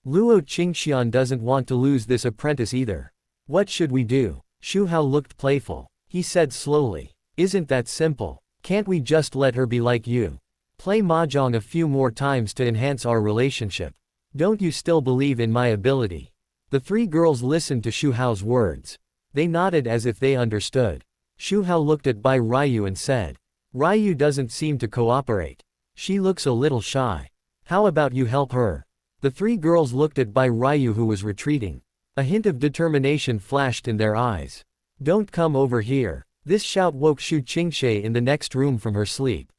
Luo Qingxian doesn't want to lose this apprentice either. What should we do? Xu Hao looked playful. He said slowly. Isn't that simple? Can't we just let her be like you? Play mahjong a few more times to enhance our relationship. Don't you still believe in my ability? The three girls listened to Xu Hao's words. They nodded as if they understood. Xu Hao looked at Bai Ryu and said. Ryu doesn't seem to cooperate. She looks a little shy. How about you help her? The three girls looked at Bai Ryu who was retreating. A hint of determination flashed in their eyes. Don't come over here. This shout woke Xu Qingxie in the next room from her sleep.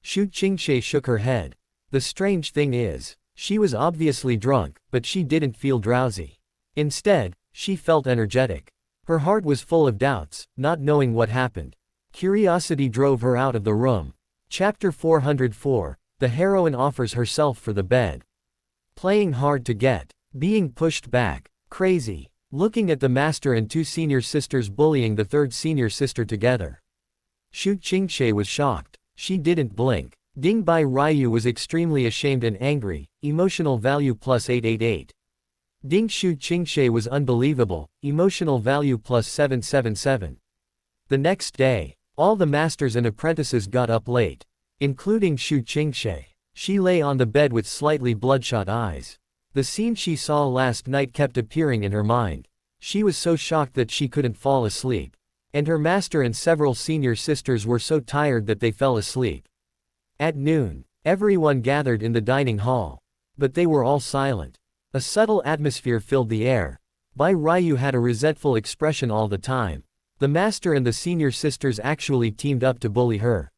Xu Qingxie shook her head. The strange thing is, she was obviously drunk, but she didn't feel drowsy. Instead, she felt energetic. Her heart was full of doubts, not knowing what happened. Curiosity drove her out of the room. Chapter 404, the heroine offers herself for the bed. Playing hard to get. Being pushed back. Crazy. Looking at the master and two senior sisters bullying the third senior sister together. Xu Qingxie was shocked. She didn't blink. Ding Bai Ryu was extremely ashamed and angry, emotional value plus 888. Ding Xu Qingxie was unbelievable, emotional value plus 777. The next day, all the masters and apprentices got up late, including Xu Qingxie. She lay on the bed with slightly bloodshot eyes. The scene she saw last night kept appearing in her mind. She was so shocked that she couldn't fall asleep. And her master and several senior sisters were so tired that they fell asleep. At noon, everyone gathered in the dining hall. But they were all silent. A subtle atmosphere filled the air. Bai Ryu had a resentful expression all the time. The master and the senior sisters actually teamed up to bully her.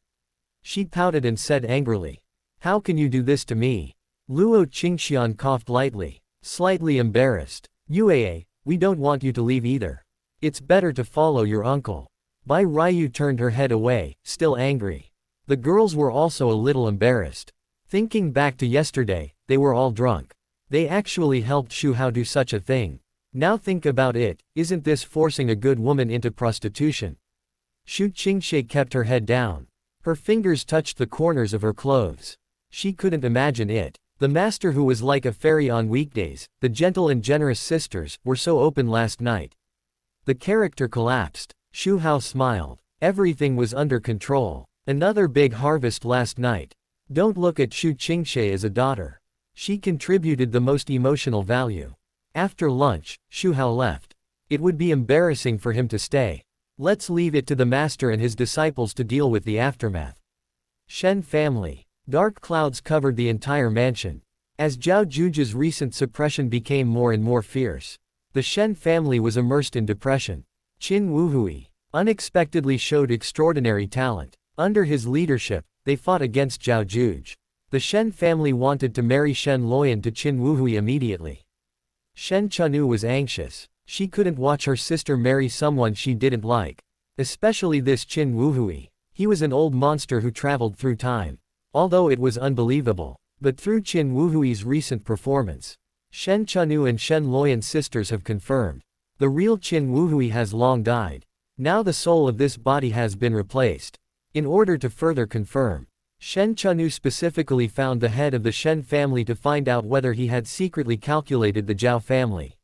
She pouted and said angrily. How can you do this to me? Luo Qingxian coughed lightly, slightly embarrassed. Uaa, we don't want you to leave either. It's better to follow your uncle. Bai Ryu turned her head away, still angry. The girls were also a little embarrassed. Thinking back to yesterday, they were all drunk. They actually helped Xu Hao do such a thing. Now think about it, isn't this forcing a good woman into prostitution? Xu Qingxie kept her head down. Her fingers touched the corners of her clothes. She couldn't imagine it. The master who was like a fairy on weekdays, the gentle and generous sisters, were so open last night. The character collapsed. Xu Hao smiled. Everything was under control. Another big harvest last night. Don't look at Xu Qingxie as a daughter. She contributed the most emotional value. After lunch, Xu Hao left. It would be embarrassing for him to stay. Let's leave it to the master and his disciples to deal with the aftermath. Shen family. Dark clouds covered the entire mansion. As Zhao Juju's recent suppression became more and more fierce, the Shen family was immersed in depression. Qin Wuhui unexpectedly showed extraordinary talent. Under his leadership, they fought against Zhao Juj. The Shen family wanted to marry Shen Luoyan to Qin Wuhui immediately. Shen Chanu was anxious. She couldn't watch her sister marry someone she didn't like. Especially this Qin Wuhui. He was an old monster who traveled through time. Although it was unbelievable. But through Qin Wuhui's recent performance, Shen Chanu and Shen Luoyan's sisters have confirmed. The real Qin Wuhui has long died. Now the soul of this body has been replaced. In order to further confirm, Shen Chanu specifically found the head of the Shen family to find out whether he had secretly calculated the Zhao family.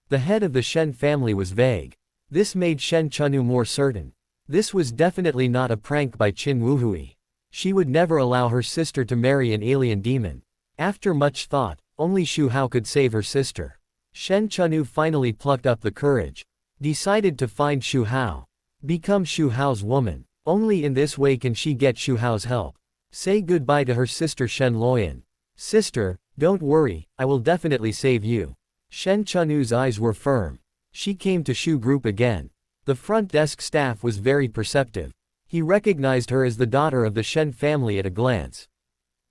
The head of the Shen family was vague. This made Shen Chanu more certain. This was definitely not a prank by Qin Wuhui. She would never allow her sister to marry an alien demon. After much thought, only Xu Hao could save her sister. Shen Chanu finally plucked up the courage. Decided to find Xu Hao. Become Xu Hao's woman. Only in this way can she get Xu Hao's help. Say goodbye to her sister Shen Luoyan. Sister, don't worry, I will definitely save you. Shen Chanu's eyes were firm. She came to Xu Group again. The front desk staff was very perceptive. He recognized her as the daughter of the Shen family at a glance.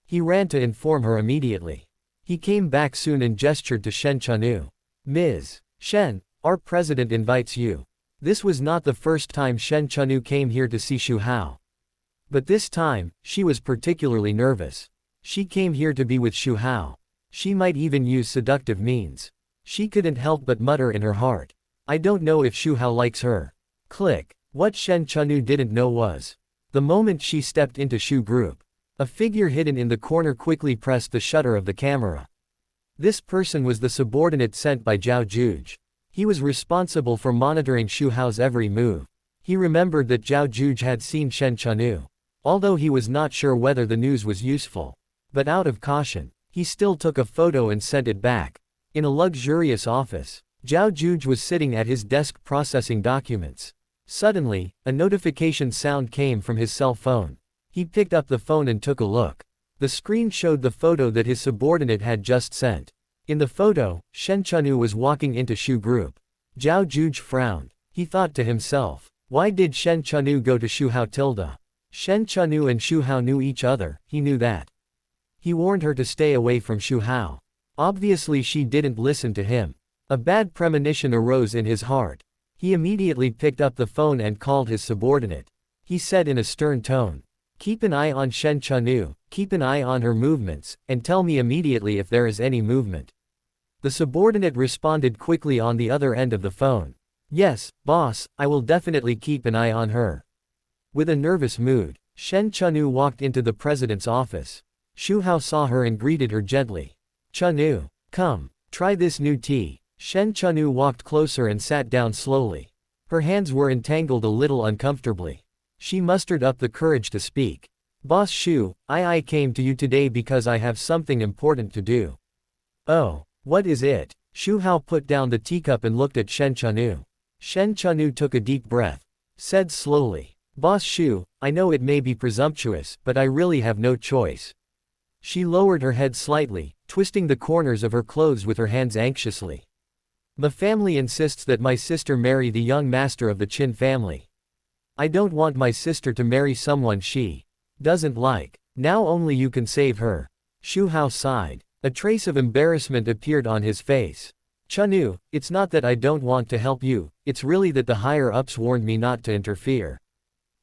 He ran to inform her immediately. He came back soon and gestured to Shen Chanu. Ms. Shen, our president invites you. This was not the first time Shen Chanu came here to see Xu Hao. But this time, she was particularly nervous. She came here to be with Xu Hao. She might even use seductive means. She couldn't help but mutter in her heart. I don't know if Xu Hao likes her. Click. What Shen Chanu didn't know was, the moment she stepped into Xu Group, a figure hidden in the corner quickly pressed the shutter of the camera. This person was the subordinate sent by Zhao Juge. He was responsible for monitoring Xu Hao's every move. He remembered that Zhao Juge had seen Shen Chanu. Although he was not sure whether the news was useful. But out of caution, he still took a photo and sent it back. In a luxurious office, Zhao Juge was sitting at his desk processing documents. Suddenly, a notification sound came from his cell phone. He picked up the phone and took a look. The screen showed the photo that his subordinate had just sent. In the photo, Shen Chanu was walking into Xu Group. Zhao Juge frowned. He thought to himself, why did Shen Chanu go to Xu Hao tilde? Shen Chanu and Xu Hao knew each other, he knew that. He warned her to stay away from Xu Hao. Obviously she didn't listen to him. A bad premonition arose in his heart. He immediately picked up the phone and called his subordinate. He said in a stern tone, keep an eye on Shen Chanu, keep an eye on her movements, and tell me immediately if there is any movement. The subordinate responded quickly on the other end of the phone. Yes, boss, I will definitely keep an eye on her. With a nervous mood, Shen Chanu walked into the president's office. Xu Hao saw her and greeted her gently. Chanu, come, try this new tea. Shen Chanu walked closer and sat down slowly. Her hands were entangled a little uncomfortably. She mustered up the courage to speak. Boss Xu, I came to you today because I have something important to do. Oh, what is it? Xu Hao put down the teacup and looked at Shen Chanu. Shen Chanu took a deep breath. Said slowly, Boss Xu, I know it may be presumptuous, but I really have no choice. She lowered her head slightly, twisting the corners of her clothes with her hands anxiously. The family insists that my sister marry the young master of the Qin family. I don't want my sister to marry someone she doesn't like. Now only you can save her. Xu Hao sighed. A trace of embarrassment appeared on his face. Chanu, it's not that I don't want to help you, it's really that the higher-ups warned me not to interfere.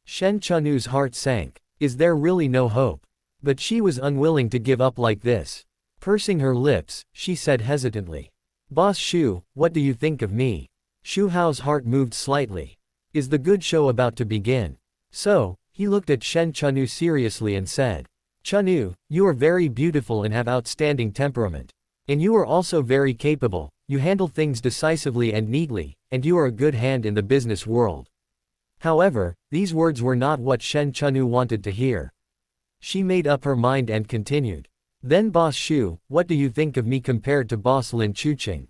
Shen Chanu's heart sank. Is there really no hope? But she was unwilling to give up like this. Pursing her lips, she said hesitantly. Boss Xu, what do you think of me? Xu Hao's heart moved slightly. Is the good show about to begin? So, he looked at Shen Chanu seriously and said, Chanu, you are very beautiful and have outstanding temperament. And you are also very capable, you handle things decisively and neatly, and you are a good hand in the business world. However, these words were not what Shen Chanu wanted to hear. She made up her mind and continued. Then Boss Xu, what do you think of me compared to Boss Lin Chuqing?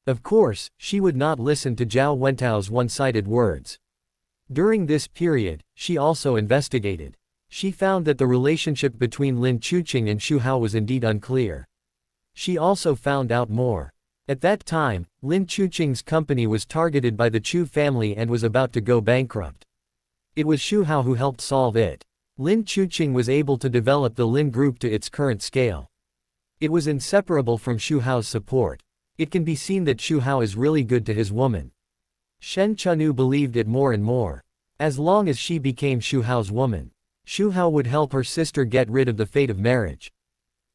Of course, she would not listen to Zhao Wentao's one-sided words. During this period, she also investigated. She found that the relationship between Lin Chuqing and Xu Hao was indeed unclear. She also found out more. At that time, Lin Chuqing's company was targeted by the Chu family and was about to go bankrupt. It was Xu Hao who helped solve it. Lin Chuqing was able to develop the Lin Group to its current scale. It was inseparable from Xu Hao's support. It can be seen that Xu Hao is really good to his woman. Shen Chanu believed it more and more. As long as she became Xu Hao's woman, Xu Hao would help her sister get rid of the fate of marriage.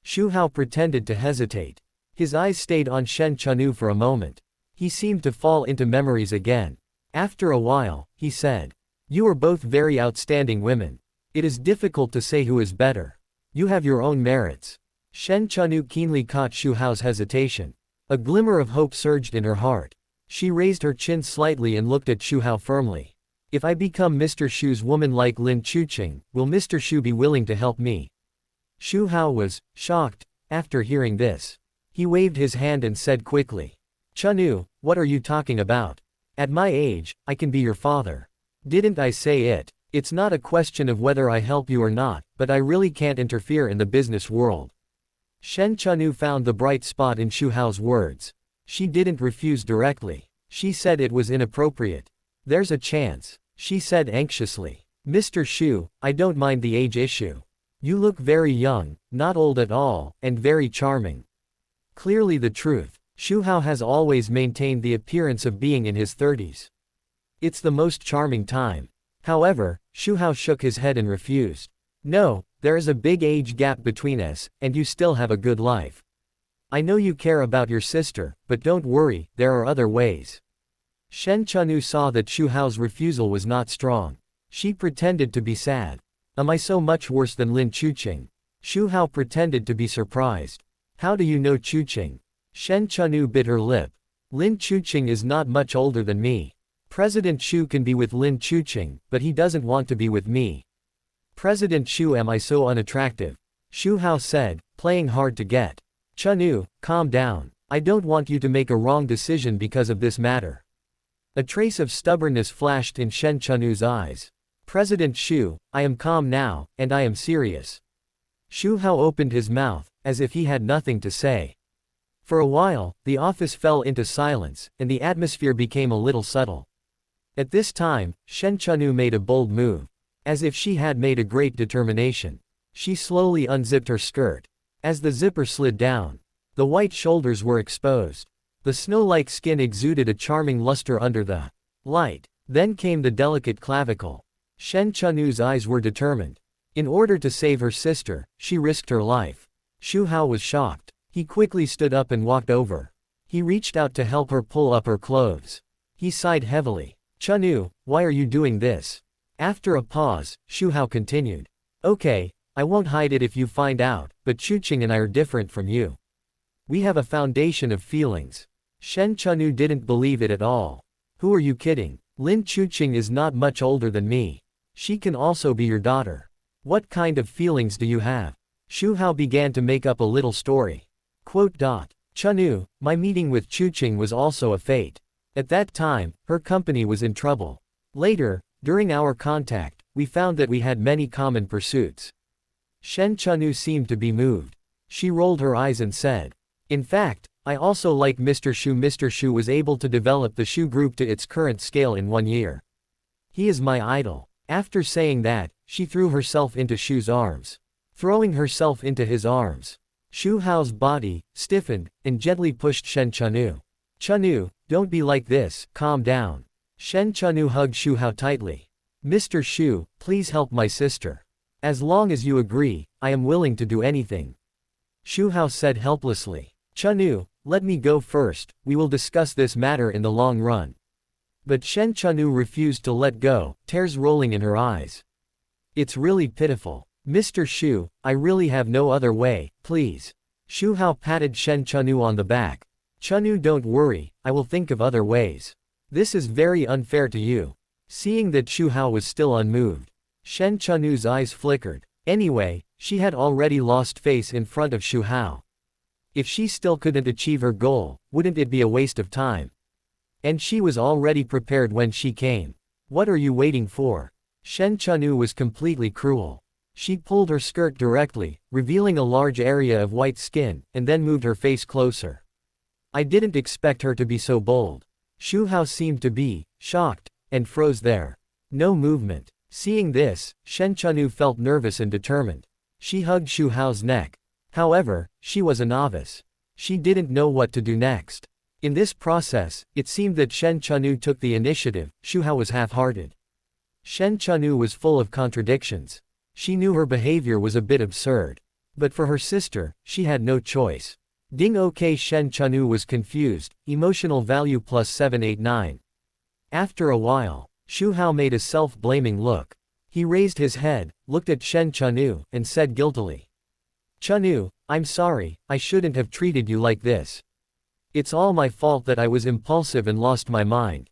Xu Hao pretended to hesitate. His eyes stayed on Shen Chanu for a moment. He seemed to fall into memories again. After a while, he said, You are both very outstanding women. It is difficult to say who is better. You have your own merits. Shen Chanu keenly caught Xu Hao's hesitation. A glimmer of hope surged in her heart. She raised her chin slightly and looked at Xu Hao firmly. If I become Mr. Xu's woman like Lin Chuqing, will Mr. Xu be willing to help me? Xu Hao was shocked after hearing this. He waved his hand and said quickly, Chanu, what are you talking about? At my age, I can be your father. Didn't I say it? It's not a question of whether I help you or not, but I really can't interfere in the business world. Shen Chanu found the bright spot in Xu Hao's words. She didn't refuse directly. She said it was inappropriate. There's a chance, she said anxiously. Mr. Xu, I don't mind the age issue. You look very young, not old at all, and very charming. Clearly the truth, Xu Hao has always maintained the appearance of being in his 30s. It's the most charming time. However, Xu Hao shook his head and refused. No, there is a big age gap between us, and you still have a good life. I know you care about your sister, but don't worry, there are other ways. Shen Chanu saw that Xu Hao's refusal was not strong. She pretended to be sad. Am I so much worse than Lin Chuqing? Xu Hao pretended to be surprised. How do you know Chuqing? Shen Chenu bit her lip. Lin Chuqing is not much older than me. President Xu can be with Lin Chuqing, but he doesn't want to be with me. President Xu, am I so unattractive? Xu Hao said, playing hard to get. Chenu, calm down. I don't want you to make a wrong decision because of this matter. A trace of stubbornness flashed in Shen Chenu's eyes. President Xu, I am calm now, and I am serious. Xu Hao opened his mouth, as if he had nothing to say. For a while, the office fell into silence, and the atmosphere became a little subtle. At this time, Shen Chenu made a bold move. As if she had made a great determination. She slowly unzipped her skirt. As the zipper slid down, the white shoulders were exposed. The snow-like skin exuded a charming luster under the light. Then came the delicate clavicle. Shen Chenu's eyes were determined. In order to save her sister, she risked her life. Xu Hao was shocked. He quickly stood up and walked over. He reached out to help her pull up her clothes. He sighed heavily. Chenu, why are you doing this? After a pause, Xu Hao continued. Okay, I won't hide it if you find out, but Chuqing and I are different from you. We have a foundation of feelings. Shen Chenu didn't believe it at all. Who are you kidding? Lin Chuqing is not much older than me. She can also be your daughter. What kind of feelings do you have? Xu Hao began to make up a little story. Chenu, my meeting with Chuqing was also a fate. At that time, her company was in trouble. Later, during our contact, we found that we had many common pursuits. Shen Chenu seemed to be moved. She rolled her eyes and said, in fact, I also like Mr. Xu. Mr. Xu was able to develop the Xu group to its current scale in 1 year. He is my idol. After saying that, she threw herself into Xu's arms. Throwing herself into his arms, Xu Hao's body stiffened and gently pushed Shen Chenu. Chenu, don't be like this, calm down. Shen Chenu hugged Xu Hao tightly. Mr. Xu, please help my sister. As long as you agree, I am willing to do anything. Xu Hao said helplessly. Chenu, let me go first, we will discuss this matter in the long run. But Shen Chenu refused to let go, tears rolling in her eyes. It's really pitiful. Mr. Xu, I really have no other way, please. Xu Hao patted Shen Chenu on the back. Chenu, don't worry, I will think of other ways. This is very unfair to you. Seeing that Xu Hao was still unmoved, Shen Chenu's eyes flickered. Anyway, she had already lost face in front of Xu Hao. If she still couldn't achieve her goal, wouldn't it be a waste of time? And she was already prepared when she came. What are you waiting for? Shen Chenu was completely cruel. She pulled her skirt directly, revealing a large area of white skin, and then moved her face closer. I didn't expect her to be so bold. Xu Hao seemed to be shocked, and froze there. No movement. Seeing this, Shen Chenu felt nervous and determined. She hugged Xu Hao's neck. However, she was a novice. She didn't know what to do next. In this process, it seemed that Shen Chenu took the initiative. Xu Hao was half-hearted. Shen Chenu was full of contradictions. She knew her behavior was a bit absurd. But for her sister, she had no choice. Ding okay, Shen Chenu was confused, emotional value plus 789. After a while, Xu Hao made a self-blaming look. He raised his head, looked at Shen Chenu, and said guiltily. Chenu, I'm sorry, I shouldn't have treated you like this. It's all my fault that I was impulsive and lost my mind.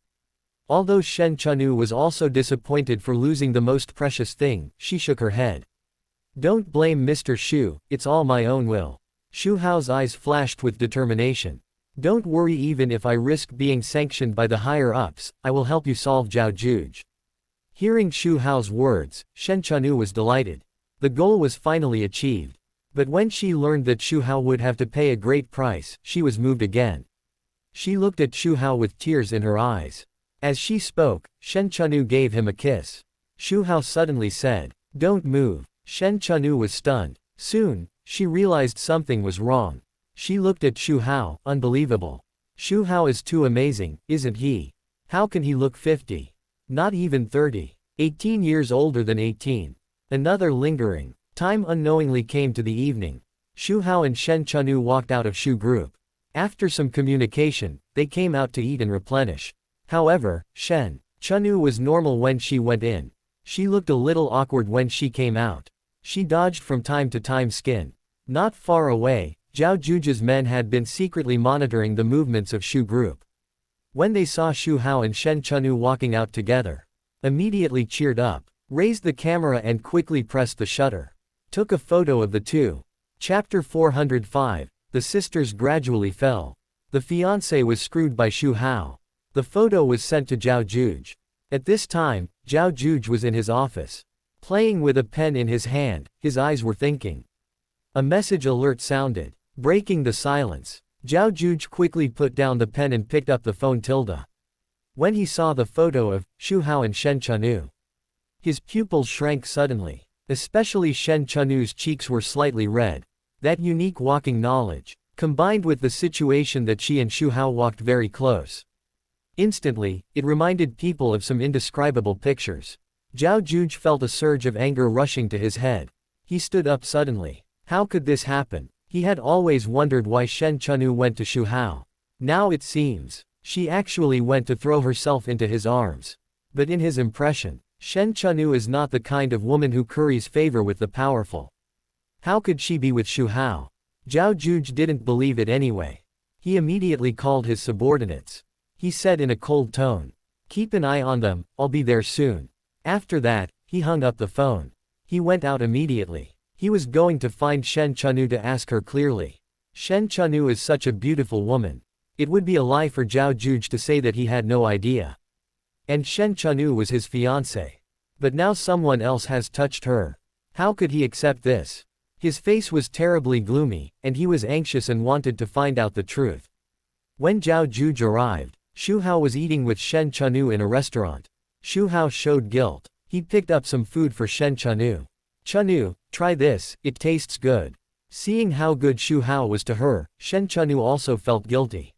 Although Shen Chenu was also disappointed for losing the most precious thing, she shook her head. Don't blame Mr. Xu, it's all my own will. Xu Hao's eyes flashed with determination. Don't worry, even if I risk being sanctioned by the higher-ups, I will help you solve Zhao Juge. Hearing Xu Hao's words, Shen Chenu was delighted. The goal was finally achieved. But when she learned that Xu Hao would have to pay a great price, she was moved again. She looked at Xu Hao with tears in her eyes. As she spoke, Shen Chenu gave him a kiss. Xu Hao suddenly said, "Don't move." Shen Chenu was stunned. Soon, she realized something was wrong. She looked at Xu Hao, unbelievable. Xu Hao is too amazing, isn't he? How can he look 50? Not even 30. 18 years older than 18. Another lingering time unknowingly came to the evening. Xu Hao and Shen Chenu walked out of Xu Group. After some communication, they came out to eat and replenish. However, Shen Chenu was normal when she went in. She looked a little awkward when she came out. She dodged from time to time skin. Not far away, Zhao Juge's men had been secretly monitoring the movements of Xu group. When they saw Xu Hao and Shen Chenu walking out together, immediately cheered up, raised the camera and quickly pressed the shutter. Took a photo of the two. Chapter 405, the sisters gradually fell. The fiancé was screwed by Xu Hao. The photo was sent to Zhao Juge. At this time, Zhao Juge was in his office. Playing with a pen in his hand, his eyes were thinking. A message alert sounded, breaking the silence. Zhao Juge quickly put down the pen and picked up the phone. When he saw the photo of Xu Hao and Shen Chenu, his pupils shrank suddenly. Especially Shen Chenu's cheeks were slightly red. That unique walking knowledge, combined with the situation that she and Xu Hao walked very close. Instantly, it reminded people of some indescribable pictures. Zhao Juge felt a surge of anger rushing to his head. He stood up suddenly. How could this happen? He had always wondered why Shen Chenu went to Xu Hao. Now it seems, she actually went to throw herself into his arms. But in his impression, Shen Chenu is not the kind of woman who curries favor with the powerful. How could she be with Xu Hao? Zhao Juge didn't believe it anyway. He immediately called his subordinates. He said in a cold tone, "Keep an eye on them, I'll be there soon." After that, he hung up the phone. He went out immediately. He was going to find Shen Chenu to ask her clearly. Shen Chenu is such a beautiful woman. It would be a lie for Zhao Juge to say that he had no idea. And Shen Chenu was his fiancée. But now someone else has touched her. How could he accept this? His face was terribly gloomy, and he was anxious and wanted to find out the truth. When Zhao Juge arrived, Xu Hao was eating with Shen Chenu in a restaurant. Xu Hao showed guilt. He picked up some food for Shen Chenu. "Chenu, try this, it tastes good." Seeing how good Xu Hao was to her, Shen Chenu also felt guilty.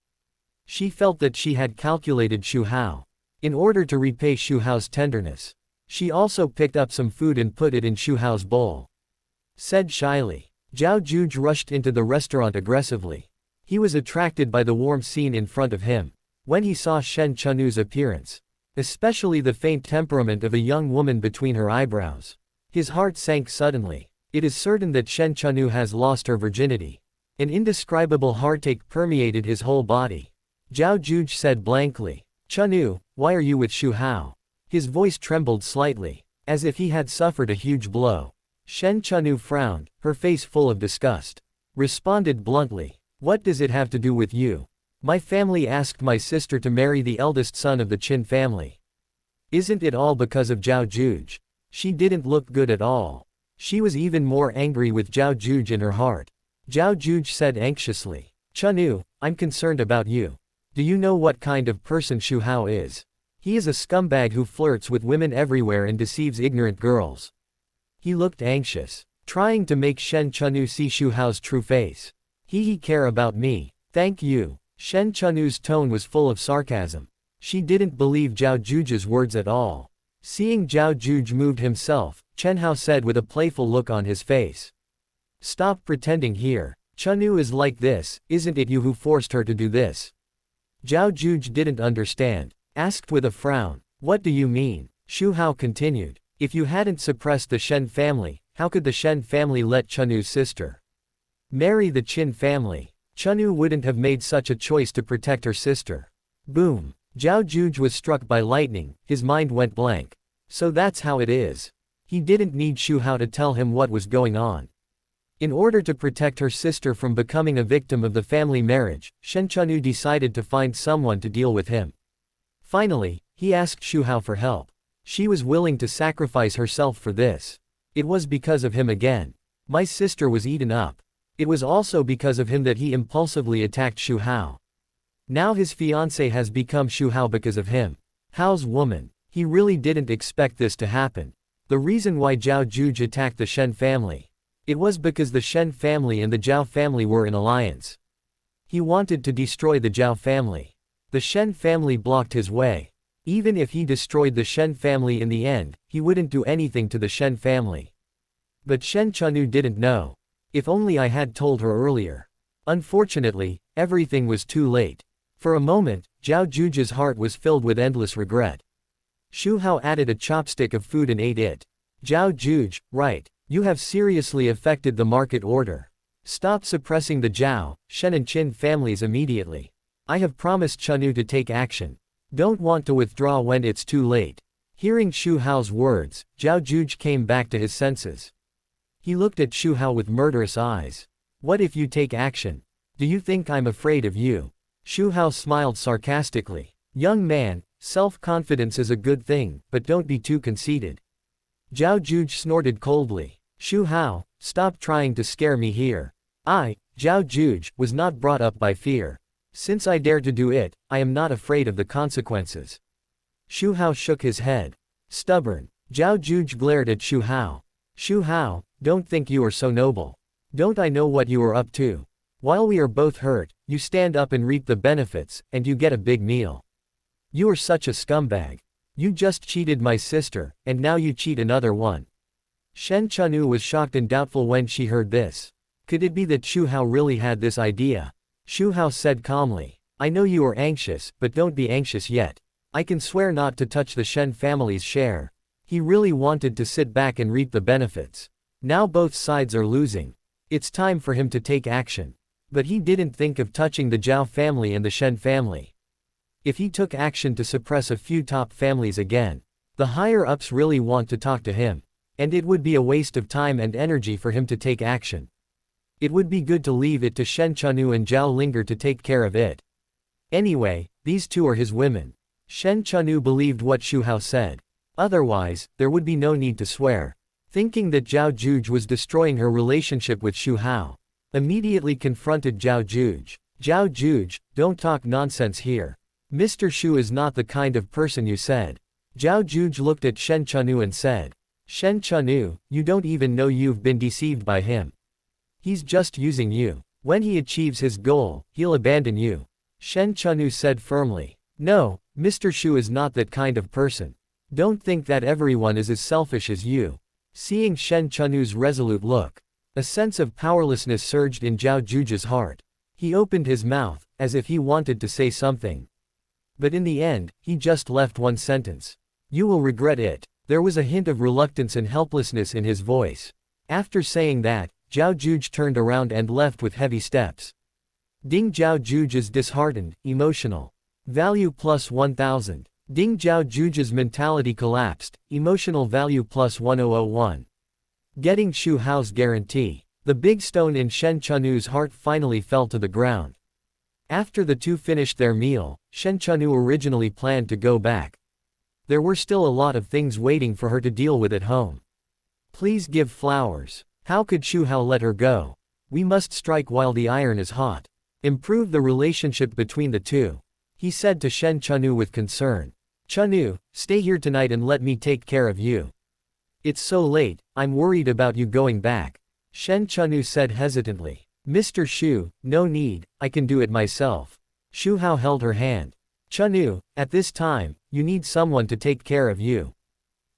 She felt that she had calculated Xu Hao. In order to repay Xu Hao's tenderness, she also picked up some food and put it in Xu Hao's bowl. Said shyly. Zhao Juge rushed into the restaurant aggressively. He was attracted by the warm scene in front of him. When he saw Shen Chenu's appearance, especially the faint temperament of a young woman between her eyebrows, his heart sank suddenly. It is certain that Shen Chenu has lost her virginity. An indescribable heartache permeated his whole body. Zhao Juge said blankly, "Chenu, why are you with Xu Hao?" His voice trembled slightly, as if he had suffered a huge blow. Shen Chenu frowned, her face full of disgust. Responded bluntly, "What does it have to do with you? My family asked my sister to marry the eldest son of the Qin family. Isn't it all because of Zhao Juge? She didn't look good at all." She was even more angry with Zhao Juge in her heart. Zhao Juge said anxiously, "Chenu, I'm concerned about you. Do you know what kind of person Xu Hao is? He is a scumbag who flirts with women everywhere and deceives ignorant girls." He looked anxious, trying to make Shen Chenu see Xu Hao's true face. He care about me, thank you." Shen Chenu's tone was full of sarcasm. She didn't believe Zhao Juge's words at all. Seeing Zhao Juge moved himself, Chen Hao said with a playful look on his face, "Stop pretending here. Chenu is like this, isn't it you who forced her to do this?" Zhao Juge didn't understand, asked with a frown, "What do you mean?" Xu Hao continued, "If you hadn't suppressed the Shen family, how could the Shen family let Chenu's sister marry the Qin family? Chenu wouldn't have made such a choice to protect her sister." Boom. Zhao Juge was struck by lightning, his mind went blank. So that's how it is. He didn't need Xu Hao to tell him what was going on. In order to protect her sister from becoming a victim of the family marriage, Shen Chenu decided to find someone to deal with him. Finally, he asked Xu Hao for help. She was willing to sacrifice herself for this. It was because of him again. My sister was eaten up. It was also because of him that he impulsively attacked Xu Hao. Now his fiancée has become Xu Hao because of him. Hao's woman. He really didn't expect this to happen. The reason why Zhao Juge attacked the Shen family. It was because the Shen family and the Zhao family were in alliance. He wanted to destroy the Zhao family. The Shen family blocked his way. Even if he destroyed the Shen family in the end, he wouldn't do anything to the Shen family. But Shen Chenu didn't know. If only I had told her earlier. Unfortunately, everything was too late. For a moment, Zhao Juge's heart was filled with endless regret. Xu Hao added a chopstick of food and ate it. Zhao Juge, right, you have seriously affected the market order. Stop suppressing the Zhao, Shen and Qin families immediately. I have promised Chenu to take action. Don't want to withdraw when it's too late. Hearing Xu Hao's words, Zhao Juge came back to his senses. He looked at Xu Hao with murderous eyes. What if you take action? Do you think I'm afraid of you? Xu Hao smiled sarcastically. Young man, self-confidence is a good thing, but don't be too conceited. Zhao Juge snorted coldly. Xu Hao, stop trying to scare me here. I, Zhao Juge, was not brought up by fear. Since I dare to do it, I am not afraid of the consequences. Xu Hao shook his head. Stubborn. Zhao Juge glared at Xu Hao. Xu Hao, don't think you are so noble. Don't I know what you are up to? While we are both hurt, you stand up and reap the benefits, and you get a big meal. You are such a scumbag. You just cheated my sister, and now you cheat another one. Shen Chenu was shocked and doubtful when she heard this. Could it be that Xu Hao really had this idea? Xu Hao said calmly. I know you are anxious, but don't be anxious yet. I can swear not to touch the Shen family's share. He really wanted to sit back and reap the benefits. Now both sides are losing. It's time for him to take action. But he didn't think of touching the Zhao family and the Shen family. If he took action to suppress a few top families again, the higher-ups really want to talk to him. And it would be a waste of time and energy for him to take action. It would be good to leave it to Shen Chenu and Zhao Linger to take care of it. Anyway, these two are his women. Shen Chenu believed what Xu Hao said. Otherwise, there would be no need to swear. Thinking that Zhao Juge was destroying her relationship with Xu Hao, immediately confronted Zhao Juge. Zhao Juge, don't talk nonsense here. Mr. Xu is not the kind of person you said. Zhao Juge looked at Shen Chenu and said. Shen Chenu, you don't even know you've been deceived by him. He's just using you. When he achieves his goal, he'll abandon you. Shen Chenu said firmly. No, Mr. Xu is not that kind of person. Don't think that everyone is as selfish as you. Seeing Shen Chenu's resolute look, a sense of powerlessness surged in Zhao Juge's heart. He opened his mouth, as if he wanted to say something. But in the end, he just left one sentence. You will regret it. There was a hint of reluctance and helplessness in his voice. After saying that, Zhao Juge turned around and left with heavy steps. Ding Zhao Juge is disheartened, emotional. Value plus 1000. Ding Zhao Juge's mentality collapsed, emotional value plus 1001. Getting Xu Hao's guarantee. The big stone in Shen Chenu's heart finally fell to the ground. After the two finished their meal, Shen Chenu originally planned to go back. There were still a lot of things waiting for her to deal with at home. Please give flowers. How could Xu Hao let her go? We must strike while the iron is hot. Improve the relationship between the two. He said to Shen Chenu with concern. Chenu, stay here tonight and let me take care of you. It's so late, I'm worried about you going back. Shen Chenu said hesitantly. Mr. Xu, no need, I can do it myself. Xu Hao held her hand. Chenu, at this time, you need someone to take care of you.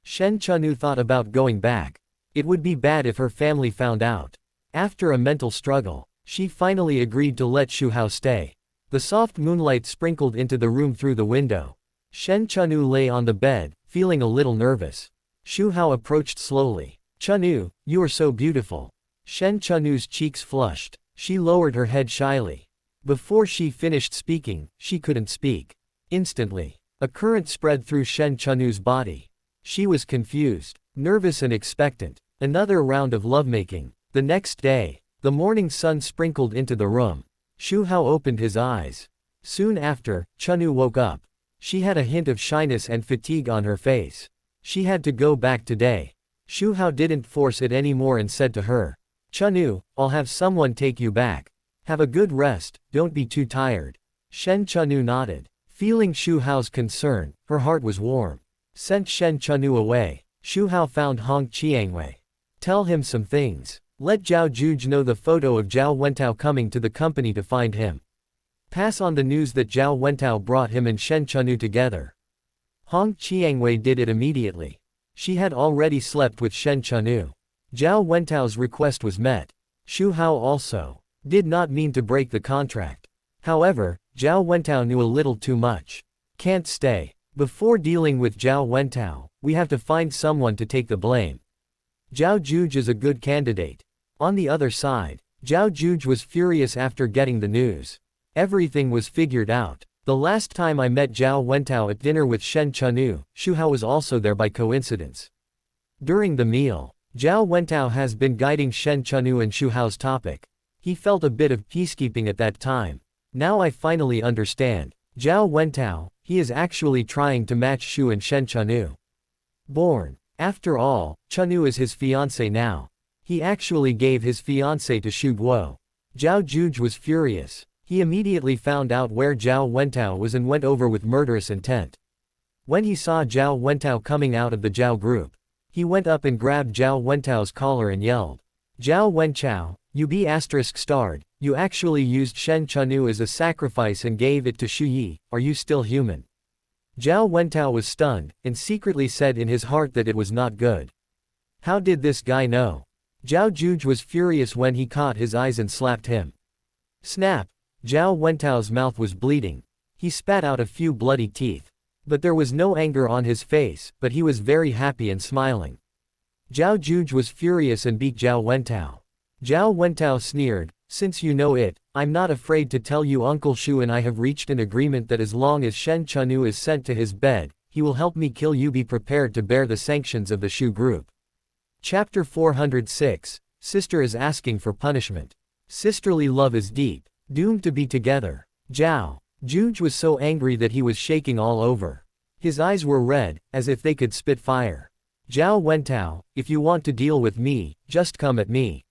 Shen Chenu thought about going back. It would be bad if her family found out. After a mental struggle, she finally agreed to let Xu Hao stay. The soft moonlight sprinkled into the room through the window. Shen Chenu lay on the bed, feeling a little nervous. Xu Hao approached slowly. Chenu, you are so beautiful. Shen Chenu's cheeks flushed. She lowered her head shyly. Before she finished speaking, she couldn't speak. Instantly, a current spread through Shen Chenu's body. She was confused, nervous and expectant. Another round of lovemaking. The next day, the morning sun sprinkled into the room. Xu Hao opened his eyes. Soon after, Chenu woke up. She had a hint of shyness and fatigue on her face. She had to go back today. Xu Hao didn't force it anymore and said to her. Chenu, I'll have someone take you back. Have a good rest, don't be too tired. Shen Chenu nodded. Feeling Xu Hao's concern, her heart was warm. Sent Shen Chenu away. Xu Hao found Hong Qiangwei. Tell him some things. Let Zhao Juge know the photo of Zhao Wentao coming to the company to find him. Pass on the news that Zhao Wentao brought him and Shen Chenu together. Hong Qiangwei did it immediately. She had already slept with Shen Chenu. Zhao Wentao's request was met. Xu Hao also did not mean to break the contract. However, Zhao Wentao knew a little too much. Can't stay. Before dealing with Zhao Wentao, we have to find someone to take the blame. Zhao Juge is a good candidate. On the other side, Zhao Juge was furious after getting the news. Everything was figured out. The last time I met Zhao Wentao at dinner with Shen Chenu, Xu Hao was also there by coincidence. During the meal, Zhao Wentao has been guiding Shen Chenu and Xu Hao's topic. He felt a bit of peacekeeping at that time. Now I finally understand. Zhao Wentao, he is actually trying to match Xu and Shen Chenu. Born. After all, Chenu is his fiancée now. He actually gave his fiancée to Xu Guo. Zhao Juge was furious. He immediately found out where Zhao Wentao was and went over with murderous intent. When he saw Zhao Wentao coming out of the Zhao group, he went up and grabbed Zhao Wentao's collar and yelled, "Zhao Wenchao, you be ****, you actually used Shen Chenu as a sacrifice and gave it to Xu Yi, are you still human?" Zhao Wentao was stunned, and secretly said in his heart that it was not good. How did this guy know? Zhao Juge was furious when he caught his eyes and slapped him. Snap! Zhao Wentao's mouth was bleeding. He spat out a few bloody teeth. But there was no anger on his face, but he was very happy and smiling. Zhao Juge was furious and beat Zhao Wentao. Zhao Wentao sneered, "Since you know it, I'm not afraid to tell you Uncle Xu and I have reached an agreement that as long as Shen Chenu is sent to his bed, he will help me kill you. Be prepared to bear the sanctions of the Xu group." Chapter 406, Sister is asking for punishment. Sisterly love is deep, doomed to be together. Zhao Juge was so angry that he was shaking all over. His eyes were red, as if they could spit fire. "Zhao Wentao, if you want to deal with me, just come at me.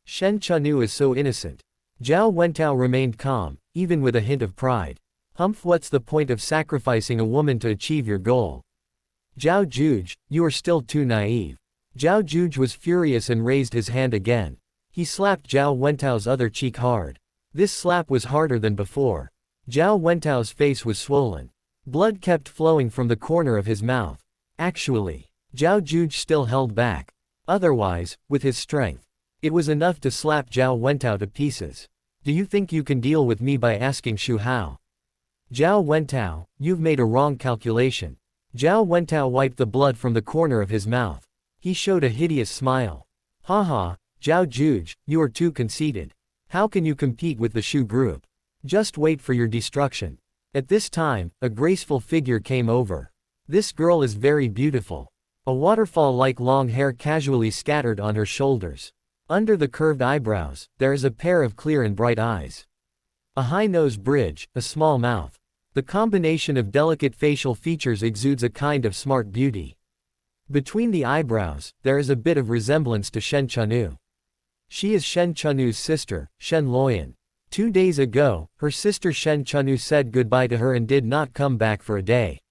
Shen Chenu is so innocent." Zhao Wentao remained calm, even with a hint of pride. "Humph, what's the point of sacrificing a woman to achieve your goal? Zhao Juge, you are still too naive." Zhao Juge was furious and raised his hand again. He slapped Zhao Wentao's other cheek hard. This slap was harder than before. Zhao Wentao's face was swollen. Blood kept flowing from the corner of his mouth. Actually, Zhao Juge still held back. Otherwise, with his strength, it was enough to slap Zhao Wentao to pieces. "Do you think you can deal with me by asking Xu Hao?" "Zhao Wentao, you've made a wrong calculation." Zhao Wentao wiped the blood from the corner of his mouth. He showed a hideous smile. "Haha, Zhao Juge, you are too conceited. How can you compete with the Xu group? Just wait for your destruction." At this time, a graceful figure came over. This girl is very beautiful. A waterfall-like long hair casually scattered on her shoulders. Under the curved eyebrows, there is a pair of clear and bright eyes. A high nose bridge, a small mouth. The combination of delicate facial features exudes a kind of smart beauty. Between the eyebrows, there is a bit of resemblance to Shen Chenu. She is Shen Chenu's sister, Shen Luoyan. 2 days ago, her sister Shen Chenu said goodbye to her and did not come back for a day.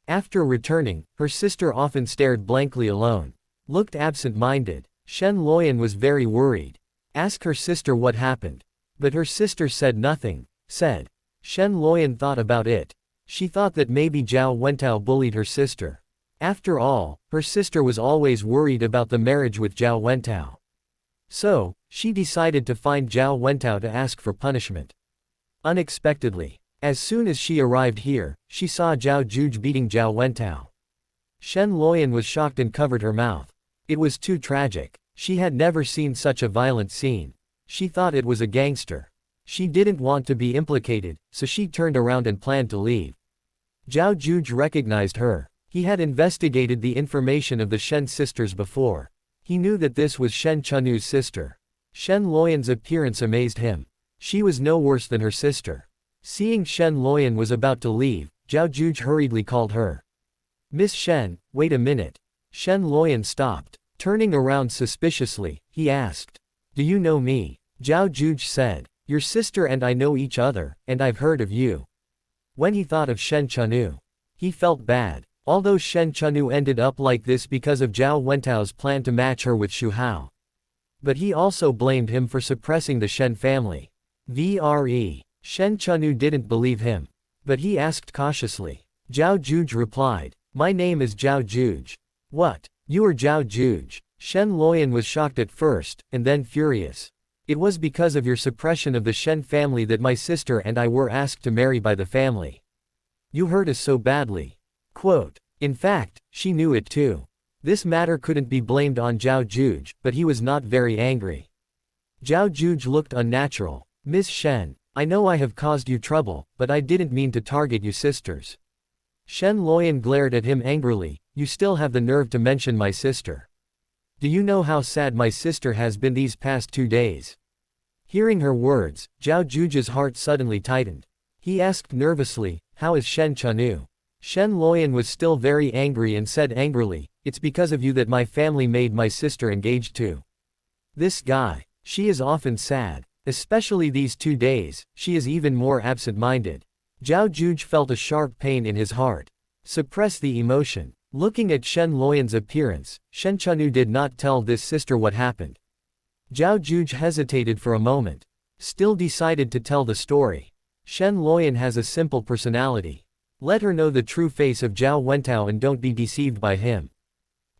After returning, her sister often stared blankly alone. Looked absent-minded. Shen Luoyan was very worried. Asked her sister what happened. But her sister said nothing. Said. Shen Luoyan thought about it. She thought that maybe Zhao Wentao bullied her sister. After all, her sister was always worried about the marriage with Zhao Wentao. So, she decided to find Zhao Wentao to ask for punishment. Unexpectedly, as soon as she arrived here, she saw Zhao Juge beating Zhao Wentao. Shen Luoyan was shocked and covered her mouth. It was too tragic. She had never seen such a violent scene. She thought it was a gangster. She didn't want to be implicated, so she turned around and planned to leave. Zhao Juge recognized her. He had investigated the information of the Shen sisters before. He knew that this was Shen Chenu's sister. Shen Luoyan's appearance amazed him. She was no worse than her sister. Seeing Shen Luoyan was about to leave, Zhao Juge hurriedly called her. "Miss Shen, wait a minute." Shen Luoyan stopped. Turning around suspiciously, he asked, "Do you know me?" Zhao Juge said, "Your sister and I know each other, and I've heard of you." When he thought of Shen Chenu, he felt bad. Although Shen Chenu ended up like this because of Zhao Wentao's plan to match her with Xu Hao. But he also blamed him for suppressing the Shen family. Shen Chenu didn't believe him. But he asked cautiously. Zhao Juge replied, "My name is Zhao Juge." "What? You are Zhao Juge?" Shen Luoyan was shocked at first, and then furious. "It was because of your suppression of the Shen family that my sister and I were asked to marry by the family. You hurt us so badly." Quote. In fact, she knew it too. This matter couldn't be blamed on Zhao Juge, but he was not very angry. Zhao Juge looked unnatural. Miss Shen, I know I have caused you trouble, but I didn't mean to target you sisters. Shen Luoyan glared at him angrily, you still have the nerve to mention my sister. Do you know how sad my sister has been these past 2 days? Hearing her words, Zhao Juge's heart suddenly tightened. He asked nervously, how is Shen Chanu? Shen Luoyan was still very angry and said angrily, it's because of you that my family made my sister engaged to this guy. She is often sad. Especially these 2 days, she is even more absent-minded. Zhao Juge felt a sharp pain in his heart. Suppress the emotion. Looking at Shen Luoyan's appearance, Shen Chanu did not tell this sister what happened. Zhao Juge hesitated for a moment. Still decided to tell the story. Shen Luoyan has a simple personality. Let her know the true face of Zhao Wentao and don't be deceived by him.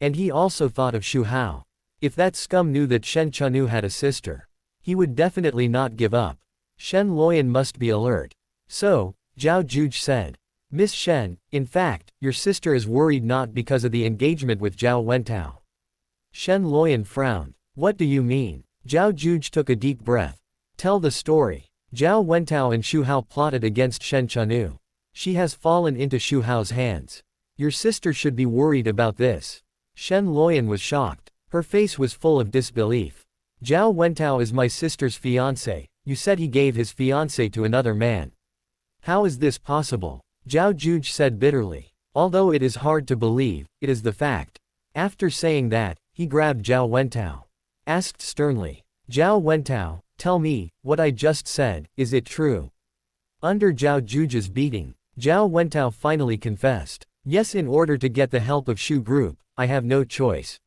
And he also thought of Xu Hao. If that scum knew that Shen Chanu had a sister, he would definitely not give up. Shen Luoyan must be alert. So, Zhao Juge said, Miss Shen, in fact, your sister is worried not because of the engagement with Zhao Wentao. Shen Luoyan frowned. What do you mean? Zhao Juge took a deep breath. Tell the story. Zhao Wentao and Xu Hao plotted against Shen Chanu. She has fallen into Xu Hao's hands. Your sister should be worried about this. Shen Luoyan was shocked. Her face was full of disbelief. Zhao Wentao is my sister's fiancé. You said he gave his fiancé to another man. How is this possible? Zhao Juge said bitterly. Although it is hard to believe, it is the fact. After saying that, he grabbed Zhao Wentao. Asked sternly. Zhao Wentao, tell me, what I just said, is it true? Under Zhao Juge's beating, Zhao Wentao finally confessed. Yes, in order to get the help of Xu Group, I have no choice.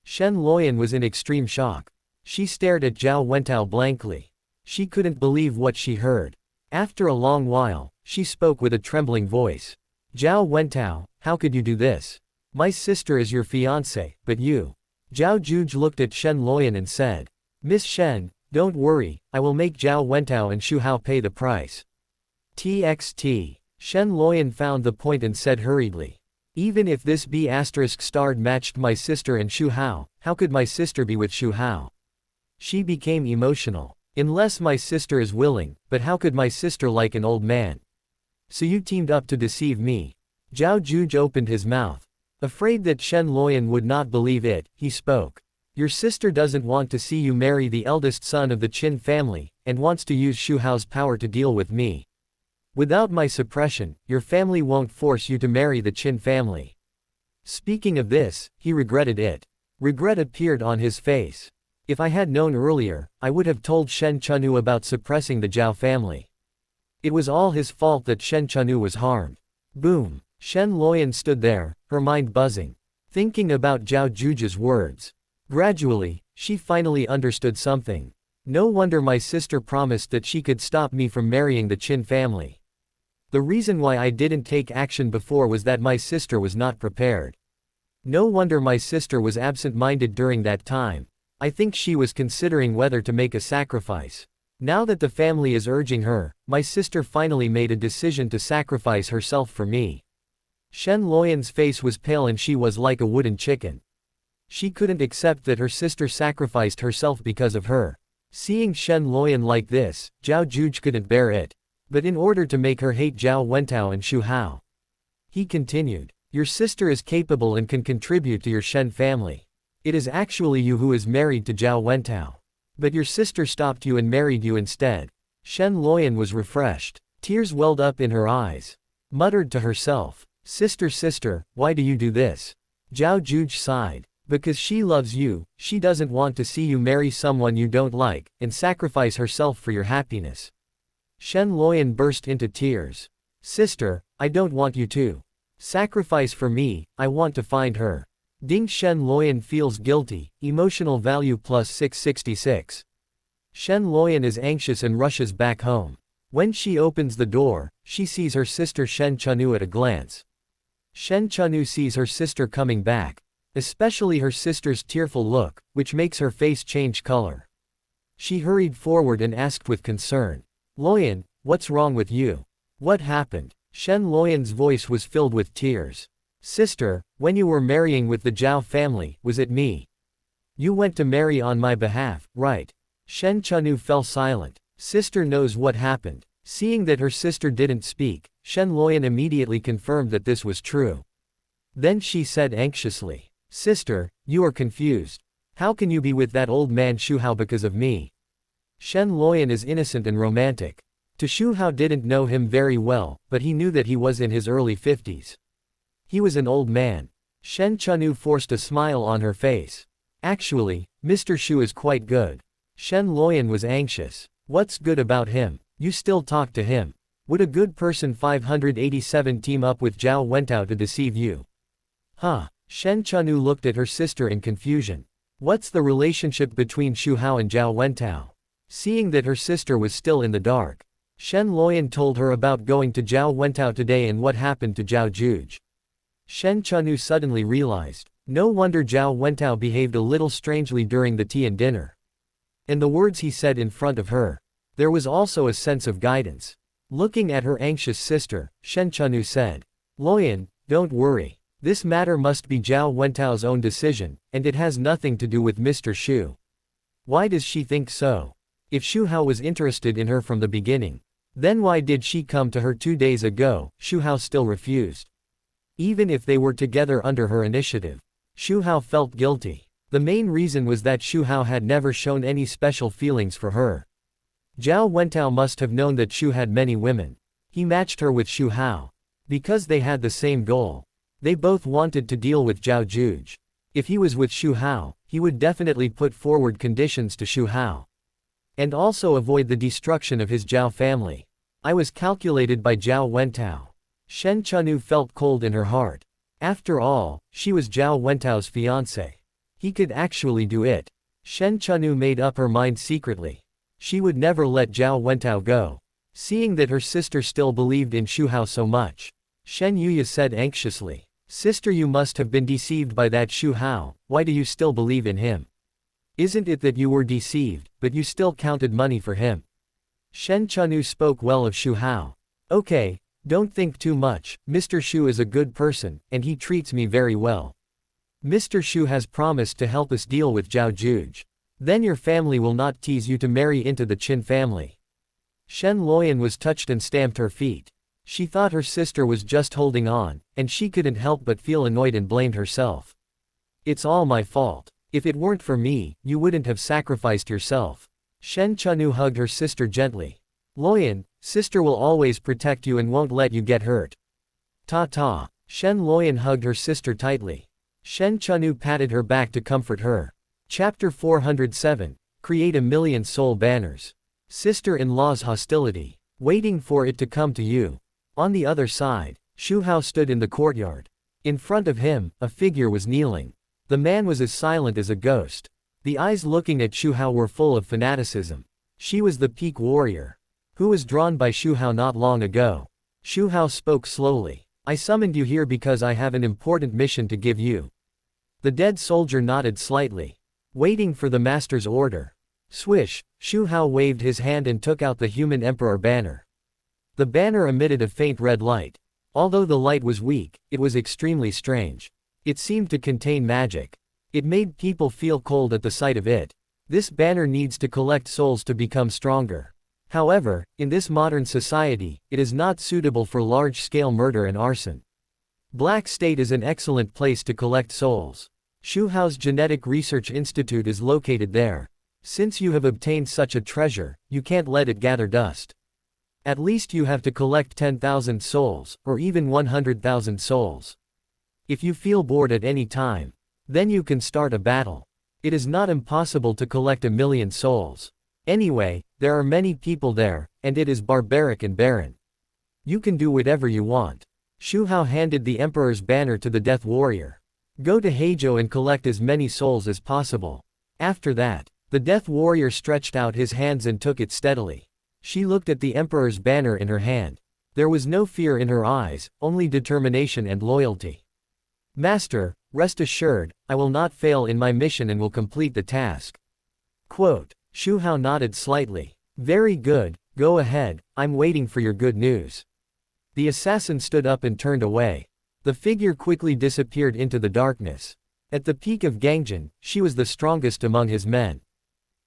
Shen Luoyan was in extreme shock. She stared at Zhao Wentao blankly. She couldn't believe what she heard. After a long while, she spoke with a trembling voice. Zhao Wentao, how could you do this? My sister is your fiancé, but you. Zhao Juge looked at Shen Luoyan and said, Miss Shen, don't worry, I will make Zhao Wentao and Xu Hao pay the price. TXT. Shen Luoyan found the point and said hurriedly. Even if this B** starred matched my sister and Xu Hao, how could my sister be with Xu Hao? She became emotional. Unless my sister is willing, but how could my sister like an old man? So you teamed up to deceive me. Zhao Juge opened his mouth. Afraid that Shen Luoyan would not believe it, he spoke. Your sister doesn't want to see you marry the eldest son of the Qin family, and wants to use Xu Hao's power to deal with me. Without my suppression, your family won't force you to marry the Qin family. Speaking of this, he regretted it. Regret appeared on his face. If I had known earlier, I would have told Shen Chanu about suppressing the Zhao family. It was all his fault that Shen Chanu was harmed. Boom. Shen Luoyan stood there, her mind buzzing, thinking about Zhao Juge's words. Gradually, she finally understood something. No wonder my sister promised that she could stop me from marrying the Qin family. The reason why I didn't take action before was that my sister was not prepared. No wonder my sister was absent-minded during that time. I think she was considering whether to make a sacrifice. Now that the family is urging her, my sister finally made a decision to sacrifice herself for me. Shen Luoyan's face was pale and she was like a wooden chicken. She couldn't accept that her sister sacrificed herself because of her. Seeing Shen Luoyan like this, Zhao Juge couldn't bear it. But in order to make her hate Zhao Wentao and Xu Hao, he continued, your sister is capable and can contribute to your Shen family. It is actually you who is married to Zhao Wentao. But your sister stopped you and married you instead. Shen Luoyan was refreshed. Tears welled up in her eyes. Muttered to herself, sister, why do you do this? Zhao Juge sighed. Because she loves you, she doesn't want to see you marry someone you don't like, and sacrifice herself for your happiness. Shen Luoyan burst into tears. Sister, I don't want you to sacrifice for me, I want to find her. Ding. Shen Luoyan feels guilty, emotional value plus 666. Shen Luoyan is anxious and rushes back home. When she opens the door, she sees her sister Shen Chanu at a glance. Shen Chanu sees her sister coming back. Especially her sister's tearful look, which makes her face change color. She hurried forward and asked with concern. Luoyan, what's wrong with you? What happened? Shen Luoyan's voice was filled with tears. Sister, when you were marrying with the Zhao family, was it me? You went to marry on my behalf, right? Shen Chunu fell silent. Sister knows what happened. Seeing that her sister didn't speak, Shen Luoyan immediately confirmed that this was true. Then she said anxiously, "Sister, you are confused. How can you be with that old man Xu Hao because of me?" Shen Luoyan is innocent and romantic. Xu Hao didn't know him very well, but he knew that he was in his early 50s. He was an old man. Shen Chunu forced a smile on her face. "Actually, Mr. Xu is quite good." Shen Luoyan was anxious. "What's good about him? You still talk to him. Would a good person 587 team up with Zhao Wentao to deceive you?" Huh. Shen Chunu looked at her sister in confusion. What's the relationship between Xu Hao and Zhao Wentao? Seeing that her sister was still in the dark, Shen Luoyan told her about going to Zhao Wentao today and what happened to Zhao Juge. Shen Chunu suddenly realized, no wonder Zhao Wentao behaved a little strangely during the tea and dinner. And the words he said in front of her. There was also a sense of guidance. Looking at her anxious sister, Shen Chunu said, "Luoyan, don't worry. This matter must be Zhao Wentao's own decision, and it has nothing to do with Mr. Xu." Why does she think so? If Xu Hao was interested in her from the beginning, then why did she come to her 2 days ago? Xu Hao still refused. Even if they were together under her initiative, Xu Hao felt guilty. The main reason was that Xu Hao had never shown any special feelings for her. Zhao Wentao must have known that Xu had many women. He matched her with Xu Hao. Because they had the same goal. They both wanted to deal with Zhao Juge. If he was with Xu Hao, he would definitely put forward conditions to Xu Hao. And also avoid the destruction of his Zhao family. I was calculated by Zhao Wentao. Shen Chunu felt cold in her heart. After all, she was Zhao Wentao's fiancée. He could actually do it. Shen Chunu made up her mind secretly. She would never let Zhao Wentao go. Seeing that her sister still believed in Xu Hao so much, Shen Yuya said anxiously, "Sister, you must have been deceived by that Xu Hao. Why do you still believe in him? Isn't it that you were deceived, but you still counted money for him?" Shen Chunu spoke well of Xu Hao. "Okay, don't think too much. Mr. Xu is a good person, and he treats me very well. Mr. Xu has promised to help us deal with Zhao Juge. Then your family will not tease you to marry into the Qin family." Shen Luoyan was touched and stamped her feet. She thought her sister was just holding on, and she couldn't help but feel annoyed and blamed herself. "It's all my fault. If it weren't for me, you wouldn't have sacrificed yourself." Shen Chunu hugged her sister gently. "Luoyan, sister will always protect you and won't let you get hurt." Ta-ta. Shen Luoyan hugged her sister tightly. Shen Chunu patted her back to comfort her. Chapter 407, Create 1,000,000 Soul Banners. Sister-in-law's hostility. Waiting for it to come to you. On the other side, Xu Hao stood in the courtyard. In front of him, a figure was kneeling. The man was as silent as a ghost. The eyes looking at Xu Hao were full of fanaticism. She was the peak warrior, who was drawn by Xu Hao not long ago. Xu Hao spoke slowly. "I summoned you here because I have an important mission to give you." The dead soldier nodded slightly, waiting for the master's order. Swish, Xu Hao waved his hand and took out the human emperor banner. The banner emitted a faint red light. Although the light was weak, it was extremely strange. It seemed to contain magic. It made people feel cold at the sight of it. This banner needs to collect souls to become stronger. However, in this modern society, it is not suitable for large-scale murder and arson. Black State is an excellent place to collect souls. Xu Hao's Genetic Research Institute is located there. Since you have obtained such a treasure, you can't let it gather dust. At least you have to collect 10,000 souls, or even 100,000 souls. If you feel bored at any time, then you can start a battle. It is not impossible to collect 1,000,000 souls. Anyway, there are many people there, and it is barbaric and barren. You can do whatever you want. Xu Hao handed the emperor's banner to the death warrior. Go to Heizhou and collect as many souls as possible. After that, the death warrior stretched out his hands and took it steadily. She looked at the emperor's banner in her hand. There was no fear in her eyes, only determination and loyalty. "Master, rest assured, I will not fail in my mission and will complete the task." Quote. Xu Hao nodded slightly. "Very good, go ahead, I'm waiting for your good news." The assassin stood up and turned away. The figure quickly disappeared into the darkness. At the peak of Gangjin, she was the strongest among his men.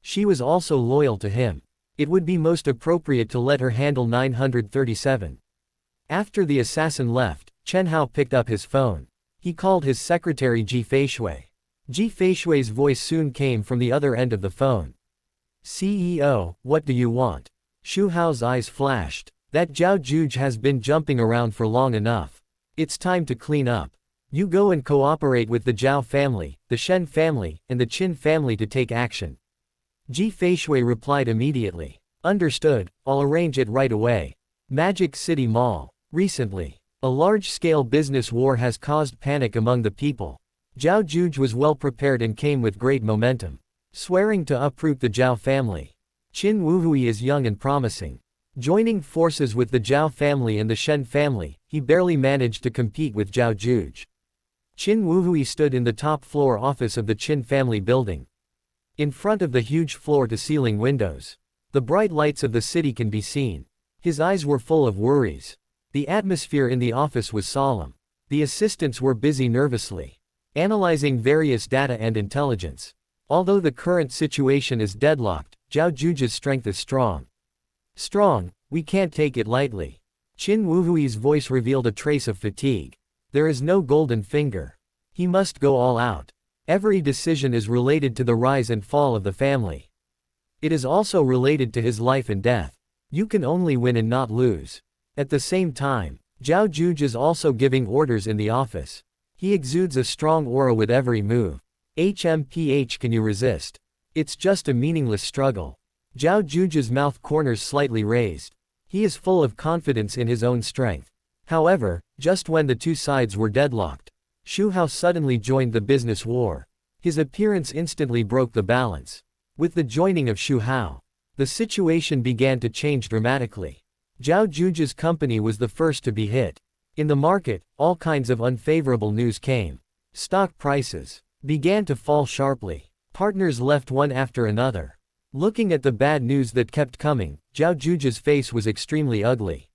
She was also loyal to him. It would be most appropriate to let her handle 937. After the assassin left, Chen Hao picked up his phone. He called his secretary Ji Feishui. Ji Feishui's voice soon came from the other end of the phone. CEO, what do you want? Xu Hao's eyes flashed. That Zhao Juge has been jumping around for long enough. It's time to clean up. You go and cooperate with the Zhao family, the Shen family, and the Qin family to take action. Ji Feishui replied immediately. Understood, I'll arrange it right away. Magic City Mall. Recently, a large-scale business war has caused panic among the people. Zhao Juge was well prepared and came with great momentum, swearing to uproot the Zhao family. Qin Wuhui is young and promising. Joining forces with the Zhao family and the Shen family, he barely managed to compete with Zhao Juge. Qin Wuhui stood in the top-floor office of the Qin family building. In front of the huge floor-to-ceiling windows, the bright lights of the city can be seen. His eyes were full of worries. The atmosphere in the office was solemn. The assistants were busy nervously analyzing various data and intelligence. Although the current situation is deadlocked, Zhao Juge's strength is strong. Strong, we can't take it lightly. Qin Wuhui's voice revealed a trace of fatigue. There is no golden finger. He must go all out. Every decision is related to the rise and fall of the family. It is also related to his life and death. You can only win and not lose. At the same time, Zhao Juge is also giving orders in the office. He exudes a strong aura with every move. HMPH, can you resist? It's just a meaningless struggle. Zhao Juge's mouth corners slightly raised. He is full of confidence in his own strength. However, just when the two sides were deadlocked, Xu Hao suddenly joined the business war. His appearance instantly broke the balance. With the joining of Xu Hao, the situation began to change dramatically. Zhao Juge's company was the first to be hit. In the market, all kinds of unfavorable news came. Stock prices began to fall sharply. Partners left one after another. Looking at the bad news that kept coming, Zhao Juge's face was extremely ugly.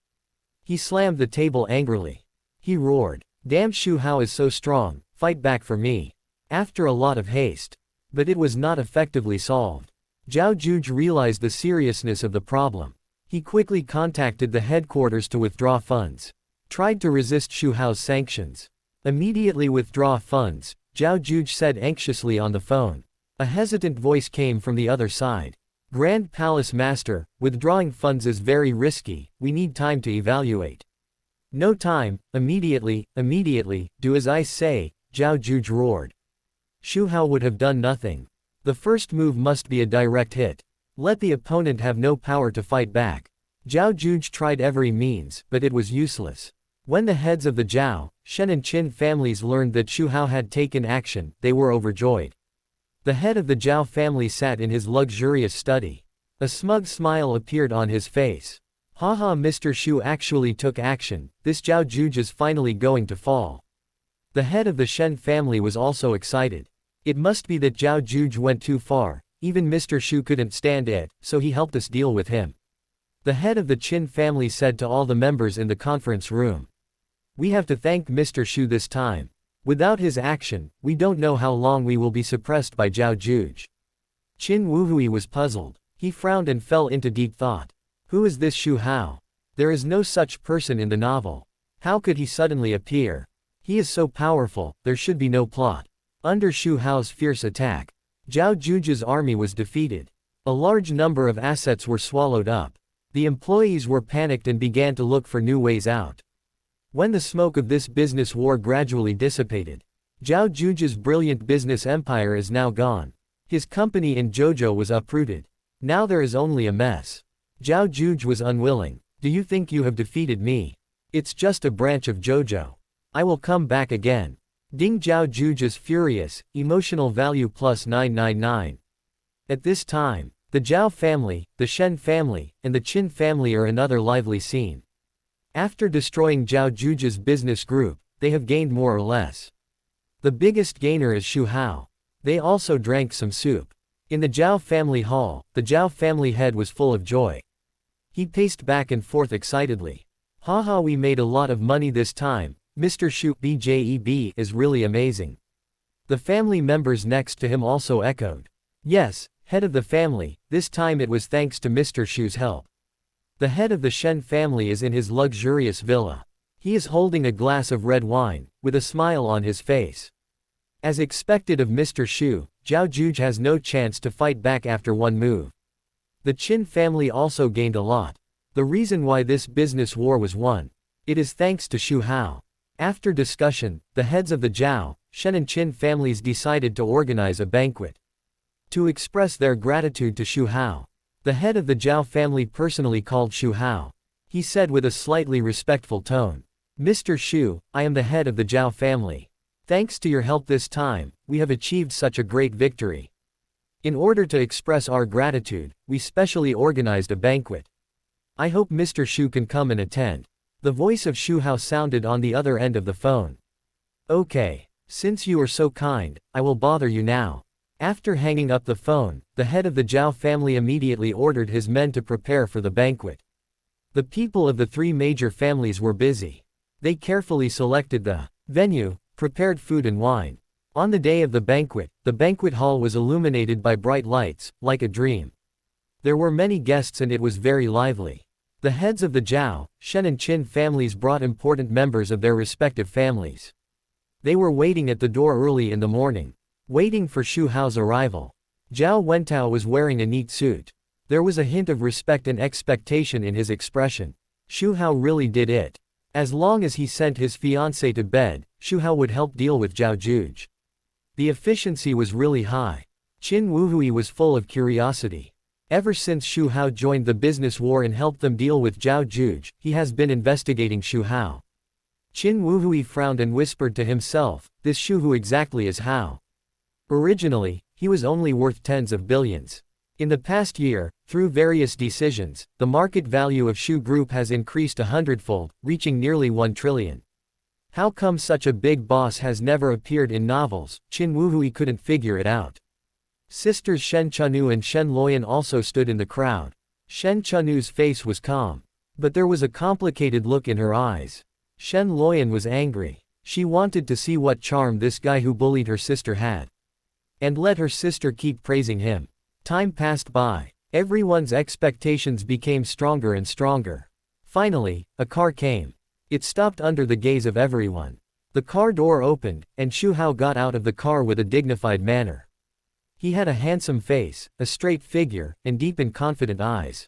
He slammed the table angrily. He roared, "Damn, Xu Hao is so strong, fight back for me." After a lot of haste. But it was not effectively solved. Zhao Juge realized the seriousness of the problem. He quickly contacted the headquarters to withdraw funds. Tried to resist Xu Hao's sanctions. Immediately withdraw funds, Zhao Juge said anxiously on the phone. A hesitant voice came from the other side. Grand Palace Master, withdrawing funds is very risky, we need time to evaluate. No time, immediately, do as I say, Zhao Juge roared. Xu Hao would have done nothing. The first move must be a direct hit. Let the opponent have no power to fight back. Zhao Juge tried every means, but it was useless. When the heads of the Zhao, Shen and Qin families learned that Xu Hao had taken action, they were overjoyed. The head of the Zhao family sat in his luxurious study. A smug smile appeared on his face. Haha, Mr. Xu actually took action, this Zhao Juge is finally going to fall. The head of the Shen family was also excited. It must be that Zhao Juge went too far, even Mr. Xu couldn't stand it, so he helped us deal with him. The head of the Qin family said to all the members in the conference room. We have to thank Mr. Xu this time. Without his action, we don't know how long we will be suppressed by Zhao Juge. Qin Wuhui was puzzled. He frowned and fell into deep thought. Who is this Xu Hao? There is no such person in the novel. How could he suddenly appear? He is so powerful, there should be no plot. Under Xu Hao's fierce attack, Zhao Juge's army was defeated. A large number of assets were swallowed up. The employees were panicked and began to look for new ways out. When the smoke of this business war gradually dissipated, Zhao Juge's brilliant business empire is now gone. His company in Zhouzhou was uprooted. Now there is only a mess. Zhao Juge was unwilling. Do you think you have defeated me? It's just a branch of Zhouzhou. I will come back again. Ding. Zhao Juge is furious, emotional value plus 999. At this time, the Zhao family, the Shen family, and the Qin family are another lively scene. After destroying Zhao Juge's business group, they have gained more or less. The biggest gainer is Xu Hao. They also drank some soup. In the Zhao family hall, the Zhao family head was full of joy. He paced back and forth excitedly. Haha, we made a lot of money this time, Mr. Xu BJEB is really amazing. The family members next to him also echoed. Yes, Head of the family, this time it was thanks to Mr. Xu's help. The head of the Shen family is in his luxurious villa. He is holding a glass of red wine, with a smile on his face. As expected of Mr. Xu, Zhao Juge has no chance to fight back after one move. The Qin family also gained a lot. The reason why this business war was won. It is thanks to Xu Hao. After discussion, the heads of the Zhao, Shen and Qin families decided to organize a banquet. To express their gratitude to Xu Hao. The head of the Zhao family personally called Xu Hao. He said with a slightly respectful tone, "Mr. Xu, I am the head of the Zhao family. Thanks to your help this time, we have achieved such a great victory. In order to express our gratitude, we specially organized a banquet. I hope Mr. Xu can come and attend." The voice of Xu Hao sounded on the other end of the phone. "Okay. Since you are so kind, I will bother you now." After hanging up the phone, the head of the Zhao family immediately ordered his men to prepare for the banquet. The people of the three major families were busy. They carefully selected the venue, prepared food and wine. On the day of the banquet hall was illuminated by bright lights, like a dream. There were many guests and it was very lively. The heads of the Zhao, Shen and Qin families brought important members of their respective families. They were waiting at the door early in the morning, waiting for Xu Hao's arrival. Zhao Wentao was wearing a neat suit. There was a hint of respect and expectation in his expression. Xu Hao really did it. As long as he sent his fiancée to bed, Xu Hao would help deal with Zhao Juge. The efficiency was really high. Qin Wuhui was full of curiosity. Ever since Xu Hao joined the business war and helped them deal with Zhao Juge, he has been investigating Xu Hao. Qin Wuhui frowned and whispered to himself, "This Xu who exactly is Hao?" Originally, he was only worth tens of billions. In the past year, through various decisions, the market value of Xu Group has increased 100-fold, reaching nearly 1 trillion. How come such a big boss has never appeared in novels? Qin Wuhui couldn't figure it out. Sisters Shen Chanu and Shen Luoyan also stood in the crowd. Shen Chanu's face was calm, but there was a complicated look in her eyes. Shen Luoyan was angry. She wanted to see what charm this guy who bullied her sister had. And let her sister keep praising him. Time passed by. Everyone's expectations became stronger and stronger. Finally, a car came. It stopped under the gaze of everyone. The car door opened, and Xu Hao got out of the car with a dignified manner. He had a handsome face, a straight figure, and deep and confident eyes.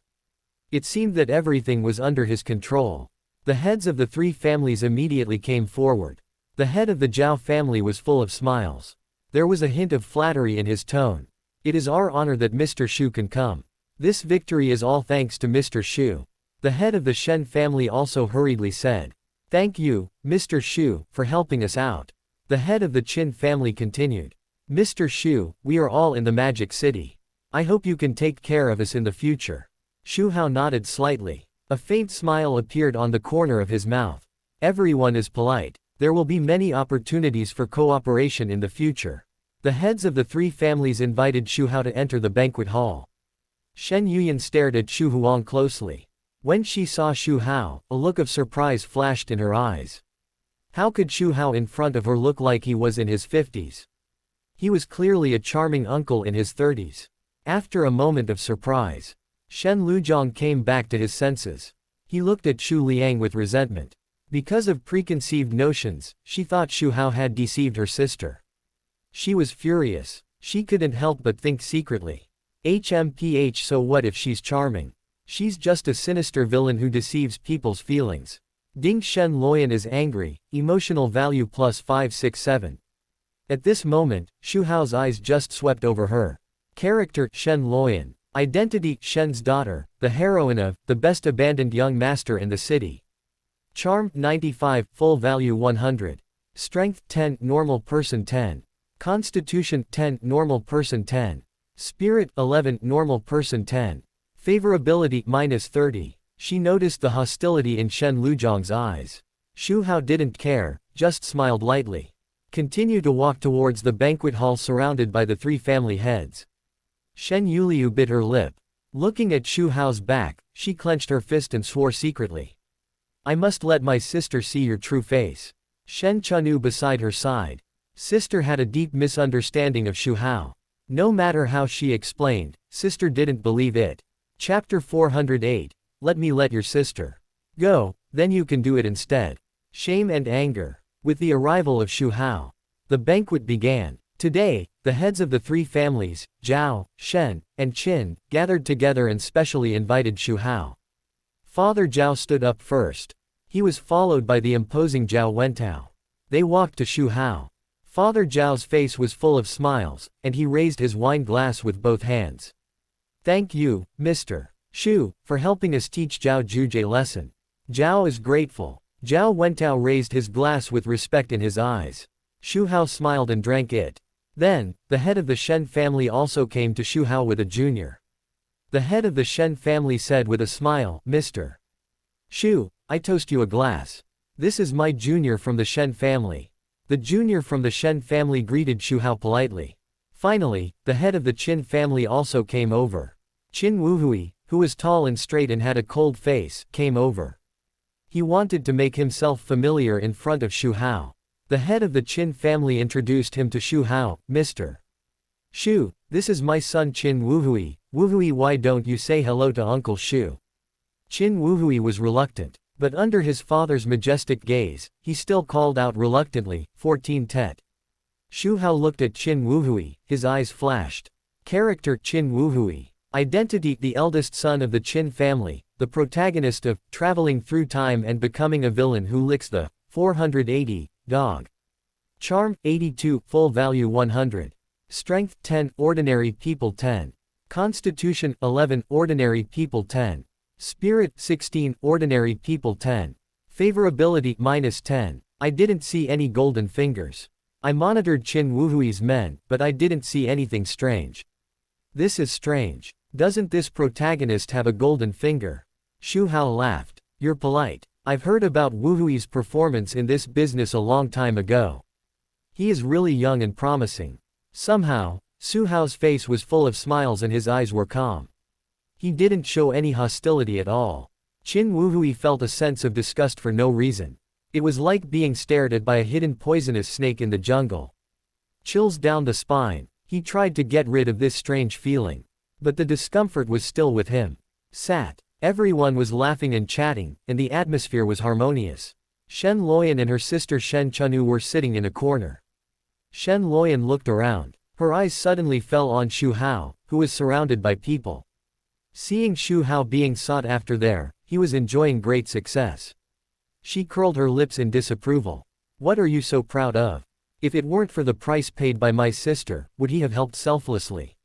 It seemed that everything was under his control. The heads of the three families immediately came forward. The head of the Zhao family was full of smiles. There was a hint of flattery in his tone. "It is our honor that Mr. Xu can come. This victory is all thanks to Mr. Xu." The head of the Shen family also hurriedly said, "Thank you, Mr. Xu, for helping us out." The head of the Qin family continued, "Mr. Xu, we are all in the Magic City. I hope you can take care of us in the future." Xu Hao nodded slightly. A faint smile appeared on the corner of his mouth. Everyone is polite. There will be many opportunities for cooperation in the future. The heads of the three families invited Xu Hao to enter the banquet hall. Shen Yuyan stared at Xu Huang closely. When she saw Xu Hao, a look of surprise flashed in her eyes. How could Xu Hao in front of her look like he was in his 50s? He was clearly a charming uncle in his 30s. After a moment of surprise, Shen Luzhong came back to his senses. He looked at Xu Liang with resentment. Because of preconceived notions, she thought Xu Hao had deceived her sister. She was furious. She couldn't help but think secretly. HMPH, so what if she's charming? She's just a sinister villain who deceives people's feelings. Ding Shen Luoyan is angry, emotional value plus 567. At this moment, Xu Hao's eyes just swept over her. Character, Shen Luoyan. Identity, Shen's daughter, the heroine of The Best Abandoned Young Master in the City. Charm, 95, full value 100. Strength, 10, normal person 10. Constitution, 10, normal person 10. Spirit, 11, normal person 10. Favorability, -30. She noticed the hostility in Shen Luzhong's eyes. Xu Hao didn't care, just smiled lightly. Continue to walk towards the banquet hall surrounded by the three family heads. Shen Yuliu bit her lip. Looking at Xu Hao's back, she clenched her fist and swore secretly. "I must let my sister see your true face." Shen Chanu beside her side. Sister had a deep misunderstanding of Xu Hao. No matter how she explained, sister didn't believe it. Chapter 408. Let your sister go, then you can do it instead. Shame and anger. With the arrival of Xu Hao, the banquet began. Today, the heads of the three families, Zhao, Shen, and Qin, gathered together and specially invited Xu Hao. Father Zhao stood up first. He was followed by the imposing Zhao Wentao. They walked to Xu Hao. Father Zhao's face was full of smiles, and he raised his wine glass with both hands. Thank you, Mr. Xu, for helping us teach Zhao Juge a lesson. Zhao is grateful. Zhao Wentao raised his glass with respect in his eyes. Xu Hao smiled and drank it. Then, the head of the Shen family also came to Xu Hao with a junior. The head of the Shen family said with a smile, Mr. Xu, I toast you a glass. This is my junior from the Shen family. The junior from the Shen family greeted Xu Hao politely. Finally, the head of the Qin family also came over. Qin Wuhui, who was tall and straight and had a cold face, came over. He wanted to make himself familiar in front of Xu Hao. The head of the Qin family introduced him to Xu Hao, Mr. Xu, this is my son Qin Wuhui. Wuhui, why don't you say hello to Uncle Xu? Qin Wuhui was reluctant, but under his father's majestic gaze, he still called out reluctantly, 14 tet. Xu Hao looked at Qin Wuhui, his eyes flashed. Character Qin Wuhui. Identity: the eldest son of the Qin family, the protagonist of Traveling Through Time and Becoming a Villain who licks the 480 dog. Charm 82, full value 100. Strength 10, ordinary people 10. Constitution 11, ordinary people 10. Spirit 16, ordinary people 10. Favorability -10. I didn't see any golden fingers. I monitored Qin Wuhui's men, but I didn't see anything strange. This is strange. Doesn't this protagonist have a golden finger? Xu Hao laughed. You're polite. I've heard about Wuhui's performance in this business a long time ago. He is really young and promising. Somehow, Xu Hao's face was full of smiles and his eyes were calm. He didn't show any hostility at all. Qin Wuhui felt a sense of disgust for no reason. It was like being stared at by a hidden poisonous snake in the jungle. Chills down the spine. He tried to get rid of this strange feeling. But the discomfort was still with him. Everyone was laughing and chatting, and the atmosphere was harmonious. Shen Luoyan and her sister Shen Chunu were sitting in a corner. Shen Luoyan looked around. Her eyes suddenly fell on Xu Hao, who was surrounded by people. Seeing Xu Hao being sought after there, he was enjoying great success. She curled her lips in disapproval. What are you so proud of? If it weren't for the price paid by my sister, would he have helped selflessly?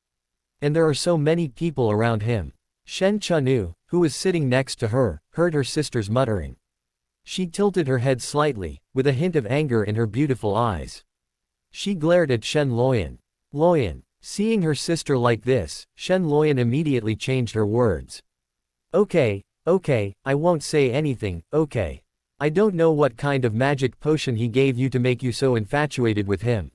And there are so many people around him. Shen Chunu, who was sitting next to her, heard her sister's muttering. She tilted her head slightly, with a hint of anger in her beautiful eyes. She glared at Shen Luoyan. Luoyan. Seeing her sister like this, Shen Luoyan immediately changed her words. Okay, I won't say anything, okay. I don't know what kind of magic potion he gave you to make you so infatuated with him.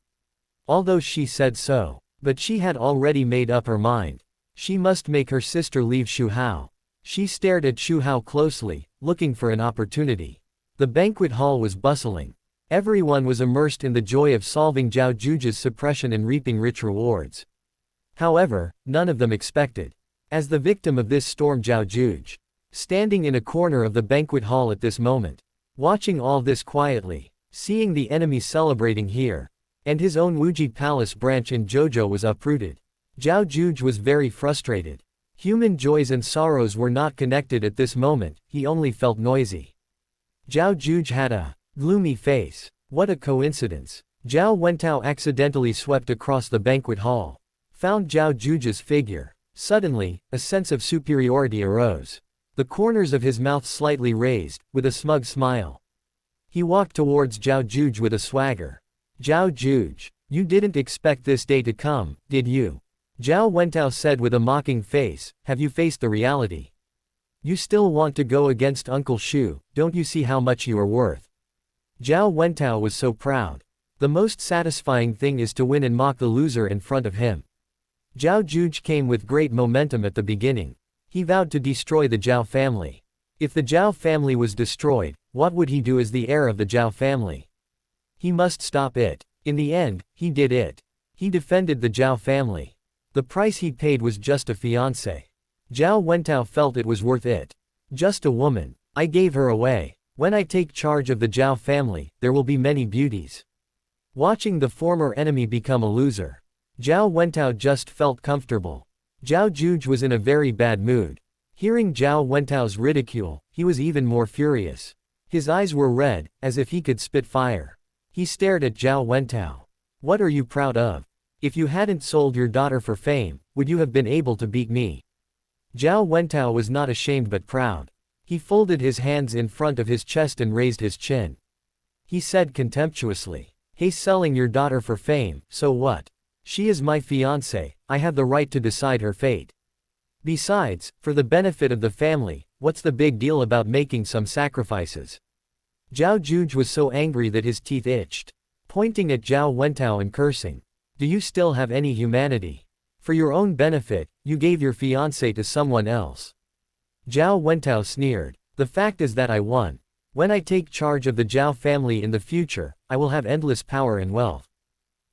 Although she said so, but she had already made up her mind. She must make her sister leave Xu Hao. She stared at Xu Hao closely, looking for an opportunity. The banquet hall was bustling. Everyone was immersed in the joy of solving Zhao Juge's suppression and reaping rich rewards. However, none of them expected. As the victim of this storm, Zhao Juge, standing in a corner of the banquet hall at this moment, watching all this quietly, seeing the enemy celebrating here, and his own Wuji Palace branch in Zhouzhou was uprooted. Zhao Juge was very frustrated. Human joys and sorrows were not connected at this moment, he only felt noisy. Zhao Juge had a gloomy face. What a coincidence. Zhao Wentao accidentally swept across the banquet hall. Found Zhao Juge's figure. Suddenly, a sense of superiority arose. The corners of his mouth slightly raised, with a smug smile. He walked towards Zhao Juge with a swagger. Zhao Juge, you didn't expect this day to come, did you? Zhao Wentao said with a mocking face, have you faced the reality? You still want to go against Uncle Xu, don't you see how much you are worth? Zhao Wentao was so proud. The most satisfying thing is to win and mock the loser in front of him. Zhao Juge came with great momentum at the beginning. He vowed to destroy the Zhao family. If the Zhao family was destroyed, what would he do as the heir of the Zhao family? He must stop it. In the end, he did it. He defended the Zhao family. The price he paid was just a fiancée. Zhao Wentao felt it was worth it. Just a woman. I gave her away. When I take charge of the Zhao family, there will be many beauties. Watching the former enemy become a loser, Zhao Wentao just felt comfortable. Zhao Juge was in a very bad mood. Hearing Zhao Wentao's ridicule, he was even more furious. His eyes were red, as if he could spit fire. He stared at Zhao Wentao. What are you proud of? If you hadn't sold your daughter for fame, would you have been able to beat me? Zhao Wentao was not ashamed but proud. He folded his hands in front of his chest and raised his chin. He said contemptuously, "Hey, selling your daughter for fame, so what? She is my fiancée, I have the right to decide her fate. Besides, for the benefit of the family, what's the big deal about making some sacrifices?" Zhao Juge was so angry that his teeth itched. Pointing at Zhao Wentao and cursing. Do you still have any humanity? For your own benefit, you gave your fiancée to someone else. Zhao Wentao sneered. The fact is that I won. When I take charge of the Zhao family in the future, I will have endless power and wealth.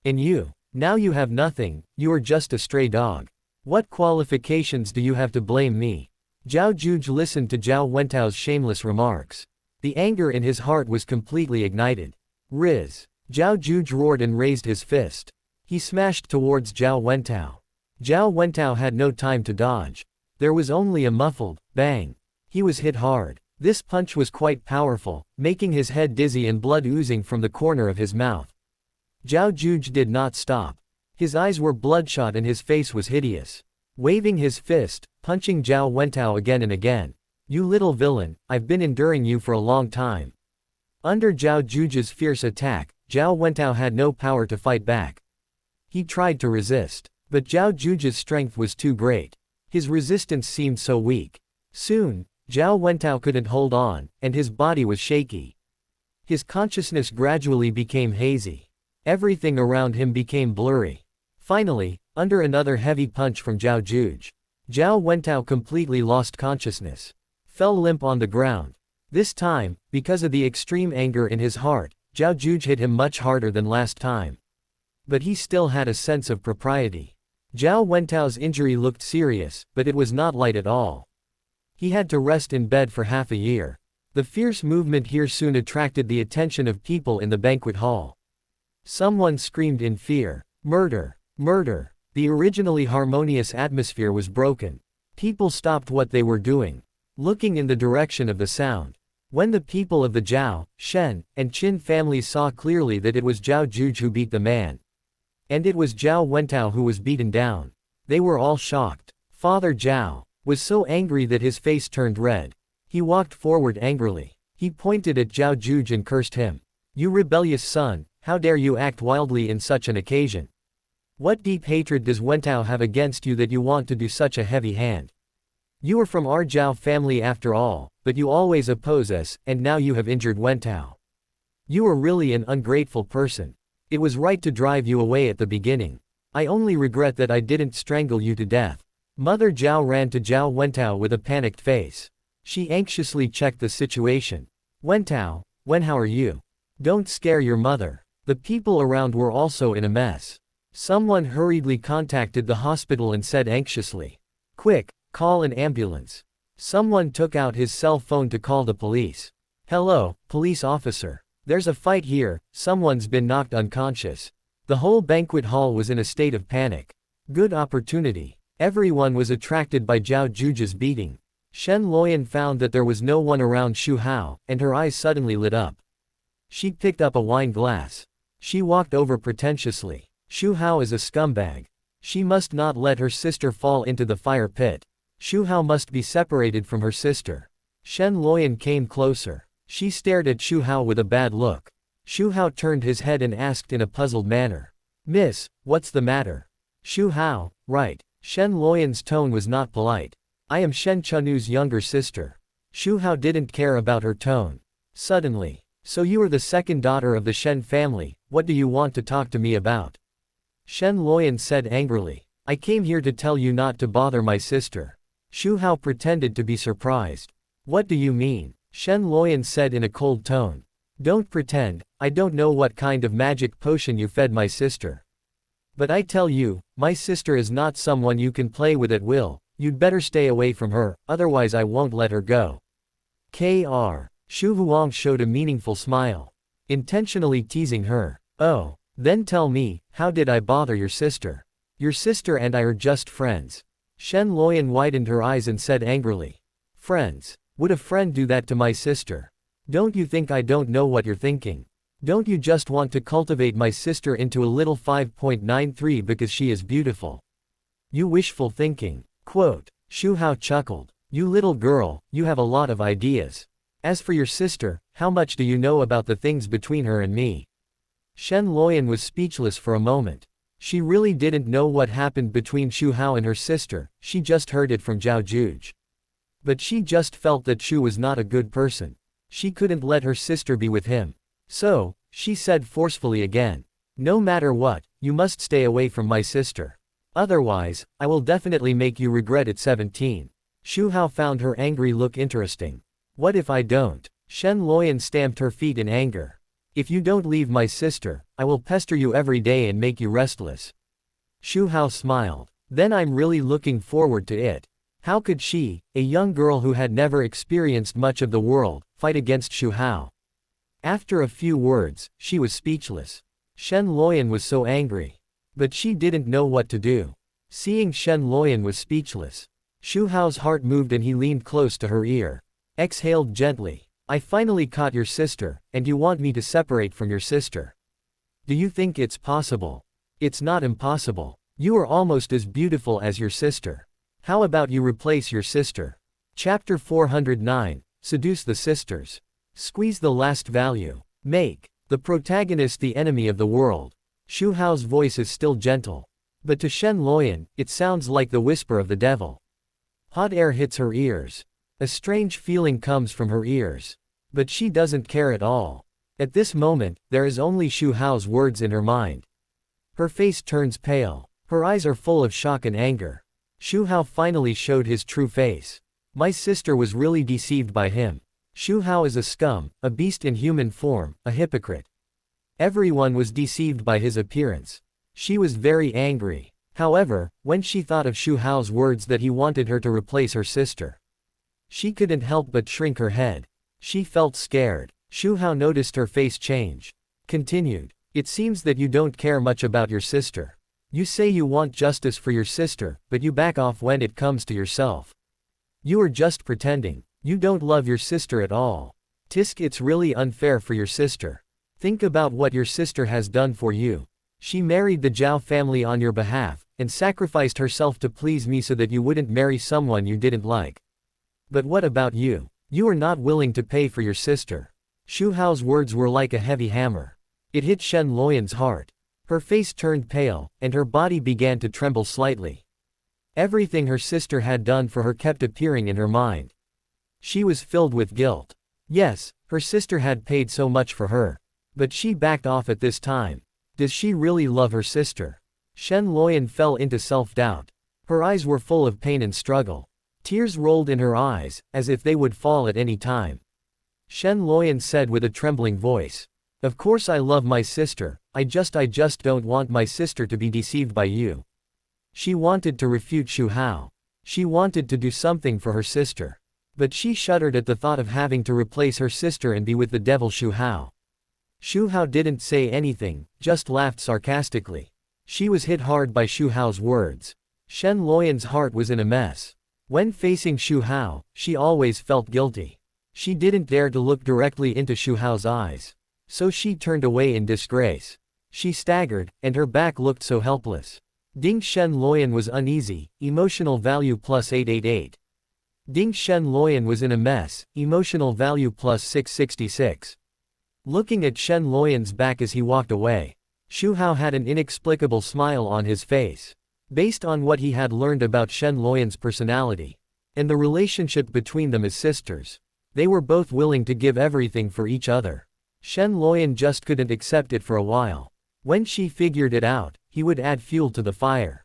And you? Now you have nothing, you are just a stray dog. What qualifications do you have to blame me? Zhao Juge listened to Zhao Wentao's shameless remarks. The anger in his heart was completely ignited. Riz! Zhao Juge roared and raised his fist. He smashed towards Zhao Wentao. Zhao Wentao had no time to dodge. There was only a muffled bang. He was hit hard. This punch was quite powerful, making his head dizzy and blood oozing from the corner of his mouth. Zhao Juge did not stop. His eyes were bloodshot and his face was hideous. Waving his fist, punching Zhao Wentao again and again. You little villain, I've been enduring you for a long time. Under Zhao Juge's fierce attack, Zhao Wentao had no power to fight back. He tried to resist, but Zhao Juge's strength was too great. His resistance seemed so weak. Soon, Zhao Wentao couldn't hold on, and his body was shaky. His consciousness gradually became hazy. Everything around him became blurry. Finally, under another heavy punch from Zhao Juge, Zhao Wentao completely lost consciousness. Fell limp on the ground. This time, because of the extreme anger in his heart, Zhao Juge hit him much harder than last time. But he still had a sense of propriety. Zhao Wentao's injury looked serious, but it was not light at all. He had to rest in bed for half a year. The fierce movement here soon attracted the attention of people in the banquet hall. Someone screamed in fear, "Murder! Murder!" The originally harmonious atmosphere was broken. People stopped what they were doing, looking in the direction of the sound. When the people of the Zhao, Shen, and Qin families saw clearly that it was Zhao Juge who beat the man, and it was Zhao Wentao who was beaten down, they were all shocked. Father Zhao was so angry that his face turned red. He walked forward angrily. He pointed at Zhao Juge and cursed him. You rebellious son, how dare you act wildly in such an occasion? What deep hatred does Wentao have against you that you want to do such a heavy hand? You are from our Zhao family after all, but you always oppose us, and now you have injured Wentao. You are really an ungrateful person. It was right to drive you away at the beginning. I only regret that I didn't strangle you to death. Mother Zhao ran to Zhao Wentao with a panicked face. She anxiously checked the situation. Wentao, how are you? Don't scare your mother. The people around were also in a mess. Someone hurriedly contacted the hospital and said anxiously, "Quick, call an ambulance." Someone took out his cell phone to call the police. "Hello, police officer. There's a fight here, someone's been knocked unconscious." The whole banquet hall was in a state of panic. Good opportunity. Everyone was attracted by Zhao Juge's beating. Shen Luoyan found that there was no one around Xu Hao, and her eyes suddenly lit up. She picked up a wine glass. She walked over pretentiously. Xu Hao is a scumbag. She must not let her sister fall into the fire pit. Xu Hao must be separated from her sister. Shen Luoyan came closer. She stared at Xu Hao with a bad look. Xu Hao turned his head and asked in a puzzled manner, "Miss, what's the matter?" Xu Hao, right. Shen Luoyan's tone was not polite. I am Shen Chunu's younger sister. Xu Hao didn't care about her tone. Suddenly, so you are the second daughter of the Shen family, what do you want to talk to me about? Shen Luoyan said angrily. I came here to tell you not to bother my sister. Xu Hao pretended to be surprised. What do you mean? Shen Luoyan said in a cold tone. Don't pretend, I don't know what kind of magic potion you fed my sister. But I tell you, my sister is not someone you can play with at will, you'd better stay away from her, otherwise I won't let her go. Xu Huang showed a meaningful smile, intentionally teasing her. Oh, then tell me, how did I bother your sister? Your sister and I are just friends. Shen Luoyan widened her eyes and said angrily. Friends? Would a friend do that to my sister? Don't you think I don't know what you're thinking? Don't you just want to cultivate my sister into a little 5.93 because she is beautiful? You wishful thinking. Quote. Xu Hao chuckled. You little girl, you have a lot of ideas. As for your sister, how much do you know about the things between her and me? Shen Luoyan was speechless for a moment. She really didn't know what happened between Xu Hao and her sister, she just heard it from Zhao Juge. But she just felt that Xu was not a good person. She couldn't let her sister be with him. So, she said forcefully again. No matter what, you must stay away from my sister. Otherwise, I will definitely make you regret it. 17. Xu Hao found her angry look interesting. What if I don't? Shen Luoyan stamped her feet in anger. If you don't leave my sister, I will pester you every day and make you restless. Xu Hao smiled. Then I'm really looking forward to it. How could she, a young girl who had never experienced much of the world, fight against Xu Hao? After a few words, she was speechless. Shen Luoyan was so angry. But she didn't know what to do. Seeing Shen Luoyan was speechless, Xu Hao's heart moved and he leaned close to her ear. Exhaled gently. I finally caught your sister, and you want me to separate from your sister. Do you think it's possible? It's not impossible. You are almost as beautiful as your sister. How about you replace your sister? Chapter 409. Seduce the sisters. Squeeze the last value. Make the protagonist the enemy of the world. Xu Hao's voice is still gentle. But to Shen Luoyan, it sounds like the whisper of the devil. Hot air hits her ears. A strange feeling comes from her ears. But she doesn't care at all. At this moment, there is only Xu Hao's words in her mind. Her face turns pale. Her eyes are full of shock and anger. Xu Hao finally showed his true face. My sister was really deceived by him. Xu Hao is a scum, a beast in human form, a hypocrite. Everyone was deceived by his appearance. She was very angry. However, when she thought of Xu Hao's words that he wanted her to replace her sister, she couldn't help but shrink her head. She felt scared. Xu Hao noticed her face change. Continued. It seems that you don't care much about your sister. You say you want justice for your sister, but you back off when it comes to yourself. You are just pretending. You don't love your sister at all. Tisk, it's really unfair for your sister. Think about what your sister has done for you. She married the Zhao family on your behalf, and sacrificed herself to please me so that you wouldn't marry someone you didn't like. But what about you? You are not willing to pay for your sister. Xu Hao's words were like a heavy hammer. It hit Shen Luoyan's heart. Her face turned pale, and her body began to tremble slightly. Everything her sister had done for her kept appearing in her mind. She was filled with guilt. Yes, her sister had paid so much for her. But she backed off at this time. Does she really love her sister? Shen Luoyan fell into self-doubt. Her eyes were full of pain and struggle. Tears rolled in her eyes, as if they would fall at any time. Shen Luoyan said with a trembling voice. Of course I love my sister, I just don't want my sister to be deceived by you. She wanted to refute Xu Hao. She wanted to do something for her sister. But she shuddered at the thought of having to replace her sister and be with the devil Xu Hao. Xu Hao didn't say anything, just laughed sarcastically. She was hit hard by Xu Hao's words. Shen Luoyan's heart was in a mess. When facing Xu Hao, she always felt guilty. She didn't dare to look directly into Xu Hao's eyes. So she turned away in disgrace. She staggered, and her back looked so helpless. Ding Shen Luoyan was uneasy, emotional value plus 888. Ding Shen Luoyan was in a mess, emotional value plus 666. Looking at Shen Luoyan's back as he walked away, Xu Hao had an inexplicable smile on his face. Based on what he had learned about Shen Luoyan's personality, and the relationship between them as sisters, they were both willing to give everything for each other. Shen Luoyan just couldn't accept it for a while. When she figured it out, he would add fuel to the fire.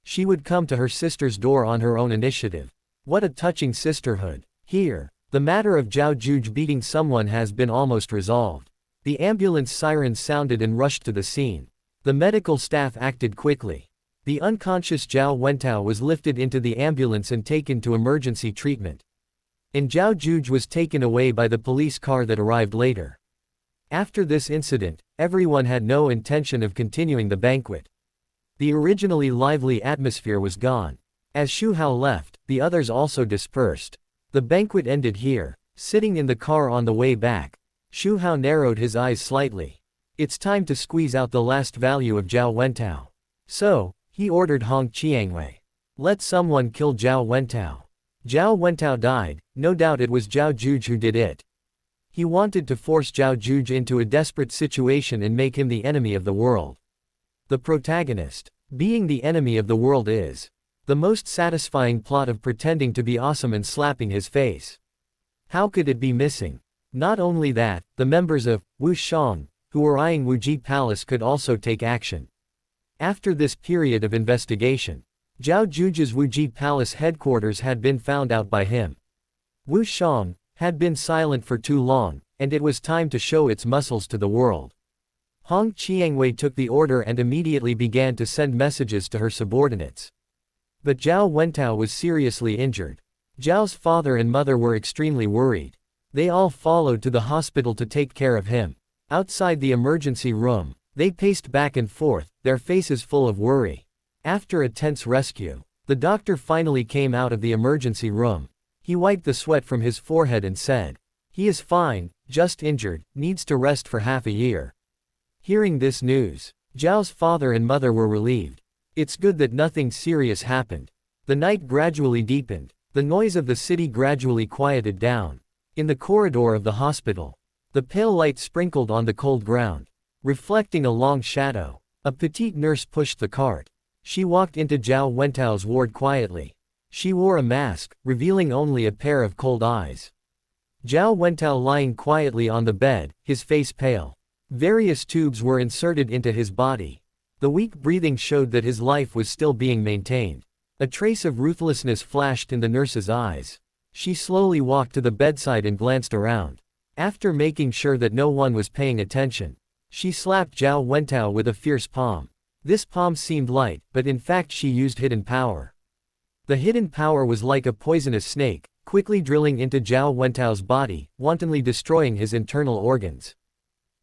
She would come to her sister's door on her own initiative. What a touching sisterhood. Here, the matter of Zhao Juge beating someone has been almost resolved. The ambulance sirens sounded and rushed to the scene. The medical staff acted quickly. The unconscious Zhao Wentao was lifted into the ambulance and taken to emergency treatment. And Zhao Juge was taken away by the police car that arrived later. After this incident, everyone had no intention of continuing the banquet. The originally lively atmosphere was gone. As Xu Hao left, the others also dispersed. The banquet ended here. Sitting in the car on the way back, Xu Hao narrowed his eyes slightly. It's time to squeeze out the last value of Zhao Wentao. So, he ordered Hong Qiangwei. Let someone kill Zhao Wentao. Zhao Wentao died, no doubt it was Zhao Juge who did it. He wanted to force Zhao Juge into a desperate situation and make him the enemy of the world. The protagonist. Being the enemy of the world is the most satisfying plot of pretending to be awesome and slapping his face. How could it be missing? Not only that, the members of Wu Shang, who were eyeing Wuji Palace, could also take action. After this period of investigation, Zhao Juge's Wuji Palace headquarters had been found out by him. Wu Shang had been silent for too long, and it was time to show its muscles to the world. Hong Qiangwei took the order and immediately began to send messages to her subordinates. But Zhao Wentao was seriously injured. Zhao's father and mother were extremely worried. They all followed to the hospital to take care of him. Outside the emergency room, they paced back and forth, their faces full of worry. After a tense rescue, the doctor finally came out of the emergency room. He wiped the sweat from his forehead and said, "He is fine, just injured, needs to rest for half a year." Hearing this news, Zhao's father and mother were relieved. It's good that nothing serious happened. The night gradually deepened. The noise of the city gradually quieted down. In the corridor of the hospital, the pale light sprinkled on the cold ground, reflecting a long shadow. A petite nurse pushed the cart. She walked into Zhao Wentao's ward quietly. She wore a mask, revealing only a pair of cold eyes. Zhao Wentao lying quietly on the bed, his face pale. Various tubes were inserted into his body. The weak breathing showed that his life was still being maintained. A trace of ruthlessness flashed in the nurse's eyes. She slowly walked to the bedside and glanced around. After making sure that no one was paying attention, she slapped Zhao Wentao with a fierce palm. This palm seemed light, but in fact she used hidden power. The hidden power was like a poisonous snake, quickly drilling into Zhao Wentao's body, wantonly destroying his internal organs.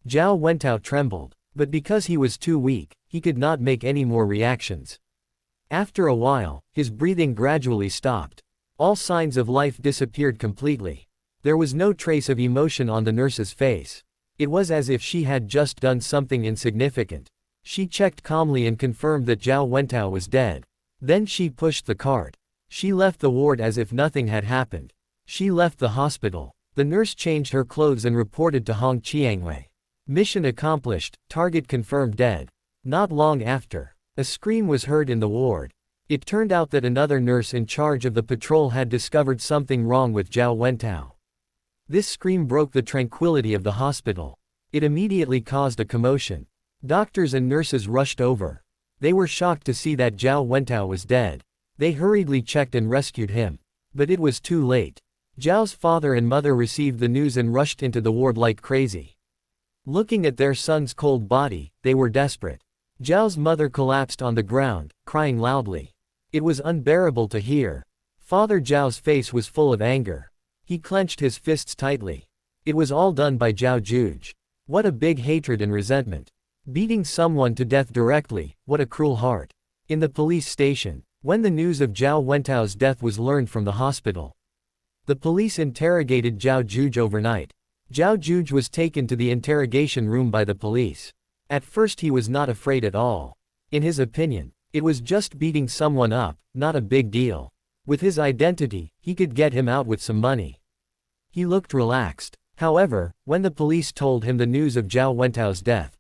Zhao Wentao trembled, but because he was too weak, he could not make any more reactions. After a while, his breathing gradually stopped. All signs of life disappeared completely. There was no trace of emotion on the nurse's face. It was as if she had just done something insignificant. She checked calmly and confirmed that Zhao Wentao was dead. Then she pushed the cart. She left the ward as if nothing had happened. She left the hospital. The nurse changed her clothes and reported to Hong Qiangwei. Mission accomplished, target confirmed dead. Not long after, a scream was heard in the ward. It turned out that another nurse in charge of the patrol had discovered something wrong with Zhao Wentao. This scream broke the tranquility of the hospital. It immediately caused a commotion. Doctors and nurses rushed over. They were shocked to see that Zhao Wentao was dead. They hurriedly checked and rescued him. But it was too late. Zhao's father and mother received the news and rushed into the ward like crazy. Looking at their son's cold body, they were desperate. Zhao's mother collapsed on the ground, crying loudly. It was unbearable to hear. Father Zhao's face was full of anger. He clenched his fists tightly. It was all done by Zhao Juge. What a big hatred and resentment. Beating someone to death directly, what a cruel heart. In the police station, when the news of Zhao Wentao's death was learned from the hospital, the police interrogated Zhao Juge overnight. Zhao Juge was taken to the interrogation room by the police. At first he was not afraid at all. In his opinion, it was just beating someone up, not a big deal. With his identity, he could get him out with some money. He looked relaxed. However, when the police told him the news of Zhao Wentao's death,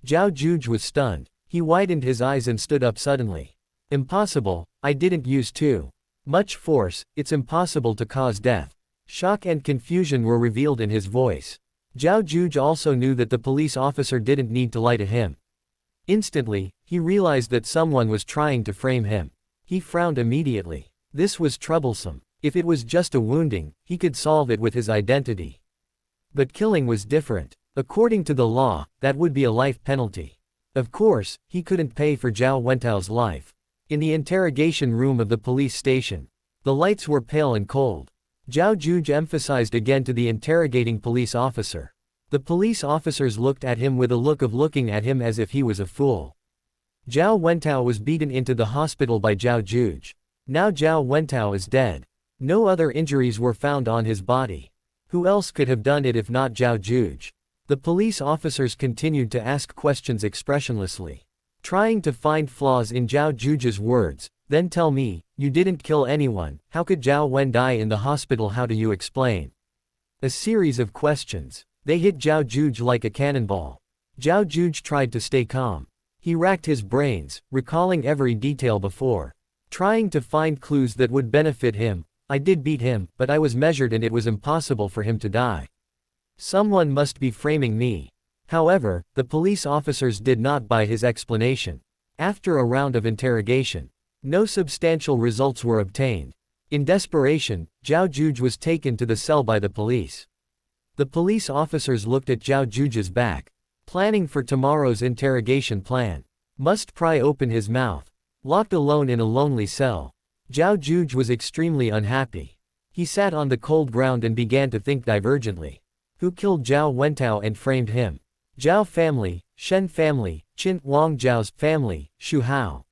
Zhao Juge was stunned. He widened his eyes and stood up suddenly. Impossible, I didn't use too much force, it's impossible to cause death. Shock and confusion were revealed in his voice. Zhao Juge also knew that the police officer didn't need to lie to him. Instantly, he realized that someone was trying to frame him. He frowned immediately. This was troublesome. If it was just a wounding, he could solve it with his identity. But killing was different. According to the law, that would be a life penalty. Of course, he couldn't pay for Zhao Wentao's life. In the interrogation room of the police station, the lights were pale and cold. Zhao Juge emphasized again to the interrogating police officer. The police officers looked at him with a look of looking at him as if he was a fool. Zhao Wentao was beaten into the hospital by Zhao Juge. Now Zhao Wentao is dead. No other injuries were found on his body. Who else could have done it if not Zhao Juge? The police officers continued to ask questions expressionlessly, trying to find flaws in Zhao Juge's words. Then tell me, you didn't kill anyone, how could Zhao Wen die in the hospital? How do you explain? A series of questions. They hit Zhao Juge like a cannonball. Zhao Juge tried to stay calm. He racked his brains, recalling every detail before, trying to find clues that would benefit him. I did beat him, but I was measured and it was impossible for him to die. Someone must be framing me. However, the police officers did not buy his explanation. After a round of interrogation, no substantial results were obtained. In desperation, Zhao Juge was taken to the cell by the police. The police officers looked at Zhao Juge's back, planning for tomorrow's interrogation plan. Must pry open his mouth. Locked alone in a lonely cell, Zhao Juge was extremely unhappy. He sat on the cold ground and began to think divergently. Who killed Zhao Wentao and framed him? Zhao family, Shen family, Qin Wang Zhao's family, Xu Hao.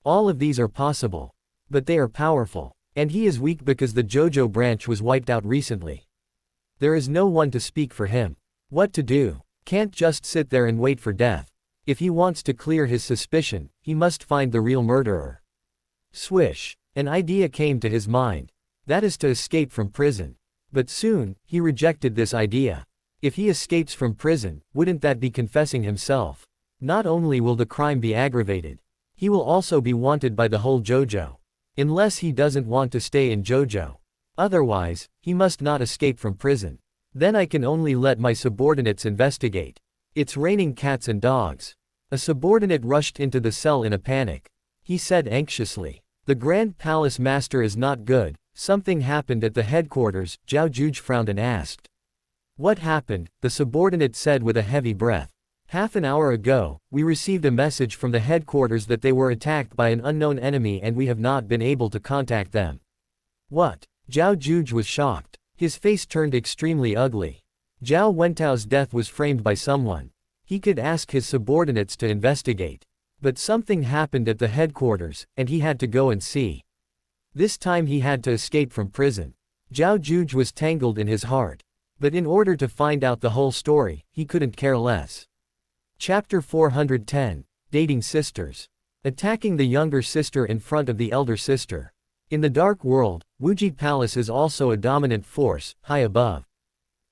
All of these are possible. But they are powerful. And he is weak because the Zhouzhou branch was wiped out recently. There is no one to speak for him. What to do? Can't just sit there and wait for death. If he wants to clear his suspicion, he must find the real murderer. Swish. An idea came to his mind. That is to escape from prison. But soon, he rejected this idea. If he escapes from prison, wouldn't that be confessing himself? Not only will the crime be aggravated, he will also be wanted by the whole Zhouzhou. Unless he doesn't want to stay in Zhouzhou. Otherwise, he must not escape from prison. Then I can only let my subordinates investigate. It's raining cats and dogs. A subordinate rushed into the cell in a panic. He said anxiously, the Grand Palace Master is not good. Something happened at the headquarters. Zhao Juge frowned and asked. What happened? The subordinate said with a heavy breath. Half an hour ago, we received a message from the headquarters that they were attacked by an unknown enemy and we have not been able to contact them. What? Zhao Juge was shocked. His face turned extremely ugly. Zhao Wentao's death was framed by someone. He could ask his subordinates to investigate. But something happened at the headquarters, and he had to go and see. This time he had to escape from prison. Zhao Juge was tangled in his heart. But in order to find out the whole story, he couldn't care less. Chapter 410. Dating Sisters. Attacking the younger sister in front of the elder sister. In the dark world, Wuji Palace is also a dominant force, high above.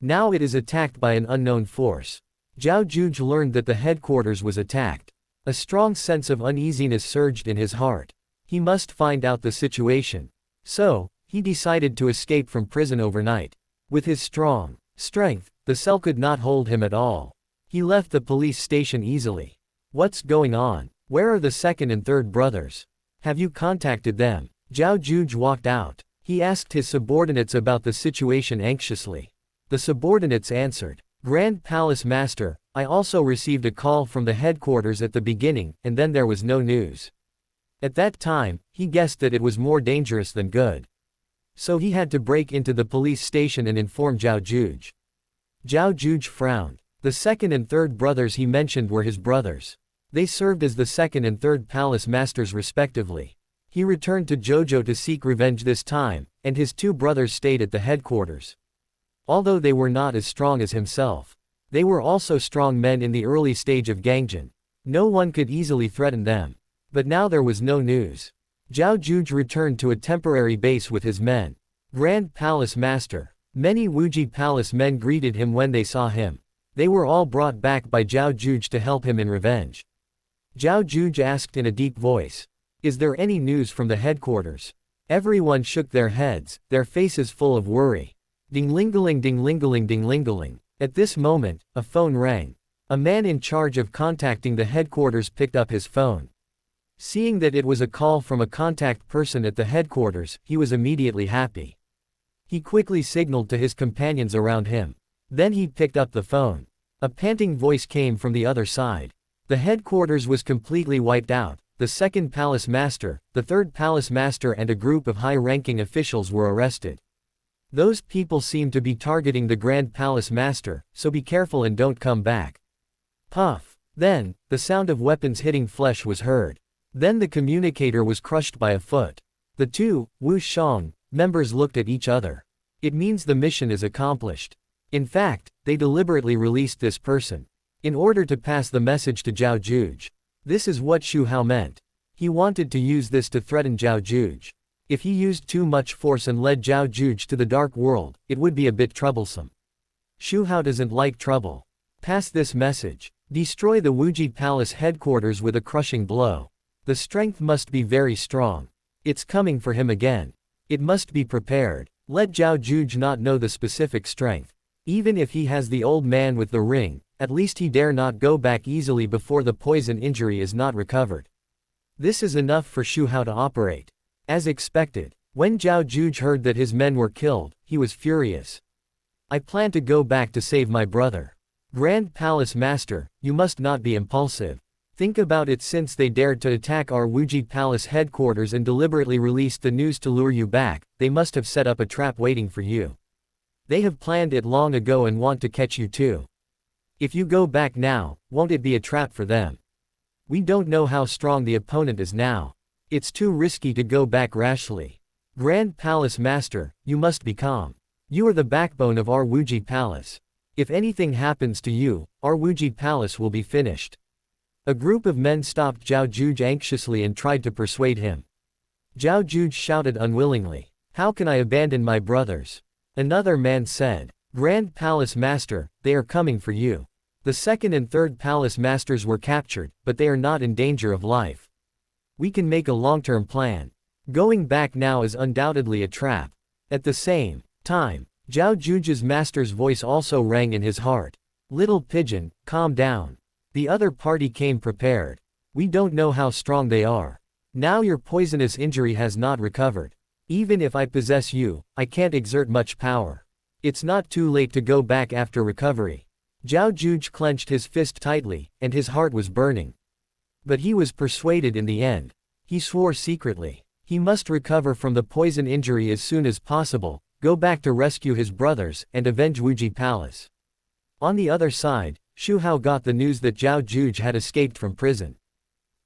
Now it is attacked by an unknown force. Zhao Juge learned that the headquarters was attacked. A strong sense of uneasiness surged in his heart. He must find out the situation. So, he decided to escape from prison overnight. With his strong strength, the cell could not hold him at all. He left the police station easily. What's going on? Where are the second and third brothers? Have you contacted them? Zhao Juge walked out. He asked his subordinates about the situation anxiously. The subordinates answered, Grand Palace Master, I also received a call from the headquarters at the beginning, and then there was no news. At that time, he guessed that it was more dangerous than good. So he had to break into the police station and inform Zhao Juge. Zhao Juge frowned. The second and third brothers he mentioned were his brothers. They served as the second and third palace masters respectively. He returned to Zhouzhou to seek revenge this time, and his two brothers stayed at the headquarters. Although they were not as strong as himself, they were also strong men in the early stage of Gangjin. No one could easily threaten them. But now there was no news. Zhao Juge returned to a temporary base with his men. Grand Palace Master. Many Wuji Palace men greeted him when they saw him. They were all brought back by Zhao Juge to help him in revenge. Zhao Juge asked in a deep voice. Is there any news from the headquarters? Everyone shook their heads, their faces full of worry. Ding-ling-a-ling, ding-ling-a-ling, ding-ling-a-ling. At this moment, a phone rang. A man in charge of contacting the headquarters picked up his phone. Seeing that it was a call from a contact person at the headquarters, he was immediately happy. He quickly signaled to his companions around him. Then he picked up the phone. A panting voice came from the other side. The headquarters was completely wiped out. The second palace master, the third palace master and a group of high-ranking officials were arrested. Those people seem to be targeting the Grand Palace Master, so be careful and don't come back. Puff. Then, the sound of weapons hitting flesh was heard. Then the communicator was crushed by a foot. The two, Wu Shang, members looked at each other. It means the mission is accomplished. In fact, they deliberately released this person in order to pass the message to Zhao Juge. This is what Xu Hao meant. He wanted to use this to threaten Zhao Juge. If he used too much force and led Zhao Juge to the dark world, it would be a bit troublesome. Xu Hao doesn't like trouble. Pass this message. Destroy the Wuji Palace headquarters with a crushing blow. The strength must be very strong. It's coming for him again. It must be prepared. Let Zhao Juge not know the specific strength. Even if he has the old man with the ring, at least he dare not go back easily before the poison injury is not recovered. This is enough for Xu Hao to operate. As expected, when Zhao Juge heard that his men were killed, he was furious. I plan to go back to save my brother. Grand Palace Master, you must not be impulsive. Think about it, since they dared to attack our Wuji Palace headquarters and deliberately released the news to lure you back, they must have set up a trap waiting for you. They have planned it long ago and want to catch you too. If you go back now, won't it be a trap for them? We don't know how strong the opponent is now. It's too risky to go back rashly. Grand Palace Master, you must be calm. You are the backbone of our Wuji Palace. If anything happens to you, our Wuji Palace will be finished. A group of men stopped Zhao Juge anxiously and tried to persuade him. Zhao Juge shouted unwillingly, "How can I abandon my brothers?" Another man said, "Grand Palace Master, they are coming for you." The second and third palace masters were captured, but they are not in danger of life. We can make a long-term plan. Going back now is undoubtedly a trap. At the same time, Zhao Juge's master's voice also rang in his heart. "Little pigeon, calm down." The other party came prepared. "We don't know how strong they are. Now your poisonous injury has not recovered. Even if I possess you, I can't exert much power. It's not too late to go back after recovery." Zhao Juge clenched his fist tightly, and his heart was burning. But he was persuaded in the end. He swore secretly. He must recover from the poison injury as soon as possible, go back to rescue his brothers, and avenge Wuji Palace. On the other side, Xu Hao got the news that Zhao Juge had escaped from prison.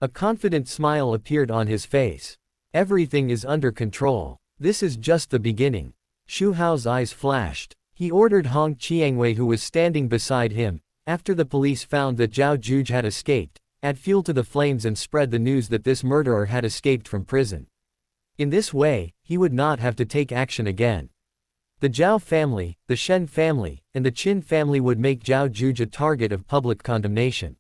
A confident smile appeared on his face. Everything is under control. This is just the beginning. Xu Hao's eyes flashed. He ordered Hong Qiangwei, who was standing beside him, after the police found that Zhao Juge had escaped, add fuel to the flames and spread the news that this murderer had escaped from prison. In this way, he would not have to take action again. The Zhao family, the Shen family, and the Qin family would make Zhao Juge a target of public condemnation.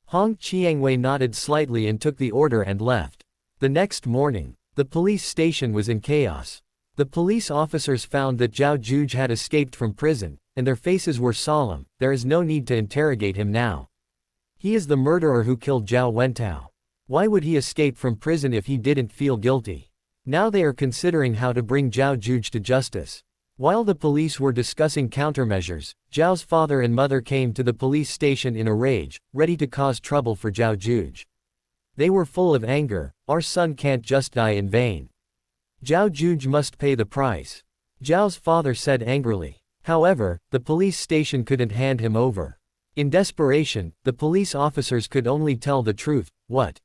Hong Qiangwei nodded slightly and took the order and left. The next morning, the police station was in chaos. The police officers found that Zhao Juge had escaped from prison, and their faces were solemn. There is no need to interrogate him now. He is the murderer who killed Zhao Wentao. Why would he escape from prison if he didn't feel guilty? Now they are considering how to bring Zhao Juge to justice. While the police were discussing countermeasures, Zhao's father and mother came to the police station in a rage, ready to cause trouble for Zhao Juge. They were full of anger. "Our son can't just die in vain. Zhao Juge must pay the price," Zhao's father said angrily. However, the police station couldn't hand him over. In desperation, the police officers could only tell the truth. What?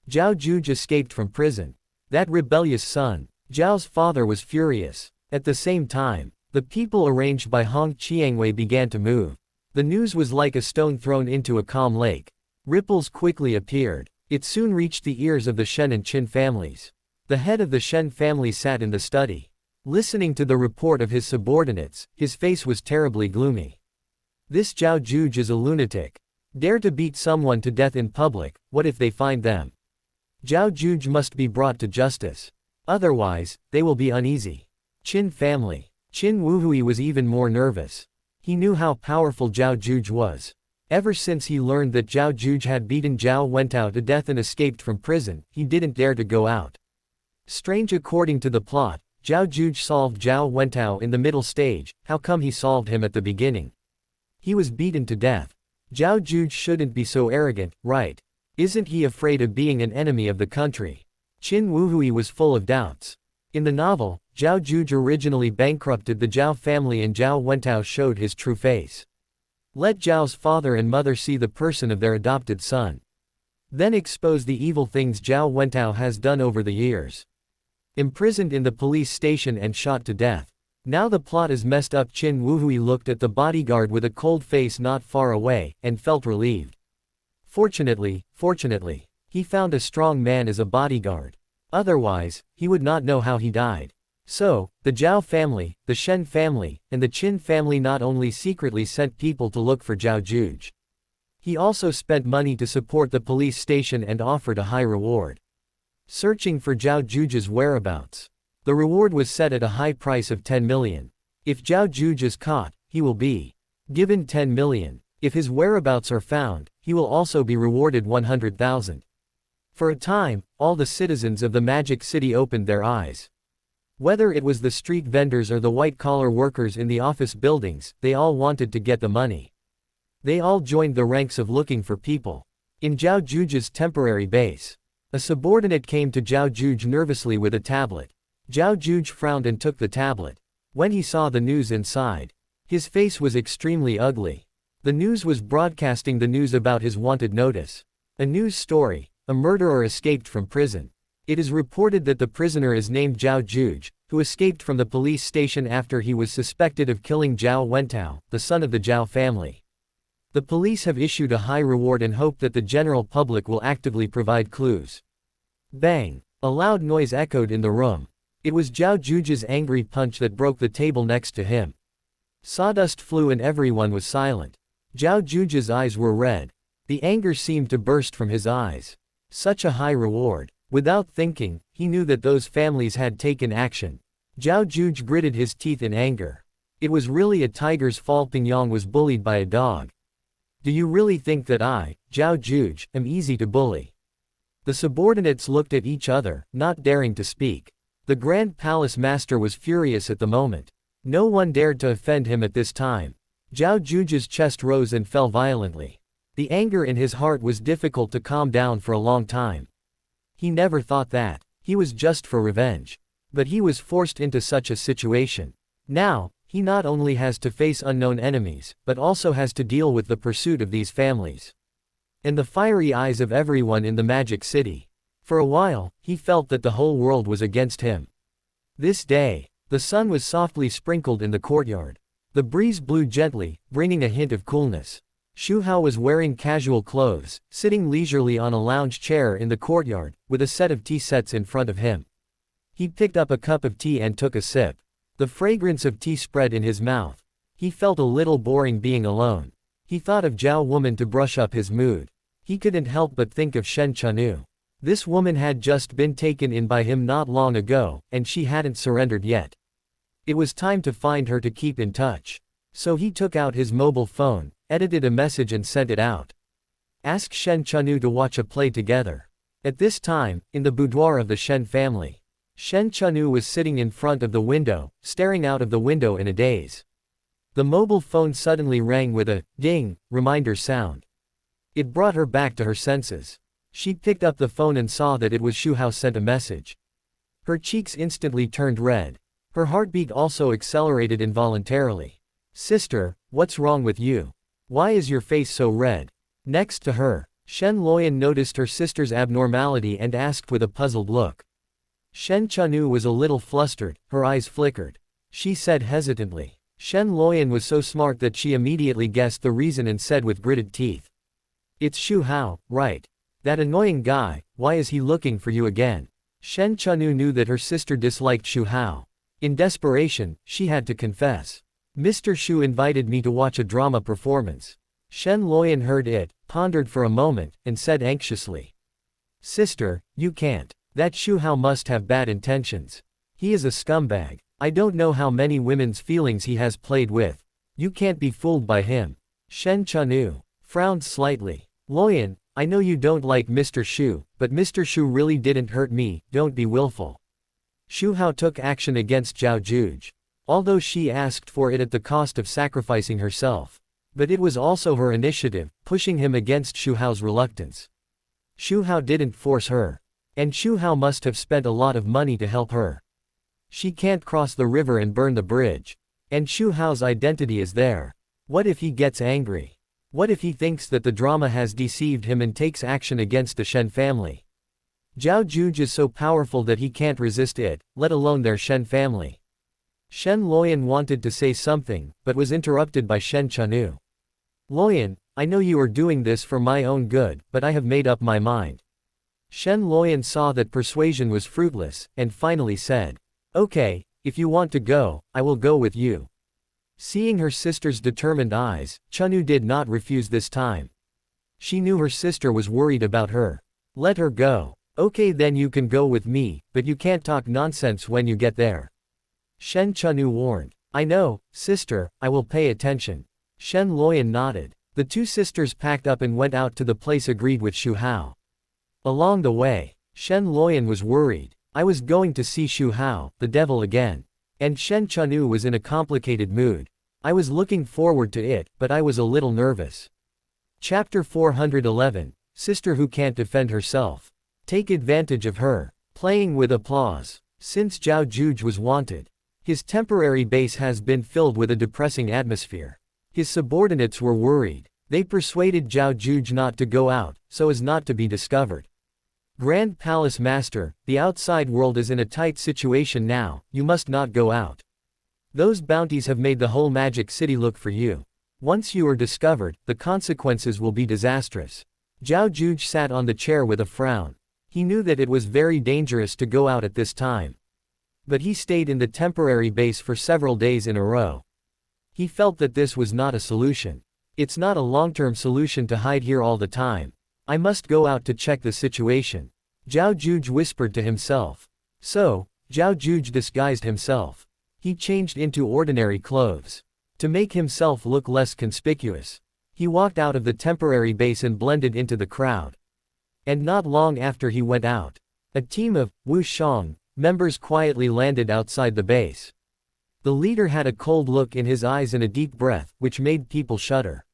Zhao Juge escaped from prison. That rebellious son. Zhao's father was furious. At the same time, the people arranged by Hong Qiangwei began to move. The news was like a stone thrown into a calm lake. Ripples quickly appeared. It soon reached the ears of the Shen and Qin families. The head of the Shen family sat in the study. Listening to the report of his subordinates, his face was terribly gloomy. This Zhao Juge is a lunatic. Dare to beat someone to death in public, what if they find them? Zhao Juge must be brought to justice. Otherwise, they will be uneasy. Qin family. Qin Wuhui was even more nervous. He knew how powerful Zhao Juge was. Ever since he learned that Zhao Juge had beaten Zhao Wentao to death and escaped from prison, he didn't dare to go out. Strange, according to the plot, Zhao Juge solved Zhao Wentao in the middle stage. How come he solved him at the beginning? He was beaten to death. Zhao Juge shouldn't be so arrogant, right? Isn't he afraid of being an enemy of the country? Qin Wuhui was full of doubts. In the novel, Zhao Juge originally bankrupted the Zhao family and Zhao Wentao showed his true face. Let Zhao's father and mother see the person of their adopted son. Then expose the evil things Zhao Wentao has done over the years. Imprisoned in the police station and shot to death. Now the plot is messed up. Qin Wuhui looked at the bodyguard with a cold face not far away, and felt relieved. Fortunately, he found a strong man as a bodyguard. Otherwise, he would not know how he died. So, the Zhao family, the Shen family, and the Qin family not only secretly sent people to look for Zhao Juge. He also spent money to support the police station and offered a high reward. Searching for Zhao Juge's whereabouts. The reward was set at a high price of 10 million. If Zhao Juge is caught, he will be given 10 million. If his whereabouts are found, he will also be rewarded 100,000. For a time, all the citizens of the Magic City opened their eyes. Whether it was the street vendors or the white-collar workers in the office buildings, they all wanted to get the money. They all joined the ranks of looking for people. In Zhao Juge's temporary base, a subordinate came to Zhao Juge nervously with a tablet. Zhao Juge frowned and took the tablet. When he saw the news inside, his face was extremely ugly. The news was broadcasting the news about his wanted notice. A news story: a murderer escaped from prison. It is reported that the prisoner is named Zhao Juge, who escaped from the police station after he was suspected of killing Zhao Wentao, the son of the Zhao family. The police have issued a high reward and hope that the general public will actively provide clues. Bang! A loud noise echoed in the room. It was Zhao Juge's angry punch that broke the table next to him. Sawdust flew and everyone was silent. Zhao Juge's eyes were red. The anger seemed to burst from his eyes. Such a high reward. Without thinking, he knew that those families had taken action. Zhao Juge gritted his teeth in anger. It was really a tiger's fault Pingyang was bullied by a dog. Do you really think that I, Zhao Juge, am easy to bully? The subordinates looked at each other, not daring to speak. The Grand Palace Master was furious at the moment. No one dared to offend him at this time. Zhao Juge's chest rose and fell violently. The anger in his heart was difficult to calm down for a long time. He never thought that. He was just for revenge. But he was forced into such a situation. Now, he not only has to face unknown enemies, but also has to deal with the pursuit of these families. And the fiery eyes of everyone in the Magic City. For a while, he felt that the whole world was against him. This day, the sun was softly sprinkled in the courtyard. The breeze blew gently, bringing a hint of coolness. Xu Hao was wearing casual clothes, sitting leisurely on a lounge chair in the courtyard, with a set of tea sets in front of him. He picked up a cup of tea and took a sip. The fragrance of tea spread in his mouth. He felt a little boring being alone. He thought of Zhao woman to brush up his mood. He couldn't help but think of Shen Chanu. This woman had just been taken in by him not long ago, and she hadn't surrendered yet. It was time to find her to keep in touch. So he took out his mobile phone, edited a message and sent it out. Ask Shen Chanu to watch a play together. At this time, in the boudoir of the Shen family, Shen Chanu was sitting in front of the window, staring out of the window in a daze. The mobile phone suddenly rang with a ding reminder sound. It brought her back to her senses. She picked up the phone and saw that it was Xu Hao sent a message. Her cheeks instantly turned red. Her heartbeat also accelerated involuntarily. Sister, what's wrong with you? Why is your face so red? Next to her, Shen Luoyan noticed her sister's abnormality and asked with a puzzled look. Shen Chanu was a little flustered, her eyes flickered. She said hesitantly. Shen Luoyan was so smart that she immediately guessed the reason and said with gritted teeth. It's Xu Hao, right? That annoying guy, why is he looking for you again? Shen Chanu knew that her sister disliked Xu Hao. In desperation, she had to confess. Mr. Xu invited me to watch a drama performance. Shen Luoyan heard it, pondered for a moment, and said anxiously. Sister, you can't. That Xu Hao must have bad intentions. He is a scumbag. I don't know how many women's feelings he has played with. You can't be fooled by him. Shen Chanu frowned slightly. Luoyan, I know you don't like Mr. Xu, but Mr. Xu really didn't hurt me, don't be willful. Xu Hao took action against Zhao Juge. Although she asked for it at the cost of sacrificing herself. But it was also her initiative, pushing him against Xu Hao's reluctance. Xu Hao didn't force her. And Xu Hao must have spent a lot of money to help her. She can't cross the river and burn the bridge. And Xu Hao's identity is there. What if he gets angry? What if he thinks that the drama has deceived him and takes action against the Shen family? Zhao Juge is so powerful that he can't resist it, let alone their Shen family. Shen Luoyan wanted to say something, but was interrupted by Shen Chanu. Luoyan, I know you are doing this for my own good, but I have made up my mind. Shen Luoyan saw that persuasion was fruitless, and finally said, okay, if you want to go, I will go with you. Seeing her sister's determined eyes, Chanu did not refuse this time. She knew her sister was worried about her. Let her go. Okay, then you can go with me, but you can't talk nonsense when you get there. Shen Chanu warned. I know, sister, I will pay attention. Shen Luoyan nodded. The two sisters packed up and went out to the place agreed with Xu Hao. Along the way, Shen Luoyan was worried. I was going to see Xu Hao, the devil again. And Shen Chanu was in a complicated mood. I was looking forward to it, but I was a little nervous. Chapter 411, Sister Who Can't Defend Herself. Take advantage of her. Playing with applause. Since Zhao Juge was wanted, his temporary base has been filled with a depressing atmosphere. His subordinates were worried. They persuaded Zhao Juge not to go out, so as not to be discovered. Grand Palace Master, the outside world is in a tight situation now, you must not go out. Those bounties have made the whole magic city look for you. Once you are discovered, the consequences will be disastrous. Zhao Juge sat on the chair with a frown. He knew that it was very dangerous to go out at this time. But he stayed in the temporary base for several days in a row. He felt that this was not a solution. It's not a long-term solution to hide here all the time. I must go out to check the situation. Zhao Juge whispered to himself. So, Zhao Juge disguised himself. He changed into ordinary clothes. To make himself look less conspicuous, he walked out of the temporary base and blended into the crowd. And not long after he went out, a team of Wu Shang members quietly landed outside the base. The leader had a cold look in his eyes and a deep breath, which made people shudder.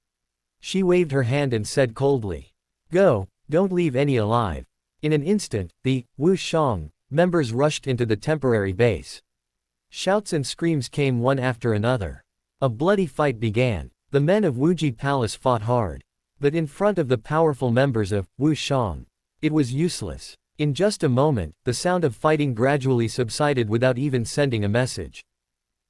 She waved her hand and said coldly, "Go, don't leave any alive." In an instant, the Wu Shang members rushed into the temporary base. Shouts and screams came one after another. A bloody fight began. The men of Wuji Palace fought hard. But in front of the powerful members of Wu Shang, it was useless. In just a moment, the sound of fighting gradually subsided without even sending a message.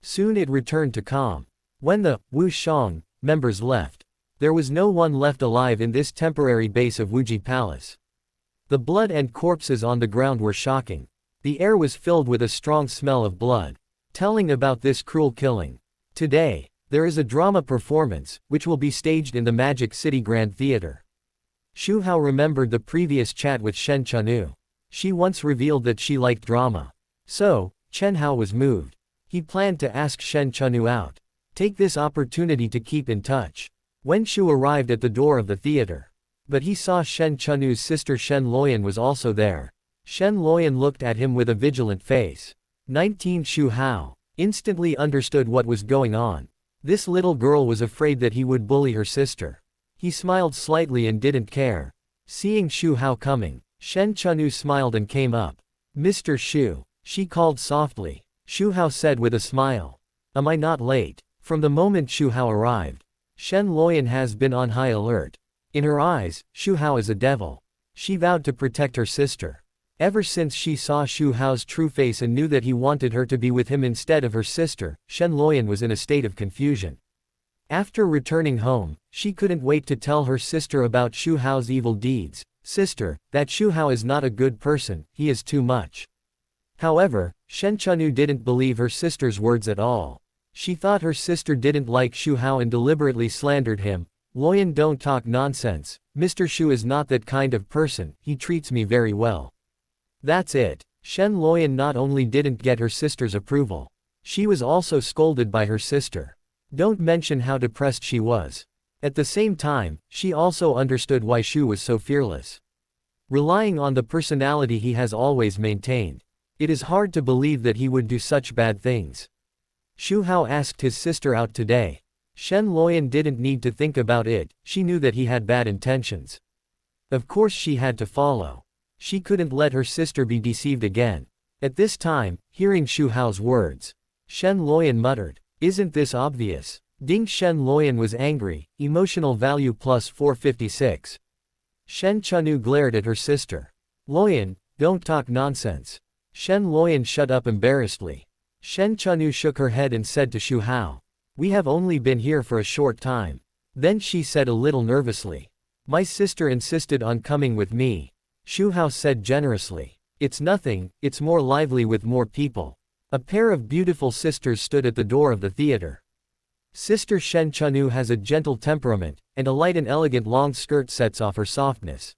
Soon it returned to calm. When the Wu Shang members left, there was no one left alive in this temporary base of Wuji Palace. The blood and corpses on the ground were shocking. The air was filled with a strong smell of blood, telling about this cruel killing. Today, there is a drama performance, which will be staged in the Magic City Grand Theater. Xu Hao remembered the previous chat with Shen Chanu. She once revealed that she liked drama. So, Chen Hao was moved. He planned to ask Shen Chanu out. Take this opportunity to keep in touch. Wen Shu arrived at the door of the theater. But he saw Shen Chanu's sister Shen Luoyan was also there. Shen Luoyan looked at him with a vigilant face. 19 Xu Hao instantly understood what was going on. This little girl was afraid that he would bully her sister. He smiled slightly and didn't care. Seeing Xu Hao coming, Shen Chanu smiled and came up. Mr. Xu, she called softly. Xu Hao said with a smile. Am I not late? From the moment Xu Hao arrived, Shen Luoyan has been on high alert. In her eyes, Xu Hao is a devil. She vowed to protect her sister. Ever since she saw Xu Hao's true face and knew that he wanted her to be with him instead of her sister, Shen Luoyan was in a state of confusion. After returning home, she couldn't wait to tell her sister about Xu Hao's evil deeds. Sister, that Xu Hao is not a good person, he is too much. However, Shen Chanu didn't believe her sister's words at all. She thought her sister didn't like Xu Hao and deliberately slandered him. Luoyan, don't talk nonsense. Mr. Xu is not that kind of person, he treats me very well. That's it. Shen Luoyan not only didn't get her sister's approval, she was also scolded by her sister. Don't mention how depressed she was. At the same time, she also understood why Xu was so fearless. Relying on the personality he has always maintained, it is hard to believe that he would do such bad things. Xu Hao asked his sister out today. Shen Luoyan didn't need to think about it, she knew that he had bad intentions. Of course she had to follow. She couldn't let her sister be deceived again. At this time, hearing Xu Hao's words, Shen Luoyan muttered, "Isn't this obvious?" Ding. Shen Luoyan was angry, emotional value plus 456. Shen Chanu glared at her sister. "Luoyan, don't talk nonsense." Shen Luoyan shut up embarrassedly. Shen Chanu shook her head and said to Xu Hao, "We have only been here for a short time." Then she said a little nervously, "My sister insisted on coming with me." Xu Hao said generously, "It's nothing, it's more lively with more people." A pair of beautiful sisters stood at the door of the theater. Sister Shen Chanu has a gentle temperament, and a light and elegant long skirt sets off her softness.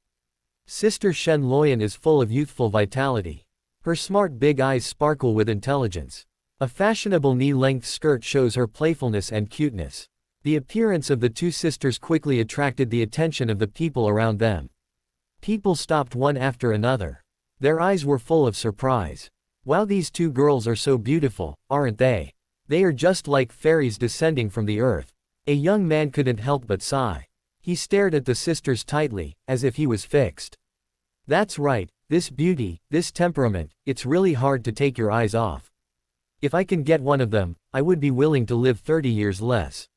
Sister Shen Luoyan is full of youthful vitality. Her smart big eyes sparkle with intelligence. A fashionable knee-length skirt shows her playfulness and cuteness. The appearance of the two sisters quickly attracted the attention of the people around them. People stopped one after another. Their eyes were full of surprise. "Wow, these two girls are so beautiful, aren't they? They are just like fairies descending from the earth." A young man couldn't help but sigh. He stared at the sisters tightly, as if he was fixed. "That's right, this beauty, this temperament, it's really hard to take your eyes off. If I can get one of them, I would be willing to live 30 years less."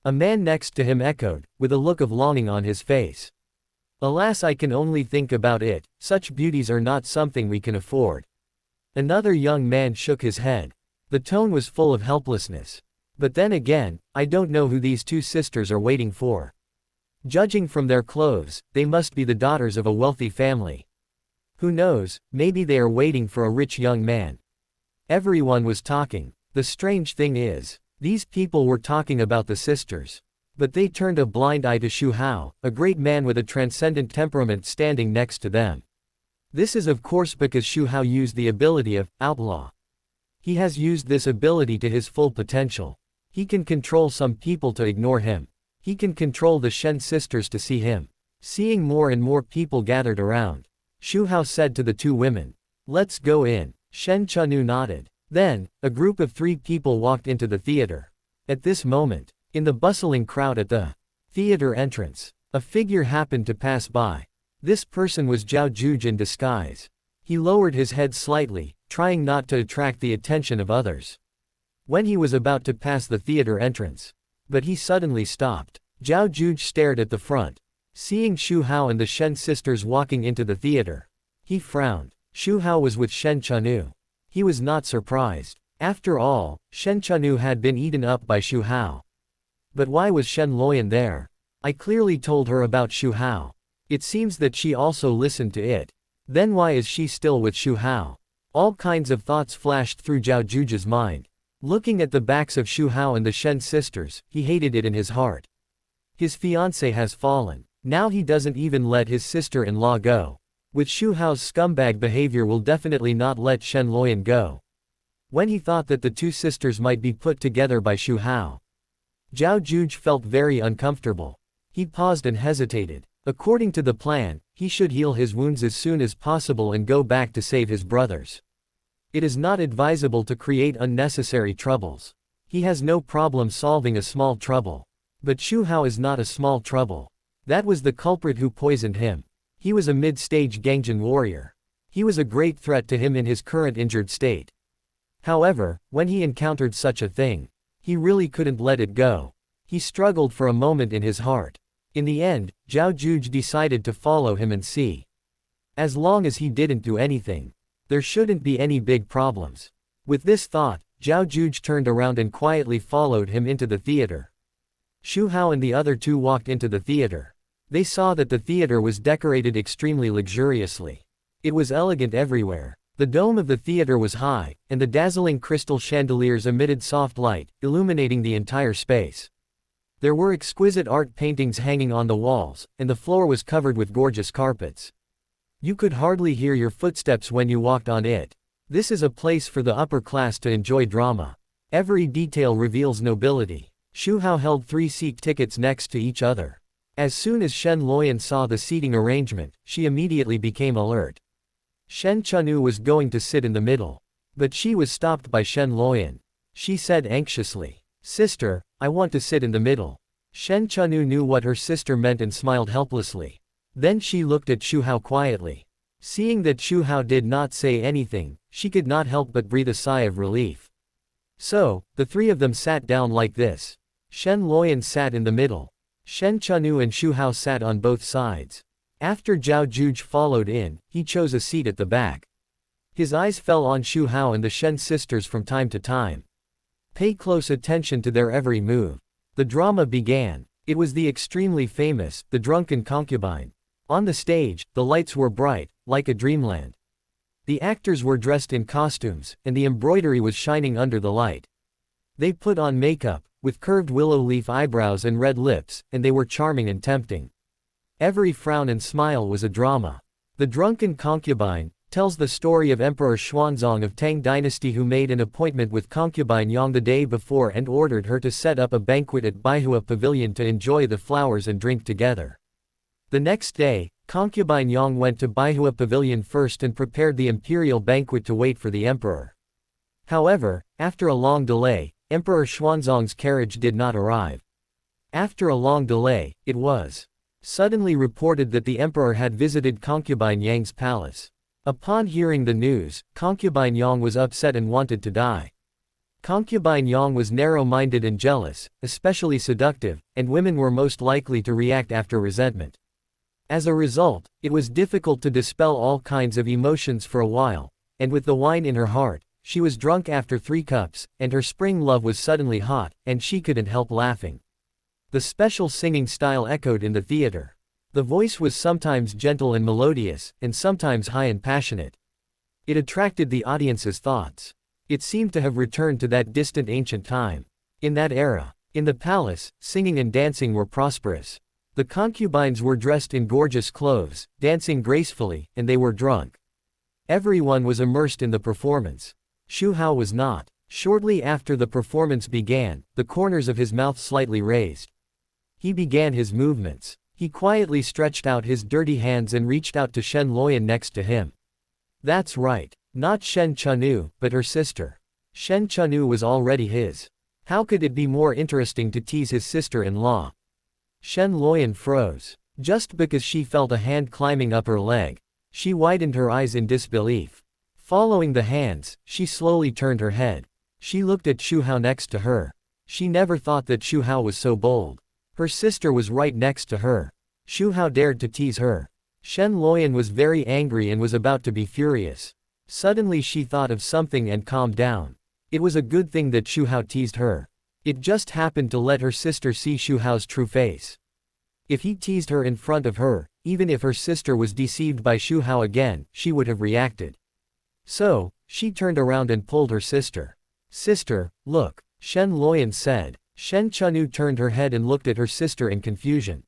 A man next to him echoed, with a look of longing on his face. "Alas, I can only think about it, such beauties are not something we can afford." Another young man shook his head. The tone was full of helplessness. "But then again, I don't know who these two sisters are waiting for. Judging from their clothes, they must be the daughters of a wealthy family. Who knows, maybe they are waiting for a rich young man." Everyone was talking. The strange thing is, these people were talking about the sisters. But they turned a blind eye to Xu Hao, a great man with a transcendent temperament standing next to them. This is of course because Xu Hao used the ability of outlaw. He has used this ability to his full potential. He can control some people to ignore him. He can control the Shen sisters to see him. Seeing more and more people gathered around, Xu Hao said to the two women, "Let's go in." Shen Chanu nodded. Then, a group of 3 people walked into the theater. At this moment, in the bustling crowd at the theater entrance, a figure happened to pass by. This person was Zhao Juge in disguise. He lowered his head slightly, trying not to attract the attention of others. When he was about to pass the theater entrance, but he suddenly stopped. Zhao Juge stared at the front. Seeing Xu Hao and the Shen sisters walking into the theater, he frowned. Xu Hao was with Shen Chanu. He was not surprised. After all, Shen Chanu had been eaten up by Xu Hao. But why was Shen Luoyan there? I clearly told her about Xu Hao. It seems that she also listened to it. Then why is she still with Xu Hao? All kinds of thoughts flashed through Zhao Juge's mind. Looking at the backs of Xu Hao and the Shen sisters, he hated it in his heart. His fiancée has fallen. Now he doesn't even let his sister-in-law go. With Xu Hao's scumbag behavior will definitely not let Shen Luoyan go. When he thought that the two sisters might be put together by Xu Hao, Zhao Juge felt very uncomfortable. He paused and hesitated. According to the plan, he should heal his wounds as soon as possible and go back to save his brothers. It is not advisable to create unnecessary troubles. He has no problem solving a small trouble. But Xu Hao is not a small trouble. That was the culprit who poisoned him. He was a mid-stage Gangjin warrior. He was a great threat to him in his current injured state. However, when he encountered such a thing, he really couldn't let it go. He struggled for a moment in his heart. In the end, Zhao Juge decided to follow him and see. As long as he didn't do anything, there shouldn't be any big problems. With this thought, Zhao Juge turned around and quietly followed him into the theater. Xu Hao and the other two walked into the theater. They saw that the theater was decorated extremely luxuriously. It was elegant everywhere. The dome of the theater was high, and the dazzling crystal chandeliers emitted soft light, illuminating the entire space. There were exquisite art paintings hanging on the walls, and the floor was covered with gorgeous carpets. You could hardly hear your footsteps when you walked on it. This is a place for the upper class to enjoy drama. Every detail reveals nobility. Xu Hao held 3 seat tickets next to each other. As soon as Shen Luoyan saw the seating arrangement, she immediately became alert. Shen Chanu was going to sit in the middle. But she was stopped by Shen Luoyan. She said anxiously, Sister, I want to sit in the middle. Shen Chanu knew what her sister meant and smiled helplessly. Then she looked at Xu Hao quietly. Seeing that Xu Hao did not say anything, she could not help but breathe a sigh of relief. So, the three of them sat down like this. Shen Luoyan sat in the middle. Shen Chanu and Xu Hao sat on both sides. After Zhao Juge followed in, he chose a seat at the back. His eyes fell on Xu Hao and the Shen sisters from time to time. Pay close attention to their every move. The drama began. It was the extremely famous, The Drunken Concubine. On the stage, the lights were bright, like a dreamland. The actors were dressed in costumes, and the embroidery was shining under the light. They put on makeup, with curved willow leaf eyebrows and red lips, and they were charming and tempting. Every frown and smile was a drama. The Drunken Concubine tells the story of Emperor Xuanzong of Tang Dynasty, who made an appointment with concubine Yang the day before and ordered her to set up a banquet at Baihua Pavilion to enjoy the flowers and drink together. The next day, concubine Yang went to Baihua Pavilion first and prepared the imperial banquet to wait for the emperor. However, after a long delay, Emperor Xuanzong's carriage did not arrive. After a long delay, it was suddenly reported that the emperor had visited concubine Yang's palace. Upon hearing the news, concubine Yang was upset and wanted to die. Concubine Yang was narrow-minded and jealous, especially seductive, and women were most likely to react after resentment. As a result, it was difficult to dispel all kinds of emotions for a while, and with the wine in her heart, she was drunk after 3 cups, and her spring love was suddenly hot, and she couldn't help laughing. The special singing style echoed in the theater. The voice was sometimes gentle and melodious, and sometimes high and passionate. It attracted the audience's thoughts. It seemed to have returned to that distant ancient time. In that era, in the palace, singing and dancing were prosperous. The concubines were dressed in gorgeous clothes, dancing gracefully, and they were drunk. Everyone was immersed in the performance. Xu Hao was not. Shortly after the performance began, the corners of his mouth slightly raised. He began his movements. He quietly stretched out his dirty hands and reached out to Shen Luoyan next to him. That's right. Not Shen Chanu, but her sister. Shen Chanu was already his. How could it be more interesting to tease his sister-in-law? Shen Luoyan froze. Just because she felt a hand climbing up her leg. She widened her eyes in disbelief. Following the hands, she slowly turned her head. She looked at Xu Hao next to her. She never thought that Xu Hao was so bold. Her sister was right next to her. Xu Hao dared to tease her. Shen Luoyan was very angry and was about to be furious. Suddenly she thought of something and calmed down. It was a good thing that Xu Hao teased her. It just happened to let her sister see Xu Hao's true face. If he teased her in front of her, even if her sister was deceived by Xu Hao again, she would have reacted. So, she turned around and pulled her sister. Sister, look, Shen Luoyan said. Shen Chanu turned her head and looked at her sister in confusion.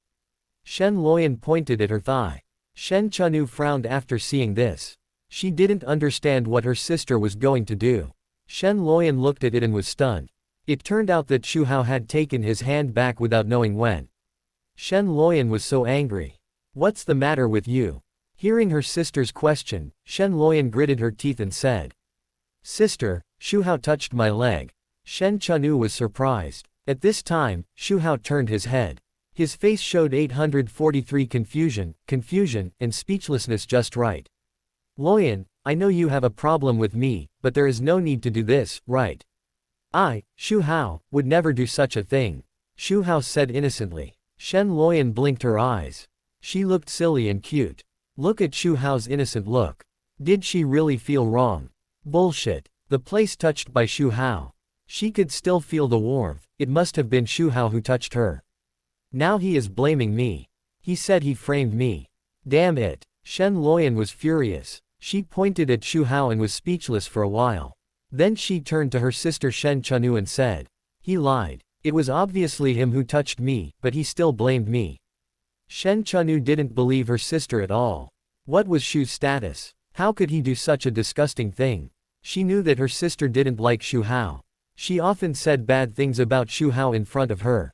Shen Luoyan pointed at her thigh. Shen Chanu frowned after seeing this. She didn't understand what her sister was going to do. Shen Luoyan looked at it and was stunned. It turned out that Xu Hao had taken his hand back without knowing when. Shen Luoyan was so angry. What's the matter with you? Hearing her sister's question, Shen Luoyan gritted her teeth and said. Sister, Xu Hao touched my leg. Shen Chanu was surprised. At this time, Xu Hao turned his head. His face showed 843 confusion, and speechlessness just right. Luoyan, I know you have a problem with me, but there is no need to do this, right? I, Xu Hao, would never do such a thing. Xu Hao said innocently. Shen Luoyan blinked her eyes. She looked silly and cute. Look at Xu Hao's innocent look. Did she really feel wrong? Bullshit. The place touched by Xu Hao. She could still feel the warmth. It must have been Xu Hao who touched her. Now he is blaming me. He said he framed me. Damn it. Shen Luoyan was furious. She pointed at Xu Hao and was speechless for a while. Then she turned to her sister Shen Chanu and said. He lied. It was obviously him who touched me, but he still blamed me. Shen Chanu didn't believe her sister at all. What was Xu's status? How could he do such a disgusting thing? She knew that her sister didn't like Xu Hao. She often said bad things about Xu Hao in front of her.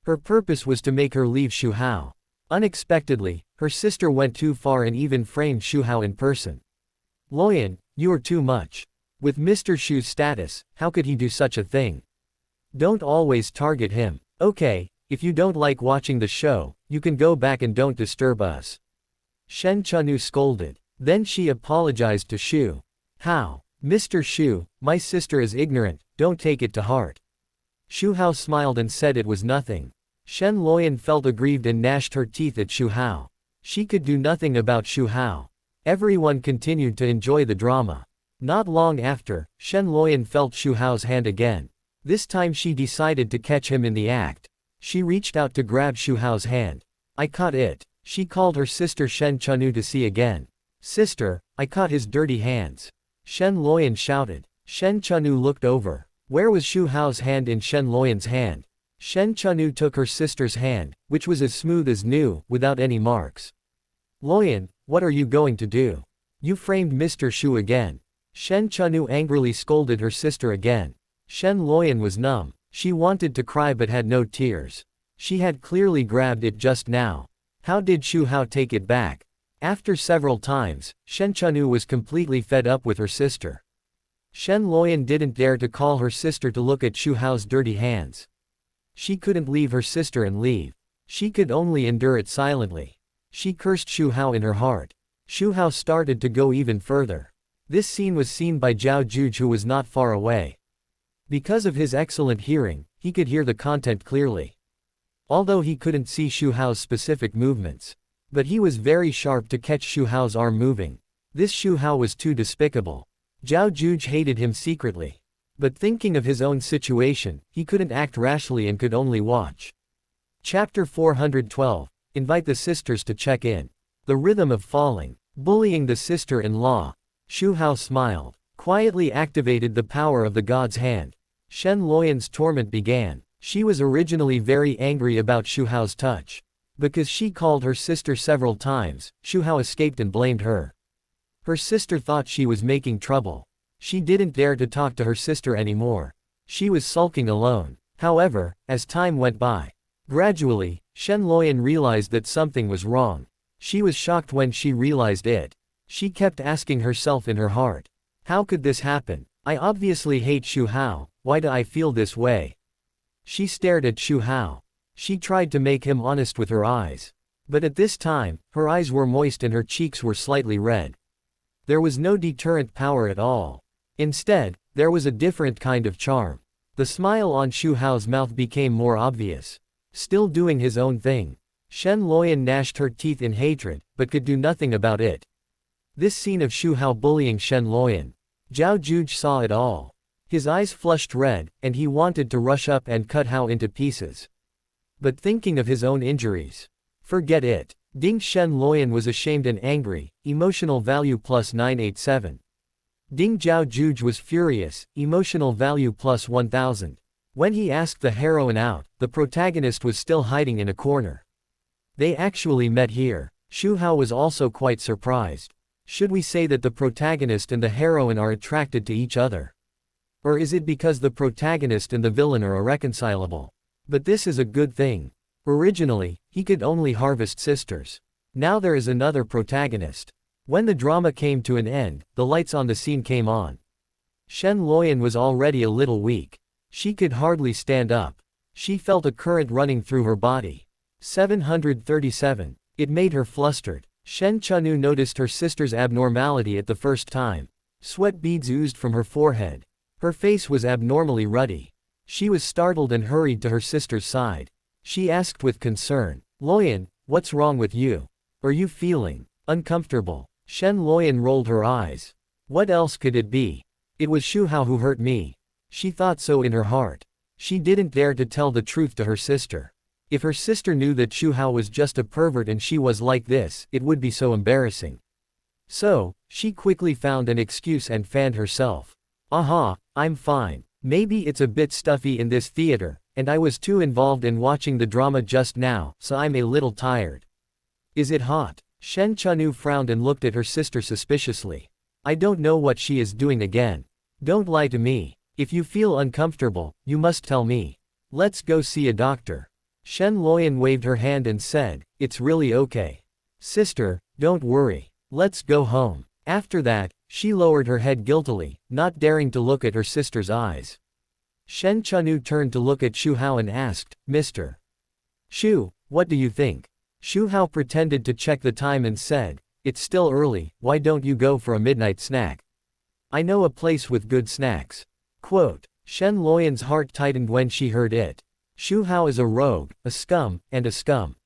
Her purpose was to make her leave Xu Hao. Unexpectedly, her sister went too far and even framed Xu Hao in person. Luoyan, you are too much. With Mr. Xu's status, how could he do such a thing? Don't always target him. Okay, if you don't like watching the show, you can go back and don't disturb us. Shen Chanu scolded. Then she apologized to Xu Hao. Mr. Xu, my sister is ignorant, don't take it to heart. Xu Hao smiled and said it was nothing. Shen Luoyan felt aggrieved and gnashed her teeth at Xu Hao. She could do nothing about Xu Hao. Everyone continued to enjoy the drama. Not long after, Shen Luoyan felt Xu Hao's hand again. This time she decided to catch him in the act. She reached out to grab Xu Hao's hand. I caught it. She called her sister Shen Chanu to see again. Sister, I caught his dirty hands. Shen Luoyan shouted. Shen Chanu looked over. Where was Xu Hao's hand in Shen Luoyan's hand? Shen Chanu took her sister's hand, which was as smooth as new, without any marks. Luoyan, what are you going to do? You framed Mr. Xu again. Shen Chanu angrily scolded her sister again. Shen Luoyan was numb. She wanted to cry but had no tears. She had clearly grabbed it just now. How did Xu Hao take it back? After several times, Shen Chanu was completely fed up with her sister. Shen Luoyan didn't dare to call her sister to look at Xu Hao's dirty hands. She couldn't leave her sister and leave. She could only endure it silently. She cursed Xu Hao in her heart. Xu Hao started to go even further. This scene was seen by Zhao Juge, who was not far away. Because of his excellent hearing, he could hear the content clearly. Although he couldn't see Xu Hao's specific movements. But he was very sharp to catch Xu Hao's arm moving. This Xu Hao was too despicable. Zhao Juge hated him secretly. But thinking of his own situation, he couldn't act rashly and could only watch. Chapter 412. Invite the sisters to check in. The rhythm of falling. Bullying the sister-in-law. Xu Hao smiled. Quietly activated the power of the god's hand. Shen Luoyan's torment began. She was originally very angry about Xu Hao's touch. Because she called her sister several times, Xu Hao escaped and blamed her. Her sister thought she was making trouble. She didn't dare to talk to her sister anymore. She was sulking alone. However, as time went by, gradually, Shen Luoyan realized that something was wrong. She was shocked when she realized it. She kept asking herself in her heart, how could this happen? I obviously hate Xu Hao, why do I feel this way? She stared at Xu Hao. She tried to make him honest with her eyes. But at this time, her eyes were moist and her cheeks were slightly red. There was no deterrent power at all. Instead, there was a different kind of charm. The smile on Xu Hao's mouth became more obvious. Still doing his own thing. Shen Luoyan gnashed her teeth in hatred, but could do nothing about it. This scene of Xu Hao bullying Shen Luoyan. Zhao Juge saw it all. His eyes flushed red, and he wanted to rush up and cut Hao into pieces. But thinking of his own injuries. Forget it. Ding Shen Luoyan was ashamed and angry, emotional value plus 987. Ding Zhao Juge was furious, emotional value plus 1000. When he asked the heroine out, the protagonist was still hiding in a corner. They actually met here. Xu Hao was also quite surprised. Should we say that the protagonist and the heroine are attracted to each other? Or is it because the protagonist and the villain are irreconcilable? But this is a good thing. Originally, he could only harvest sisters. Now there is another protagonist. When the drama came to an end, the lights on the scene came on. Shen Luoyan was already a little weak. She could hardly stand up. She felt a current running through her body. 737. It made her flustered. Shen Chanu noticed her sister's abnormality at the first time. Sweat beads oozed from her forehead. Her face was abnormally ruddy. She was startled and hurried to her sister's side. She asked with concern, Luoyan, what's wrong with you? Are you feeling uncomfortable? Shen Luoyan rolled her eyes. What else could it be? It was Xu Hao who hurt me. She thought so in her heart. She didn't dare to tell the truth to her sister. If her sister knew that Xu Hao was just a pervert and she was like this, it would be so embarrassing. So, she quickly found an excuse and fanned herself. Aha, I'm fine. Maybe it's a bit stuffy in this theater, and I was too involved in watching the drama just now, so I'm a little tired. Is it hot? Shen Chanu frowned and looked at her sister suspiciously. I don't know what she is doing again. Don't lie to me. If you feel uncomfortable, you must tell me. Let's go see a doctor. Shen Luoyan waved her hand and said, it's really okay. Sister, don't worry. Let's go home. After that, she lowered her head guiltily, not daring to look at her sister's eyes. Shen Chanu turned to look at Xu Hao and asked, Mr. Xu, what do you think? Xu Hao pretended to check the time and said, it's still early, why don't you go for a midnight snack? I know a place with good snacks. Quote. Shen Luoyan's heart tightened when she heard it. Xu Hao is a rogue, a scum, and a scum.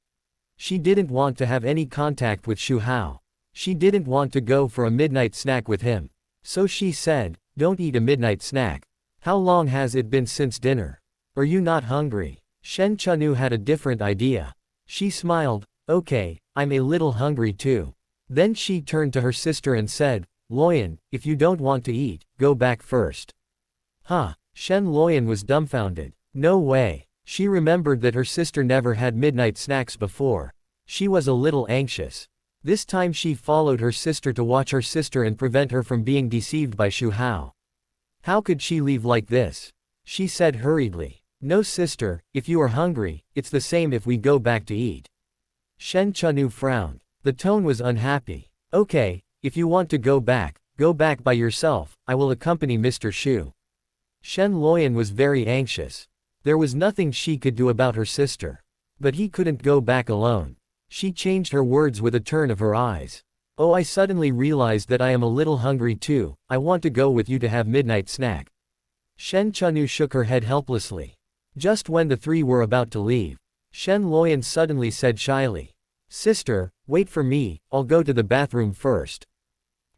She didn't want to have any contact with Xu Hao. She didn't want to go for a midnight snack with him. So she said, don't eat a midnight snack. How long has it been since dinner? Are you not hungry? Shen Chanu had a different idea. She smiled, okay, I'm a little hungry too. Then she turned to her sister and said, Luoyan, if you don't want to eat, go back first. Huh? Shen Luoyan was dumbfounded. No way. She remembered that her sister never had midnight snacks before. She was a little anxious. This time she followed her sister to watch her sister and prevent her from being deceived by Xu Hao. How could she leave like this? She said hurriedly. No sister, if you are hungry, it's the same if we go back to eat. Shen Chanu frowned. The tone was unhappy. Okay, if you want to go back by yourself, I will accompany Mr. Xu. Shen Luoyan was very anxious. There was nothing she could do about her sister. But he couldn't go back alone. She changed her words with a turn of her eyes. Oh, I suddenly realized that I am a little hungry too, I want to go with you to have midnight snack. Shen Chanu shook her head helplessly. Just when the three were about to leave, Shen Luoyan suddenly said shyly, Sister, wait for me, I'll go to the bathroom first.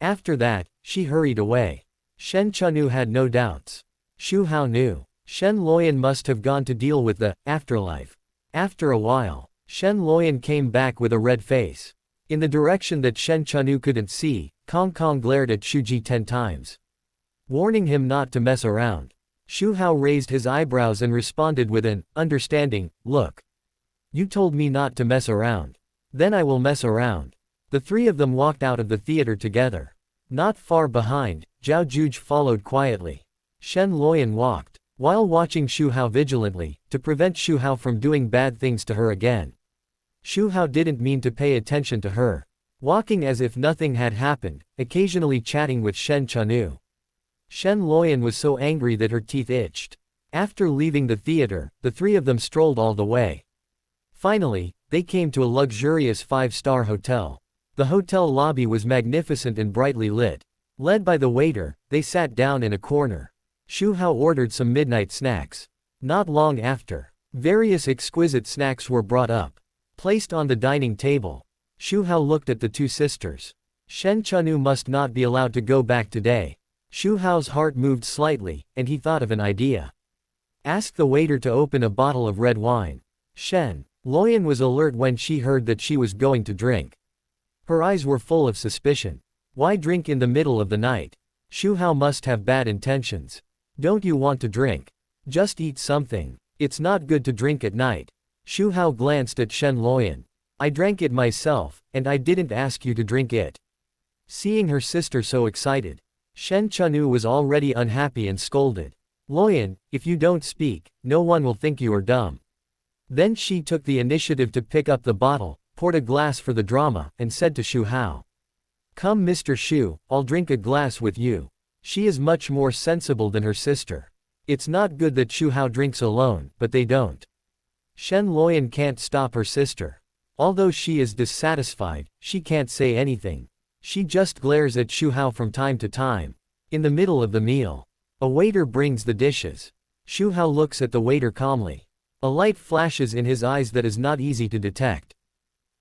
After that, she hurried away. Shen Chanu had no doubts. Xu Hao knew. Shen Luoyan must have gone to deal with the afterlife. After a while, Shen Luoyan came back with a red face. In the direction that Shen Chanu couldn't see, Kong Kong glared at Xu Ji 10 times. Warning him not to mess around. Xu Hao raised his eyebrows and responded with an understanding look. You told me not to mess around. Then I will mess around. The three of them walked out of the theater together. Not far behind, Zhao Juge followed quietly. Shen Luoyan walked, while watching Xu Hao vigilantly, to prevent Xu Hao from doing bad things to her again. Xu Hao didn't mean to pay attention to her. Walking as if nothing had happened, occasionally chatting with Shen Chanu. Shen Luoyan was so angry that her teeth itched. After leaving the theater, the three of them strolled all the way. Finally, they came to a luxurious 5-star hotel. The hotel lobby was magnificent and brightly lit. Led by the waiter, they sat down in a corner. Xu Hao ordered some midnight snacks. Not long after, various exquisite snacks were brought up. Placed on the dining table. Xu Hao looked at the two sisters. Shen Chanu must not be allowed to go back today. Xu Hao's heart moved slightly, and he thought of an idea. Ask the waiter to open a bottle of red wine. Shen Luoyan was alert when she heard that she was going to drink. Her eyes were full of suspicion. Why drink in the middle of the night? Xu Hao must have bad intentions. Don't you want to drink? Just eat something. It's not good to drink at night. Xu Hao glanced at Shen Luoyan. I drank it myself, and I didn't ask you to drink it. Seeing her sister so excited, Shen Chanu was already unhappy and scolded. Luoyan, if you don't speak, no one will think you are dumb. Then she took the initiative to pick up the bottle, poured a glass for the drama, and said to Xu Hao. Come Mr. Xu, I'll drink a glass with you. She is much more sensible than her sister. It's not good that Xu Hao drinks alone, but they don't. Shen Luoyan can't stop her sister. Although she is dissatisfied, she can't say anything. She just glares at Xu Hao from time to time. In the middle of the meal, a waiter brings the dishes. Xu Hao looks at the waiter calmly. A light flashes in his eyes that is not easy to detect.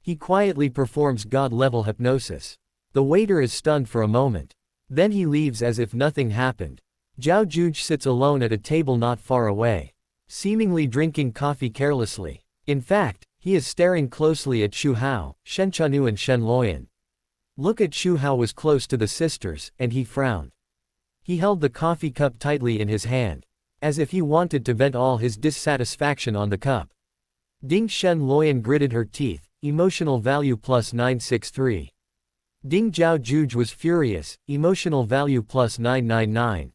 He quietly performs God-level hypnosis. The waiter is stunned for a moment. Then he leaves as if nothing happened. Zhao Juge sits alone at a table not far away, seemingly drinking coffee carelessly. In fact, he is staring closely at Xu Hao, Shen Chanu and Shen Luoyan. Look at Xu Hao was close to the sisters, and he frowned. He held the coffee cup tightly in his hand, as if he wanted to vent all his dissatisfaction on the cup. Ding Shen Luoyan gritted her teeth, emotional value plus 963. Ding Zhao Juge was furious, emotional value plus 999.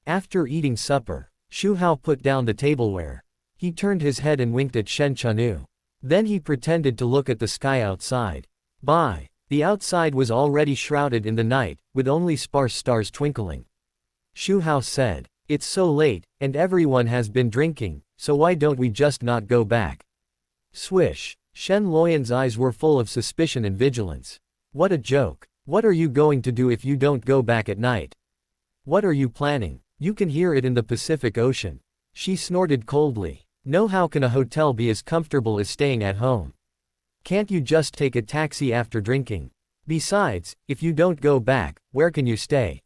After eating supper, Xu Hao put down the tableware. He turned his head and winked at Shen Chanu. Then he pretended to look at the sky outside. Bye. The outside was already shrouded in the night, with only sparse stars twinkling. Xu Hao said, It's so late, and everyone has been drinking, so why don't we just not go back? Swish. Shen Luoyan's eyes were full of suspicion and vigilance. What a joke. What are you going to do if you don't go back at night? What are you planning? You can hear it in the Pacific Ocean. She snorted coldly. No, how can a hotel be as comfortable as staying at home? Can't you just take a taxi after drinking? Besides, if you don't go back, where can you stay?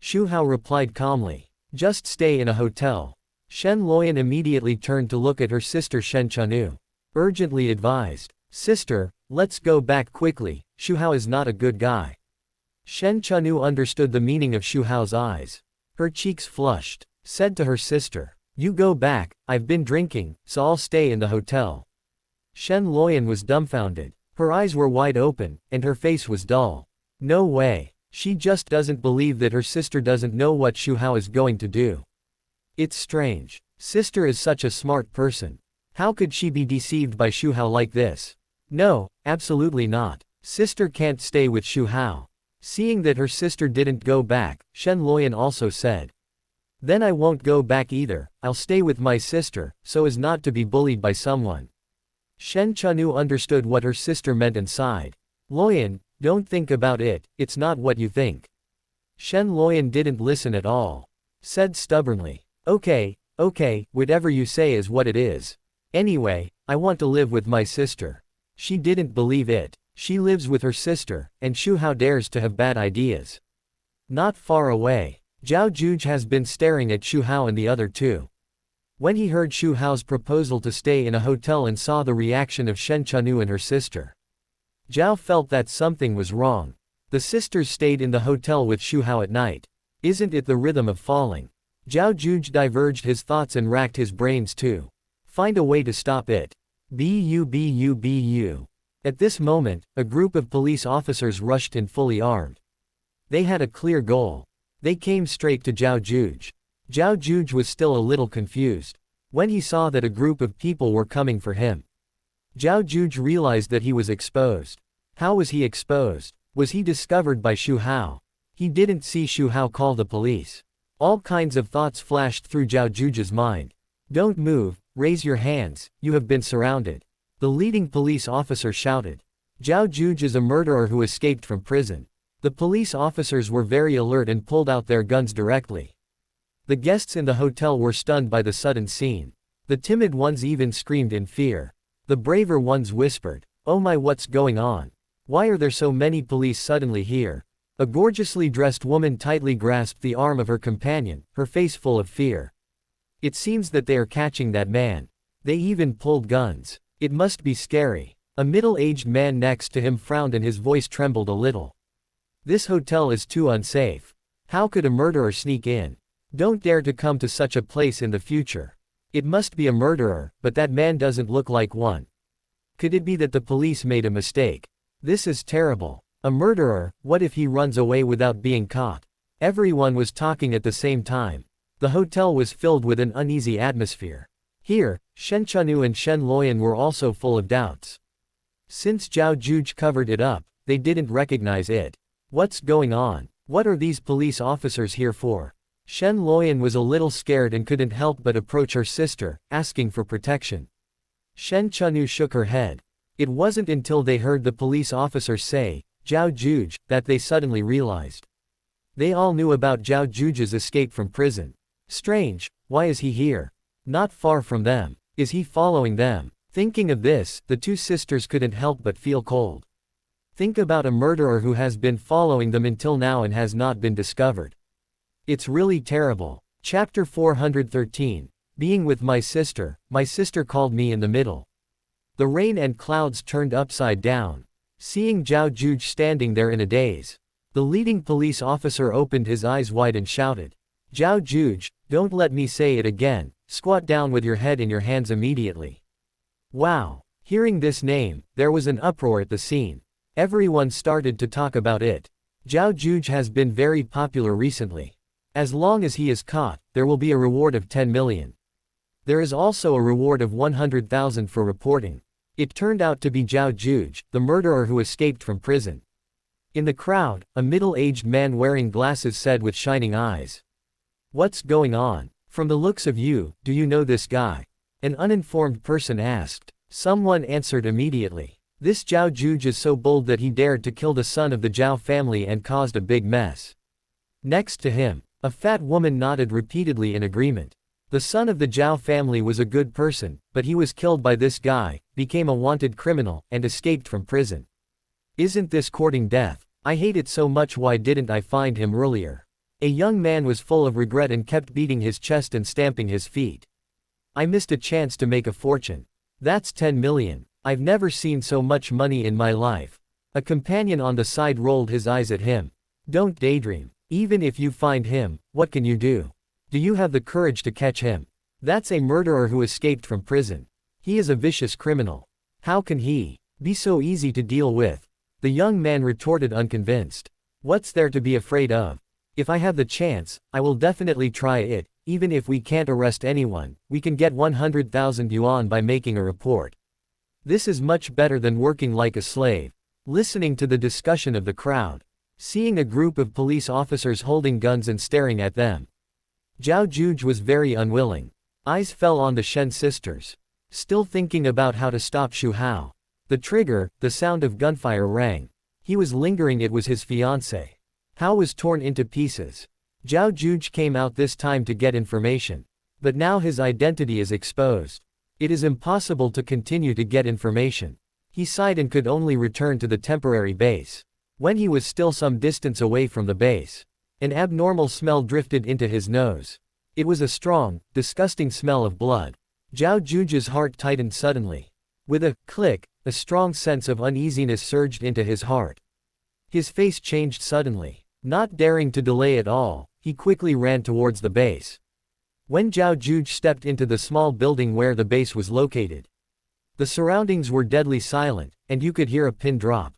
Xu Hao replied calmly. Just stay in a hotel. Shen Luoyan immediately turned to look at her sister Shen Chanu. Urgently advised. Sister, let's go back quickly, Xu Hao is not a good guy. Shen Chanu understood the meaning of Xu Hao's eyes. Her cheeks flushed. Said to her sister. You go back, I've been drinking, so I'll stay in the hotel. Shen Luoyan was dumbfounded. Her eyes were wide open, and her face was dull. No way. She just doesn't believe that her sister doesn't know what Xu Hao is going to do. It's strange. Sister is such a smart person. How could she be deceived by Xu Hao like this? No, absolutely not. Sister can't stay with Xu Hao. Seeing that her sister didn't go back, Shen Luoyan also said. Then I won't go back either, I'll stay with my sister, so as not to be bullied by someone. Shen Chanu understood what her sister meant and sighed. Luoyan, don't think about it, it's not what you think. Shen Luoyan didn't listen at all. Said stubbornly. Okay, whatever you say is what it is. Anyway, I want to live with my sister. She didn't believe it. She lives with her sister, and Xu Hao dares to have bad ideas. Not far away, Zhao Juge has been staring at Xu Hao and the other two. When he heard Xu Hao's proposal to stay in a hotel and saw the reaction of Shen Chanu and her sister, Zhao felt that something was wrong. The sisters stayed in the hotel with Xu Hao at night. Isn't it the rhythm of falling? Zhao Juge diverged his thoughts and racked his brains too. Find a way to stop it. Bu. At this moment, a group of police officers rushed in fully armed. They had a clear goal. They came straight to Zhao Juge. Zhao Juge was still a little confused. When he saw that a group of people were coming for him, Zhao Juge realized that he was exposed. How was he exposed? Was he discovered by Xu Hao? He didn't see Xu Hao call the police. All kinds of thoughts flashed through Zhao Juge's mind. Don't move, raise your hands, you have been surrounded. The leading police officer shouted. Zhao Juge is a murderer who escaped from prison. The police officers were very alert and pulled out their guns directly. The guests in the hotel were stunned by the sudden scene. The timid ones even screamed in fear. The braver ones whispered, "Oh my, what's going on? Why are there so many police suddenly here?" A gorgeously dressed woman tightly grasped the arm of her companion, her face full of fear. It seems that they are catching that man. They even pulled guns. It must be scary. A middle-aged man next to him frowned and his voice trembled a little. This hotel is too unsafe. How could a murderer sneak in? Don't dare to come to such a place in the future. It must be a murderer, but that man doesn't look like one. Could it be that the police made a mistake? This is terrible. A murderer, what if he runs away without being caught? Everyone was talking at the same time. The hotel was filled with an uneasy atmosphere. Here, Shen Chanu and Shen Luoyan were also full of doubts. Since Zhao Juge covered it up, they didn't recognize it. What's going on? What are these police officers here for? Shen Luoyan was a little scared and couldn't help but approach her sister, asking for protection. Shen Chanu shook her head. It wasn't until they heard the police officer say, Zhao Juge, that they suddenly realized. They all knew about Zhao Juge's escape from prison. Strange, why is he here? Not far from them. Is he following them? Thinking of this, the two sisters couldn't help but feel cold. Think about a murderer who has been following them until now and has not been discovered. It's really terrible. Chapter 413. Being with my sister called me in the middle. The rain and clouds turned upside down. Seeing Zhao Juge standing there in a daze, the leading police officer opened his eyes wide and shouted, Zhao Juge, don't let me say it again, squat down with your head in your hands immediately. Wow! Hearing this name, there was an uproar at the scene. Everyone started to talk about it. Zhao Juge has been very popular recently. As long as he is caught, there will be a reward of 10 million. There is also a reward of 100,000 for reporting. It turned out to be Zhao Juge, the murderer who escaped from prison. In the crowd, a middle-aged man wearing glasses said with shining eyes. What's going on? From the looks of you, do you know this guy? An uninformed person asked. Someone answered immediately. This Zhao Juge is so bold that he dared to kill the son of the Zhao family and caused a big mess. Next to him, a fat woman nodded repeatedly in agreement. The son of the Zhao family was a good person, but he was killed by this guy, became a wanted criminal, and escaped from prison. Isn't this courting death? I hate it so much. Why didn't I find him earlier? A young man was full of regret and kept beating his chest and stamping his feet. I missed a chance to make a fortune. That's 10 million. I've never seen so much money in my life. A companion on the side rolled his eyes at him. Don't daydream. Even if you find him, what can you do? Do you have the courage to catch him? That's a murderer who escaped from prison. He is a vicious criminal. How can he be so easy to deal with? The young man retorted, unconvinced. What's there to be afraid of? If I have the chance, I will definitely try it. Even if we can't arrest anyone, we can get 100,000 yuan by making a report. This is much better than working like a slave. Listening to the discussion of the crowd. Seeing a group of police officers holding guns and staring at them. Zhao Juge was very unwilling. Eyes fell on the Shen sisters. Still thinking about how to stop Xu Hao. The trigger, the sound of gunfire rang. He was lingering. It was his fiancée. Hao was torn into pieces. Zhao Juge came out this time to get information. But now his identity is exposed. It is impossible to continue to get information. He sighed and could only return to the temporary base. When he was still some distance away from the base, an abnormal smell drifted into his nose. It was a strong, disgusting smell of blood. Zhao Juge's heart tightened suddenly. With a click, a strong sense of uneasiness surged into his heart. His face changed suddenly. Not daring to delay at all, he quickly ran towards the base. When Zhao Juge stepped into the small building where the base was located, the surroundings were deadly silent, and you could hear a pin drop.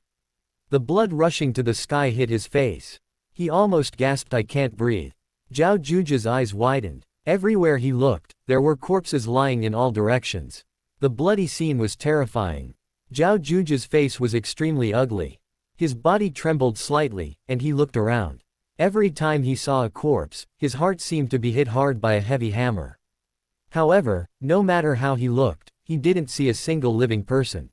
The blood rushing to the sky hit his face. He almost gasped, I can't breathe. Zhao Juge's eyes widened. Everywhere he looked, there were corpses lying in all directions. The bloody scene was terrifying. Zhao Juge's face was extremely ugly. His body trembled slightly, and he looked around. Every time he saw a corpse, his heart seemed to be hit hard by a heavy hammer. However, no matter how he looked, he didn't see a single living person.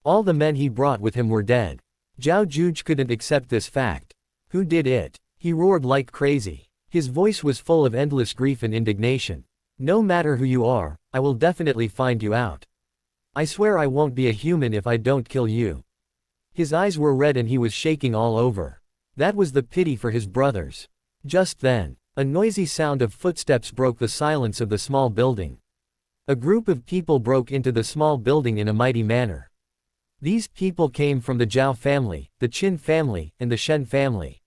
All the men he brought with him were dead. Zhao Juge couldn't accept this fact. Who did it? He roared like crazy. His voice was full of endless grief and indignation. No matter who you are, I will definitely find you out. I swear I won't be a human if I don't kill you. His eyes were red and he was shaking all over. That was the pity for his brothers. Just then, a noisy sound of footsteps broke the silence of the small building. A group of people broke into the small building in a mighty manner. These people came from the Zhao family, the Qin family, and the Shen family.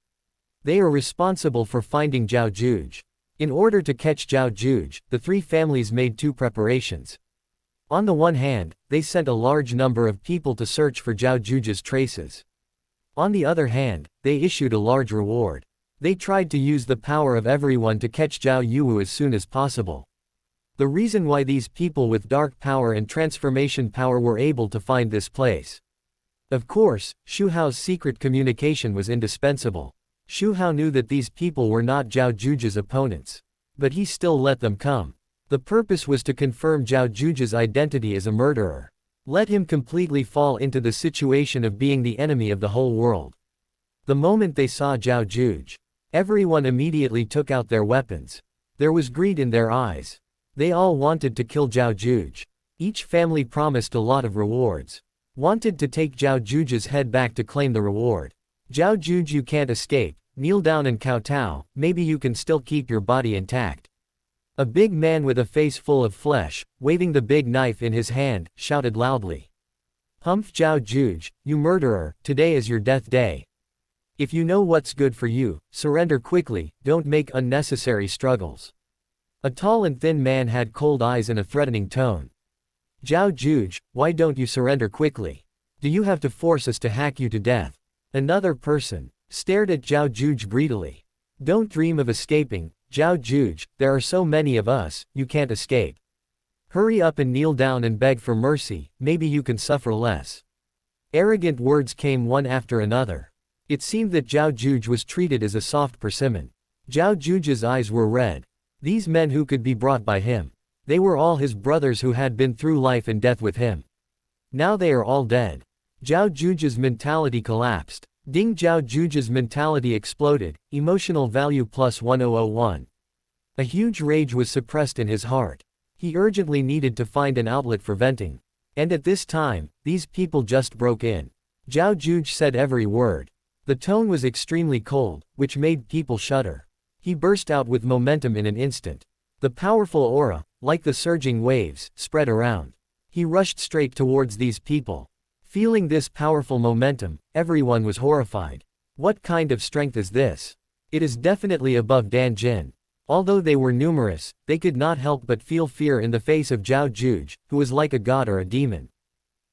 They are responsible for finding Zhao Juge. In order to catch Zhao Juge, the three families made two preparations. On the one hand, they sent a large number of people to search for Zhao Juge's traces. On the other hand, they issued a large reward. They tried to use the power of everyone to catch Zhao Yuwu as soon as possible. The reason why these people with dark power and transformation power were able to find this place. Of course, Xu Hao's secret communication was indispensable. Xu Hao knew that these people were not Zhao Juge's opponents. But he still let them come. The purpose was to confirm Zhao Juge's identity as a murderer. Let him completely fall into the situation of being the enemy of the whole world. The moment they saw Zhao Juge, everyone immediately took out their weapons. There was greed in their eyes. They all wanted to kill Zhao Juge. Each family promised a lot of rewards. Wanted to take Zhao Juge's head back to claim the reward. Zhao Juge, you can't escape. Kneel down and kowtow, maybe you can still keep your body intact. A big man with a face full of flesh, waving the big knife in his hand, shouted loudly. Humph, Zhao Juge, you murderer, today is your death day. If you know what's good for you, surrender quickly, don't make unnecessary struggles. A tall and thin man had cold eyes and a threatening tone. Zhao Juge, why don't you surrender quickly? Do you have to force us to hack you to death? Another person stared at Zhao Juge greedily. Don't dream of escaping, Zhao Juge, there are so many of us, you can't escape. Hurry up and kneel down and beg for mercy, maybe you can suffer less. Arrogant words came one after another. It seemed that Zhao Juge was treated as a soft persimmon. Zhao Juge's eyes were red. These men who could be brought by him. They were all his brothers who had been through life and death with him. Now they are all dead. Zhao Juge's mentality collapsed. Ding Zhao Juge's mentality exploded, emotional value plus 1001. A huge rage was suppressed in his heart. He urgently needed to find an outlet for venting. And at this time, these people just broke in. Zhao Juge said every word. The tone was extremely cold, which made people shudder. He burst out with momentum in an instant. The powerful aura, like the surging waves, spread around. He rushed straight towards these people. Feeling this powerful momentum, everyone was horrified. What kind of strength is this? It is definitely above Dan Jin. Although they were numerous, they could not help but feel fear in the face of Zhao Juge, who was like a god or a demon.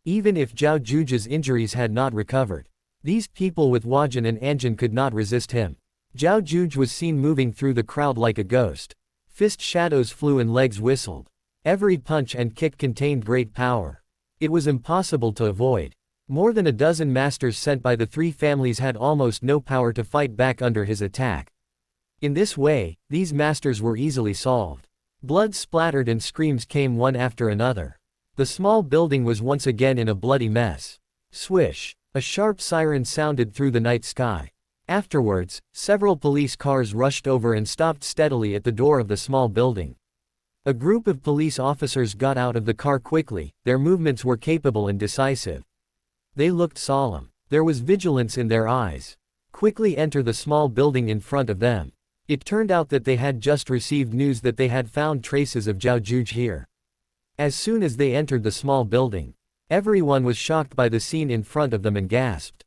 Even if Zhao Juge's injuries had not recovered, these people with Huajin and Anjin could not resist him. Zhao Juge was seen moving through the crowd like a ghost. Fist shadows flew and legs whistled. Every punch and kick contained great power. It was impossible to avoid. More than a dozen masters sent by the three families had almost no power to fight back under his attack. In this way, these masters were easily solved. Blood splattered and screams came one after another. The small building was once again in a bloody mess. Swish! A sharp siren sounded through the night sky. Afterwards, several police cars rushed over and stopped steadily at the door of the small building. A group of police officers got out of the car quickly, their movements were capable and decisive. They looked solemn. There was vigilance in their eyes. Quickly enter the small building in front of them. It turned out that they had just received news that they had found traces of Zhao Juge here. As soon as they entered the small building, everyone was shocked by the scene in front of them and gasped.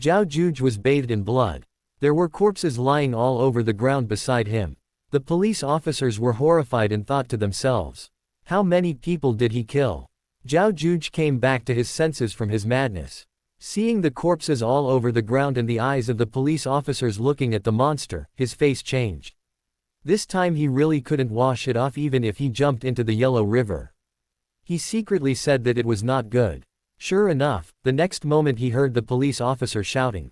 Zhao Juge was bathed in blood. There were corpses lying all over the ground beside him. The police officers were horrified and thought to themselves, how many people did he kill? Zhao Juge came back to his senses from his madness. Seeing the corpses all over the ground and the eyes of the police officers looking at the monster, his face changed. This time he really couldn't wash it off even if he jumped into the Yellow River. He secretly said that it was not good. Sure enough, the next moment he heard the police officer shouting.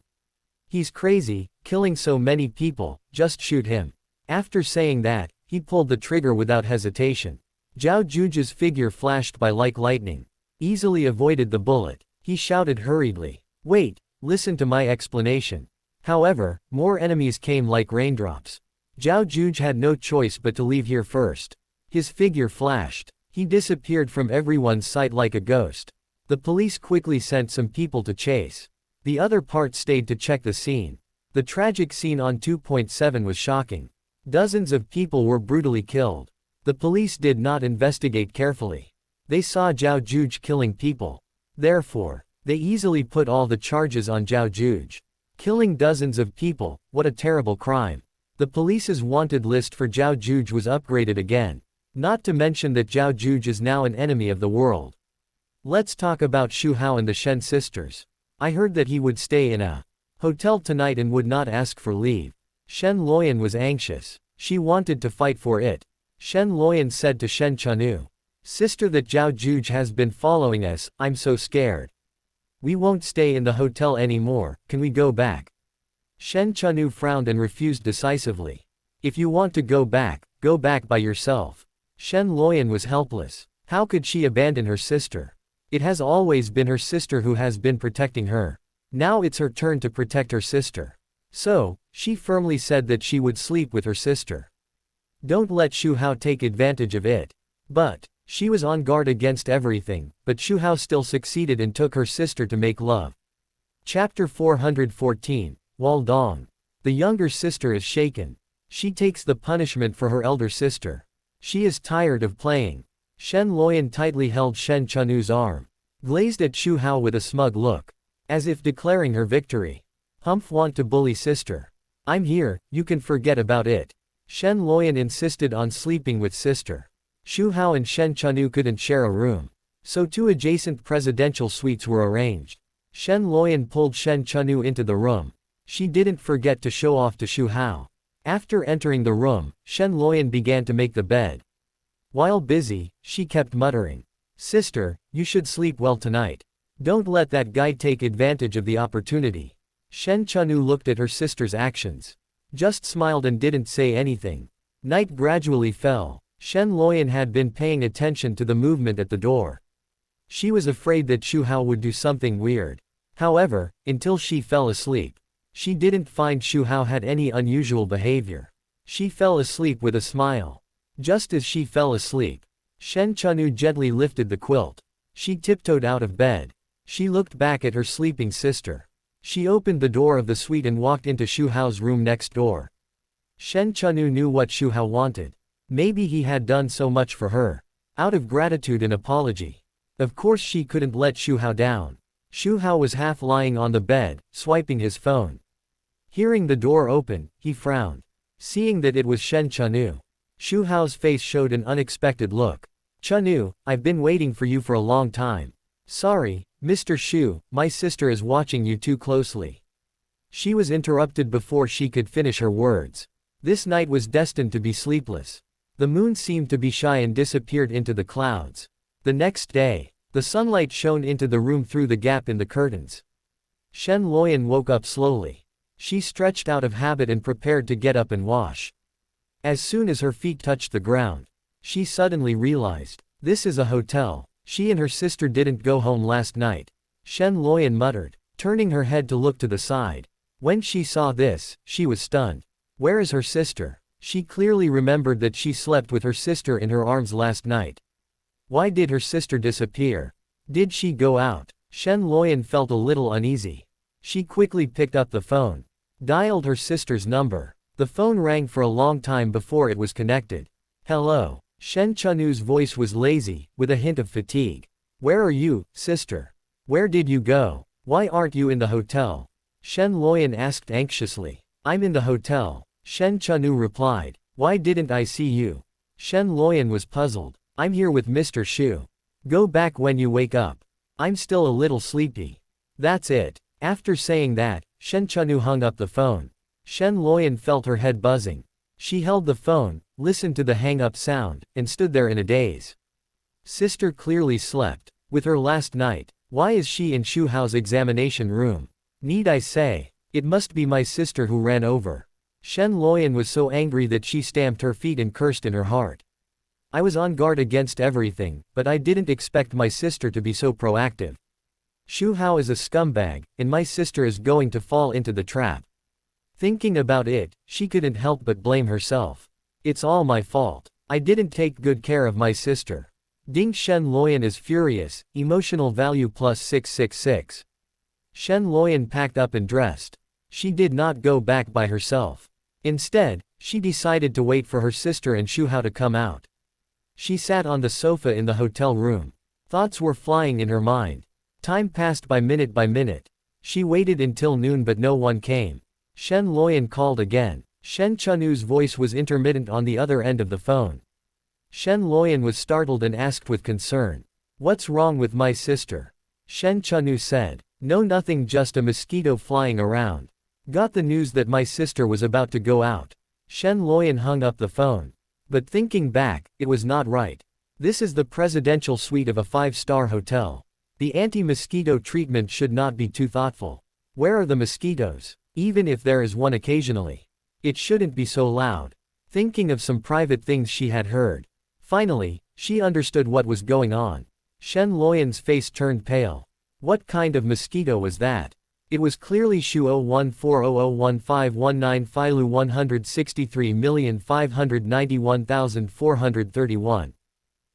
He's crazy, killing so many people, just shoot him. After saying that, he pulled the trigger without hesitation. Zhao Juge's figure flashed by like lightning. Easily avoided the bullet. He shouted hurriedly. Wait, listen to my explanation. However, more enemies came like raindrops. Zhao Juge had no choice but to leave here first. His figure flashed. He disappeared from everyone's sight like a ghost. The police quickly sent some people to chase. The other part stayed to check the scene. The tragic scene on 2.7 was shocking. Dozens of people were brutally killed. The police did not investigate carefully. They saw Zhao Juge killing people. Therefore, they easily put all the charges on Zhao Juge. Killing dozens of people, what a terrible crime. The police's wanted list for Zhao Juge was upgraded again. Not to mention that Zhao Juge is now an enemy of the world. Let's talk about Xu Hao and the Shen sisters. I heard that he would stay in a hotel tonight and would not ask for leave. Shen Luoyan was anxious. She wanted to fight for it. Shen Luoyan said to Shen Chanu, Sister, that Zhao Juge has been following us, I'm so scared. We won't stay in the hotel anymore, can we go back? Shen Chanu frowned and refused decisively. If you want to go back by yourself. Shen Luoyan was helpless. How could she abandon her sister? It has always been her sister who has been protecting her. Now it's her turn to protect her sister. So, she firmly said that she would sleep with her sister. Don't let Xu Hao take advantage of it. But, she was on guard against everything, but Xu Hao still succeeded and took her sister to make love. Chapter 414, Waldong. The younger sister is shaken. She takes the punishment for her elder sister. She is tired of playing. Shen Luoyan tightly held Shen Chanu's arm. Glazed at Xu Hao with a smug look. As if declaring her victory. Humph, want to bully sister. I'm here, you can forget about it. Shen Luoyan insisted on sleeping with sister. Xu Hao and Shen Chanu couldn't share a room. So two adjacent presidential suites were arranged. Shen Luoyan pulled Shen Chanu into the room. She didn't forget to show off to Xu Hao. After entering the room, Shen Luoyan began to make the bed. While busy, she kept muttering. Sister, you should sleep well tonight. Don't let that guy take advantage of the opportunity. Shen Chanu looked at her sister's actions. just smiled and didn't say anything. Night gradually fell. Shen Luoyan had been paying attention to the movement at the door. She was afraid that Xu Hao would do something weird. However, until she fell asleep, she didn't find Xu Hao had any unusual behavior. She fell asleep with a smile. Just as she fell asleep, Shen Chunu gently lifted the quilt. She tiptoed out of bed. She looked back at her sleeping sister. She opened the door of the suite and walked into Xu Hao's room next door. Shen Chunu knew what Xu Hao wanted. Maybe he had done so much for her. Out of gratitude and apology. Of course she couldn't let Xu Hao down. Xu Hao was half lying on the bed, swiping his phone. Hearing the door open, he frowned. Seeing that it was Shen Chunu, Xu Hao's face showed an unexpected look. Chunu, I've been waiting for you for a long time. Sorry, Mr. Xu, my sister is watching you too closely. She was interrupted before she could finish her words. This night was destined to be sleepless. The moon seemed to be shy and disappeared into the clouds. The next day, the sunlight shone into the room through the gap in the curtains. Shen Luoyan woke up slowly. She stretched out of habit and prepared to get up and wash. As soon as her feet touched the ground, she suddenly realized, this is a hotel. She and her sister didn't go home last night. Shen Luoyan muttered, turning her head to look to the side. When she saw this, she was stunned. Where is her sister? She clearly remembered that she slept with her sister in her arms last night. Why did her sister disappear? Did she go out? Shen Luoyan felt a little uneasy. She quickly picked up the phone. Dialed her sister's number. The phone rang for a long time before it was connected. Hello. Shen Chunu's voice was lazy, with a hint of fatigue. Where are you, sister? Where did you go? Why aren't you in the hotel? Shen Luoyan asked anxiously. I'm in the hotel. Shen Chunu replied. Why didn't I see you? Shen Luoyan was puzzled. I'm here with Mr. Xu. Go back when you wake up. I'm still a little sleepy. That's it. After saying that, Shen Chunu hung up the phone. Shen Luoyan felt her head buzzing. She held the phone, listened to the hang-up sound, and stood there in a daze. Sister clearly slept. With her last night, why is she in Xu Hao's examination room? Need I say? It must be my sister who ran over. Shen Luoyan was so angry that she stamped her feet and cursed in her heart. I was on guard against everything, but I didn't expect my sister to be so proactive. Xu Hao is a scumbag, and my sister is going to fall into the trap. Thinking about it, she couldn't help but blame herself. It's all my fault. I didn't take good care of my sister. Ding. Shen Luoyan is furious, emotional value plus 666. Shen Luoyan packed up and dressed. She did not go back by herself. Instead, she decided to wait for her sister and Xu Hao to come out. She sat on the sofa in the hotel room. Thoughts were flying in her mind. Time passed by minute. She waited until noon but no one came. Shen Luoyan called again. Shen Chunu's voice was intermittent on the other end of the phone. Shen Luoyan was startled and asked with concern. What's wrong with my sister? Shen Chunu said. No, nothing, just a mosquito flying around. Got the news that my sister was about to go out. Shen Luoyan hung up the phone. But thinking back, it was not right. This is the presidential suite of a 5-star hotel. The anti-mosquito treatment should not be too thoughtful. Where are the mosquitoes? Even if there is one occasionally. It shouldn't be so loud. Thinking of some private things she had heard. Finally, she understood what was going on. Shen Luoyan's face turned pale. What kind of mosquito was that? It was clearly Xu 014001519 Filu 163,591,431.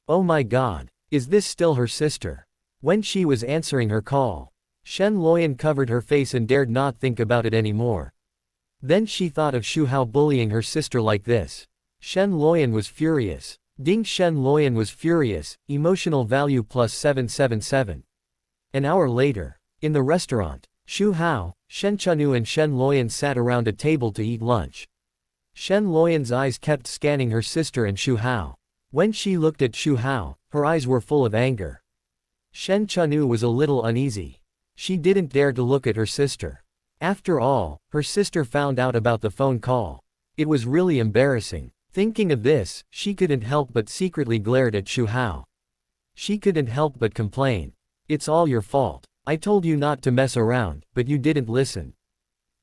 Oh my god. Is this still her sister? When she was answering her call, Shen Luoyan covered her face and dared not think about it anymore. Then she thought of Xu Hao bullying her sister like this. Shen Luoyan was furious. Ding. Shen Luoyan was furious, emotional value plus 777. An hour later, in the restaurant, Xu Hao, Shen Chunu and Shen Luoyan sat around a table to eat lunch. Shen Luoyan's eyes kept scanning her sister and Xu Hao. When she looked at Xu Hao, her eyes were full of anger. Shen Chunu was a little uneasy. She didn't dare to look at her sister. After all, her sister found out about the phone call. It was really embarrassing. Thinking of this, she couldn't help but secretly glared at Xu Hao. She couldn't help but complain. It's all your fault. I told you not to mess around, but you didn't listen.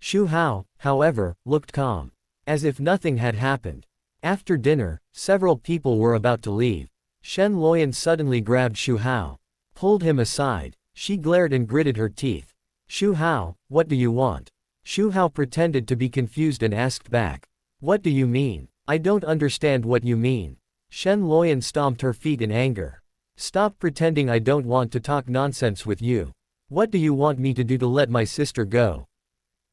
Xu Hao, however, looked calm. as if nothing had happened. After dinner, several people were about to leave. Shen Luoyan suddenly grabbed Xu Hao, pulled him aside. She glared and gritted her teeth. Xu Hao, what do you want? Xu Hao pretended to be confused and asked back. What do you mean? I don't understand what you mean. Shen Luoyan stomped her feet in anger. Stop pretending I don't want to talk nonsense with you. What do you want me to do to let my sister go?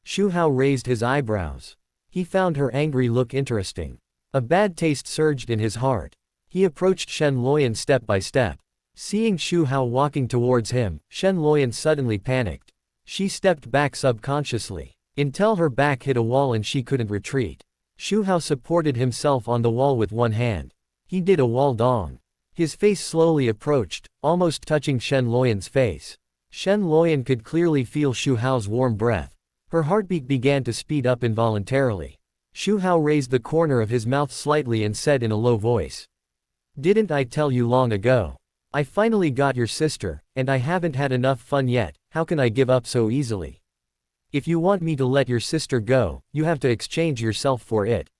Xu Hao raised his eyebrows. He found her angry look interesting. A bad taste surged in his heart. He approached Shen Luoyan step by step. Seeing Xu Hao walking towards him, Shen Luoyan suddenly panicked. She stepped back subconsciously, until her back hit a wall and she couldn't retreat. Xu Hao supported himself on the wall with one hand. He did a wall dong. His face slowly approached, almost touching Shen Luoyan's face. Shen Luoyan could clearly feel Xu Hao's warm breath. Her heartbeat began to speed up involuntarily. Xu Hao raised the corner of his mouth slightly and said in a low voice. Didn't I tell you long ago? I finally got your sister, and I haven't had enough fun yet. How can I give up so easily? If you want me to let your sister go, you have to exchange yourself for it.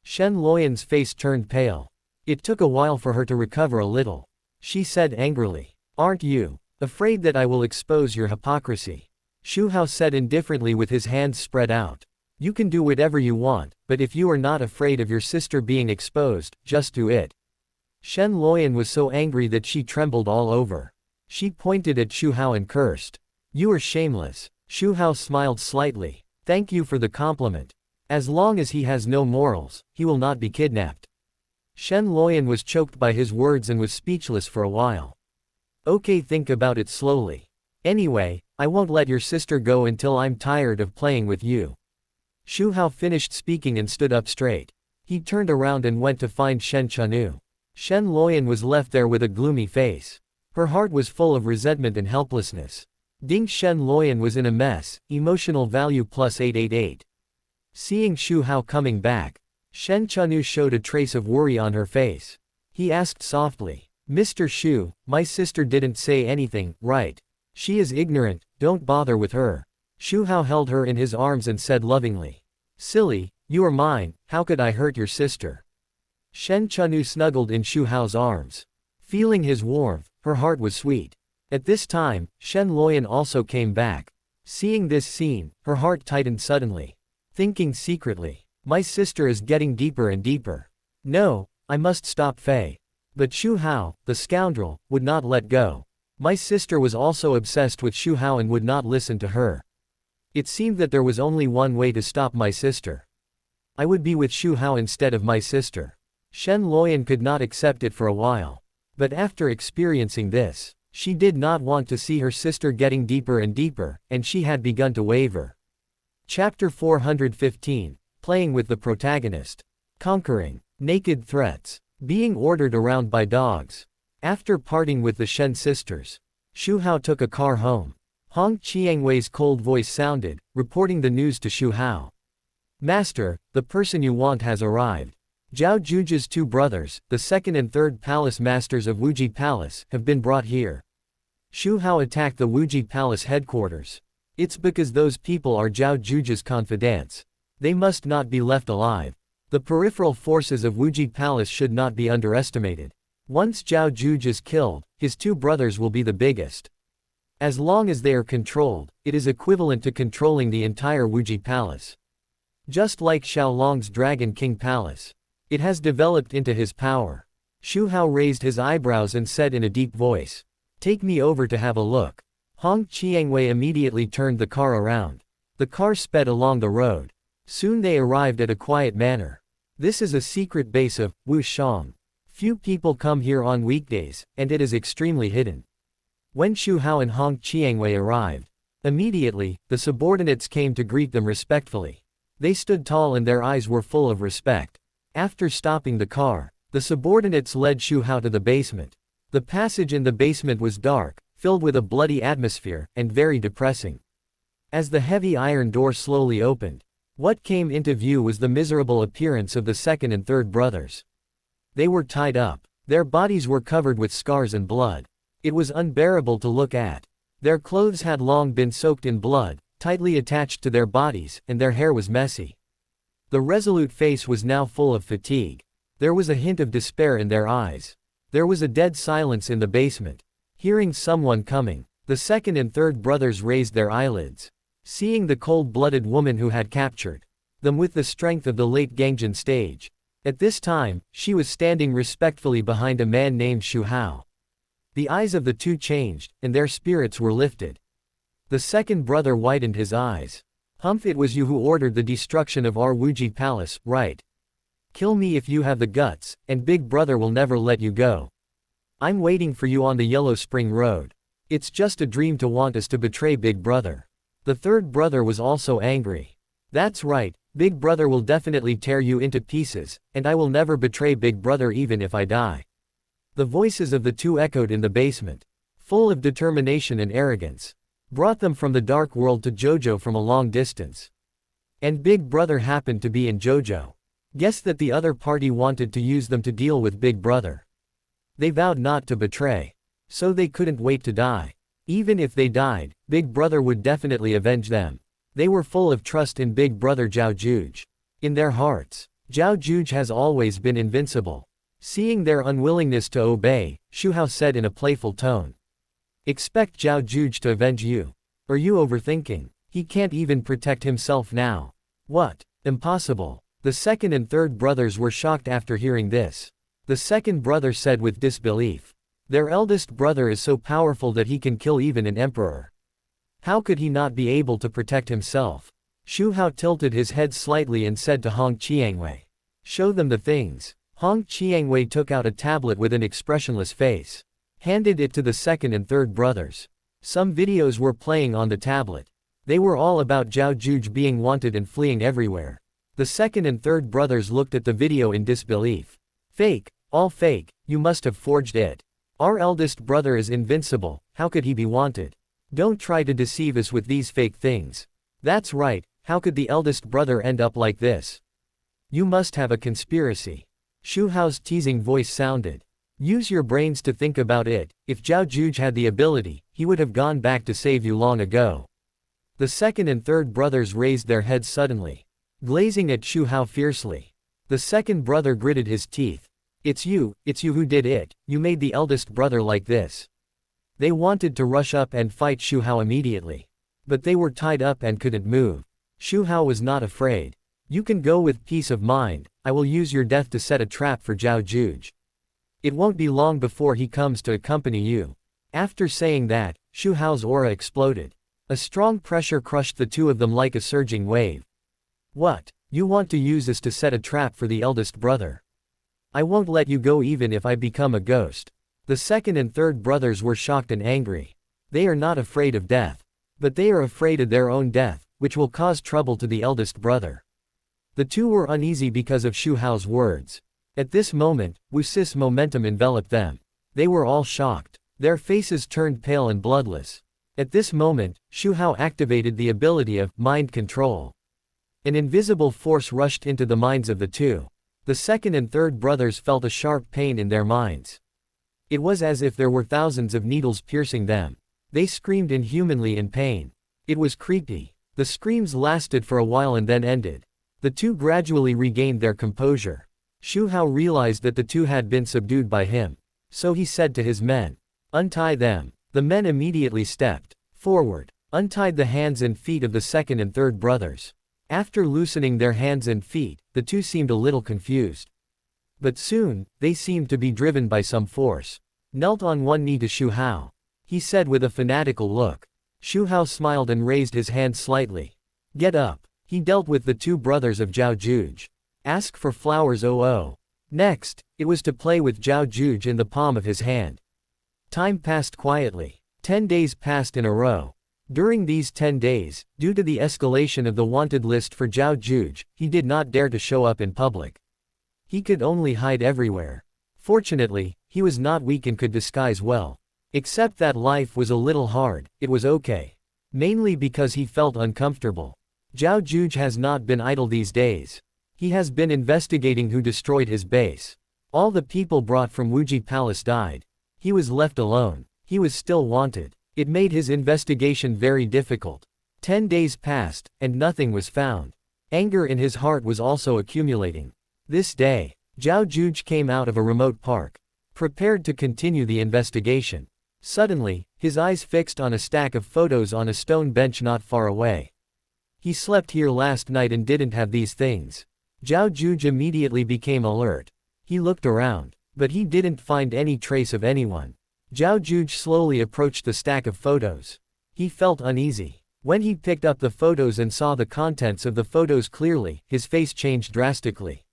Shen Luoyan's face turned pale. It took a while for her to recover a little. She said angrily. Aren't you afraid that I will expose your hypocrisy? Xu Hao said indifferently with his hands spread out. You can do whatever you want, but if you are not afraid of your sister being exposed, just do it. Shen Luoyan was so angry that she trembled all over. She pointed at Xu Hao and cursed. You are shameless. Xu Hao smiled slightly. Thank you for the compliment. As long as he has no morals, he will not be kidnapped. Shen Luoyan was choked by his words and was speechless for a while. Okay, think about it slowly. Anyway, I won't let your sister go until I'm tired of playing with you. Xu Hao finished speaking and stood up straight. He turned around and went to find Shen Chanu. Shen Luoyan was left there with a gloomy face. Her heart was full of resentment and helplessness. Ding Shen Luoyan was in a mess, emotional value plus 888. Seeing Xu Hao coming back, Shen Chanu showed a trace of worry on her face. He asked softly, Mr. Xu, my sister didn't say anything, right? She is ignorant, don't bother with her. Xu Hao held her in his arms and said lovingly. Silly, you are mine, how could I hurt your sister? Shen Chanu snuggled in Xu Hao's arms. Feeling his warmth, her heart was sweet. At this time, Shen Luoyan also came back. Seeing this scene, her heart tightened suddenly. Thinking secretly, my sister is getting deeper and deeper. No, I must stop Fei. But Xu Hao, the scoundrel, would not let go. My sister was also obsessed with Xu Hao and would not listen to her. It seemed that there was only one way to stop my sister. I would be with Xu Hao instead of my sister. Shen Luoyan could not accept it for a while. But after experiencing this, she did not want to see her sister getting deeper and deeper, and she had begun to waver. Chapter 415, Playing with the Protagonist. Conquering. Naked threats. Being ordered around by dogs. After parting with the Shen sisters, Xu Hao took a car home. Hong Qiangwei's cold voice sounded, reporting the news to Xu Hao. Master, the person you want has arrived. Zhao Juji's two brothers, the second and third palace masters of Wuji Palace, have been brought here. Xu Hao attacked the Wuji Palace headquarters. It's because those people are Zhao Juji's confidants. They must not be left alive. The peripheral forces of Wuji Palace should not be underestimated. Once Zhao Juji is killed, his two brothers will be the biggest. As long as they are controlled, it is equivalent to controlling the entire Wuji Palace. Just like Xiaolong's Dragon King Palace. It has developed into his power. Xu Hao raised his eyebrows and said in a deep voice. Take me over to have a look. Hong Qiangwei immediately turned the car around. The car sped along the road. Soon they arrived at a quiet manor. This is a secret base of Wu Shang. Few people come here on weekdays, and it is extremely hidden. When Xu Hao and Hong Qiangwei arrived, immediately, the subordinates came to greet them respectfully. They stood tall and their eyes were full of respect. After stopping the car, the subordinates led Xu Hao to the basement. The passage in the basement was dark, filled with a bloody atmosphere, and very depressing. As the heavy iron door slowly opened, what came into view was the miserable appearance of the second and third brothers. They were tied up. Their bodies were covered with scars and blood. It was unbearable to look at. Their clothes had long been soaked in blood, tightly attached to their bodies, and their hair was messy. The resolute face was now full of fatigue. There was a hint of despair in their eyes. There was a dead silence in the basement. Hearing someone coming, the second and third brothers raised their eyelids. Seeing the cold-blooded woman who had captured them with the strength of the late Gangjin stage. At this time, she was standing respectfully behind a man named Xu Hao. The eyes of the two changed, and their spirits were lifted. The second brother widened his eyes. Humph, it was you who ordered the destruction of our Wuji palace, right? Kill me if you have the guts, and Big Brother will never let you go. I'm waiting for you on the Yellow Spring Road. It's just a dream to want us to betray Big Brother. The third brother was also angry. That's right, Big Brother will definitely tear you into pieces, and I will never betray Big Brother even if I die. The voices of the two echoed in the basement, full of determination and arrogance. Brought them from the dark world to Jojo from a long distance. And Big Brother happened to be in Jojo. Guess that the other party wanted to use them to deal with Big Brother. They vowed not to betray. So they couldn't wait to die. Even if they died, Big Brother would definitely avenge them. They were full of trust in Big Brother Zhao Juge. In their hearts, Zhao Juge has always been invincible. Seeing their unwillingness to obey, Xu Hao said in a playful tone. Expect Zhao Juge to avenge you. Are you overthinking? He can't even protect himself now. What? Impossible. The second and third brothers were shocked after hearing this. The second brother said with disbelief. Their eldest brother is so powerful that he can kill even an emperor. How could he not be able to protect himself? Xu Hao tilted his head slightly and said to Hong Qiangwei. Show them the things. Hong Qiangwei took out a tablet with an expressionless face. Handed it to the second and third brothers. Some videos were playing on the tablet. They were all about Zhao Juge being wanted and fleeing everywhere. The second and third brothers looked at the video in disbelief. Fake, all fake, you must have forged it. Our eldest brother is invincible, how could he be wanted? Don't try to deceive us with these fake things. That's right, how could the eldest brother end up like this? You must have a conspiracy. Xu Hao's teasing voice sounded. Use your brains to think about it. If Zhao Juge had the ability, he would have gone back to save you long ago. The second and third brothers raised their heads suddenly, glazing at Xu Hao fiercely. The second brother gritted his teeth. It's you who did it, you made the eldest brother like this. They wanted to rush up and fight Xu Hao immediately. But they were tied up and couldn't move. Xu Hao was not afraid. You can go with peace of mind, I will use your death to set a trap for Zhao Juge. It won't be long before he comes to accompany you. After saying that, Xu Hao's aura exploded. A strong pressure crushed the two of them like a surging wave. What? You want to use us to set a trap for the eldest brother? I won't let you go even if I become a ghost. The second and third brothers were shocked and angry. They are not afraid of death. But they are afraid of their own death, which will cause trouble to the eldest brother. The two were uneasy because of Xu Hao's words. At this moment, Wu's momentum enveloped them. They were all shocked. Their faces turned pale and bloodless. At this moment, Xu Hao activated the ability of mind control. An invisible force rushed into the minds of the two. The second and third brothers felt a sharp pain in their minds. It was as if there were thousands of needles piercing them. They screamed inhumanly in pain. It was creepy. The screams lasted for a while and then ended. The two gradually regained their composure. Xu Hao realized that the two had been subdued by him. So he said to his men, "Untie them." The men immediately stepped forward, untied the hands and feet of the second and third brothers. After loosening their hands and feet, the two seemed a little confused. But soon, they seemed to be driven by some force. Knelt on one knee to Xu Hao. He said with a fanatical look. Xu Hao smiled and raised his hand slightly. Get up. He dealt with the two brothers of Zhao Juge. Ask for flowers oh. Next, it was to play with Zhao Juge in the palm of his hand. Time passed quietly. 10 days passed in a row. During these 10 days, due to the escalation of the wanted list for Zhao Juge, he did not dare to show up in public. He could only hide everywhere. Fortunately, he was not weak and could disguise well. Except that life was a little hard, it was okay. Mainly because he felt uncomfortable. Zhao Juge has not been idle these days. He has been investigating who destroyed his base. All the people brought from Wuji Palace died. He was left alone. He was still wanted. It made his investigation very difficult. 10 days passed, and nothing was found. Anger in his heart was also accumulating. This day, Zhao Juge came out of a remote park, prepared to continue the investigation. Suddenly, his eyes fixed on a stack of photos on a stone bench not far away. He slept here last night and didn't have these things. Zhao Juge immediately became alert. He looked around, but he didn't find any trace of anyone. Zhao Juge slowly approached the stack of photos. He felt uneasy. When he picked up the photos and saw the contents of the photos clearly, his face changed drastically.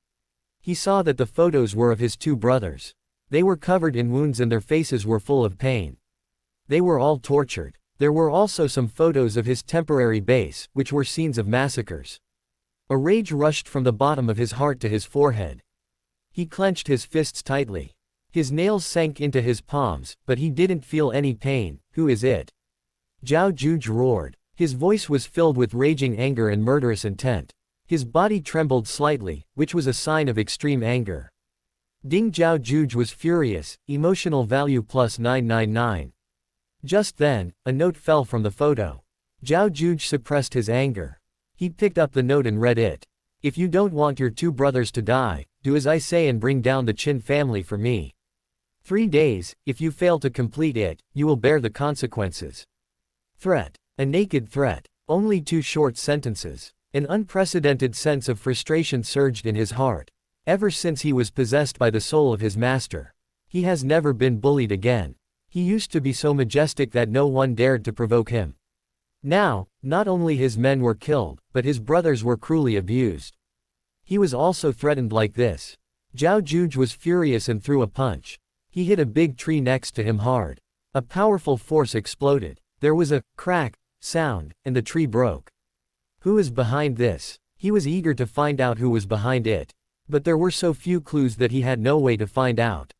He saw that the photos were of his two brothers. They were covered in wounds and their faces were full of pain. They were all tortured. There were also some photos of his temporary base, which were scenes of massacres. A rage rushed from the bottom of his heart to his forehead. He clenched his fists tightly. His nails sank into his palms, but he didn't feel any pain. Who is it? Zhao Juge roared. His voice was filled with raging anger and murderous intent. His body trembled slightly, which was a sign of extreme anger. Ding Zhao Juge was furious, emotional value plus 999. Just then, a note fell from the photo. Zhao Juge suppressed his anger. He picked up the note and read it. If you don't want your two brothers to die, do as I say and bring down the Qin family for me. 3 days, if you fail to complete it, you will bear the consequences. Threat. A naked threat. Only 2 short sentences. An unprecedented sense of frustration surged in his heart. Ever since he was possessed by the soul of his master, he has never been bullied again. He used to be so majestic that no one dared to provoke him. Now, not only his men were killed, but his brothers were cruelly abused. He was also threatened like this. Zhao Juge was furious and threw a punch. He hit a big tree next to him hard. A powerful force exploded. There was a crack sound, and the tree broke. Who is behind this? He was eager to find out who was behind it. But there were so few clues that he had no way to find out.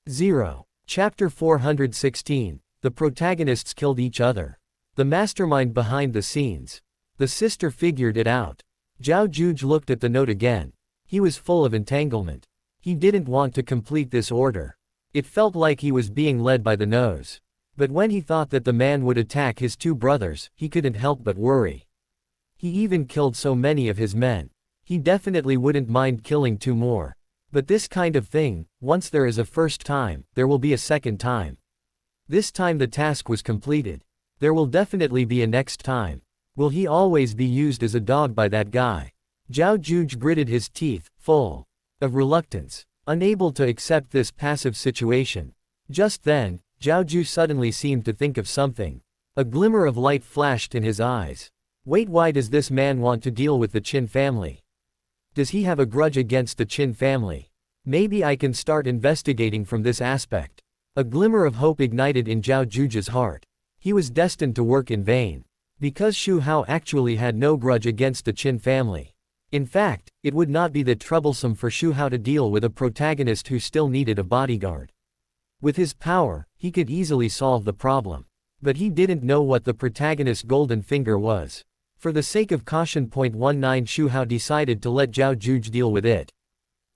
0. Chapter 416. The protagonists killed each other. The mastermind behind the scenes. The sister figured it out. Zhao Juge looked at the note again. He was full of entanglement. He didn't want to complete this order. It felt like he was being led by the nose. But when he thought that the man would attack his two brothers, he couldn't help but worry. He even killed so many of his men. He definitely wouldn't mind killing 2 more. But this kind of thing, once there is a first time, there will be a second time. This time the task was completed. There will definitely be a next time. Will he always be used as a dog by that guy? Zhao Juge gritted his teeth, full of reluctance, unable to accept this passive situation. Just then, Zhao Juge suddenly seemed to think of something. A glimmer of light flashed in his eyes. Wait, why does this man want to deal with the Qin family? Does he have a grudge against the Qin family? Maybe I can start investigating from this aspect. A glimmer of hope ignited in Zhao Juge's heart. He was destined to work in vain. Because Xu Hao actually had no grudge against the Qin family. In fact, it would not be that troublesome for Xu Hao to deal with a protagonist who still needed a bodyguard. With his power, he could easily solve the problem. But he didn't know what the protagonist's golden finger was. For the sake of caution, 19 Xu Hao decided to let Zhao Juge deal with it.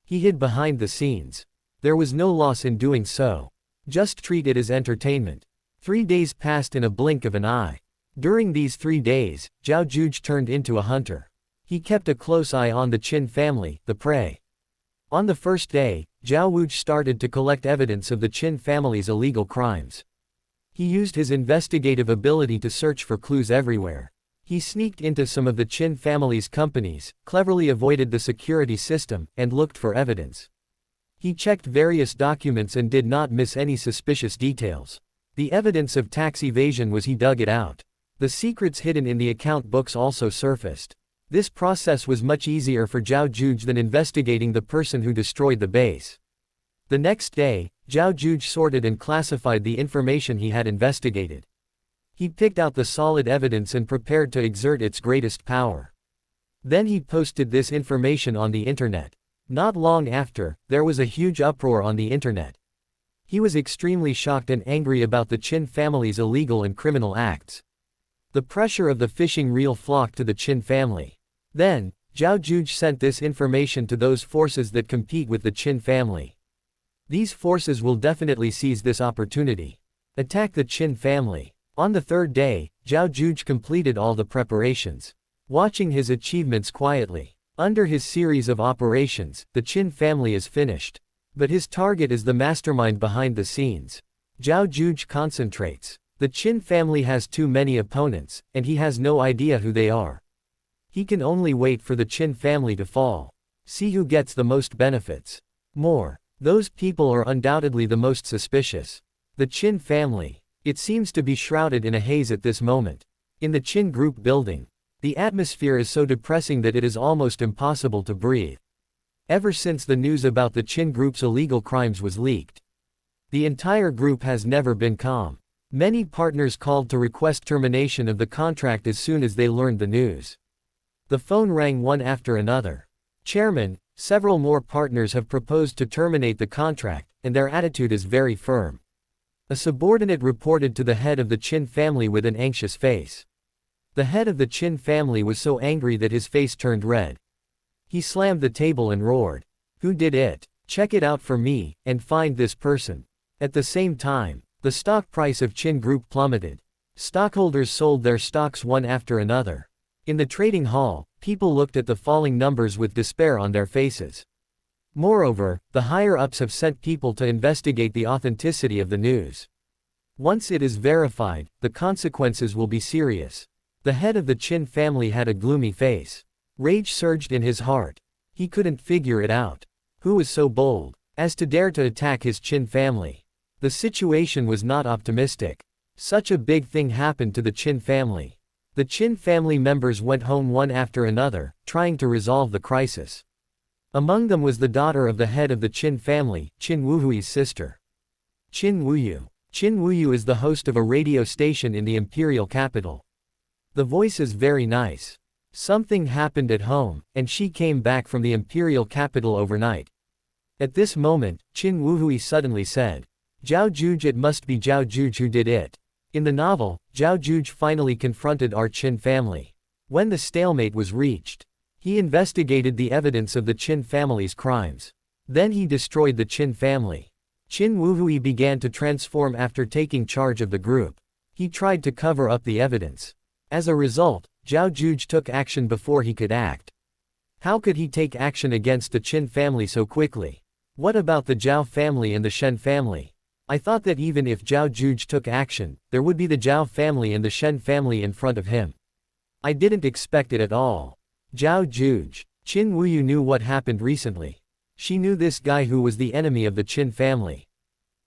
He hid behind the scenes. There was no loss in doing so. Just treat it as entertainment. 3 days passed in a blink of an eye. During these 3 days, Zhao Juge turned into a hunter. He kept a close eye on the Qin family, the prey. On the first day, Zhao Juge started to collect evidence of the Qin family's illegal crimes. He used his investigative ability to search for clues everywhere. He sneaked into some of the Qin family's companies, cleverly avoided the security system, and looked for evidence. He checked various documents and did not miss any suspicious details. The evidence of tax evasion was he dug it out. The secrets hidden in the account books also surfaced. This process was much easier for Zhao Juge than investigating the person who destroyed the base. The next day, Zhao Juge sorted and classified the information he had investigated. He picked out the solid evidence and prepared to exert its greatest power. Then he posted this information on the internet. Not long after, there was a huge uproar on the internet. He was extremely shocked and angry about the Qin family's illegal and criminal acts. The pressure of the fishing reel flocked to the Qin family. Then, Zhao Juge sent this information to those forces that compete with the Qin family. These forces will definitely seize this opportunity. Attack the Qin family. On the 3rd day, Zhao Juge completed all the preparations. watching his achievements quietly. Under his series of operations, the Qin family is finished. But his target is the mastermind behind the scenes. Zhao Juge concentrates. The Qin family has too many opponents, and he has no idea who they are. He can only wait for the Qin family to fall. See who gets the most benefits. Those people are undoubtedly the most suspicious. The Qin family. It seems to be shrouded in a haze at this moment. In the Qin group building, the atmosphere is so depressing that it is almost impossible to breathe. Ever since the news about the Qin group's illegal crimes was leaked, the entire group has never been calm. Many partners called to request termination of the contract as soon as they learned the news. The phone rang one after another. Chairman, several more partners have proposed to terminate the contract, and their attitude is very firm. A subordinate reported to the head of the Qin family with an anxious face. The head of the Qin family was so angry that his face turned red. He slammed the table and roared. Who did it? Check it out for me, and find this person. At the same time, the stock price of Qin Group plummeted. Stockholders sold their stocks one after another. In the trading hall, people looked at the falling numbers with despair on their faces. Moreover, the higher-ups have sent people to investigate the authenticity of the news. Once it is verified, the consequences will be serious. The head of the Qin family had a gloomy face. Rage surged in his heart. He couldn't figure it out. Who was so bold as to dare to attack his Qin family? The situation was not optimistic. Such a big thing happened to the Qin family. The Qin family members went home one after another, trying to resolve the crisis. Among them was the daughter of the head of the Qin family, Qin Wuhui's sister. Qin Wuyu. Qin Wuyu is the host of a radio station in the imperial capital. The voice is very nice. Something happened at home, and she came back from the imperial capital overnight. At this moment, Qin Wuhui suddenly said, Zhao Juge, it must be Zhao Juge who did it. In the novel, Zhao Juge finally confronted our Qin family. When the stalemate was reached, he investigated the evidence of the Qin family's crimes. Then he destroyed the Qin family. Qin Wuhui began to transform after taking charge of the group. He tried to cover up the evidence. As a result, Zhao Juge took action before he could act. How could he take action against the Qin family so quickly? What about the Zhao family and the Shen family? I thought that even if Zhao Juge took action, there would be the Zhao family and the Shen family in front of him. I didn't expect it at all. Zhao Juge. Qin Wuyu knew what happened recently. She knew this guy who was the enemy of the Qin family.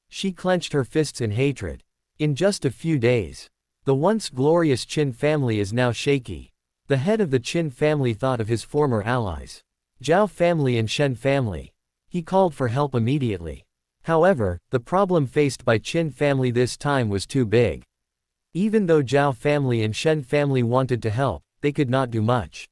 She clenched her fists in hatred. In just a few days, the once glorious Qin family is now shaky. The head of the Qin family thought of his former allies, Zhao family and Shen family. He called for help immediately. However, the problem faced by Qin family this time was too big. Even though Zhao family and Shen family wanted to help, they could not do much.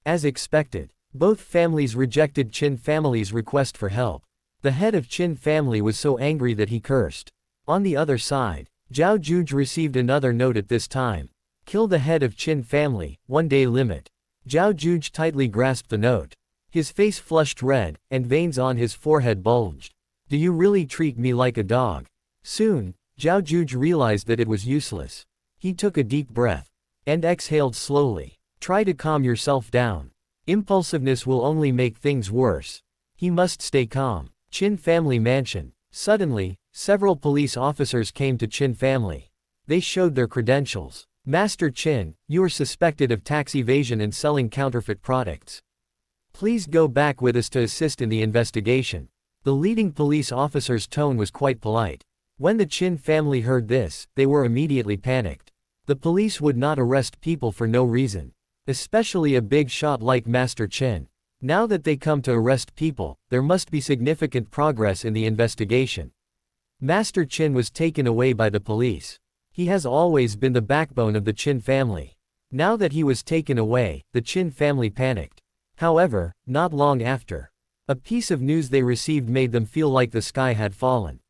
As expected, both families rejected Qin family's request for help. The head of Qin family was so angry that he cursed. On the other side, Zhao Juge received another note at this time. Kill the head of Qin family, 1-day limit. Zhao Juge tightly grasped the note. His face flushed red, and veins on his forehead bulged. Do you really treat me like a dog? Soon, Zhao Juge realized that it was useless. He took a deep breath and exhaled slowly. Try to calm yourself down. Impulsiveness will only make things worse. He must stay calm. Qin family mansion. Suddenly, several police officers came to Qin family. They showed their credentials. Master Qin, you are suspected of tax evasion and selling counterfeit products. Please go back with us to assist in the investigation. The leading police officer's tone was quite polite. When the Qin family heard this, they were immediately panicked. The police would not arrest people for no reason. Especially a big shot like Master Qin. Now that they come to arrest people, there must be significant progress in the investigation. Master Qin was taken away by the police. He has always been the backbone of the Qin family. Now that he was taken away, the Qin family panicked. However, not long after, a piece of news they received made them feel like the sky had fallen.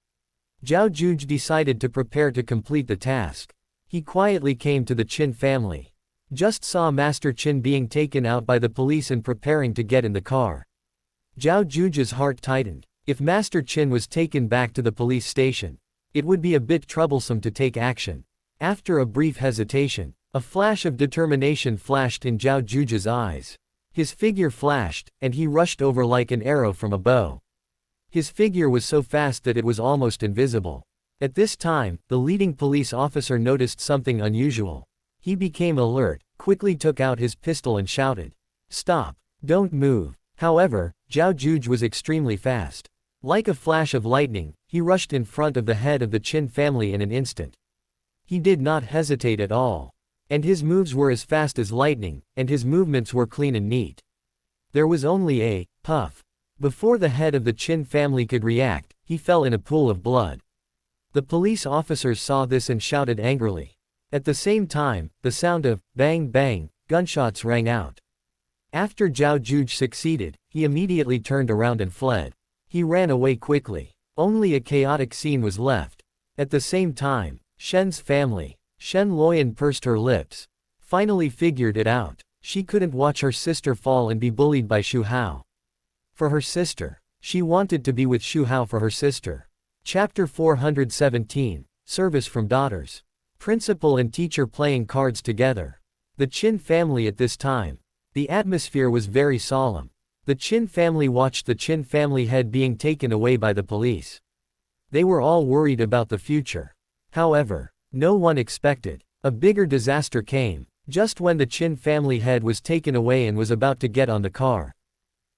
Zhao Juge decided to prepare to complete the task. He quietly came to the Qin family. Just saw Master Qin being taken out by the police and preparing to get in the car. Zhao Juge's heart tightened. If Master Qin was taken back to the police station, it would be a bit troublesome to take action. After a brief hesitation, A flash of determination flashed in Zhao Juju's eyes. His figure flashed, and he rushed over like an arrow from a bow. His figure was so fast that it was almost invisible. At this time, the leading police officer noticed something unusual. He became alert, quickly took out his pistol and shouted, "Stop! Don't move!" However, Zhao Juj was extremely fast. Like a flash of lightning, he rushed in front of the head of the Qin family in an instant. He did not hesitate at all. And his moves were as fast as lightning, and his movements were clean and neat. There was only a puff. Before the head of the Qin family could react, he fell in a pool of blood. The police officers saw this and shouted angrily. At the same time, the sound of bang bang gunshots rang out. After Zhao Juj succeeded, he immediately turned around and fled. He ran away quickly. Only a chaotic scene was left. At the same time, Shen's family. Shen Luoyan pursed her lips. Finally figured it out. She couldn't watch her sister fall and be bullied by Xu Hao. For her sister. She wanted to be with Xu Hao for her sister. Chapter 417, Service from Daughters. Principal and teacher playing cards together. The Qin family at this time. The atmosphere was very solemn. The Qin family watched the Qin family head being taken away by the police. They were all worried about the future. However, no one expected. A bigger disaster came, just when the Qin family head was taken away and was about to get on the car.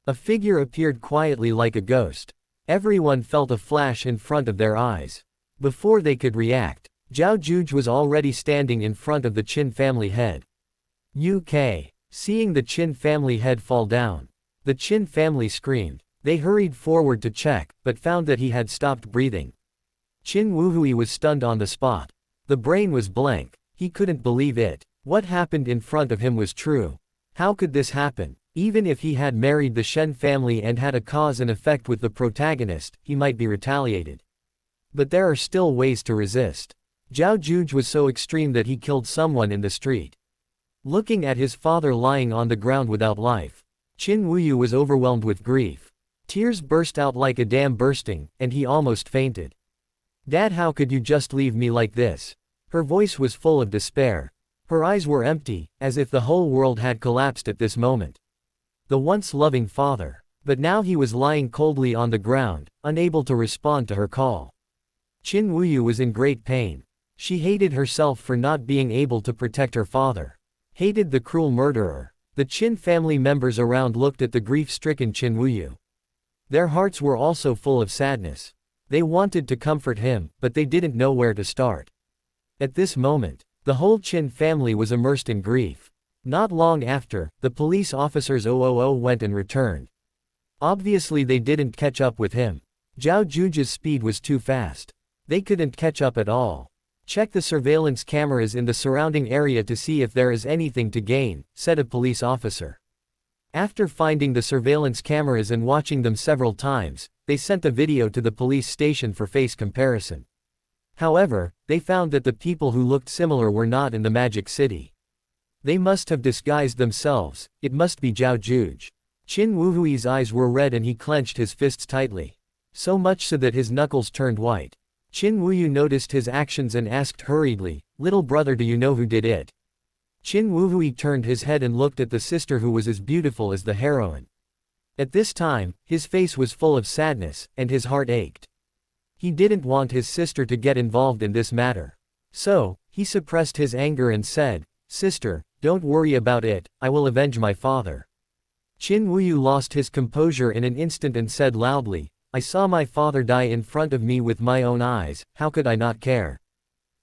A figure appeared quietly like a ghost. Everyone felt a flash in front of their eyes. Before they could react, Zhao Juj was already standing in front of the Qin family head. UK. Seeing the Qin family head fall down, the Qin family screamed. They hurried forward to check, but found that he had stopped breathing. Qin Wuhui was stunned on the spot. The brain was blank. He couldn't believe it. What happened in front of him was true. How could this happen? Even if he had married the Shen family and had a cause and effect with the protagonist, he might be retaliated. But there are still ways to resist. Zhao Juj was so extreme that he killed someone in the street. Looking at his father lying on the ground without life, Qin Wuyu was overwhelmed with grief. Tears burst out like a dam bursting, and he almost fainted. "Dad, how could you just leave me like this?" Her voice was full of despair. Her eyes were empty, as if the whole world had collapsed at this moment. The once loving father. But now he was lying coldly on the ground, unable to respond to her call. Qin Wuyu was in great pain. She hated herself for not being able to protect her father. Hated the cruel murderer. The Qin family members around looked at the grief-stricken Qin Wuyu. Their hearts were also full of sadness. They wanted to comfort him, but they didn't know where to start. At this moment, the whole Qin family was immersed in grief. Not long after, the police officers went and returned. Obviously they didn't catch up with him. Zhao Juj's speed was too fast. They couldn't catch up at all. "Check the surveillance cameras in the surrounding area to see if there is anything to gain," said a police officer. After finding the surveillance cameras and watching them several times, they sent the video to the police station for face comparison. However, they found that the people who looked similar were not in the Magic City. They must have disguised themselves. It must be Zhao Juj. Qin Wuhui's eyes were red and he clenched his fists tightly. So much so that his knuckles turned white. Qin Wuyu noticed his actions and asked hurriedly, "Little brother, do you know who did it?" Qin Wuhui turned his head and looked at the sister who was as beautiful as the heroine. At this time, his face was full of sadness, and his heart ached. He didn't want his sister to get involved in this matter. So, he suppressed his anger and said, "Sister, don't worry about it, I will avenge my father." Qin Wuyu lost his composure in an instant and said loudly, "I saw my father die in front of me with my own eyes, how could I not care?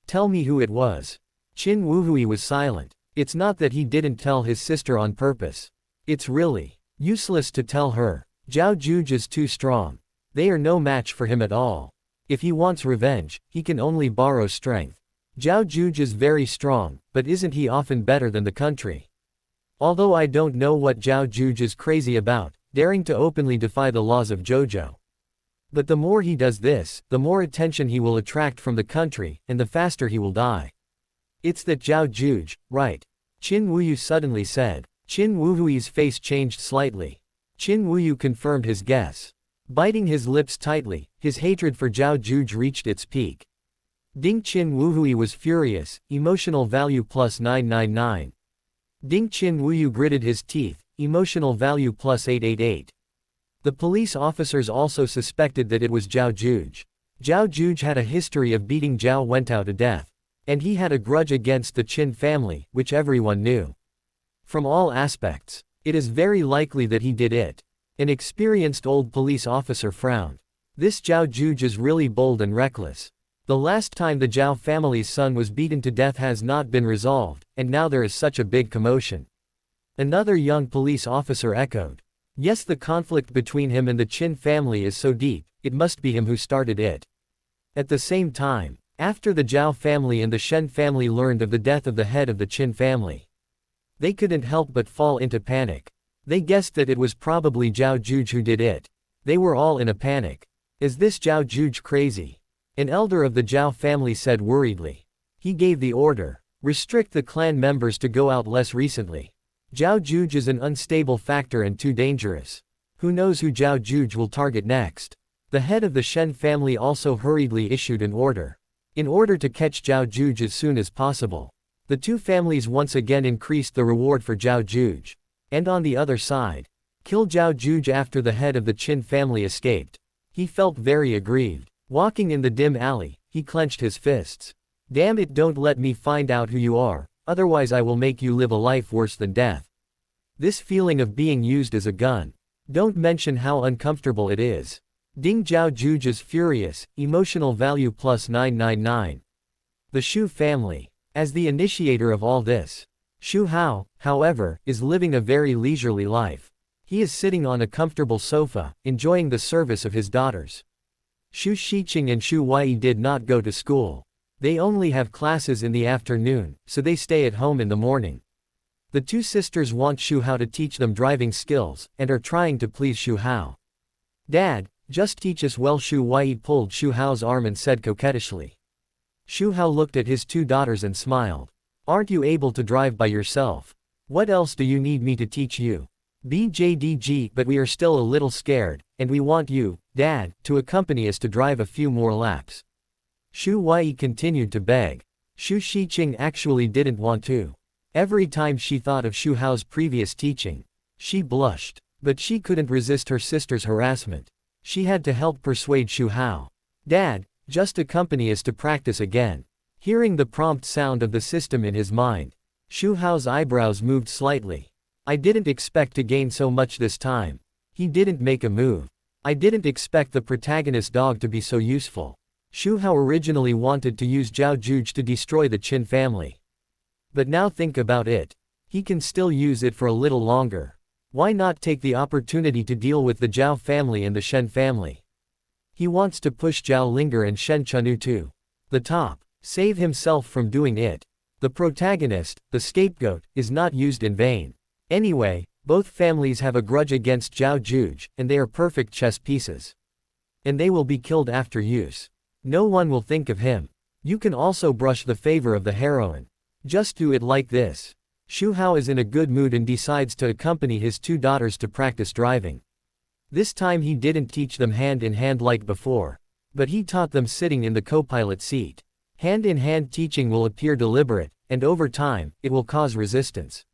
Tell me who it was." Qin Wuhui was silent. It's not that he didn't tell his sister on purpose. It's really useless to tell her. Zhao Juj is too strong. They are no match for him at all. If he wants revenge, he can only borrow strength. Zhao Juj is very strong, but isn't he often better than the country? Although I don't know what Zhao Juj is crazy about, daring to openly defy the laws of Jojo. But the more he does this, the more attention he will attract from the country, and the faster he will die. It's that Zhao Juj, right? Qin Wuyu suddenly said. Qin Wuhui's face changed slightly. Qin Wuyu confirmed his guess. Biting his lips tightly, his hatred for Zhao Juj reached its peak. Ding Qin Wuhui was furious, emotional value plus 999. Ding Qin Wuyu gritted his teeth, emotional value plus 888. The police officers also suspected that it was Zhao Juge. Zhao Juge had a history of beating Zhao Wentao to death. And he had a grudge against the Qin family, which everyone knew. From all aspects, it is very likely that he did it. An experienced old police officer frowned. This Zhao Juge is really bold and reckless. The last time the Zhao family's son was beaten to death has not been resolved, and now there is such a big commotion. Another young police officer echoed. Yes, the conflict between him and the Qin family is so deep, it must be him who started it. At the same time, after the Zhao family and the Shen family learned of the death of the head of the Qin family, they couldn't help but fall into panic. They guessed that it was probably Zhao Juge who did it. They were all in a panic. Is this Zhao Juge crazy? An elder of the Zhao family said worriedly. He gave the order. Restrict the clan members to go out less recently. Zhao Juge is an unstable factor and too dangerous. Who knows who Zhao Juge will target next? The head of the Shen family also hurriedly issued an order. In order to catch Zhao Juge as soon as possible. The two families once again increased the reward for Zhao Juge. And on the other side, kill Zhao Juge after the head of the Qin family escaped. He felt very aggrieved. Walking in the dim alley, he clenched his fists. Damn it, don't let me find out who you are, otherwise I will make you live a life worse than death. This feeling of being used as a gun. Don't mention how uncomfortable it is. Ding Zhao Juge is furious, emotional value plus 999. The Xu family. As the initiator of all this, Xu Hao, however, is living a very leisurely life. He is sitting on a comfortable sofa, enjoying the service of his daughters. Xu Shiqing and Xu Wei did not go to school. They only have classes in the afternoon, so they stay at home in the morning. The two sisters want Xu Hao to teach them driving skills, and are trying to please Xu Hao. Dad, just teach us well. Xu Wei pulled Xu Hao's arm and said coquettishly. Xu Hao looked at his two daughters and smiled. Aren't you able to drive by yourself? What else do you need me to teach you? BJDG, but we are still a little scared, and we want you, Dad, to accompany us to drive a few more laps. Xu Wei continued to beg. Xu Shiqing actually didn't want to. Every time she thought of Xu Hao's previous teaching, she blushed. But she couldn't resist her sister's harassment. She had to help persuade Xu Hao. Dad, just accompany us to practice again. Hearing the prompt sound of the system in his mind, Xu Hao's eyebrows moved slightly. I didn't expect to gain so much this time. He didn't make a move. I didn't expect the protagonist dog to be so useful. Xu Hao originally wanted to use Zhao Juge to destroy the Qin family. But now think about it. He can still use it for a little longer. Why not take the opportunity to deal with the Zhao family and the Shen family? He wants to push Zhao Linger and Shen Chenu to the top. Save himself from doing it. The protagonist, the scapegoat, is not used in vain. Anyway, both families have a grudge against Zhao Juge, and they are perfect chess pieces. And they will be killed after use. No one will think of him. You can also brush the favor of the heroine. Just do it like this. Xu Hao is in a good mood and decides to accompany his two daughters to practice driving. This time he didn't teach them hand in hand like before, but he taught them sitting in the co-pilot seat. Hand-in-hand teaching will appear deliberate, and over time, it will cause resistance.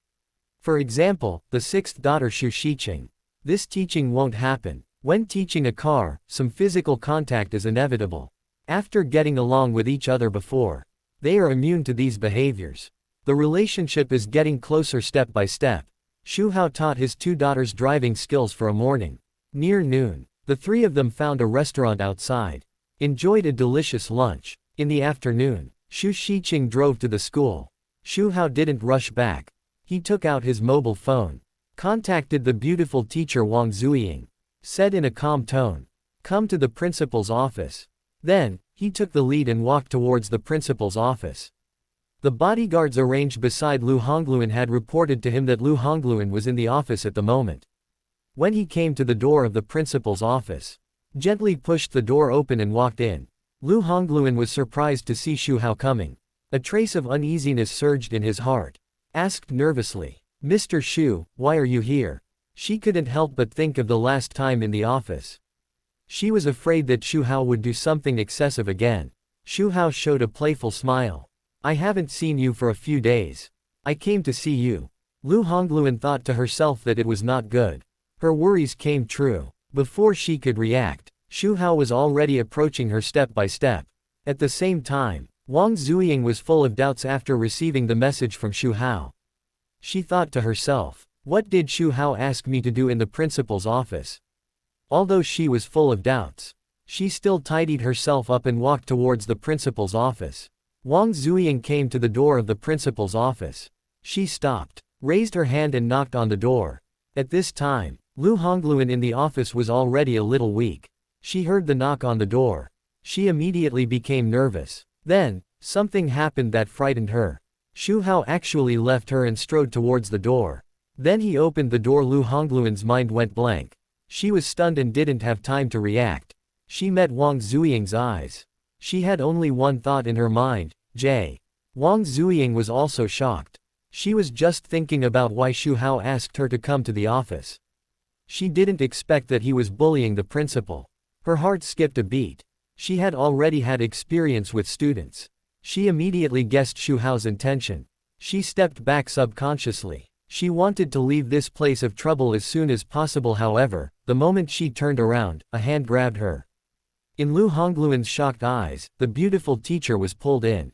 For example, the sixth daughter Xu Shiqing. This teaching won't happen. When teaching a car, some physical contact is inevitable. After getting along with each other before, they are immune to these behaviors. The relationship is getting closer step by step. Xu Hao taught his two daughters driving skills for a morning. Near noon, the three of them found a restaurant outside. Enjoyed a delicious lunch. In the afternoon, Xu Shiqing drove to the school. Xu Hao didn't rush back. He took out his mobile phone. Contacted the beautiful teacher Wang Zuying. Said in a calm tone, "Come to the principal's office." Then, he took the lead and walked towards the principal's office. The bodyguards arranged beside Lu Hongluan had reported to him that Lu Hongluan was in the office at the moment. When he came to the door of the principal's office, gently pushed the door open and walked in. Lu Hongluan was surprised to see Xu Hao coming. A trace of uneasiness surged in his heart. Asked nervously, "Mr. Xu, why are you here?" She couldn't help but think of the last time in the office. She was afraid that Xu Hao would do something excessive again. Xu Hao showed a playful smile. I haven't seen you for a few days. I came to see you. Lu Hongluan thought to herself that it was not good. Her worries came true. Before she could react, Xu Hao was already approaching her step by step. At the same time, Wang Zuying was full of doubts after receiving the message from Xu Hao. She thought to herself, what did Xu Hao ask me to do in the principal's office? Although she was full of doubts, she still tidied herself up and walked towards the principal's office. Wang Zuying came to the door of the principal's office. She stopped, raised her hand and knocked on the door. At this time, Lu Hongluan in the office was already a little weak. She heard the knock on the door. She immediately became nervous. Then, something happened that frightened her. Xu Hao actually left her and strode towards the door. Then he opened the door. Lu Hongluan's mind went blank. She was stunned and didn't have time to react. She met Wang Zuying's eyes. She had only one thought in her mind, J. Wang Zuying was also shocked. She was just thinking about why Xu Hao asked her to come to the office. She didn't expect that he was bullying the principal. Her heart skipped a beat. She had already had experience with students. She immediately guessed Xu Hao's intention. She stepped back subconsciously. She wanted to leave this place of trouble as soon as possible. However, the moment she turned around, a hand grabbed her. In Lu Hongluan's shocked eyes, the beautiful teacher was pulled in.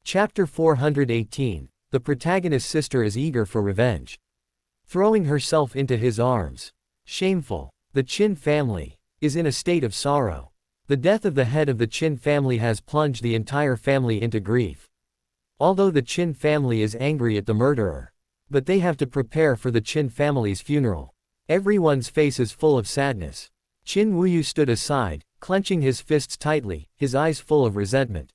Chapter 418. The protagonist's sister is eager for revenge. Throwing herself into his arms. Shameful. The Qin family is in a state of sorrow. The death of the head of the Qin family has plunged the entire family into grief. Although the Qin family is angry at the murderer, but they have to prepare for the Qin family's funeral. Everyone's face is full of sadness. Qin Wuyu stood aside, clenching his fists tightly, his eyes full of resentment.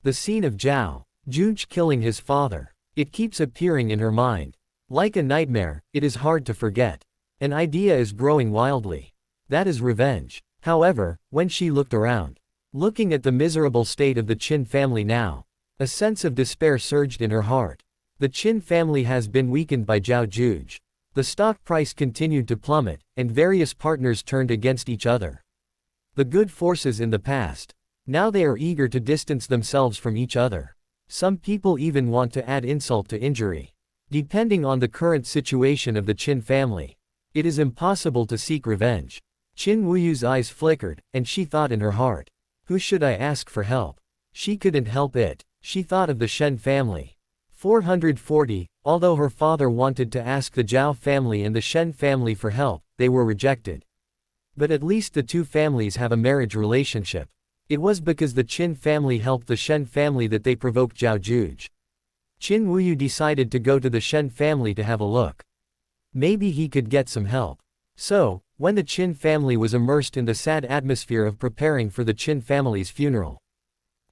The scene of Zhao Juge killing his father. It keeps appearing in her mind. Like a nightmare, it is hard to forget. An idea is growing wildly. That is revenge. However, when she looked around, looking at the miserable state of the Qin family now, a sense of despair surged in her heart. The Qin family has been weakened by Zhao Juge. The stock price continued to plummet, and various partners turned against each other. The good forces in the past. Now they are eager to distance themselves from each other. Some people even want to add insult to injury. Depending on the current situation of the Qin family, it is impossible to seek revenge. Qin Wuyu's eyes flickered, and she thought in her heart, who should I ask for help? She couldn't help it. She thought of the Shen family. 440. Although her father wanted to ask the Zhao family and the Shen family for help, they were rejected. But at least the two families have a marriage relationship. It was because the Qin family helped the Shen family that they provoked Zhao Juge. Qin Wuyu decided to go to the Shen family to have a look. Maybe he could get some help. So, when the Qin family was immersed in the sad atmosphere of preparing for the Qin family's funeral,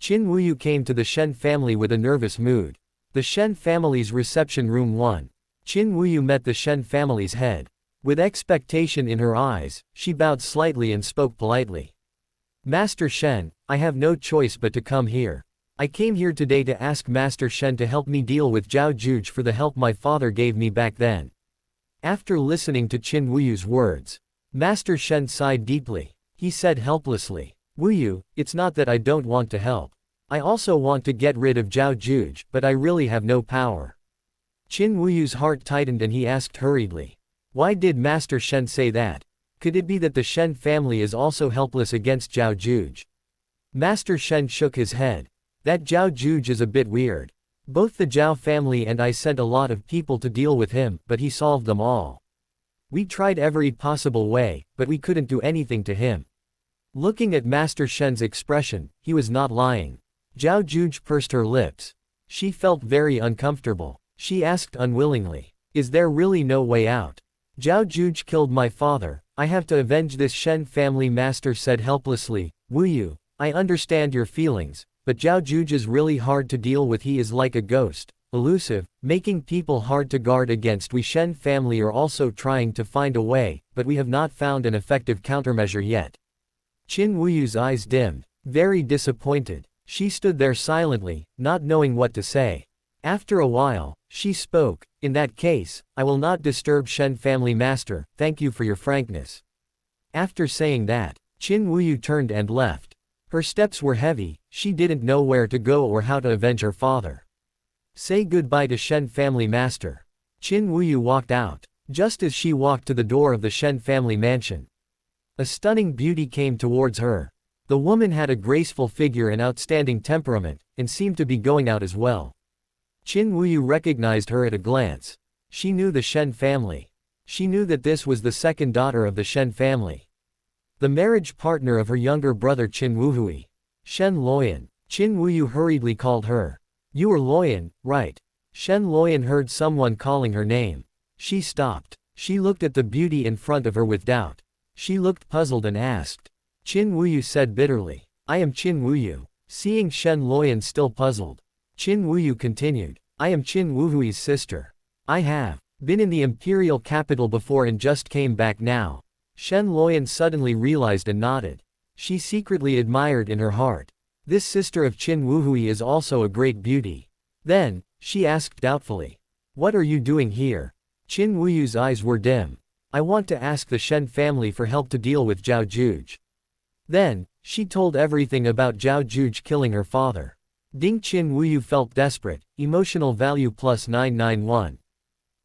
Qin Wuyu came to the Shen family with a nervous mood. The Shen family's reception room 1. Qin Wuyu met the Shen family's head. With expectation in her eyes, she bowed slightly and spoke politely. Master Shen, I have no choice but to come here. I came here today to ask Master Shen to help me deal with Zhao Juge for the help my father gave me back then. After listening to Qin Wuyu's words, Master Shen sighed deeply. He said helplessly, Wuyu, it's not that I don't want to help. I also want to get rid of Zhao Juge, but I really have no power. Qin Wuyu's heart tightened and he asked hurriedly, why did Master Shen say that? Could it be that the Shen family is also helpless against Zhao Juge? Master Shen shook his head. That Zhao Juge is a bit weird. Both the Zhao family and I sent a lot of people to deal with him, but he solved them all. We tried every possible way, but we couldn't do anything to him. Looking at Master Shen's expression, he was not lying. Zhao Juge pursed her lips. She felt very uncomfortable. She asked unwillingly, is there really no way out? Zhao Juge killed my father. I have to avenge this Shen family. Master said helplessly, Wuyu, I understand your feelings, but Zhao Juge is really hard to deal with. He is like a ghost, elusive, making people hard to guard against. We Shen family are also trying to find a way, but we have not found an effective countermeasure yet. Qin Wuyu's eyes dimmed, very disappointed. She stood there silently, not knowing what to say. After a while, she spoke, in that case, I will not disturb Shen family. Master, thank you for your frankness. After saying that, Qin Wuyu turned and left. Her steps were heavy, she didn't know where to go or how to avenge her father. Say goodbye to Shen family master. Qin Wuyu walked out. Just as she walked to the door of the Shen family mansion, a stunning beauty came towards her. The woman had a graceful figure and outstanding temperament, and seemed to be going out as well. Qin Wuyu recognized her at a glance. She knew the Shen family. She knew that this was the second daughter of the Shen family, the marriage partner of her younger brother Qin Wuhui. Shen Luoyan. Qin Wuyu hurriedly called her. You are Luoyan, right? Shen Luoyan heard someone calling her name. She stopped. She looked at the beauty in front of her with doubt. She looked puzzled and asked. Qin Wuyu said bitterly. I am Qin Wuyu. Seeing Shen Luoyan still puzzled, Qin Wuyu continued. I am Qin Wuhui's sister. I have been in the imperial capital before and just came back now. Shen Luoyan suddenly realized and nodded. She secretly admired in her heart. This sister of Qin Wuhui is also a great beauty. Then, she asked doubtfully. What are you doing here? Qin Wuyu's eyes were dim. I want to ask the Shen family for help to deal with Zhao Juge. Then, she told everything about Zhao Juge killing her father. Ding Qin Wuyu felt desperate. Emotional value plus 991.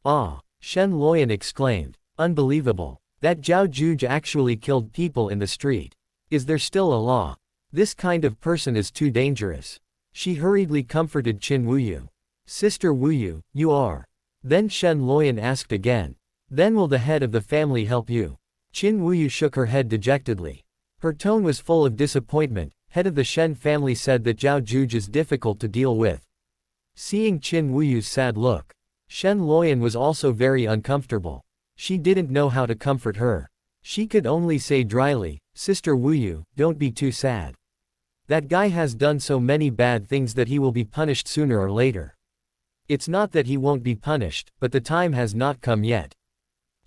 Ah! Shen Luoyan exclaimed. Unbelievable. That Zhao Juge actually killed people in the street. Is there still a law? This kind of person is too dangerous. She hurriedly comforted Qin Wuyu. Sister Wuyu, you are. Then Shen Luoyan asked again. Then will the head of the family help you? Qin Wuyu shook her head dejectedly. Her tone was full of disappointment. Head of the Shen family said that Zhao Juge is difficult to deal with. Seeing Qin Wuyu's sad look, Shen Luoyan was also very uncomfortable. She didn't know how to comfort her. She could only say dryly, Sister Wuyu, don't be too sad. That guy has done so many bad things that he will be punished sooner or later. It's not that he won't be punished, but the time has not come yet.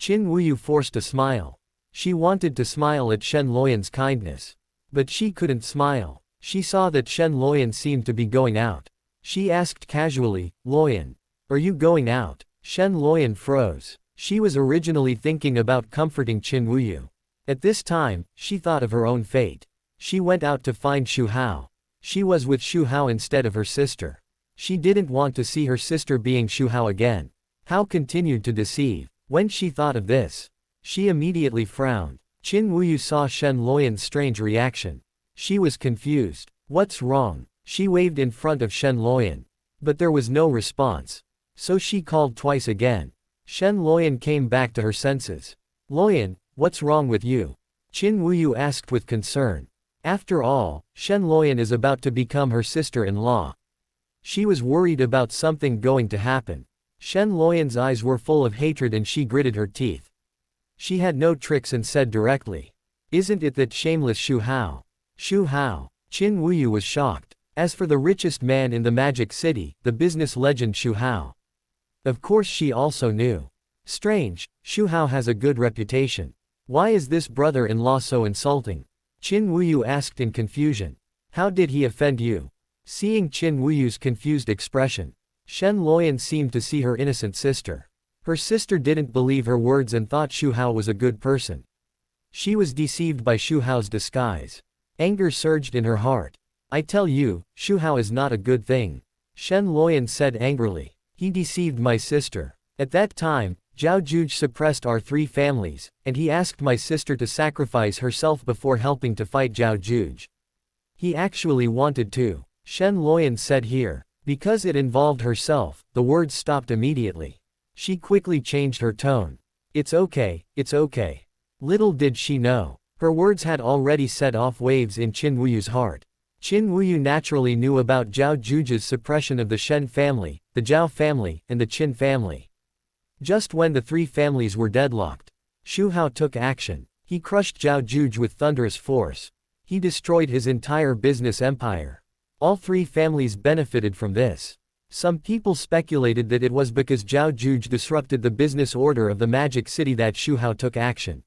Qin Wuyu forced a smile. She wanted to smile at Shen Luoyan's kindness. But she couldn't smile. She saw that Shen Luoyan seemed to be going out. She asked casually, Luoyan, are you going out? Shen Luoyan froze. She was originally thinking about comforting Qin Wuyu. At this time, she thought of her own fate. She went out to find Xu Hao. She was with Xu Hao instead of her sister. She didn't want to see her sister being Xu Hao again. Hao continued to deceive. When she thought of this, she immediately frowned. Qin Wuyu saw Shen Luoyan's strange reaction. She was confused. What's wrong? She waved in front of Shen Luoyan. But there was no response. So she called twice again. Shen Luoyan came back to her senses. Luoyan, what's wrong with you? Qin Wuyu asked with concern. After all, Shen Luoyan is about to become her sister-in-law. She was worried about something going to happen. Shen Luoyan's eyes were full of hatred and she gritted her teeth. She had no tricks and said directly. Isn't it that shameless Xu Hao? Xu Hao. Qin Wuyu was shocked. As for the richest man in the Magic City, the business legend Xu Hao. Of course she also knew. Strange, Xu Hao has a good reputation. Why is this brother-in-law so insulting? Qin Wuyu asked in confusion. How did he offend you? Seeing Qin Wuyu's confused expression, Shen Luoyan seemed to see her innocent sister. Her sister didn't believe her words and thought Xu Hao was a good person. She was deceived by Xu Hao's disguise. Anger surged in her heart. I tell you, Xu Hao is not a good thing. Shen Luoyan said angrily. He deceived my sister. At that time, Zhao Juge suppressed our three families, and he asked my sister to sacrifice herself before helping to fight Zhao Juge. He actually wanted to. Shen Luoyan said here. Because it involved herself, the words stopped immediately. She quickly changed her tone. It's okay, it's okay. Little did she know. Her words had already set off waves in Qin Wuyu's heart. Qin Wuyu naturally knew about Zhao Juge's suppression of the Shen family, the Zhao family, and the Qin family. Just when the three families were deadlocked, Xu Hao took action. He crushed Zhao Juge with thunderous force. He destroyed his entire business empire. All three families benefited from this. Some people speculated that it was because Zhao Juge disrupted the business order of the Magic City that Xu Hao took action.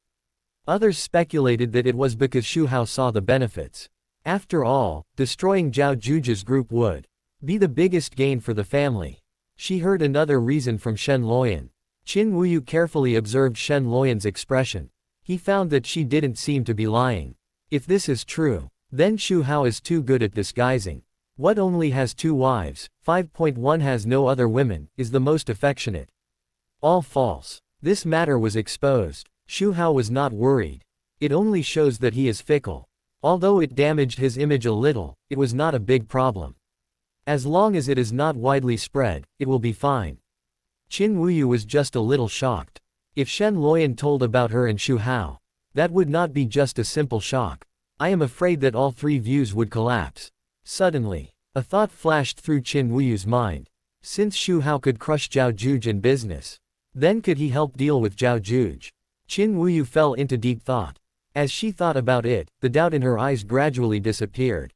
Others speculated that it was because Xu Hao saw the benefits. After all, destroying Zhao Juge's group would be the biggest gain for the family. She heard another reason from Shen Luoyan. Qin Wuyu carefully observed Shen Luoyan's expression. He found that she didn't seem to be lying. If this is true, Then Xu Hao is too good at disguising. What only has 2 wives, 5.1 has no other women, is the most affectionate. All false. This matter was exposed. Xu Hao was not worried. It only shows that he is fickle. Although it damaged his image a little, it was not a big problem. As long as it is not widely spread, it will be fine. Qin Wuyu was just a little shocked. If Shen Luoyan told about her and Xu Hao, that would not be just a simple shock. I am afraid that all 3 views would collapse. Suddenly, a thought flashed through Qin Wuyu's mind. Since Xu Hao could crush Zhao Juge in business, then could he help deal with Zhao Juge? Qin Wuyu fell into deep thought. As she thought about it, the doubt in her eyes gradually disappeared.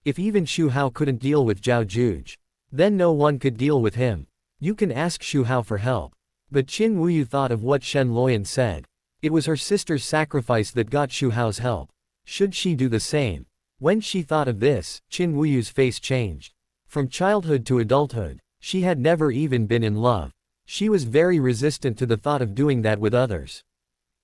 If even Xu Hao couldn't deal with Zhao Juge, then no one could deal with him. You can ask Xu Hao for help. But Qin Wuyu thought of what Shen Luoyan said. It was her sister's sacrifice that got Xu Hao's help. Should she do the same? When she thought of this, Qin Wuyu's face changed. From childhood to adulthood, she had never even been in love. She was very resistant to the thought of doing that with others.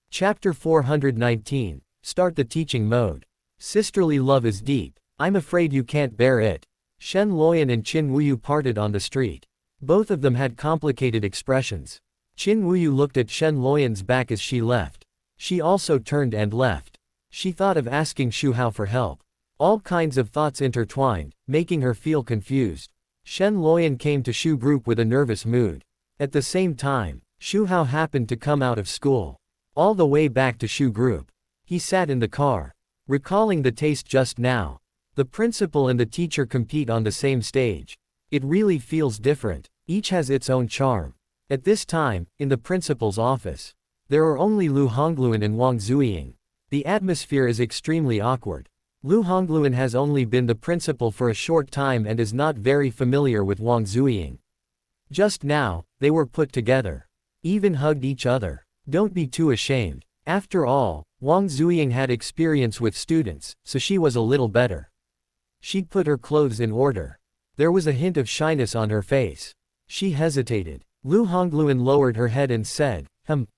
Chapter 419. Start the teaching mode. Sisterly love is deep. I'm afraid you can't bear it. Shen Luoyan and Qin Wuyu parted on the street. Both of them had complicated expressions. Qin Wuyu looked at Shen Luoyan's back as she left. She also turned and left. She thought of asking Xu Hao for help. All kinds of thoughts intertwined, making her feel confused. Shen Luoyan came to Xu Group with a nervous mood. At the same time, Xu Hao happened to come out of school. All the way back to Xu Group. He sat in the car. Recalling the taste just now. The principal and the teacher compete on the same stage. It really feels different. Each has its own charm. At this time, in the principal's office, there are only Lu Hongluan and Wang Zuying. The atmosphere is extremely awkward. Lu Hongluan has only been the principal for a short time and is not very familiar with Wang Zuying. Just now, they were put together. Even hugged each other. Don't be too ashamed. After all, Wang Zuying had experience with students, so she was a little better. She'd put her clothes in order. There was a hint of shyness on her face. She hesitated. Lu Hongluan lowered her head and said,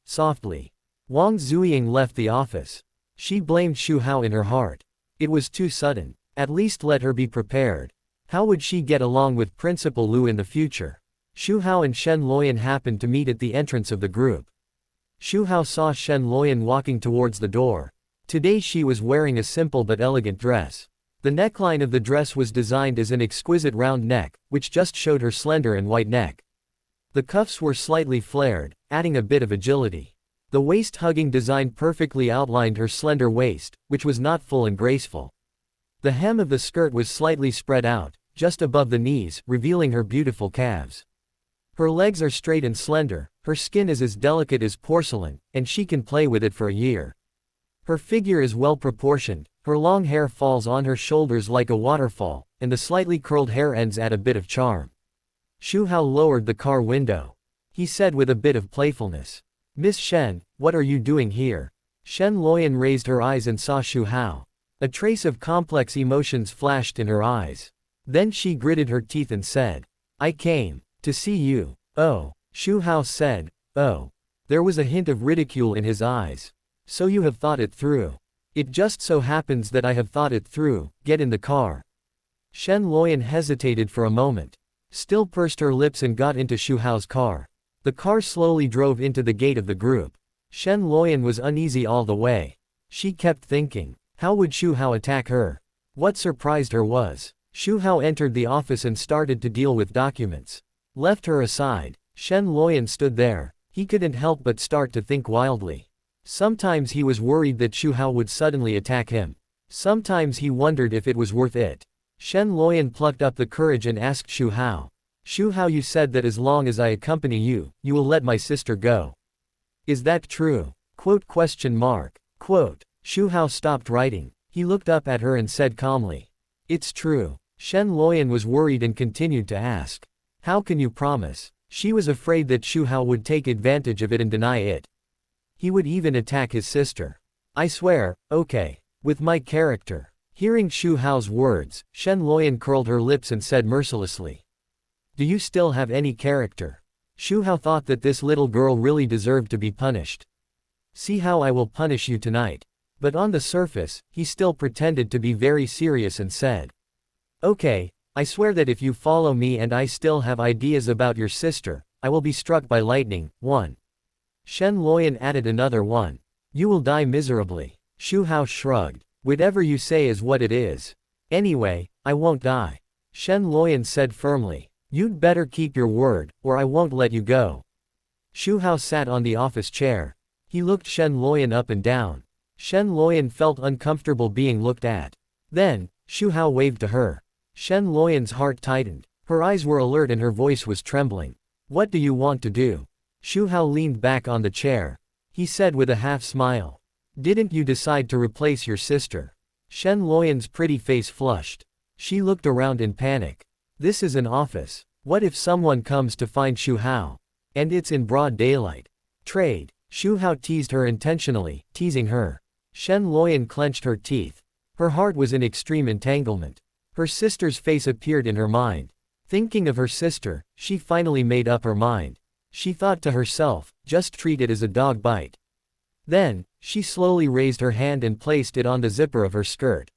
softly. Wang Zuying left the office. She blamed Xu Hao in her heart. It was too sudden. At least let her be prepared. How would she get along with Principal Lu in the future? Xu Hao and Shen Luoyan happened to meet at the entrance of the group. Xu Hao saw Shen Luoyan walking towards the door. Today she was wearing a simple but elegant dress. The neckline of the dress was designed as an exquisite round neck, which just showed her slender and white neck. The cuffs were slightly flared, adding a bit of agility. The waist-hugging design perfectly outlined her slender waist, which was not full and graceful. The hem of the skirt was slightly spread out, just above the knees, revealing her beautiful calves. Her legs are straight and slender, her skin is as delicate as porcelain, and she can play with it for a year. Her figure is well proportioned, her long hair falls on her shoulders like a waterfall, and the slightly curled hair ends add a bit of charm. Xu Hao lowered the car window. He said with a bit of playfulness. Miss Shen, what are you doing here? Shen Luoyan raised her eyes and saw Xu Hao. A trace of complex emotions flashed in her eyes. Then she gritted her teeth and said, I came to see you. Oh, Xu Hao said, oh. There was a hint of ridicule in his eyes. So you have thought it through. It just so happens that I have thought it through. Get in the car. Shen Luoyan hesitated for a moment. Still pursed her lips and got into Xu Hao's car. The car slowly drove into the gate of the group. Shen Luoyan was uneasy all the way. She kept thinking, how would Xu Hao attack her? What surprised her was, Xu Hao entered the office and started to deal with documents. Left her aside. Shen Luoyan stood there. He couldn't help but start to think wildly. Sometimes he was worried that Xu Hao would suddenly attack him. Sometimes he wondered if it was worth it. Shen Luoyan plucked up the courage and asked Xu Hao. Xu Hao, you said that as long as I accompany you, you will let my sister go. Is that true? Quote. Xu Hao stopped writing. He looked up at her and said calmly. It's true. Shen Luoyan was worried and continued to ask. How can you promise? She was afraid that Xu Hao would take advantage of it and deny it. He would even attack his sister. I swear, okay. With my character. Hearing Xu Hao's words, Shen Luoyan curled her lips and said mercilessly. Do you still have any character? Xu Hao thought that this little girl really deserved to be punished. See how I will punish you tonight. But on the surface, he still pretended to be very serious and said, "Okay, I swear that if you follow me and I still have ideas about your sister, I will be struck by lightning." 1. Shen Luoyan added another one. "You will die miserably." Xu Hao shrugged. "Whatever you say is what it is. Anyway, I won't die." Shen Luoyan said firmly. "You'd better keep your word, or I won't let you go." Xu Hao sat on the office chair. He looked Shen Luoyan up and down. Shen Luoyan felt uncomfortable being looked at. Then, Xu Hao waved to her. Shen Luoyan's heart tightened. Her eyes were alert and her voice was trembling. "What do you want to do?" Xu Hao leaned back on the chair. He said with a half smile. "Didn't you decide to replace your sister?" Shen Luoyan's pretty face flushed. She looked around in panic. This is an office. What if someone comes to find Xu Hao? And it's in broad daylight. Trade. Xu Hao teased her intentionally, teasing her. Shen Luoyan clenched her teeth. Her heart was in extreme entanglement. Her sister's face appeared in her mind. Thinking of her sister, she finally made up her mind. She thought to herself, just treat it as a dog bite. Then, she slowly raised her hand and placed it on the zipper of her skirt.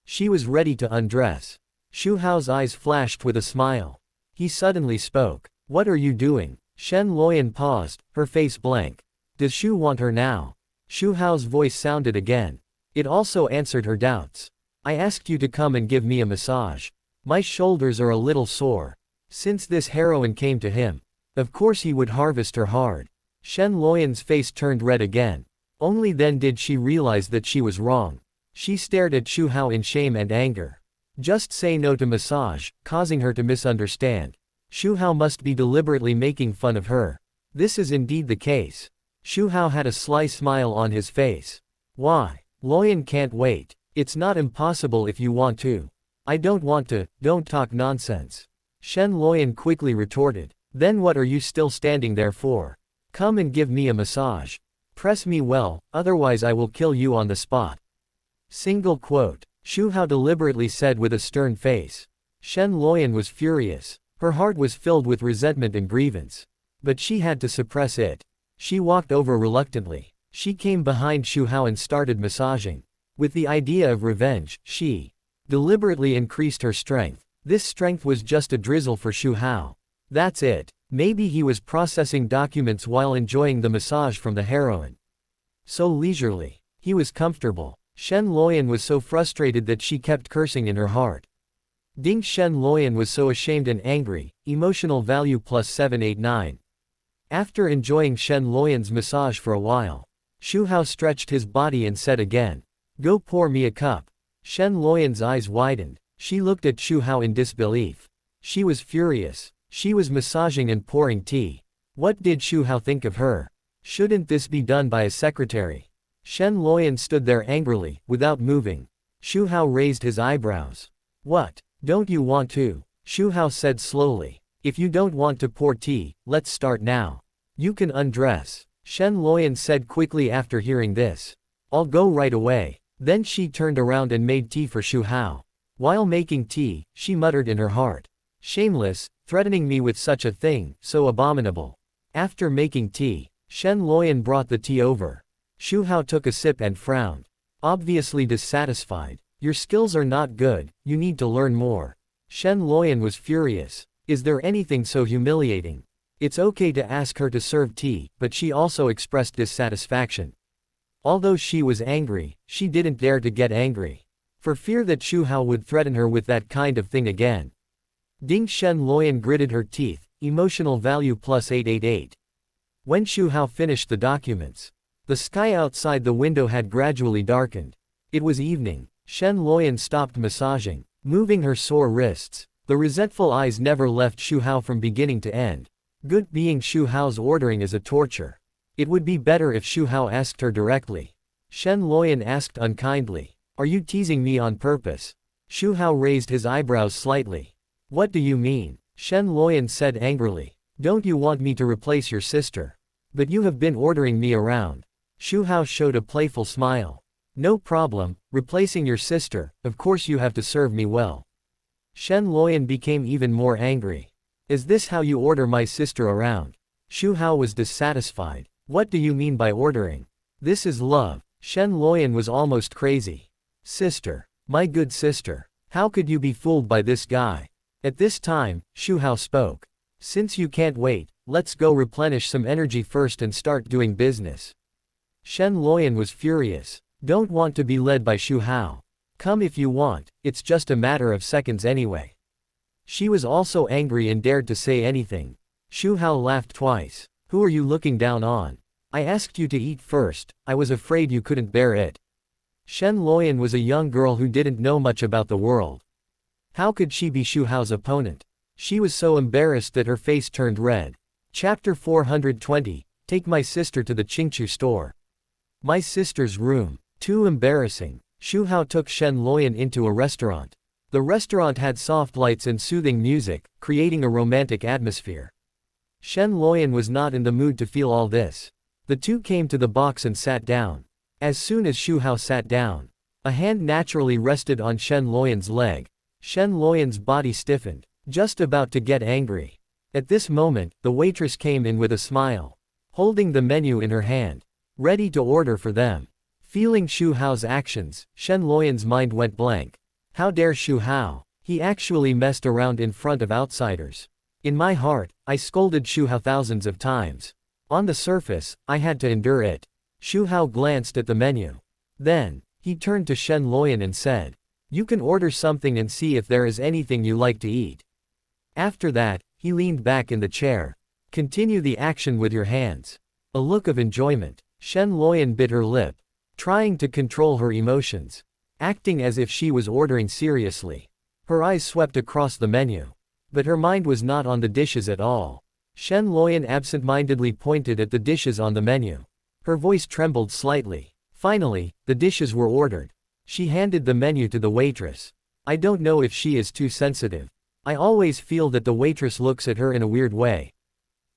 She was ready to undress. Xu Hao's eyes flashed with a smile. He suddenly spoke. "What are you doing?" Shen Luoyan paused, her face blank. Does Xu want her now? Xu Hao's voice sounded again. It also answered her doubts. "I asked you to come and give me a massage. My shoulders are a little sore." Since this heroine came to him, of course he would harvest her hard. Shen Luoyan's face turned red again. Only then did she realize that she was wrong. She stared at Xu Hao in shame and anger. Just say no to massage, causing her to misunderstand. Xu Hao must be deliberately making fun of her. This is indeed the case. Xu Hao had a sly smile on his face. "Why? Luoyan can't wait. It's not impossible if you want to." "I don't want to, don't talk nonsense." Shen Luoyan quickly retorted. "Then what are you still standing there for? Come and give me a massage. Press me well, otherwise I will kill you on the spot." Single quote. Xu Hao deliberately said with a stern face. Shen Luoyan was furious. Her heart was filled with resentment and grievance. But she had to suppress it. She walked over reluctantly. She came behind Xu Hao and started massaging. With the idea of revenge, she deliberately increased her strength. This strength was just a drizzle for Xu Hao. That's it. Maybe he was processing documents while enjoying the massage from the heroine. So leisurely. He was comfortable. Shen Luoyan was so frustrated that she kept cursing in her heart. Ding Shen Luoyan was so ashamed and angry. Emotional value plus 789. After enjoying Shen Luoyan's massage for a while, Xu Hao stretched his body and said again, "Go pour me a cup." Shen Luoyan's eyes widened. She looked at Xu Hao in disbelief. She was furious. She was massaging and pouring tea. What did Xu Hao think of her? Shouldn't this be done by a secretary? Shen Luoyan stood there angrily, without moving. Xu Hao raised his eyebrows. "What? Don't you want to?" Xu Hao said slowly. "If you don't want to pour tea, let's start now. You can undress." Shen Luoyan said quickly after hearing this. "I'll go right away." Then she turned around and made tea for Xu Hao. While making tea, she muttered in her heart. "Shameless, threatening me with such a thing, so abominable." After making tea, Shen Luoyan brought the tea over. Xu Hao took a sip and frowned. Obviously dissatisfied. "Your skills are not good, you need to learn more." Shen Luoyan was furious. Is there anything so humiliating? It's okay to ask her to serve tea, but she also expressed dissatisfaction. Although she was angry, she didn't dare to get angry. For fear that Xu Hao would threaten her with that kind of thing again. Ding Shen Luoyan gritted her teeth, emotional value plus 888. When Xu Hao finished the documents, the sky outside the window had gradually darkened. It was evening. Shen Luoyan stopped massaging, moving her sore wrists. The resentful eyes never left Xu Hao from beginning to end. Good being Xu Hao's ordering is a torture. It would be better if Xu Hao asked her directly. Shen Luoyan asked unkindly. "Are you teasing me on purpose?" Xu Hao raised his eyebrows slightly. "What do you mean?" Shen Luoyan said angrily. "Don't you want me to replace your sister? But you have been ordering me around." Xu Hao showed a playful smile. "No problem, replacing your sister, of course you have to serve me well." Shen Luoyan became even more angry. "Is this how you order my sister around?" Xu Hao was dissatisfied. "What do you mean by ordering? This is love." Shen Luoyan was almost crazy. Sister. My good sister. How could you be fooled by this guy? At this time, Xu Hao spoke. Since you can't wait, let's go replenish some energy first and start doing business. Shen Luoyan was furious. Don't want to be led by Xu Hao. Come if you want, it's just a matter of seconds anyway. She was also angry and dared to say anything. Xu Hao laughed twice. Who are you looking down on? I asked you to eat first, I was afraid you couldn't bear it. Shen Luoyan was a young girl who didn't know much about the world. How could she be Xu Hao's opponent? She was so embarrassed that her face turned red. Chapter 420, Take my sister to the Qingchu store. My sister's room. Too embarrassing. Xu Hao took Shen Luoyan into a restaurant. The restaurant had soft lights and soothing music, creating a romantic atmosphere. Shen Luoyan was not in the mood to feel all this. The two came to the box and sat down. As soon as Xu Hao sat down, a hand naturally rested on Shen Luoyan's leg. Shen Luoyan's body stiffened, just about to get angry. At this moment, the waitress came in with a smile, holding the menu in her hand, ready to order for them. Feeling Xu Hao's actions, Shen Luoyan's mind went blank. How dare Xu Hao? He actually messed around in front of outsiders. In my heart, I scolded Xu Hao thousands of times. On the surface, I had to endure it. Xu Hao glanced at the menu. Then, he turned to Shen Luoyan and said, "You can order something and see if there is anything you like to eat." After that, he leaned back in the chair. "Continue the action with your hands." A look of enjoyment. Shen Luoyan bit her lip, trying to control her emotions, acting as if she was ordering seriously. Her eyes swept across the menu. But her mind was not on the dishes at all. Shen Luoyan absent-mindedly pointed at the dishes on the menu. Her voice trembled slightly. Finally, the dishes were ordered. She handed the menu to the waitress. I don't know if she is too sensitive. I always feel that the waitress looks at her in a weird way.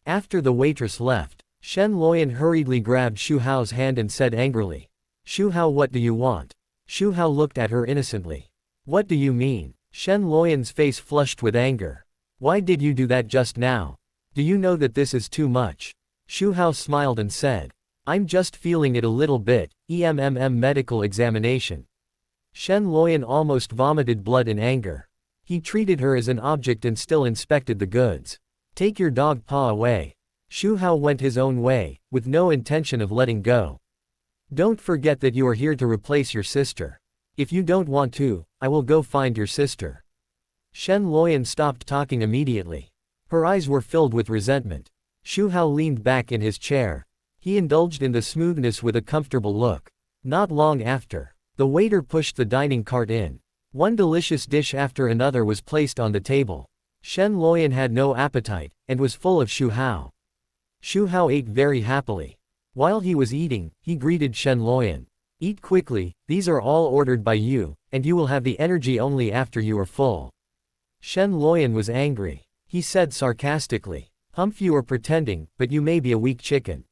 After the waitress left, Shen Luoyan hurriedly grabbed Xu Hao's hand and said angrily, "Xu Hao, what do you want?" Xu Hao looked at her innocently. "What do you mean?" Shen Luoyan's face flushed with anger. "Why did you do that just now? Do you know that this is too much?" Xu Hao smiled and said, "I'm just feeling it a little bit, medical examination." Shen Luoyan almost vomited blood in anger. He treated her as an object and still inspected the goods. "Take your dog paw away." Xu Hao went his own way, with no intention of letting go. "Don't forget that you are here to replace your sister. If you don't want to, I will go find your sister." Shen Luoyan stopped talking immediately. Her eyes were filled with resentment. Xu Hao leaned back in his chair. He indulged in the smoothness with a comfortable look. Not long after, the waiter pushed the dining cart in. One delicious dish after another was placed on the table. Shen Luoyan had no appetite, and was full of Xu Hao. Xu Hao ate very happily. While he was eating, he greeted Shen Luoyan. "Eat quickly, these are all ordered by you, and you will have the energy only after you are full." Shen Luoyan was angry. He said sarcastically, "Humph, you are pretending, but you may be a weak chicken."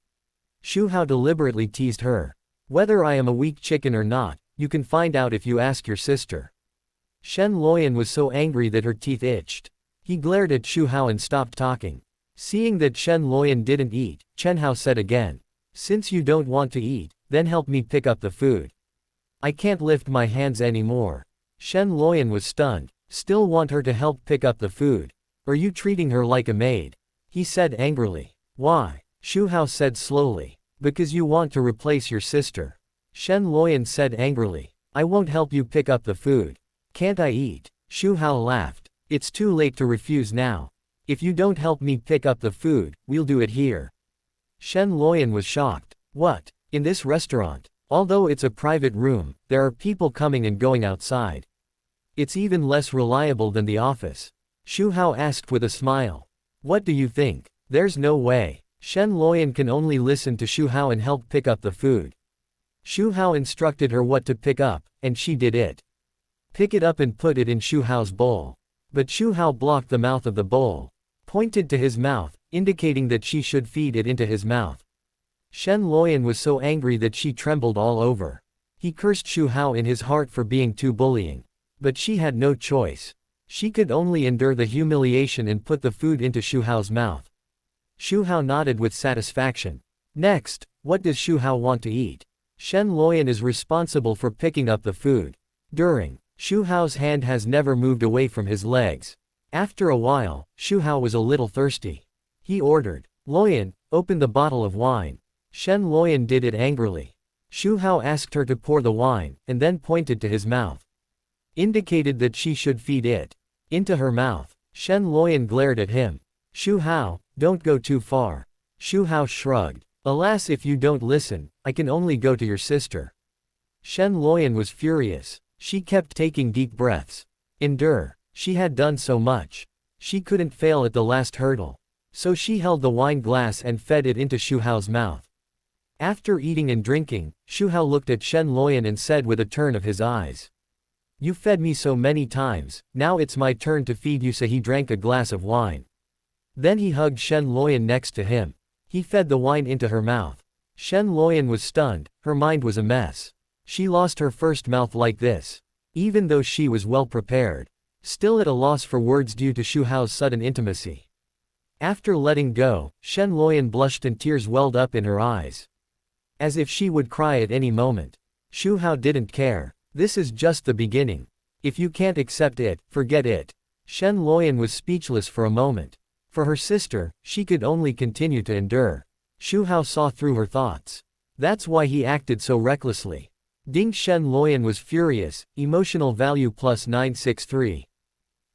Xu Hao deliberately teased her. "Whether I am a weak chicken or not, you can find out if you ask your sister." Shen Luoyan was so angry that her teeth itched. He glared at Xu Hao and stopped talking. Seeing that Shen Luoyan didn't eat, Chen Hao said again, "Since you don't want to eat, then help me pick up the food. I can't lift my hands anymore." Shen Luoyan was stunned. "Still want her to help pick up the food? Are you treating her like a maid?" He said angrily. "Why?" Xu Hao said slowly. "Because you want to replace your sister." Shen Luoyan said angrily. "I won't help you pick up the food. Can't I eat?" Xu Hao laughed. "It's too late to refuse now. If you don't help me pick up the food, we'll do it here." Shen Luoyan was shocked. "What? In this restaurant? Although it's a private room, there are people coming and going outside. It's even less reliable than the office." Xu Hao asked with a smile. "What do you think? There's no way. Shen Luoyan can only listen to Xu Hao and help pick up the food." Xu Hao instructed her what to pick up, and she did it. "Pick it up and put it in Xu Hao's bowl." But Xu Hao blocked the mouth of the bowl, pointed to his mouth, indicating that she should feed it into his mouth. Shen Luoyan was so angry that she trembled all over. He cursed Xu Hao in his heart for being too bullying. But she had no choice. She could only endure the humiliation and put the food into Xu Hao's mouth. Xu Hao nodded with satisfaction. "Next, what does Xu Hao want to eat?" Shen Luoyan is responsible for picking up the food. Xu Hao's hand has never moved away from his legs. After a while, Xu Hao was a little thirsty. He ordered, "Luoyan, open the bottle of wine." Shen Luoyan did it angrily. Xu Hao asked her to pour the wine, and then pointed to his mouth. Indicated that she should feed it into her mouth. Shen Luoyan glared at him. "Xu Hao, don't go too far." Xu Hao shrugged. "Alas, if you don't listen, I can only go to your sister." Shen Luoyan was furious. She kept taking deep breaths. Endure. She had done so much. She couldn't fail at the last hurdle. So she held the wine glass and fed it into Xu Hao's mouth. After eating and drinking, Xu Hao looked at Shen Luoyan and said with a turn of his eyes, "You fed me so many times, now it's my turn to feed you." So he drank a glass of wine. Then he hugged Shen Luoyan next to him. He fed the wine into her mouth. Shen Luoyan was stunned, her mind was a mess. She lost her first mouth like this. Even though she was well prepared. Still at a loss for words due to Xu Hao's sudden intimacy. After letting go, Shen Luoyan blushed and tears welled up in her eyes. As if she would cry at any moment. Xu Hao didn't care. This is just the beginning. If you can't accept it, forget it. Shen Luoyan was speechless for a moment. For her sister, she could only continue to endure. Xu Hao saw through her thoughts. That's why he acted so recklessly. Ding. Shen Luoyan was furious, emotional value +963.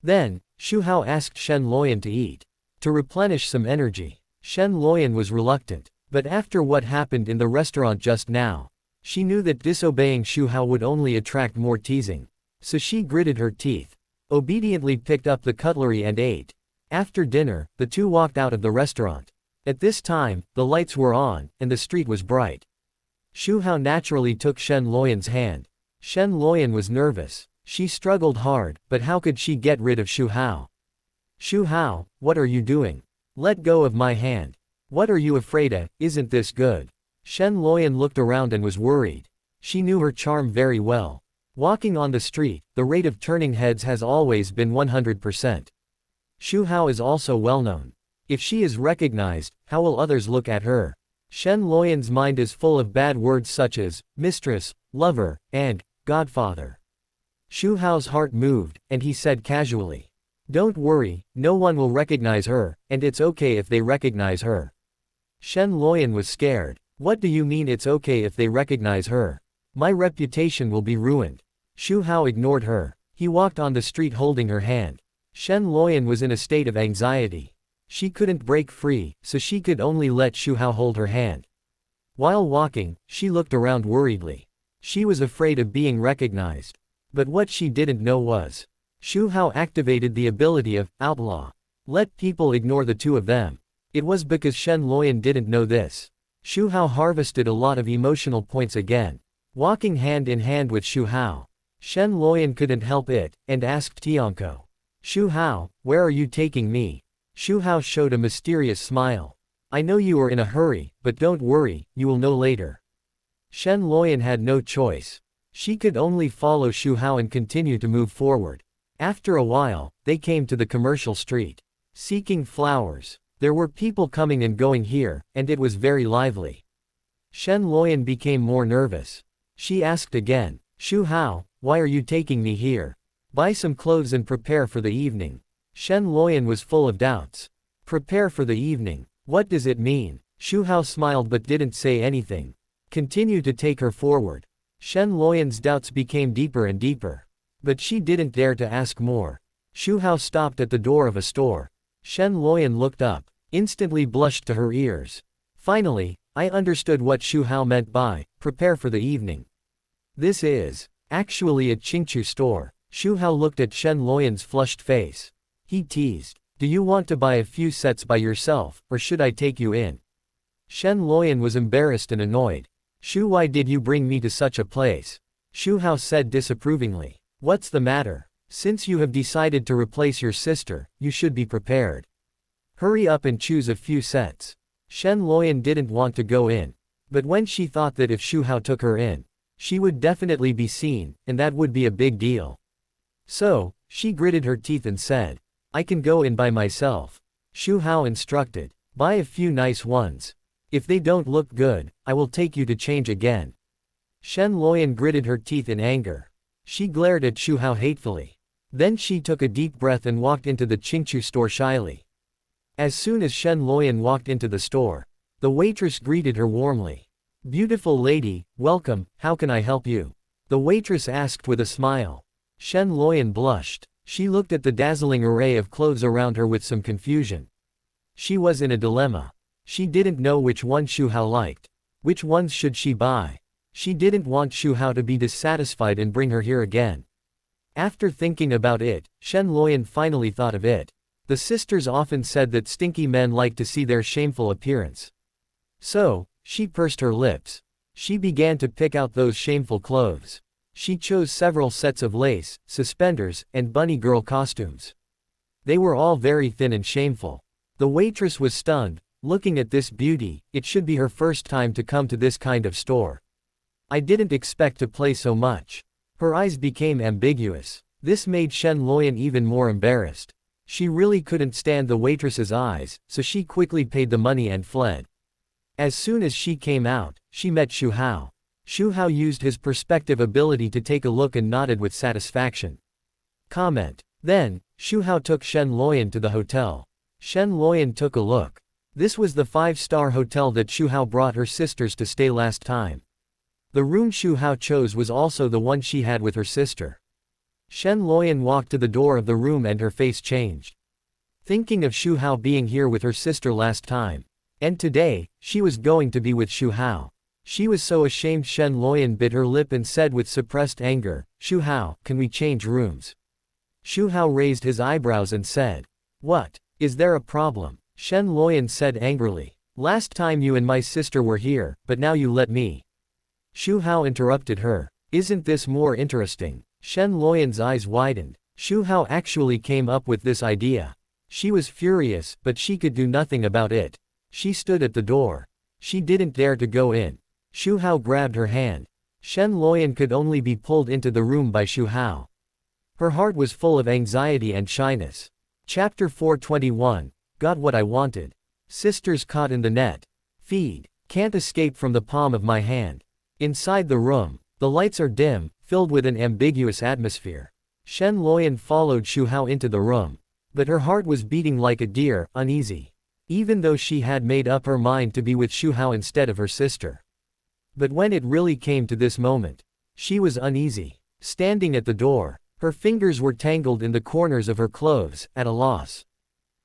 Then, Xu Hao asked Shen Luoyan to eat. To replenish some energy. Shen Luoyan was reluctant. But after what happened in the restaurant just now, she knew that disobeying Xu Hao would only attract more teasing. So she gritted her teeth. Obediently picked up the cutlery and ate. After dinner, the two walked out of the restaurant. At this time, the lights were on, and the street was bright. Xu Hao naturally took Shen Luoyan's hand. Shen Luoyan was nervous. She struggled hard, but how could she get rid of Xu Hao? "Xu Hao, what are you doing? Let go of my hand. What are you afraid of? Isn't this good?" Shen Luoyan looked around and was worried. She knew her charm very well. Walking on the street, the rate of turning heads has always been 100%. Xu Hao is also well known. If she is recognized, how will others look at her? Shen Luoyan's mind is full of bad words such as mistress, lover, and godfather. Xu Hao's heart moved, and he said casually, "Don't worry, no one will recognize her, and it's okay if they recognize her." Shen Luoyan was scared. "What do you mean it's okay if they recognize her? My reputation will be ruined." Xu Hao ignored her. He walked on the street holding her hand. Shen Luoyan was in a state of anxiety. She couldn't break free, so she could only let Xu Hao hold her hand. While walking, she looked around worriedly. She was afraid of being recognized. But what she didn't know was, Xu Hao activated the ability of outlaw. Let people ignore the two of them. It was because Shen Luoyan didn't know this. Xu Hao harvested a lot of emotional points again. Walking hand in hand with Xu Hao. Shen Luoyan couldn't help it, and asked Tianko. "Xu Hao, where are you taking me?" Xu Hao showed a mysterious smile. "I know you are in a hurry, but don't worry, you will know later." Shen Luoyan had no choice. She could only follow Xu Hao and continue to move forward. After a while, they came to the commercial street. Seeking flowers. There were people coming and going here, and it was very lively. Shen Luoyan became more nervous. She asked again, "Xu Hao, why are you taking me here? Buy some clothes and prepare for the evening." Shen Luoyan was full of doubts. Prepare for the evening. What does it mean? Xu Hao smiled but didn't say anything. Continue to take her forward. Shen Luoyan's doubts became deeper and deeper. But she didn't dare to ask more. Xu Hao stopped at the door of a store. Shen Luoyan looked up, instantly blushed to her ears. Finally, I understood what Xu Hao meant by, prepare for the evening. This is actually a Qingchu store. Xu Hao looked at Shen Luoyan's flushed face. He teased, "Do you want to buy a few sets by yourself, or should I take you in?" Shen Luoyan was embarrassed and annoyed. "Xu, why did you bring me to such a place?" Xu Hao said disapprovingly. "What's the matter? Since you have decided to replace your sister, you should be prepared. Hurry up and choose a few sets." Shen Luoyan didn't want to go in. But when she thought that if Xu Hao took her in, she would definitely be seen, and that would be a big deal. So, she gritted her teeth and said, "I can go in by myself." Xu Hao instructed, "Buy a few nice ones. If they don't look good, I will take you to change again." Shen Luoyan gritted her teeth in anger. She glared at Xu Hao hatefully. Then she took a deep breath and walked into the Qingchu store shyly. As soon as Shen Luoyan walked into the store, the waitress greeted her warmly. "Beautiful lady, welcome, how can I help you?" the waitress asked with a smile. Shen Luoyan blushed. She looked at the dazzling array of clothes around her with some confusion. She was in a dilemma. She didn't know which one Xu Hao liked. Which ones should she buy? She didn't want Xu Hao to be dissatisfied and bring her here again. After thinking about it, Shen Luoyan finally thought of it. The sisters often said that stinky men like to see their shameful appearance. So, she pursed her lips. She began to pick out those shameful clothes. She chose several sets of lace, suspenders, and bunny girl costumes. They were all very thin and shameful. The waitress was stunned. Looking at this beauty, it should be her first time to come to this kind of store. "I didn't expect to pay so much." Her eyes became ambiguous. This made Shen Luoyan even more embarrassed. She really couldn't stand the waitress's eyes, so she quickly paid the money and fled. As soon as she came out, she met Xu Hao. Xu Hao used his perspective ability to take a look and nodded with satisfaction. Comment. Then, Xu Hao took Shen Luoyan to the hotel. Shen Luoyan took a look. This was the 5-star hotel that Xu Hao brought her sisters to stay last time. The room Xu Hao chose was also the one she had with her sister. Shen Luoyan walked to the door of the room and her face changed. Thinking of Xu Hao being here with her sister last time. And today, she was going to be with Xu Hao. She was so ashamed. Shen Luoyan bit her lip and said with suppressed anger, "Xu Hao, can we change rooms?" Xu Hao raised his eyebrows and said, "What? Is there a problem?" Shen Luoyan said angrily. "Last time you and my sister were here, but now you let me." Xu Hao interrupted her. "Isn't this more interesting?" Shen Luoyan's eyes widened. Xu Hao actually came up with this idea. She was furious, but she could do nothing about it. She stood at the door. She didn't dare to go in. Xu Hao grabbed her hand. Shen Luoyan could only be pulled into the room by Xu Hao. Her heart was full of anxiety and shyness. Chapter 421. Got what I wanted. Sisters caught in the net. Feed. Can't escape from the palm of my hand. Inside the room, the lights are dim, filled with an ambiguous atmosphere. Shen Luoyan followed Xu Hao into the room. But her heart was beating like a deer, uneasy. Even though she had made up her mind to be with Xu Hao instead of her sister. But when it really came to this moment, she was uneasy. Standing at the door, her fingers were tangled in the corners of her clothes, at a loss.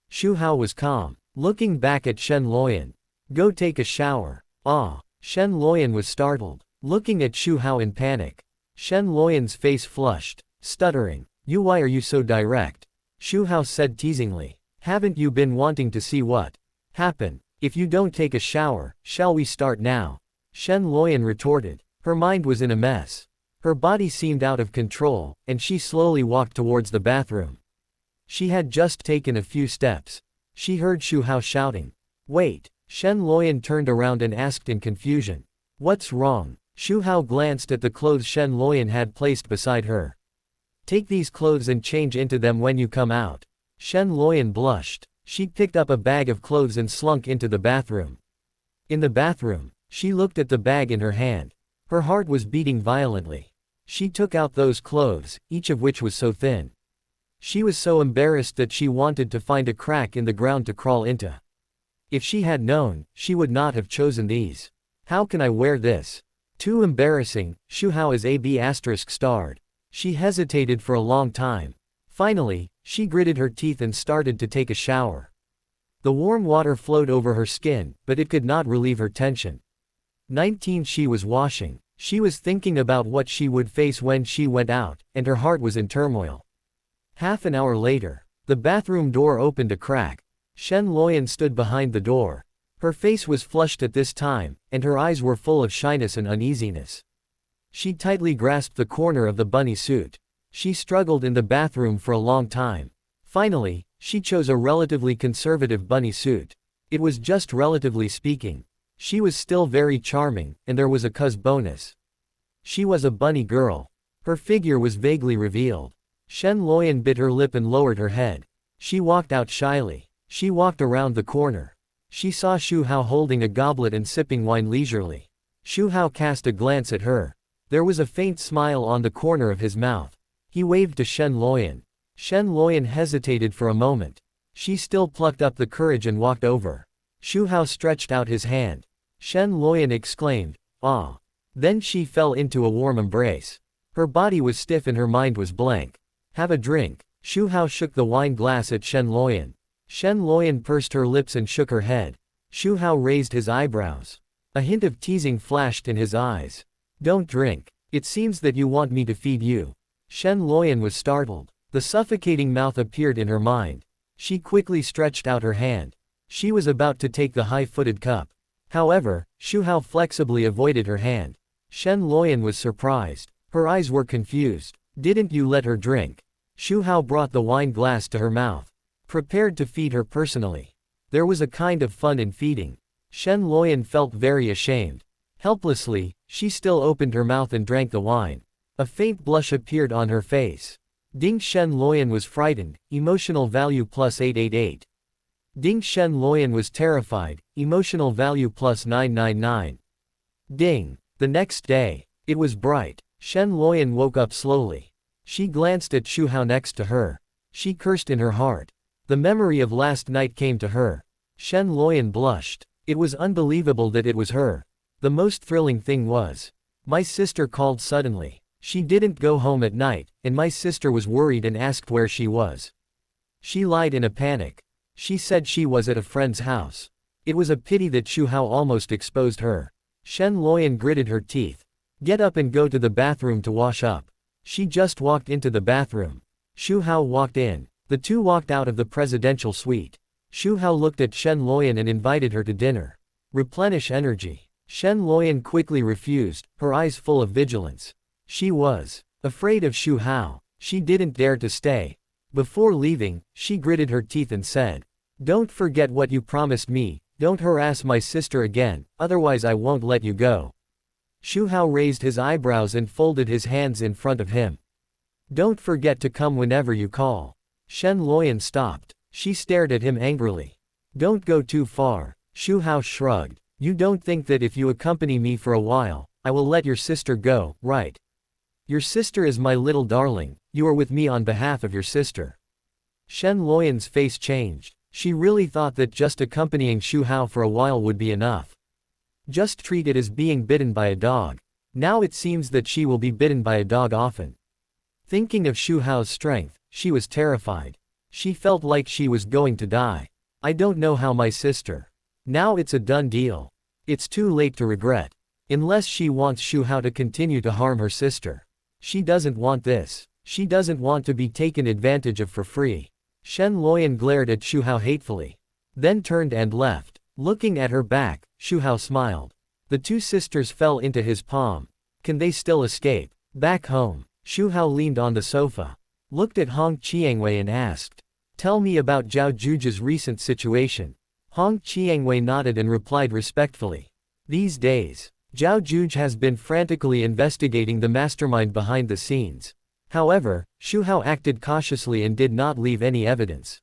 Xu Hao was calm, looking back at Shen Luoyan. "Go take a shower." "Ah." Shen Luoyan was startled, looking at Xu Hao in panic. Shen Luoyan's face flushed, stuttering. Why are you so direct?" Xu Hao said teasingly. "Haven't you been wanting to see what happened? If you don't take a shower, shall we start now?" Shen Luoyan retorted. Her mind was in a mess. Her body seemed out of control, and she slowly walked towards the bathroom. She had just taken a few steps. She heard Xu Hao shouting. "Wait!" Shen Luoyan turned around and asked in confusion. "What's wrong?" Xu Hao glanced at the clothes Shen Luoyan had placed beside her. "Take these clothes and change into them when you come out." Shen Luoyan blushed. She picked up a bag of clothes and slunk into the bathroom. In the bathroom, she looked at the bag in her hand. Her heart was beating violently. She took out those clothes, each of which was so thin. She was so embarrassed that she wanted to find a crack in the ground to crawl into. If she had known, she would not have chosen these. "How can I wear this? Too embarrassing." Xu Hao is AB** starred. She hesitated for a long time. Finally, she gritted her teeth and started to take a shower. The warm water flowed over her skin, but it could not relieve her tension. 19 She was washing. She was thinking about what she would face when she went out, and her heart was in turmoil. Half an hour later, the bathroom door opened a crack. Shen Luoyan stood behind the door. Her face was flushed at this time, and her eyes were full of shyness and uneasiness. She tightly grasped the corner of the bunny suit. She struggled in the bathroom for a long time. Finally, she chose a relatively conservative bunny suit. It was just relatively speaking. She was still very charming, and there was a cuz bonus. She was a bunny girl. Her figure was vaguely revealed. Shen Luoyan bit her lip and lowered her head. She walked out shyly. She walked around the corner. She saw Xu Hao holding a goblet and sipping wine leisurely. Xu Hao cast a glance at her. There was a faint smile on the corner of his mouth. He waved to Shen Luoyan. Shen Luoyan hesitated for a moment. She still plucked up the courage and walked over. Xu Hao stretched out his hand. Shen Luoyan exclaimed, "Ah!" Then she fell into a warm embrace. Her body was stiff and her mind was blank. "Have a drink." Xu Hao shook the wine glass at Shen Luoyan. Shen Luoyan pursed her lips and shook her head. Xu Hao raised his eyebrows. A hint of teasing flashed in his eyes. "Don't drink. It seems that you want me to feed you." Shen Luoyan was startled. The suffocating mouth appeared in her mind. She quickly stretched out her hand. She was about to take the high-footed cup. However, Xu Hao flexibly avoided her hand. Shen Luoyan was surprised. Her eyes were confused. "Didn't you let her drink?" Xu Hao brought the wine glass to her mouth. Prepared to feed her personally. There was a kind of fun in feeding. Shen Luoyan felt very ashamed. Helplessly, she still opened her mouth and drank the wine. A faint blush appeared on her face. Ding Shen Luoyan was frightened, emotional value plus 888. Ding Shen Luoyan was terrified, emotional value plus 999. Ding. The next day. It was bright. Shen Luoyan woke up slowly. She glanced at Xu Hao next to her. She cursed in her heart. The memory of last night came to her. Shen Luoyan blushed. It was unbelievable that it was her. The most thrilling thing was, my sister called suddenly. She didn't go home at night, and my sister was worried and asked where she was. She lied in a panic. She said she was at a friend's house. It was a pity that Xu Hao almost exposed her. Shen Luoyan gritted her teeth. "Get up and go to the bathroom to wash up." She just walked into the bathroom. Xu Hao walked in. The two walked out of the presidential suite. Xu Hao looked at Shen Luoyan and invited her to dinner. Replenish energy. Shen Luoyan quickly refused, her eyes full of vigilance. She was afraid of Xu Hao. She didn't dare to stay. Before leaving, she gritted her teeth and said, "Don't forget what you promised me, don't harass my sister again, otherwise I won't let you go." Xu Hao raised his eyebrows and folded his hands in front of him. "Don't forget to come whenever you call." Shen Luoyan stopped. She stared at him angrily. "Don't go too far." Xu Hao shrugged. "You don't think that if you accompany me for a while, I will let your sister go, right? Your sister is my little darling, you are with me on behalf of your sister." Shen Luoyan's face changed. She really thought that just accompanying Xu Hao for a while would be enough. Just treat it as being bitten by a dog. Now it seems that she will be bitten by a dog often. Thinking of Xu Hao's strength, she was terrified. She felt like she was going to die. "I don't know how my sister." Now it's a done deal. It's too late to regret. Unless she wants Xu Hao to continue to harm her sister. She doesn't want this. She doesn't want to be taken advantage of for free. Shen Luoyan glared at Xu Hao hatefully. Then turned and left. Looking at her back, Xu Hao smiled. The two sisters fell into his palm. Can they still escape? Back home, Xu Hao leaned on the sofa. Looked at Hong Qiangwei and asked, "Tell me about Zhao Juge's recent situation." Hong Qiangwei nodded and replied respectfully. These days, Zhao Juge has been frantically investigating the mastermind behind the scenes. However, Xu Hao acted cautiously and did not leave any evidence.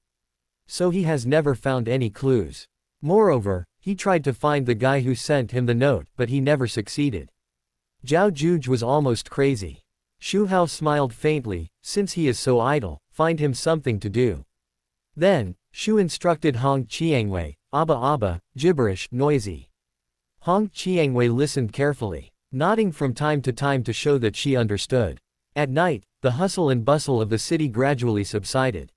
So he has never found any clues. Moreover, he tried to find the guy who sent him the note, but he never succeeded. Zhao Juge was almost crazy. Xu Hao smiled faintly. Since he is so idle, find him something to do. Then, Xu instructed Hong Qiangwei, "Abba, gibberish, noisy." Hong Qiangwei listened carefully, nodding from time to show that she understood. At night, the hustle and bustle of the city gradually subsided.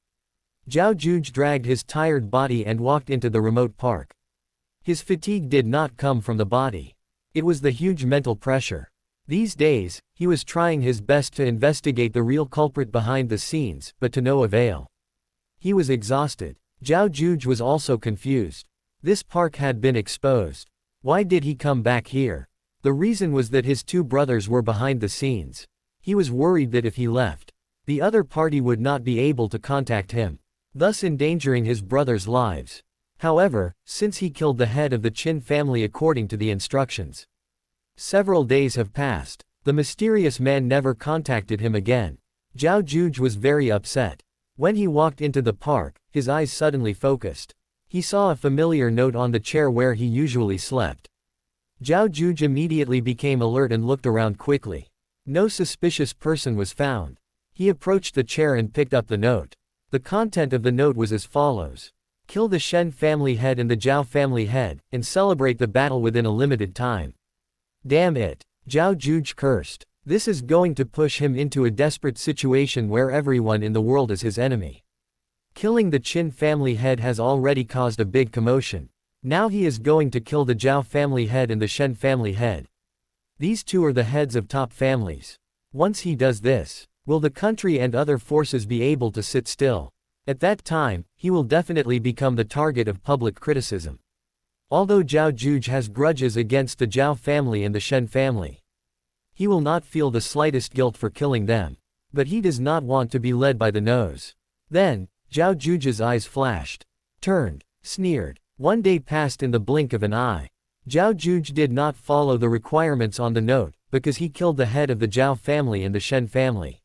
Zhao Juge dragged his tired body and walked into the remote park. His fatigue did not come from the body. It was the huge mental pressure. These days, he was trying his best to investigate the real culprit behind the scenes, but to no avail. He was exhausted. Zhao Juge was also confused. This park had been exposed. Why did he come back here? The reason was that his two brothers were behind the scenes. He was worried that if he left, the other party would not be able to contact him, thus endangering his brothers' lives. However, since he killed the head of the Qin family according to the instructions, several days have passed. The mysterious man never contacted him again. Zhao Juge was very upset. When he walked into the park, his eyes suddenly focused. He saw a familiar note on the chair where he usually slept. Zhao Juge immediately became alert and looked around quickly. No suspicious person was found. He approached the chair and picked up the note. The content of the note was as follows. Kill the Shen family head and the Zhao family head, and celebrate the battle within a limited time. Damn it. Zhao Juge cursed. This is going to push him into a desperate situation where everyone in the world is his enemy. Killing the Qin family head has already caused a big commotion. Now he is going to kill the Zhao family head and the Shen family head. These two are the heads of top families. Once he does this, will the country and other forces be able to sit still? At that time, he will definitely become the target of public criticism. Although Zhao Juge has grudges against the Zhao family and the Shen family, he will not feel the slightest guilt for killing them. But he does not want to be led by the nose. Then, Zhao Juge's eyes flashed, turned, sneered. One day passed in the blink of an eye. Zhao Juge did not follow the requirements on the note, because he killed the head of the Zhao family and the Shen family.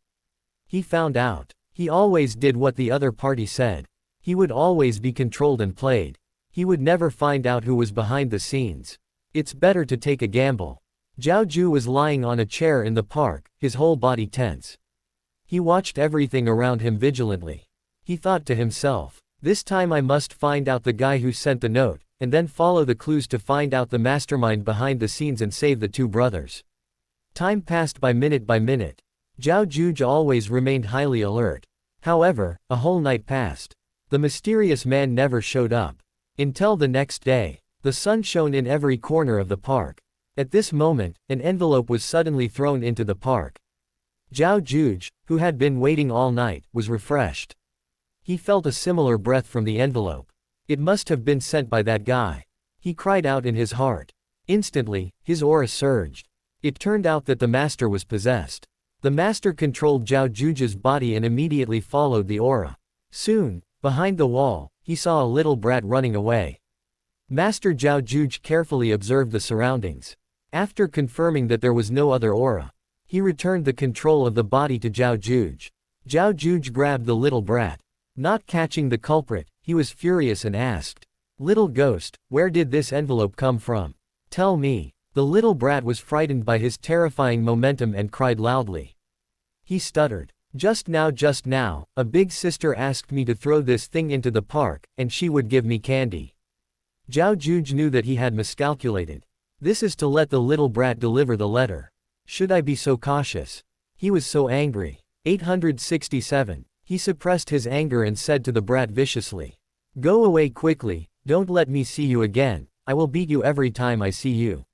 He found out. He always did what the other party said. He would always be controlled and played. He would never find out who was behind the scenes. It's better to take a gamble. Zhao Ju was lying on a chair in the park, his whole body tense. He watched everything around him vigilantly. He thought to himself, this time I must find out the guy who sent the note, and then follow the clues to find out the mastermind behind the scenes and save the two brothers. Time passed by minute by minute. Zhao Juge always remained highly alert. However, a whole night passed. The mysterious man never showed up. Until the next day. The sun shone in every corner of the park. At this moment, an envelope was suddenly thrown into the park. Zhao Juge, who had been waiting all night, was refreshed. He felt a similar breath from the envelope. It must have been sent by that guy. He cried out in his heart. Instantly, his aura surged. It turned out that the master was possessed. The master controlled Zhao Juge's body and immediately followed the aura. Soon, behind the wall, he saw a little brat running away. Master Zhao Juge carefully observed the surroundings. After confirming that there was no other aura, he returned the control of the body to Zhao Juge. Zhao Juge grabbed the little brat. Not catching the culprit, he was furious and asked, "Little ghost, where did this envelope come from? Tell me." The little brat was frightened by his terrifying momentum and cried loudly. He stuttered. Just now, a big sister asked me to throw this thing into the park, and she would give me candy." Zhao Juge knew that he had miscalculated. This is to let the little brat deliver the letter. Should I be so cautious? He was so angry. 867. He suppressed his anger and said to the brat viciously, "Go away quickly, don't let me see you again, I will beat you every time I see you."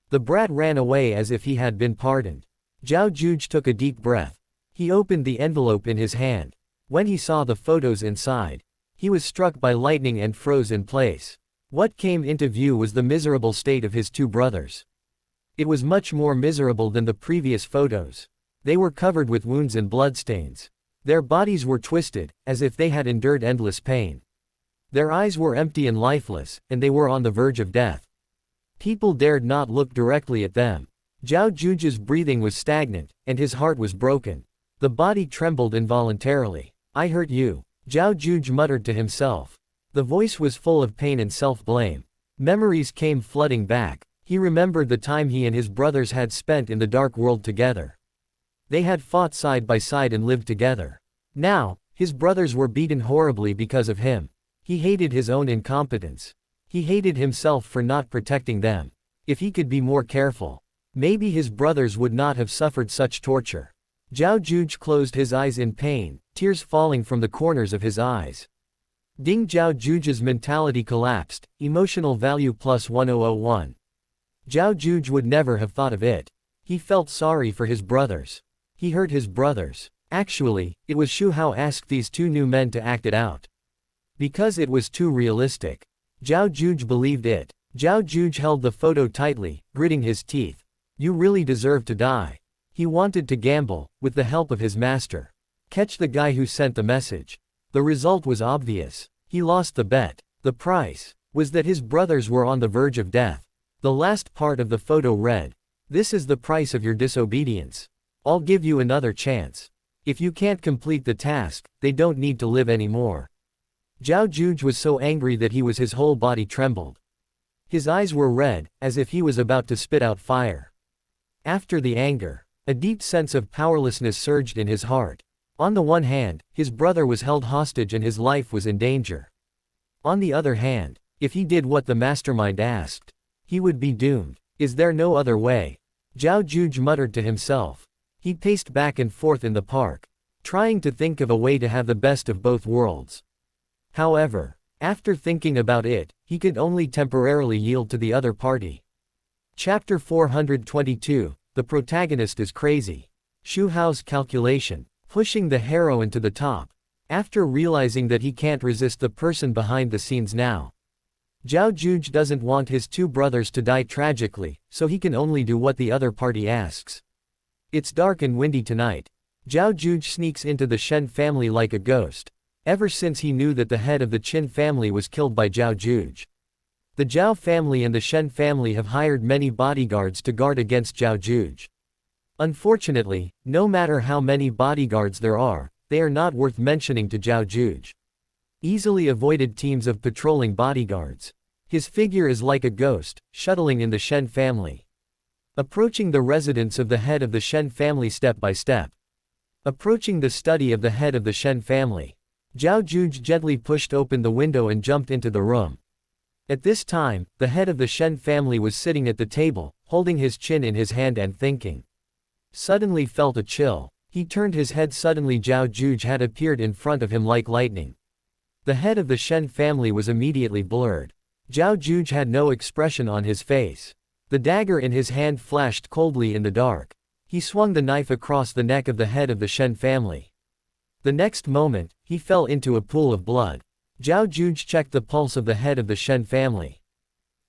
The brat ran away as if he had been pardoned. Zhao Juge took a deep breath. He opened the envelope in his hand. When he saw the photos inside, he was struck by lightning and froze in place. What came into view was the miserable state of his two brothers. It was much more miserable than the previous photos. They were covered with wounds and bloodstains. Their bodies were twisted, as if they had endured endless pain. Their eyes were empty and lifeless, and they were on the verge of death. People dared not look directly at them. Zhao Juge's breathing was stagnant, and his heart was broken. The body trembled involuntarily. "I hurt you," Zhao Juge muttered to himself. The voice was full of pain and self-blame. Memories came flooding back. He remembered the time he and his brothers had spent in the dark world together. They had fought side by side and lived together. Now, his brothers were beaten horribly because of him. He hated his own incompetence. He hated himself for not protecting them. If he could be more careful, maybe his brothers would not have suffered such torture. Zhao Juge closed his eyes in pain, tears falling from the corners of his eyes. Ding. Zhao Juge's mentality collapsed, emotional value plus 1001. Zhao Juge would never have thought of it. He felt sorry for his brothers. He hurt his brothers. Actually, it was Xu Hao asked these two new men to act it out. Because it was too realistic. Zhao Juge believed it. Zhao Juge held the photo tightly, gritting his teeth. You really deserve to die. He wanted to gamble, with the help of his master. Catch the guy who sent the message. The result was obvious. He lost the bet. The price was that his brothers were on the verge of death. The last part of the photo read, "This is the price of your disobedience. I'll give you another chance. If you can't complete the task, they don't need to live anymore." Zhao Juge was so angry that his whole body trembled. His eyes were red, as if he was about to spit out fire. After the anger, A deep sense of powerlessness surged in his heart. On the one hand, his brother was held hostage and his life was in danger. On the other hand, if he did what the mastermind asked, he would be doomed. Is there no other way? Zhao Juge muttered to himself. He paced back and forth in the park, trying to think of a way to have the best of both worlds. However, after thinking about it, he could only temporarily yield to the other party. Chapter 422, The Protagonist is Crazy. Xu Hao's calculation, pushing the heroine to the top. After realizing that he can't resist the person behind the scenes now. Zhao Juge doesn't want his two brothers to die tragically, so he can only do what the other party asks. It's dark and windy tonight. Zhao Juge sneaks into the Shen family like a ghost, ever since he knew that the head of the Qin family was killed by Zhao Juge. The Zhao family and the Shen family have hired many bodyguards to guard against Zhao Juge. Unfortunately, no matter how many bodyguards there are, they are not worth mentioning to Zhao Juge. Easily avoided teams of patrolling bodyguards. His figure is like a ghost, shuttling in the Shen family. Approaching the residence of the head of the Shen family step by step. Approaching the study of the head of the Shen family. Zhao Juge gently pushed open the window and jumped into the room. At this time, the head of the Shen family was sitting at the table, holding his chin in his hand and thinking. Suddenly felt a chill. He turned his head. Suddenly Zhao Juge had appeared in front of him like lightning. The head of the Shen family was immediately blurred. Zhao Juge had no expression on his face. The dagger in his hand flashed coldly in the dark. He swung the knife across the neck of the head of the Shen family. The next moment, he fell into a pool of blood. Zhao Juge checked the pulse of the head of the Shen family.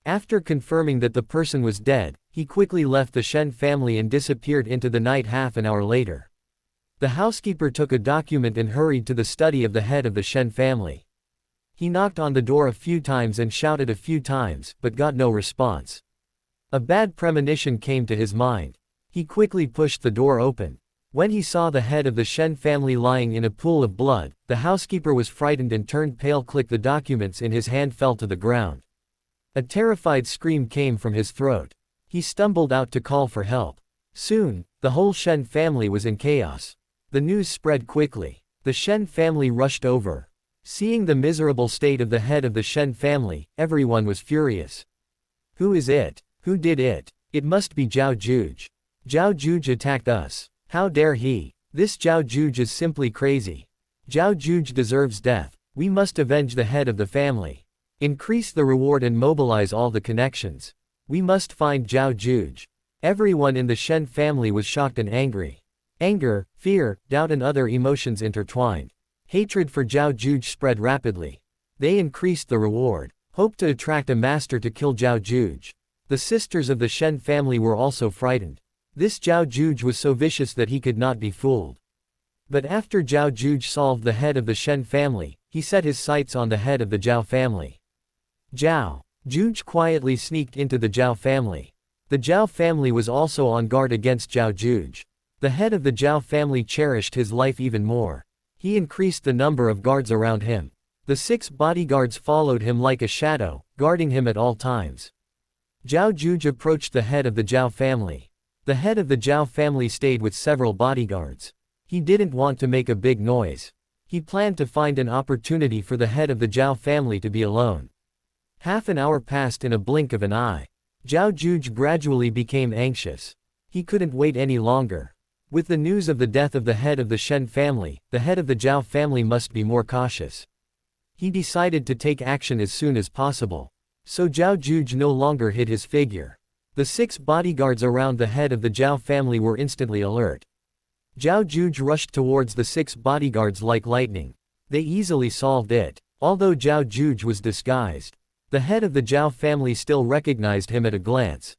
After confirming that the person was dead, he quickly left the Shen family and disappeared into the night. Half an hour later. The housekeeper took a document and hurried to the study of the head of the Shen family. He knocked on the door a few times and shouted a few times, but got no response. A bad premonition came to his mind. He quickly pushed the door open. When he saw the head of the Shen family lying in a pool of blood, the housekeeper was frightened and turned pale. The documents in his hand fell to the ground. A terrified scream came from his throat. He stumbled out to call for help. Soon, the whole Shen family was in chaos. The news spread quickly. The Shen family rushed over. Seeing the miserable state of the head of the Shen family, everyone was furious. Who is it? Who did it? It must be Zhao Juge. Zhao Juge attacked us. How dare he? This Zhao Juge is simply crazy. Zhao Juge deserves death. We must avenge the head of the family. Increase the reward and mobilize all the connections. We must find Zhao Juge. Everyone in the Shen family was shocked and angry. Anger, fear, doubt and other emotions intertwined. Hatred for Zhao Juge spread rapidly. They increased the reward, hoped to attract a master to kill Zhao Juge. The sisters of the Shen family were also frightened. This Zhao Juge was so vicious that he could not be fooled. But after Zhao Juge solved the head of the Shen family, he set his sights on the head of the Zhao family. Zhao Juge quietly sneaked into the Zhao family. The Zhao family was also on guard against Zhao Juge. The head of the Zhao family cherished his life even more. He increased the number of guards around him. The 6 bodyguards followed him like a shadow, guarding him at all times. Zhao Juge approached the head of the Zhao family. The head of the Zhao family stayed with several bodyguards. He didn't want to make a big noise. He planned to find an opportunity for the head of the Zhao family to be alone. Half an hour passed in a blink of an eye. Zhao Juge gradually became anxious. He couldn't wait any longer. With the news of the death of the head of the Shen family, the head of the Zhao family must be more cautious. He decided to take action as soon as possible. So Zhao Juge no longer hid his figure. The 6 bodyguards around the head of the Zhao family were instantly alert. Zhao Juge rushed towards the 6 bodyguards like lightning. They easily solved it. Although Zhao Juge was disguised, the head of the Zhao family still recognized him at a glance.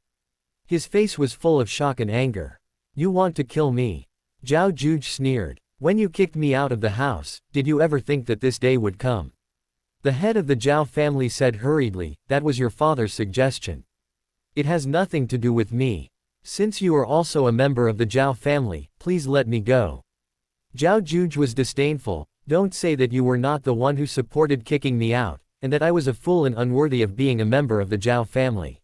His face was full of shock and anger. You want to kill me? Zhao Juge sneered. When you kicked me out of the house, did you ever think that this day would come? The head of the Zhao family said hurriedly, that was your father's suggestion. It has nothing to do with me. Since you are also a member of the Zhao family, please let me go. Zhao Juge was disdainful. Don't say that you were not the one who supported kicking me out, and that I was a fool and unworthy of being a member of the Zhao family.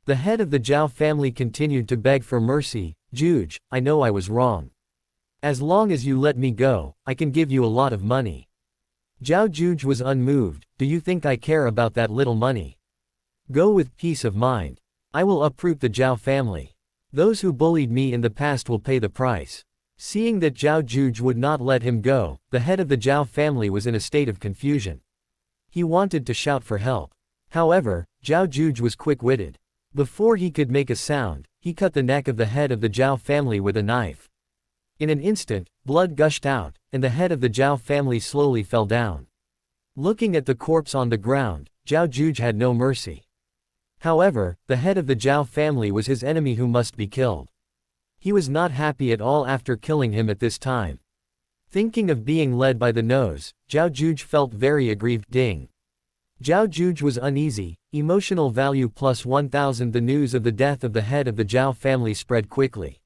The head of the Zhao family continued to beg for mercy. Juge, I know I was wrong. As long as you let me go, I can give you a lot of money. Zhao Juge was unmoved. Do you think I care about that little money? Go with peace of mind. I will uproot the Zhao family. Those who bullied me in the past will pay the price. Seeing that Zhao Juge would not let him go, the head of the Zhao family was in a state of confusion. He wanted to shout for help. However, Zhao Juge was quick-witted. Before he could make a sound, he cut the neck of the head of the Zhao family with a knife. In an instant, blood gushed out, and the head of the Zhao family slowly fell down. Looking at the corpse on the ground, Zhao Juge had no mercy. However, the head of the Zhao family was his enemy who must be killed. He was not happy at all after killing him at this time. Thinking of being led by the nose, Zhao Juge felt very aggrieved. Ding. Zhao Juge was uneasy. Emotional value plus 1000. The news of the death of the head of the Zhao family spread quickly.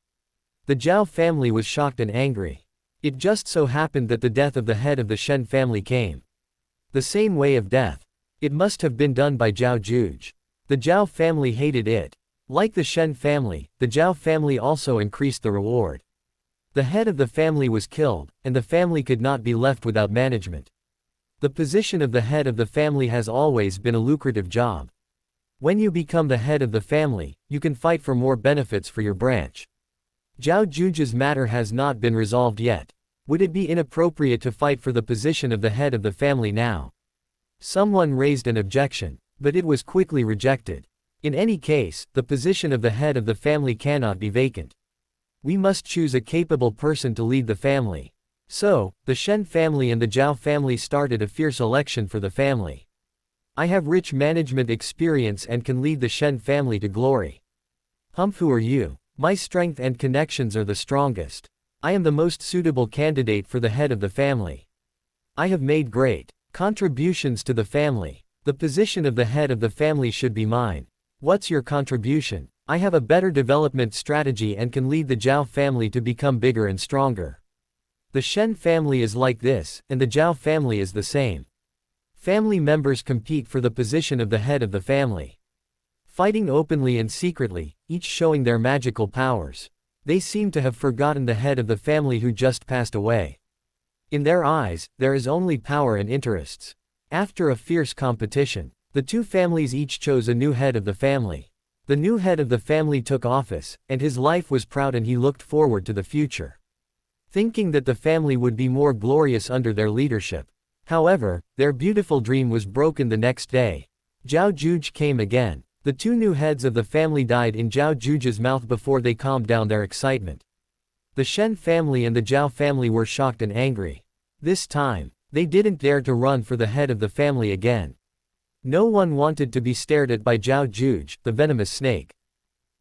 The Zhao family was shocked and angry. It just so happened that the death of the head of the Shen family came the same way of death. It must have been done by Zhao Juge. The Zhao family hated it. Like the Shen family, the Zhao family also increased the reward. The head of the family was killed, and the family could not be left without management. The position of the head of the family has always been a lucrative job. When you become the head of the family, you can fight for more benefits for your branch. Zhao Juge's matter has not been resolved yet. Would it be inappropriate to fight for the position of the head of the family now? Someone raised an objection, but it was quickly rejected. In any case, the position of the head of the family cannot be vacant. We must choose a capable person to lead the family. So, the Shen family and the Zhao family started a fierce election for the family. I have rich management experience and can lead the Shen family to glory. Who are you? My strength and connections are the strongest. I am the most suitable candidate for the head of the family. I have made great contributions to the family. The position of the head of the family should be mine. What's your contribution? I have a better development strategy and can lead the Zhao family to become bigger and stronger. The Shen family is like this, and the Zhao family is the same. Family members compete for the position of the head of the family. Fighting openly and secretly, each showing their magical powers. They seem to have forgotten the head of the family who just passed away. In their eyes, there is only power and interests. After a fierce competition, the two families each chose a new head of the family. The new head of the family took office, and his life was proud and he looked forward to the future. Thinking that the family would be more glorious under their leadership. However, their beautiful dream was broken the next day. Zhao Juge came again. The two new heads of the family died in Zhao Juge's mouth before they calmed down their excitement. The Shen family and the Zhao family were shocked and angry. This time, they didn't dare to run for the head of the family again. No one wanted to be stared at by Zhao Juge, the venomous snake.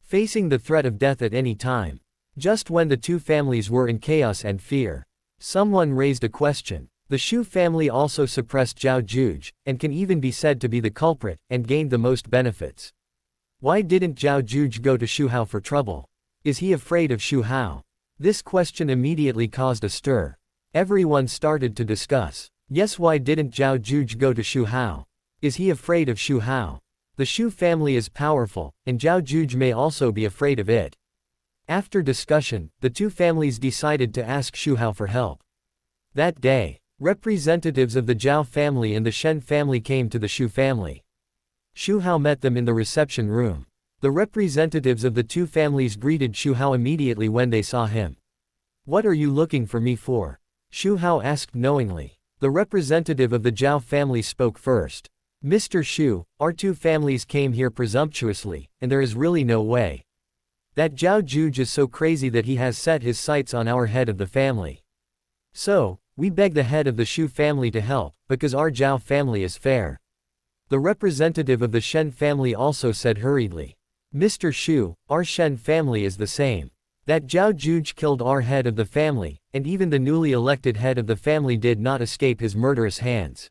Facing the threat of death at any time. Just when the two families were in chaos and fear, someone raised a question. The Xu family also suppressed Zhao Juge, and can even be said to be the culprit, and gained the most benefits. Why didn't Zhao Juge go to Xu Hao for trouble? Is he afraid of Xu Hao? This question immediately caused a stir. Everyone started to discuss. Yes, why didn't Zhao Juge go to Xu Hao? Is he afraid of Xu Hao? The Xu family is powerful, and Zhao Juge may also be afraid of it. After discussion, the two families decided to ask Xu Hao for help. That day, representatives of the Zhao family and the Shen family came to the Xu family. Xu Hao met them in the reception room. The representatives of the two families greeted Xu Hao immediately when they saw him. What are you looking for me for? Xu Hao asked knowingly. The representative of the Zhao family spoke first. Mr. Xu, our two families came here presumptuously, and there is really no way. That Zhao Juge is so crazy that he has set his sights on our head of the family. So, we beg the head of the Xu family to help, because our Zhao family is fair. The representative of the Shen family also said hurriedly. Mr. Xu, our Shen family is the same. That Zhao Juge killed our head of the family, and even the newly elected head of the family did not escape his murderous hands.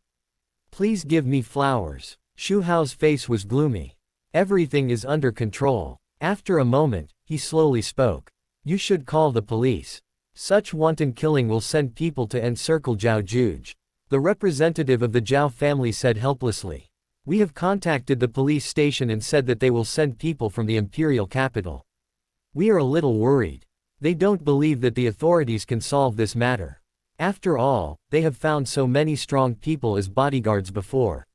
Please give me flowers. Xu Hao's face was gloomy. Everything is under control. After a moment, he slowly spoke. You should call the police. Such wanton killing will send people to encircle Zhao Juge. The representative of the Zhao family said helplessly. We have contacted the police station and said that they will send people from the imperial capital. We are a little worried. They don't believe that the authorities can solve this matter. After all, they have found so many strong people as bodyguards before.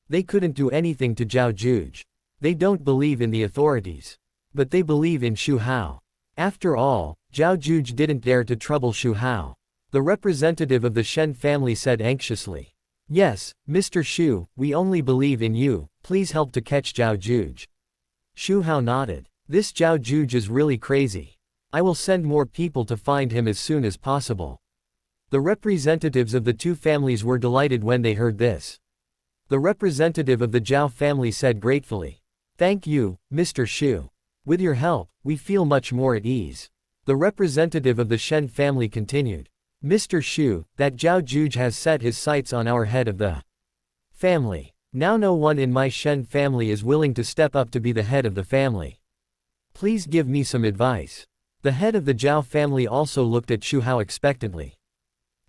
They couldn't do anything to Zhao Juge. They don't believe in the authorities. But they believe in Xu Hao. After all, Zhao Juge didn't dare to trouble Xu Hao. The representative of the Shen family said anxiously. Yes, Mr. Xu, we only believe in you, please help to catch Zhao Juge. Xu Hao nodded. This Zhao Juge is really crazy. I will send more people to find him as soon as possible. The representatives of the two families were delighted when they heard this. The representative of the Zhao family said gratefully. Thank you, Mr. Xu. With your help, we feel much more at ease. The representative of the Shen family continued. Mr. Xu, that Zhao Juge has set his sights on our head of the family. Now no one in my Shen family is willing to step up to be the head of the family. Please give me some advice. The head of the Zhao family also looked at Xu Hao expectantly.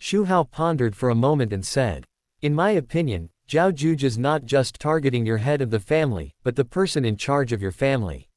Xu Hao pondered for a moment and said, in my opinion, Zhao Juge is not just targeting your head of the family, but the person in charge of your family.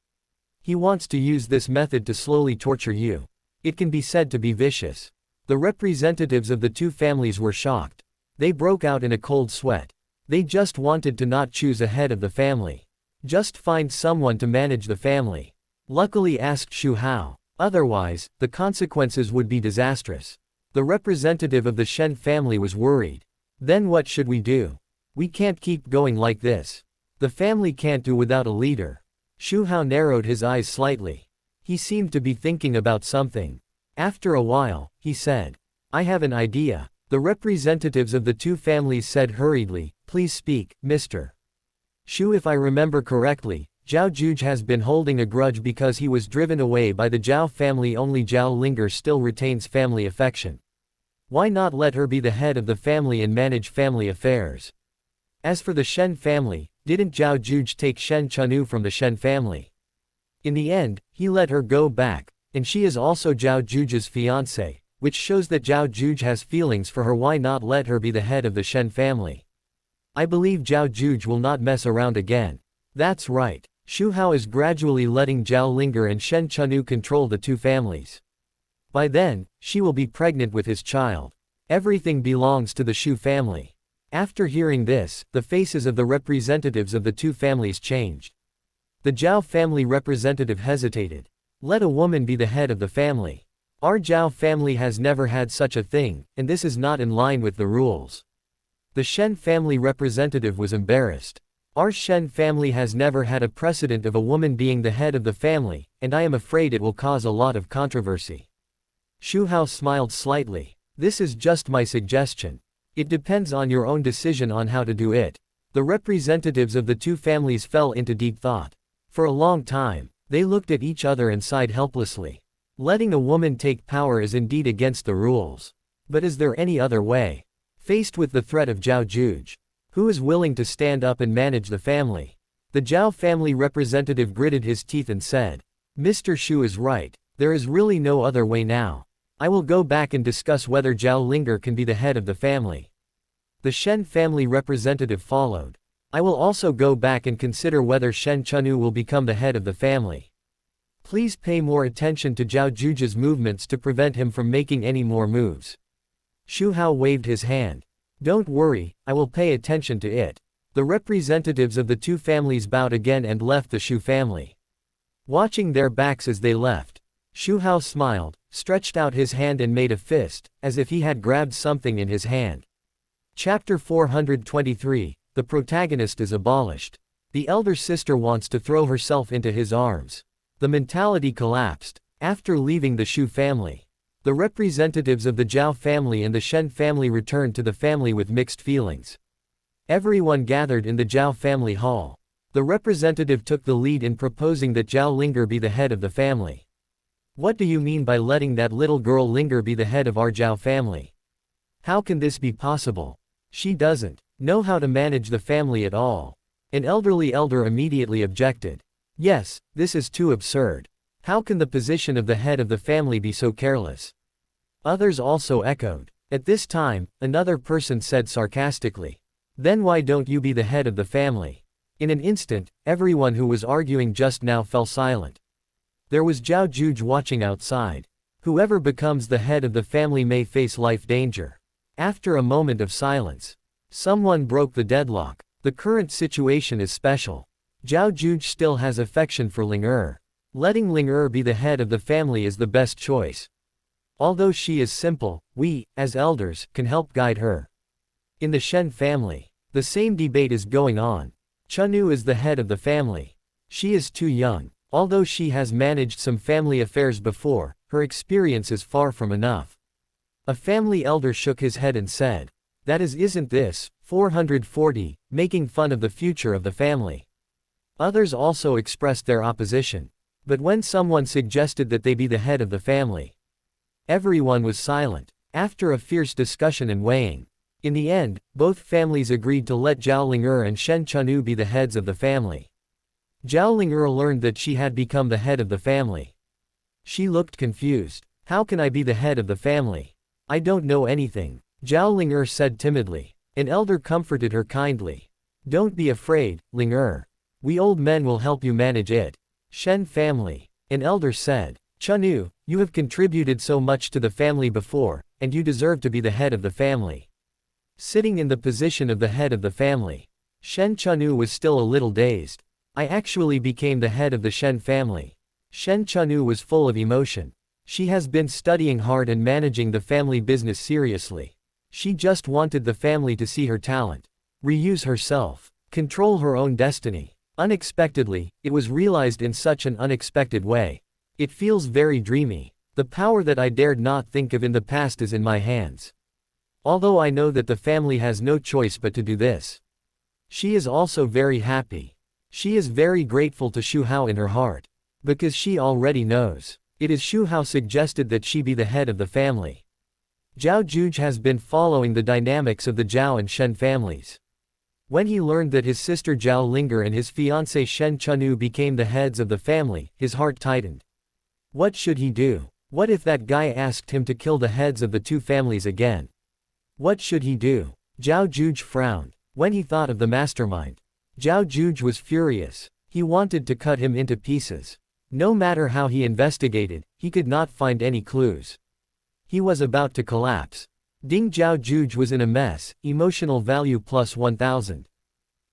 He wants to use this method to slowly torture you. It can be said to be vicious. The representatives of the two families were shocked. They broke out in a cold sweat. They just wanted to not choose a head of the family. Just find someone to manage the family. Luckily asked Xu Hao. Otherwise, the consequences would be disastrous. The representative of the Shen family was worried. Then what should we do? We can't keep going like this. The family can't do without a leader. Xu Hao narrowed his eyes slightly. He seemed to be thinking about something. After a while, he said, I have an idea. The representatives of the two families said hurriedly, please speak, Mr. Xu. If I remember correctly, Zhao Juge has been holding a grudge because he was driven away by the Zhao family. Only Zhao Linger still retains family affection. Why not let her be the head of the family and manage family affairs? As for the Shen family, didn't Zhao Juge take Shen Chanu from the Shen family? In the end, he let her go back, and she is also Zhao Juge's fiancée, which shows that Zhao Juge has feelings for her. Why not let her be the head of the Shen family? I believe Zhao Juge will not mess around again. That's right. Xu Hao is gradually letting Zhao Linger and Shen Chanu control the two families. By then, she will be pregnant with his child. Everything belongs to the Xu family. After hearing this, the faces of the representatives of the two families changed. The Zhao family representative hesitated. Let a woman be the head of the family. Our Zhao family has never had such a thing, and this is not in line with the rules. The Shen family representative was embarrassed. Our Shen family has never had a precedent of a woman being the head of the family, and I am afraid it will cause a lot of controversy. Xu Hao smiled slightly. This is just my suggestion. It depends on your own decision on how to do it. The representatives of the two families fell into deep thought. For a long time, they looked at each other and sighed helplessly. Letting a woman take power is indeed against the rules. But is there any other way? Faced with the threat of Zhao Juge, who is willing to stand up and manage the family? The Zhao family representative gritted his teeth and said, Mr. Xu is right. There is really no other way now. I will go back and discuss whether Zhao Linger can be the head of the family. The Shen family representative followed. I will also go back and consider whether Shen Chanu will become the head of the family. Please pay more attention to Zhao Juge's movements to prevent him from making any more moves. Xu Hao waved his hand. Don't worry, I will pay attention to it. The representatives of the two families bowed again and left the Xu family. Watching their backs as they left, Xu Hao smiled, stretched out his hand and made a fist, as if he had grabbed something in his hand. Chapter 423, The Protagonist is abolished. The elder sister wants to throw herself into his arms. The mentality collapsed. After leaving the Xu family, the representatives of the Zhao family and the Shen family returned to the family with mixed feelings. Everyone gathered in the Zhao family hall. The representative took the lead in proposing that Zhao Linger be the head of the family. What do you mean by letting that little girl Linger be the head of our Zhao family? How can this be possible? She doesn't know how to manage the family at all. An elderly elder immediately objected. Yes, this is too absurd. How can the position of the head of the family be so careless? Others also echoed. At this time, another person said sarcastically. Then why don't you be the head of the family? In an instant, everyone who was arguing just now fell silent. There was Zhao Juge watching outside. Whoever becomes the head of the family may face life danger. After a moment of silence, someone broke the deadlock. The current situation is special. Zhao Juge still has affection for Ling Er. Letting Ling Er be the head of the family is the best choice. Although she is simple, we, as elders, can help guide her. In the Shen family, the same debate is going on. Chenu is the head of the family. She is too young. Although she has managed some family affairs before, her experience is far from enough. A family elder shook his head and said, isn't this, 440, making fun of the future of the family? Others also expressed their opposition. But when someone suggested that they be the head of the family, everyone was silent. After a fierce discussion and weighing, in the end, both families agreed to let Zhao Ling'er and Shen Chenu be the heads of the family. Zhao Ling'er learned that she had become the head of the family. She looked confused. How can I be the head of the family? I don't know anything, Zhao Ling'er said timidly. An elder comforted her kindly. Don't be afraid, Ling'er. We old men will help you manage it. Shen family. An elder said. Chenu, you have contributed so much to the family before, and you deserve to be the head of the family. Sitting in the position of the head of the family, Shen Chenu was still a little dazed. I actually became the head of the Shen family. Shen Chenu was full of emotion. She has been studying hard and managing the family business seriously. She just wanted the family to see her talent, reuse herself, control her own destiny. Unexpectedly, it was realized in such an unexpected way. It feels very dreamy. The power that I dared not think of in the past is in my hands. Although I know that the family has no choice but to do this. She is also very happy. She is very grateful to Xu Hao in her heart. Because she already knows. It is Xu Hao suggested that she be the head of the family. Zhao Juge has been following the dynamics of the Zhao and Shen families. When he learned that his sister Zhao Ling'er and his fiancée Shen Chenu became the heads of the family, his heart tightened. What should he do? What if that guy asked him to kill the heads of the two families again? What should he do? Zhao Juge frowned. When he thought of the mastermind, Zhao Juge was furious. He wanted to cut him into pieces. No matter how he investigated, he could not find any clues. He was about to collapse. Ding Zhao Juge was in a mess, emotional value plus 1000.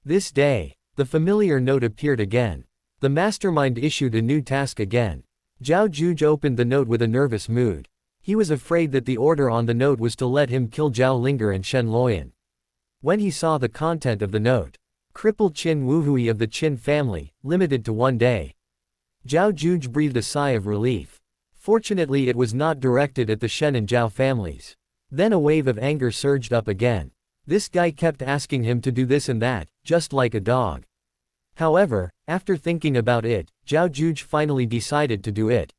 This day, the familiar note appeared again. The mastermind issued a new task again. Zhao Juge opened the note with a nervous mood. He was afraid that the order on the note was to let him kill Zhao Ling'er and Shen Luoyan. When he saw the content of the note, crippled Qin Wuhui of the Qin family, limited to 1 day. Zhao Juge breathed a sigh of relief. Fortunately it was not directed at the Shen and Zhao families. Then a wave of anger surged up again. This guy kept asking him to do this and that, just like a dog. However, after thinking about it, Zhao Juge finally decided to do it.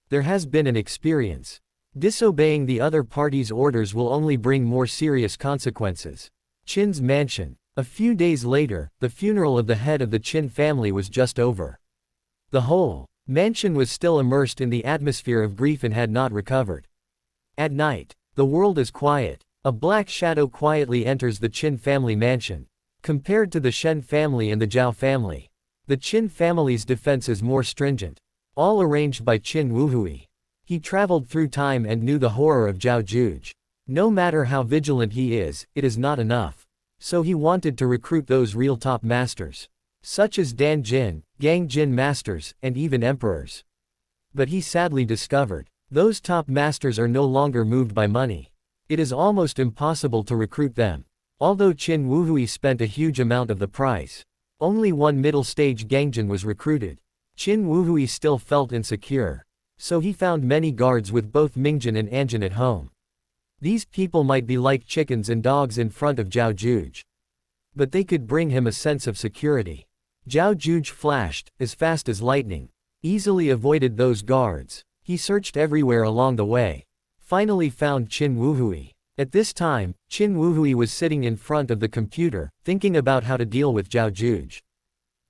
There has been an experience. Disobeying the other party's orders will only bring more serious consequences. Qin's mansion. A few days later, the funeral of the head of the Qin family was just over. The whole mansion was still immersed in the atmosphere of grief and had not recovered. At night, the world is quiet. A black shadow quietly enters the Qin family mansion. Compared to the Shen family and the Zhao family, the Qin family's defense is more stringent. All arranged by Qin Wuhui. He traveled through time and knew the horror of Zhao Juge. No matter how vigilant he is, it is not enough. So he wanted to recruit those real top masters. Such as Dan Jin, Gang Jin masters, and even emperors. But he sadly discovered, those top masters are no longer moved by money. It is almost impossible to recruit them. Although Qin Wuhui spent a huge amount of the price, only one middle-stage Gangjin was recruited. Qin Wuhui still felt insecure. So he found many guards with both Mingjin and Anjin at home. These people might be like chickens and dogs in front of Zhao Juge. But they could bring him a sense of security. Zhao Juge flashed, as fast as lightning. Easily avoided those guards. He searched everywhere along the way. Finally found Qin Wuhui. At this time, Qin Wuhui was sitting in front of the computer, thinking about how to deal with Zhao Juge.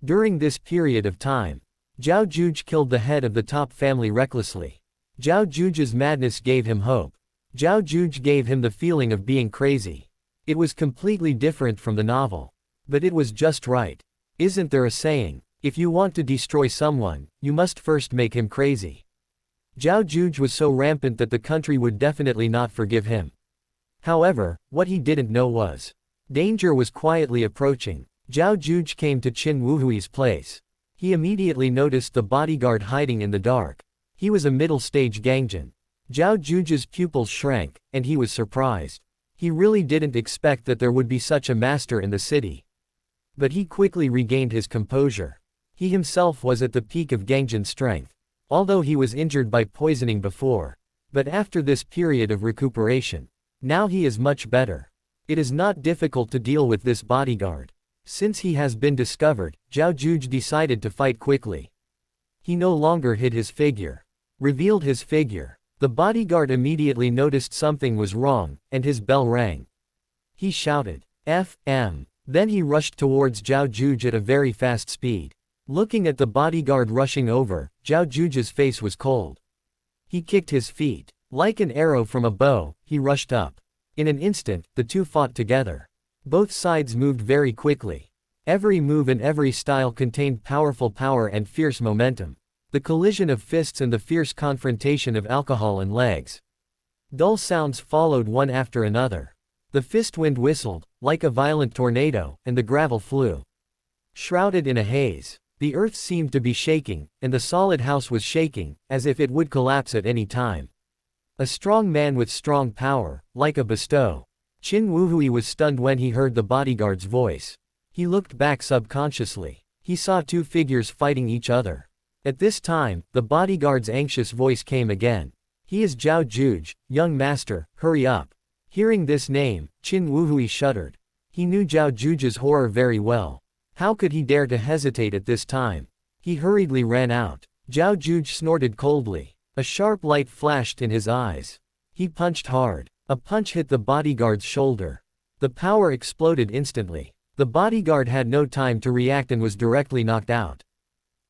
During this period of time, Zhao Juge killed the head of the top family recklessly. Zhao Juge's madness gave him hope. Zhao Juge gave him the feeling of being crazy. It was completely different from the novel. But it was just right. Isn't there a saying, if you want to destroy someone, you must first make him crazy? Zhao Juge was so rampant that the country would definitely not forgive him. However, what he didn't know was, danger was quietly approaching. Zhao Juge came to Qin Wuhui's place. He immediately noticed the bodyguard hiding in the dark. He was a middle-stage Gangjin. Zhao Juge's pupils shrank, and he was surprised. He really didn't expect that there would be such a master in the city. But he quickly regained his composure. He himself was at the peak of Gangjin strength, although he was injured by poisoning before. But after this period of recuperation, now he is much better. It is not difficult to deal with this bodyguard. Since he has been discovered, Zhao Juge decided to fight quickly. He no longer hid his figure. Revealed his figure. The bodyguard immediately noticed something was wrong, and his bell rang. He shouted, "FM." Then he rushed towards Zhao Juge at a very fast speed. Looking at the bodyguard rushing over, Zhao Juge's face was cold. He kicked his feet. Like an arrow from a bow, he rushed up. In an instant, the two fought together. Both sides moved very quickly. Every move and every style contained powerful power and fierce momentum. The collision of fists and the fierce confrontation of alcohol and legs. Dull sounds followed one after another. The fist wind whistled, like a violent tornado, and the gravel flew. Shrouded in a haze, the earth seemed to be shaking, and the solid house was shaking, as if it would collapse at any time. A strong man with strong power, like a bestow. Qin Wuhui was stunned when he heard the bodyguard's voice. He looked back subconsciously. He saw two figures fighting each other. At this time, the bodyguard's anxious voice came again. "He is Zhao Juge, young master, hurry up." Hearing this name, Qin Wuhui shuddered. He knew Zhao Juge's horror very well. How could he dare to hesitate at this time? He hurriedly ran out. Zhao Juge snorted coldly. A sharp light flashed in his eyes. He punched hard. A punch hit the bodyguard's shoulder. The power exploded instantly. The bodyguard had no time to react and was directly knocked out.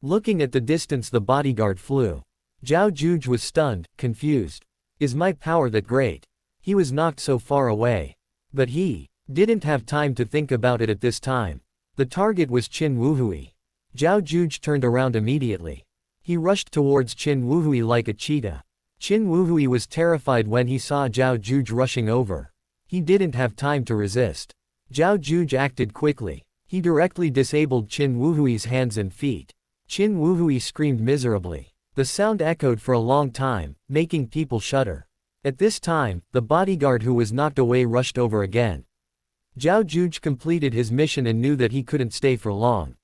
Looking at the distance the bodyguard flew. Zhao Juge was stunned, confused. Is my power that great? He was knocked so far away. But he didn't have time to think about it at this time. The target was Qin Wuhui. Zhao Juge turned around immediately. He rushed towards Qin Wuhui like a cheetah. Qin Wuhui was terrified when he saw Zhao Juge rushing over. He didn't have time to resist. Zhao Juge acted quickly. He directly disabled Qin Wuhui's hands and feet. Qin Wuhui screamed miserably. The sound echoed for a long time, making people shudder. At this time, the bodyguard who was knocked away rushed over again. Zhao Juge completed his mission and knew that he couldn't stay for long.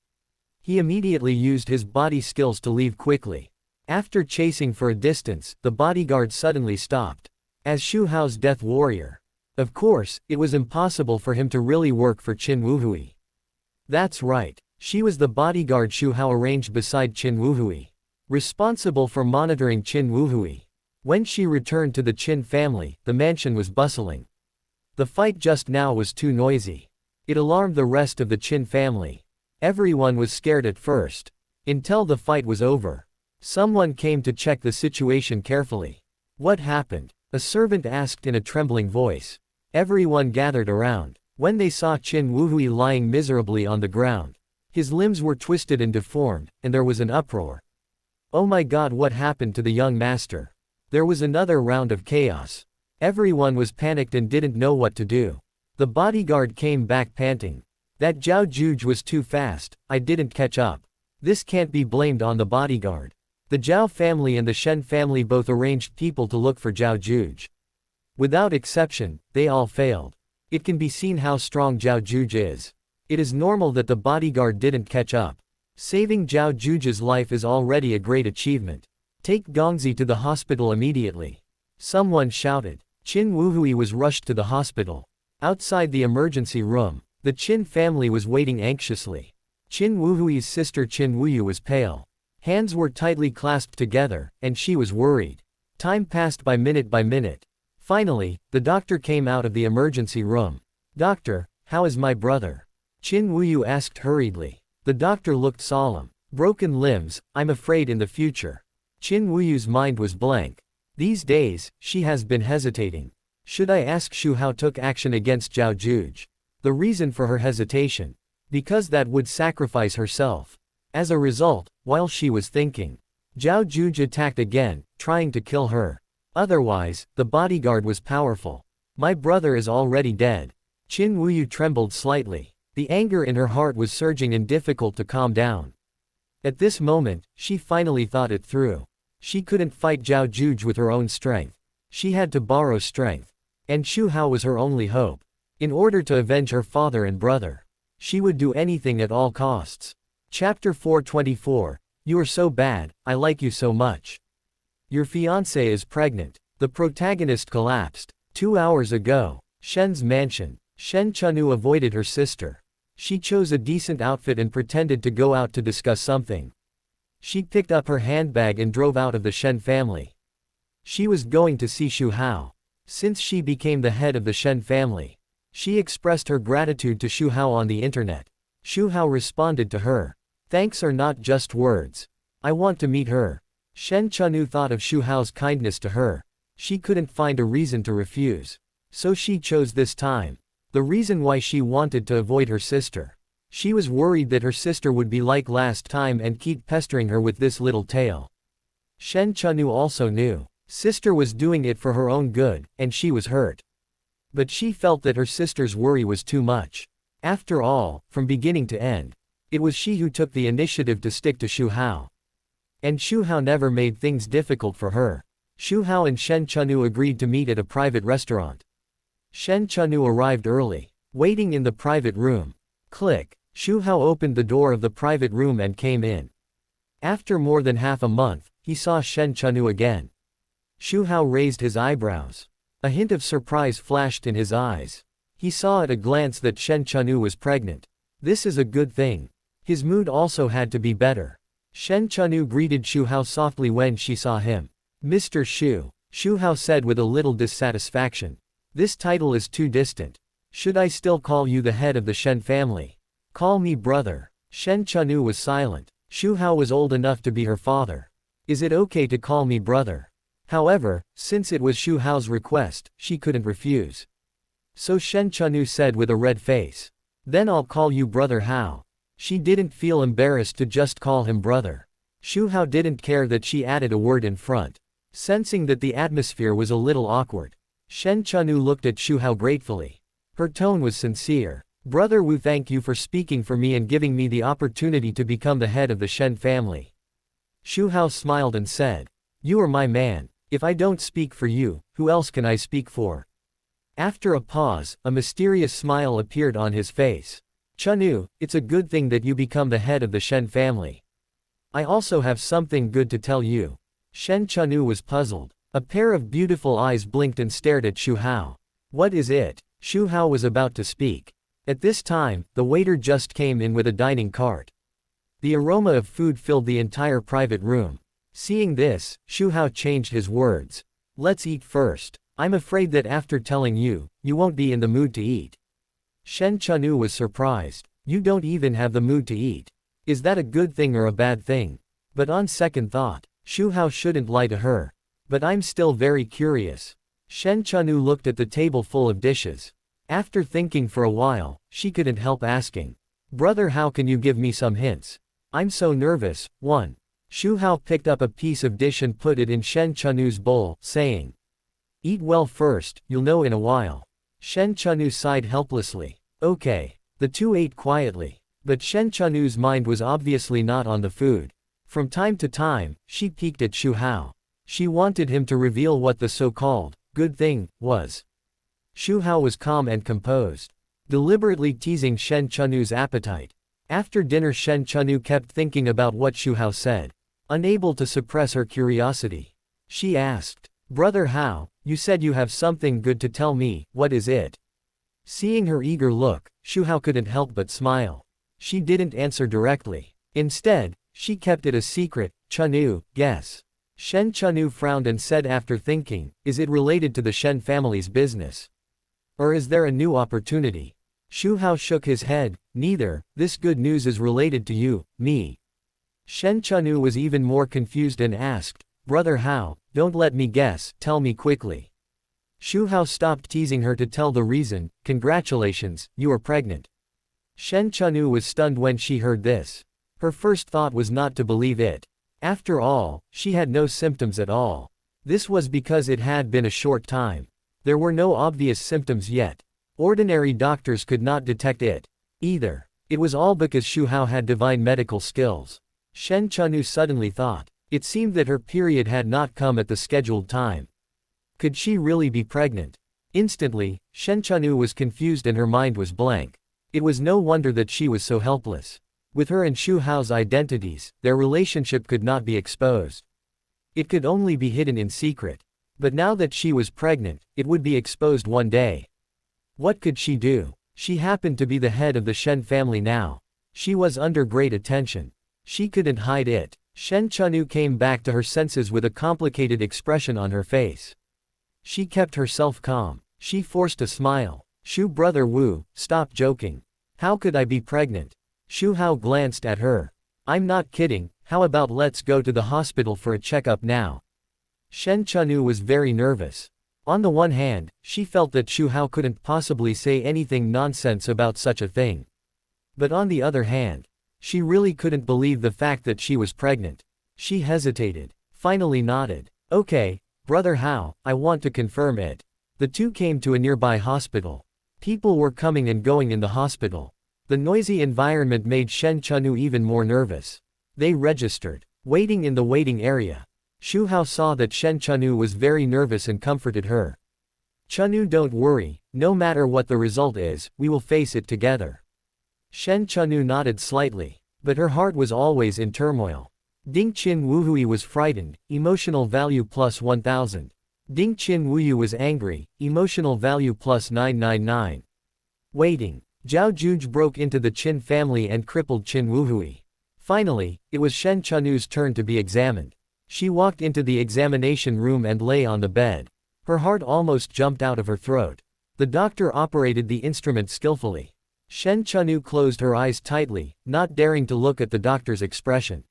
He immediately used his body skills to leave quickly. After chasing for a distance, the bodyguard suddenly stopped. As Xu Hao's death warrior. Of course, it was impossible for him to really work for Qin Wuhui. That's right. She was the bodyguard Xu Hao arranged beside Qin Wuhui. Responsible for monitoring Qin Wuhui. When she returned to the Qin family, the mansion was bustling. The fight just now was too noisy. It alarmed the rest of the Qin family. Everyone was scared at first. Until the fight was over. Someone came to check the situation carefully. What happened? A servant asked in a trembling voice. Everyone gathered around. When they saw Qin Wuhui lying miserably on the ground. His limbs were twisted and deformed, and there was an uproar. Oh my God, what happened to the young master? There was another round of chaos. Everyone was panicked and didn't know what to do. The bodyguard came back panting. That Zhao Juge was too fast, I didn't catch up. This can't be blamed on the bodyguard. The Zhao family and the Shen family both arranged people to look for Zhao Juge. Without exception, they all failed. It can be seen how strong Zhao Juge is. It is normal that the bodyguard didn't catch up. Saving Zhao Juge's life is already a great achievement. Take Gongzi to the hospital immediately. Someone shouted. Qin Wuhui was rushed to the hospital. Outside the emergency room, the Qin family was waiting anxiously. Qin Wuhui's sister Qin Wuyu was pale. Hands were tightly clasped together, and she was worried. Time passed by minute. Finally, the doctor came out of the emergency room. Doctor, how is my brother? Qin Wuyu asked hurriedly. The doctor looked solemn. Broken limbs, I'm afraid in the future. Qin Wuyu's mind was blank. These days, she has been hesitating. Should I ask Xu Hao took action against Zhao Juge? The reason for her hesitation. Because that would sacrifice herself. As a result, while she was thinking, Zhao Juge attacked again, trying to kill her. Otherwise, the bodyguard was powerful. My brother is already dead. Qin Wuyu trembled slightly. The anger in her heart was surging and difficult to calm down. At this moment, she finally thought it through. She couldn't fight Zhao Juge with her own strength. She had to borrow strength. And Xu Hao was her only hope. In order to avenge her father and brother, she would do anything at all costs. Chapter 424. You are so bad, I like you so much. Your fiancée is pregnant. The protagonist collapsed. 2 hours ago. Shen's mansion. Shen Chenu avoided her sister. She chose a decent outfit and pretended to go out to discuss something. She picked up her handbag and drove out of the Shen family. She was going to see Xu Hao. Since she became the head of the Shen family, she expressed her gratitude to Xu Hao on the internet. Xu Hao responded to her. Thanks are not just words. I want to meet her. Shen Chenu thought of Xu Hao's kindness to her. She couldn't find a reason to refuse. So she chose this time. The reason why she wanted to avoid her sister. She was worried that her sister would be like last time and keep pestering her with this little tale. Shen Chenu also knew. Sister was doing it for her own good, and she was hurt. But she felt that her sister's worry was too much. After all, from beginning to end, it was she who took the initiative to stick to Xu Hao. And Xu Hao never made things difficult for her. Xu Hao and Shen Chenu agreed to meet at a private restaurant. Shen Chenu arrived early, waiting in the private room. Click. Xu Hao opened the door of the private room and came in. After more than half a month, he saw Shen Chenu again. Xu Hao raised his eyebrows. A hint of surprise flashed in his eyes. He saw at a glance that Shen Chenu was pregnant. This is a good thing. His mood also had to be better. Shen Chenu greeted Xu Hao softly when she saw him. Mr. Xu, Xu Hao said with a little dissatisfaction. This title is too distant. Should I still call you the head of the Shen family? Call me brother. Shen Chenu was silent. Xu Hao was old enough to be her father. Is it okay to call me brother? However, since it was Xu Hao's request, she couldn't refuse. So Shen Chenu said with a red face. Then I'll call you brother Hao. She didn't feel embarrassed to just call him brother. Xu Hao didn't care that she added a word in front. Sensing that the atmosphere was a little awkward, Shen Chenu looked at Xu Hao gratefully. Her tone was sincere. Brother Wu, thank you for speaking for me and giving me the opportunity to become the head of the Shen family. Xu Hao smiled and said. You are my man. If I don't speak for you, who else can I speak for? After a pause, a mysterious smile appeared on his face. Chenu, it's a good thing that you become the head of the Shen family. I also have something good to tell you. Shen Chenu was puzzled. A pair of beautiful eyes blinked and stared at Xu Hao. What is it? Xu Hao was about to speak. At this time, the waiter just came in with a dining cart. The aroma of food filled the entire private room. Seeing this, Xu Hao changed his words. Let's eat first. I'm afraid that after telling you, you won't be in the mood to eat. Shen Chenu was surprised. You don't even have the mood to eat. Is that a good thing or a bad thing? But on second thought, Xu Hao shouldn't lie to her. But I'm still very curious. Shen Chenu looked at the table full of dishes. After thinking for a while, she couldn't help asking. Brother, how can you give me some hints? I'm so nervous. 1. Xu Hao picked up a piece of dish and put it in Shen Chenu's bowl, saying. Eat well first, you'll know in a while. Shen Chenu sighed helplessly. Okay. The two ate quietly. But Shen Chenu's mind was obviously not on the food. From time to time, she peeked at Xu Hao. She wanted him to reveal what the so-called good thing was. Xu Hao was calm and composed, deliberately teasing Shen Chenu's appetite. After dinner, Shen Chenu kept thinking about what Xu Hao said. Unable to suppress her curiosity, she asked, Brother Hao, you said you have something good to tell me, what is it? Seeing her eager look, Xu Hao couldn't help but smile. She didn't answer directly. Instead, she kept it a secret. Chenu, guess. Shen Chenu frowned and said after thinking, is it related to the Shen family's business? Or is there a new opportunity? Xu Hao shook his head, neither. This good news is related to you, me. Shen Chenu was even more confused and asked, Brother Hao, don't let me guess, tell me quickly. Xu Hao stopped teasing her to tell the reason. Congratulations, you are pregnant. Shen Chenu was stunned when she heard this. Her first thought was not to believe it. After all, she had no symptoms at all. This was because it had been a short time. There were no obvious symptoms yet. Ordinary doctors could not detect it either. It was all because Xu Hao had divine medical skills. Shen Chenu suddenly thought. It seemed that her period had not come at the scheduled time. Could she really be pregnant? Instantly, Shen Chenu was confused and her mind was blank. It was no wonder that she was so helpless. With her and Xu Hao's identities, their relationship could not be exposed. It could only be hidden in secret. But now that she was pregnant, it would be exposed one day. What could she do? She happened to be the head of the Shen family now. She was under great attention. She couldn't hide it. Shen Chenu came back to her senses with a complicated expression on her face. She kept herself calm. She forced a smile. Xu brother Wu, stop joking. How could I be pregnant? Xu Hao glanced at her. I'm not kidding, how about let's go to the hospital for a checkup now? Shen Chenu was very nervous. On the one hand, she felt that Xu Hao couldn't possibly say anything nonsense about such a thing. But on the other hand, she really couldn't believe the fact that she was pregnant. She hesitated, finally nodded. Okay, brother Hao, I want to confirm it. The two came to a nearby hospital. People were coming and going in the hospital. The noisy environment made Shen Chenu even more nervous. They registered, waiting in the waiting area. Xu Hao saw that Shen Chenu was very nervous and comforted her. Chenu, don't worry, no matter what the result is, we will face it together. Shen Chenu nodded slightly, but her heart was always in turmoil. Ding Qin Wuhui was frightened, emotional value plus 1000. Ding Qin Wuyu was angry, emotional value plus 999. Waiting. Zhao Juge broke into the Qin family and crippled Qin Wuhui. Finally, it was Shen Chenu's turn to be examined. She walked into the examination room and lay on the bed. Her heart almost jumped out of her throat. The doctor operated the instrument skillfully. Shen Chenu closed her eyes tightly, not daring to look at the doctor's expression.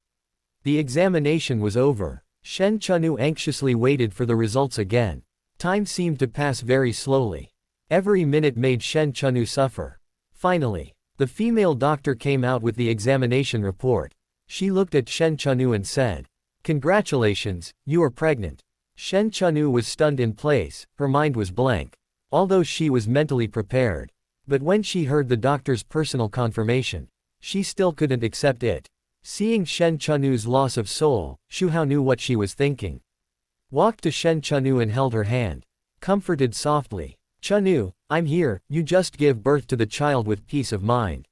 The examination was over. Shen Chenu anxiously waited for the results again. Time seemed to pass very slowly. Every minute made Shen Chenu suffer. Finally, the female doctor came out with the examination report. She looked at Shen Chenu and said, "Congratulations, you are pregnant." Shen Chenu was stunned in place, her mind was blank. Although she was mentally prepared. But when she heard the doctor's personal confirmation, she still couldn't accept it. Seeing Shen Chenu's loss of soul, Xu Hao knew what she was thinking. Walked to Shen Chenu and held her hand. Comforted softly. "Chenu, I'm here, you just give birth to the child with peace of mind."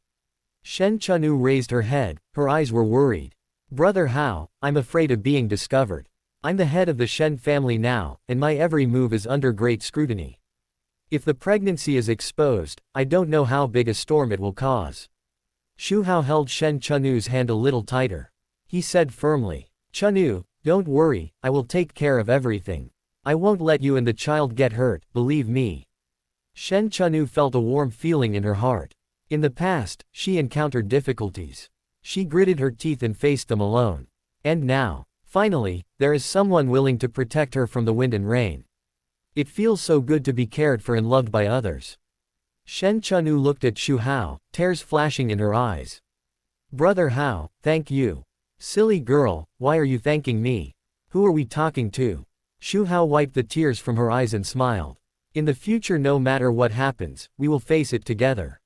Shen Chenu raised her head, her eyes were worried. "Brother Hao, I'm afraid of being discovered. I'm the head of the Shen family now, and my every move is under great scrutiny. If the pregnancy is exposed, I don't know how big a storm it will cause." Xu Hao held Shen Chenu's hand a little tighter. He said firmly, "Chenu, don't worry, I will take care of everything. I won't let you and the child get hurt, believe me." Shen Chenu felt a warm feeling in her heart. In the past, she encountered difficulties. She gritted her teeth and faced them alone. And now, finally, there is someone willing to protect her from the wind and rain. It feels so good to be cared for and loved by others. Shen Chenu looked at Xu Hao, tears flashing in her eyes. "Brother Hao, thank you." "Silly girl, why are you thanking me? Who are we talking to?" Xu Hao wiped the tears from her eyes and smiled. "In the future, no matter what happens, we will face it together."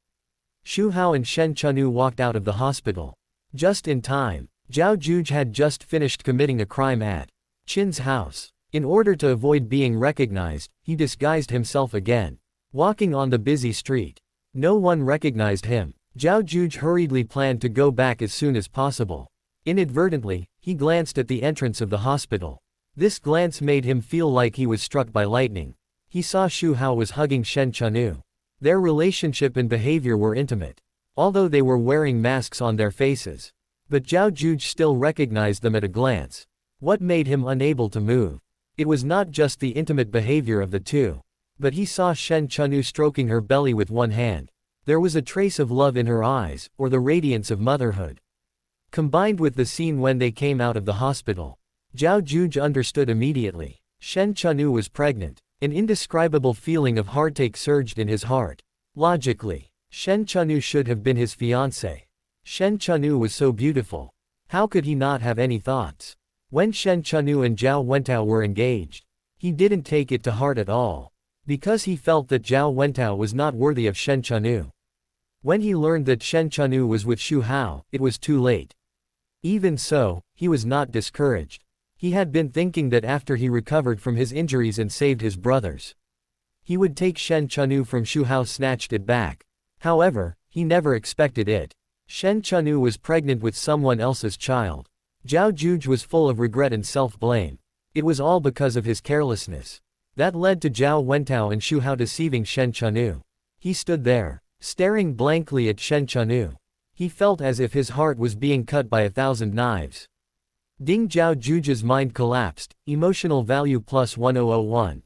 Xu Hao and Shen Chenu walked out of the hospital. Just in time. Zhao Juge had just finished committing a crime at Qin's house. In order to avoid being recognized, he disguised himself again. Walking on the busy street. No one recognized him. Zhao Juge hurriedly planned to go back as soon as possible. Inadvertently, he glanced at the entrance of the hospital. This glance made him feel like he was struck by lightning. He saw Xu Hao was hugging Shen Chenu. Their relationship and behavior were intimate. Although they were wearing masks on their faces. But Zhao Juge still recognized them at a glance. What made him unable to move? It was not just the intimate behavior of the two. But he saw Shen Chenu stroking her belly with one hand. There was a trace of love in her eyes, or the radiance of motherhood. Combined with the scene when they came out of the hospital, Zhao Juge understood immediately. Shen Chenu was pregnant. An indescribable feeling of heartache surged in his heart. Logically, Shen Chenu should have been his fiancée. Shen Chenu was so beautiful. How could he not have any thoughts? When Shen Chenu and Zhao Wentao were engaged, he didn't take it to heart at all, because he felt that Zhao Wentao was not worthy of Shen Chenu. When he learned that Shen Chenu was with Xu Hao, it was too late. Even so, he was not discouraged. He had been thinking that after he recovered from his injuries and saved his brothers, he would take Shen Chenu from Xu Hao snatched it back. However, he never expected it. Shen Chenu was pregnant with someone else's child. Zhao Juge was full of regret and self-blame. It was all because of his carelessness. That led to Zhao Wentao and Xu Hao deceiving Shen Chenu. He stood there, staring blankly at Shen Chenu. He felt as if his heart was being cut by 1,000 knives. Ding Zhao Juge's mind collapsed, emotional value plus 1001.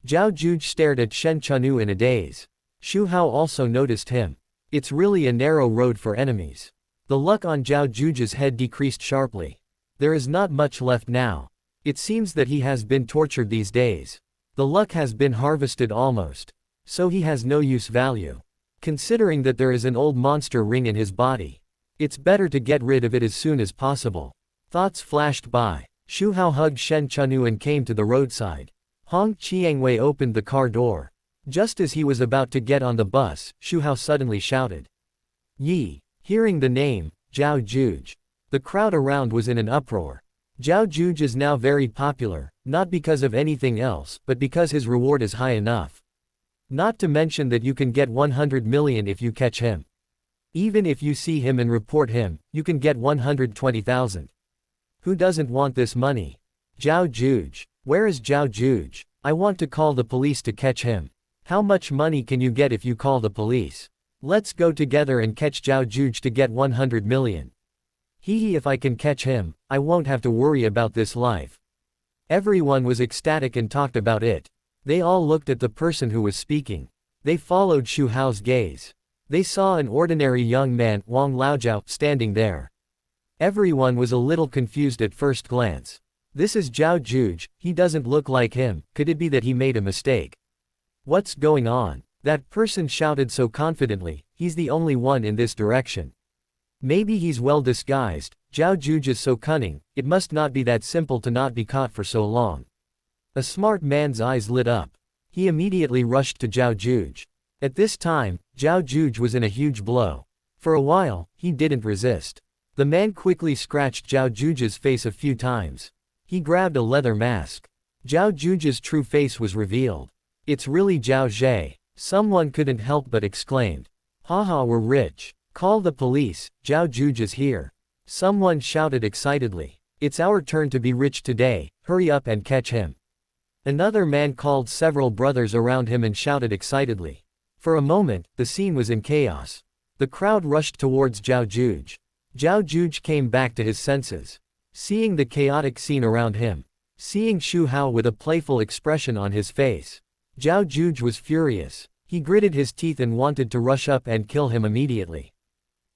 Zhao Juge stared at Shen Chenu in a daze. Xu Hao also noticed him. It's really a narrow road for enemies. The luck on Zhao Juge's head decreased sharply. There is not much left now. It seems that he has been tortured these days. The luck has been harvested almost. So he has no use value. Considering that there is an old monster ring in his body, it's better to get rid of it as soon as possible. Thoughts flashed by. Xu Hao hugged Shen Chenu and came to the roadside. Hong Qiangwei opened the car door. Just as he was about to get on the bus, Xu Hao suddenly shouted, "Yi!" Hearing the name, Zhao Juge. The crowd around was in an uproar. Zhao Juge is now very popular, not because of anything else, but because his reward is high enough. Not to mention that you can get 100 million if you catch him. Even if you see him and report him, you can get 120,000. Who doesn't want this money? Zhao Juge. Where is Zhao Juge? I want to call the police to catch him. How much money can you get if you call the police? Let's go together and catch Zhao Juge to get 100 million. Hee, if I can catch him, I won't have to worry about this life. Everyone was ecstatic and talked about it. They all looked at the person who was speaking. They followed Xu Hao's gaze. They saw an ordinary young man, Wang Laojiao, standing there. Everyone was a little confused at first glance. This is Zhao Juge, he doesn't look like him, could it be that he made a mistake? What's going on? That person shouted so confidently, he's the only one in this direction. Maybe he's well disguised. Zhao Juge is so cunning, it must not be that simple to not be caught for so long. A smart man's eyes lit up. He immediately rushed to Zhao Juge. At this time, Zhao Juge was in a huge blow. For a while, he didn't resist. The man quickly scratched Zhao Juge's face a few times. He grabbed a leather mask. Zhao Juge's true face was revealed. It's really Zhao Zhe. Someone couldn't help but exclaimed. Haha, we're rich. Call the police, Zhao Juge is here. Someone shouted excitedly. It's our turn to be rich today, hurry up and catch him. Another man called several brothers around him and shouted excitedly. For a moment, the scene was in chaos. The crowd rushed towards Zhao Juge. Zhao Juge came back to his senses. Seeing the chaotic scene around him, seeing Xu Hao with a playful expression on his face, Zhao Juge was furious. He gritted his teeth and wanted to rush up and kill him immediately.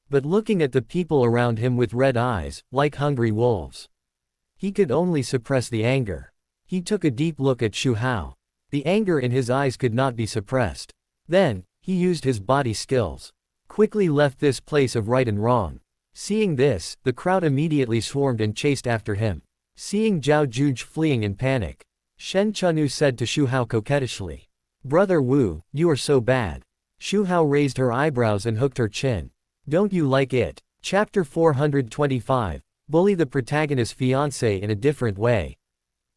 But looking at the people around him with red eyes, like hungry wolves, he could only suppress the anger. He took a deep look at Xu Hao. The anger in his eyes could not be suppressed. Then, he used his body skills. Quickly left this place of right and wrong. Seeing this, the crowd immediately swarmed and chased after him. Seeing Zhao Juge fleeing in panic, Shen Chenu said to Xu Hao coquettishly, "Brother Wu, you are so bad." Xu Hao raised her eyebrows and hooked her chin. Don't you like it? Chapter 425. Bully the protagonist's fiancée in a different way.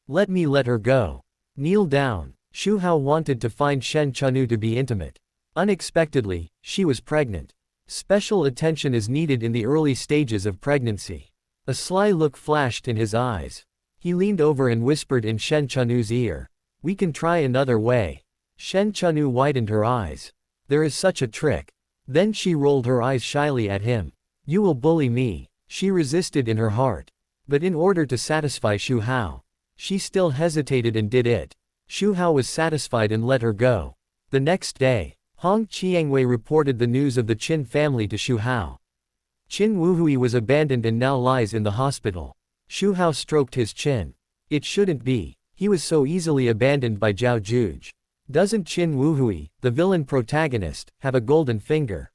Let her go. Kneel down. Xu Hao wanted to find Shen Chenu to be intimate. Unexpectedly, she was pregnant. Special attention is needed in the early stages of pregnancy. A sly look flashed in his eyes. He leaned over and whispered in Shen Chenu's ear. We can try another way. Shen Chenu widened her eyes. There is such a trick. Then she rolled her eyes shyly at him. You will bully me. She resisted in her heart. But in order to satisfy Xu Hao, she still hesitated and did it. Xu Hao was satisfied and let her go. The next day, Hong Qiangwei reported the news of the Qin family to Xu Hao. Qin Wuhui was abandoned and now lies in the hospital. Xu Hao stroked his chin. It shouldn't be. He was so easily abandoned by Zhao Juge. Doesn't Qin Wuhui, the villain protagonist, have a golden finger?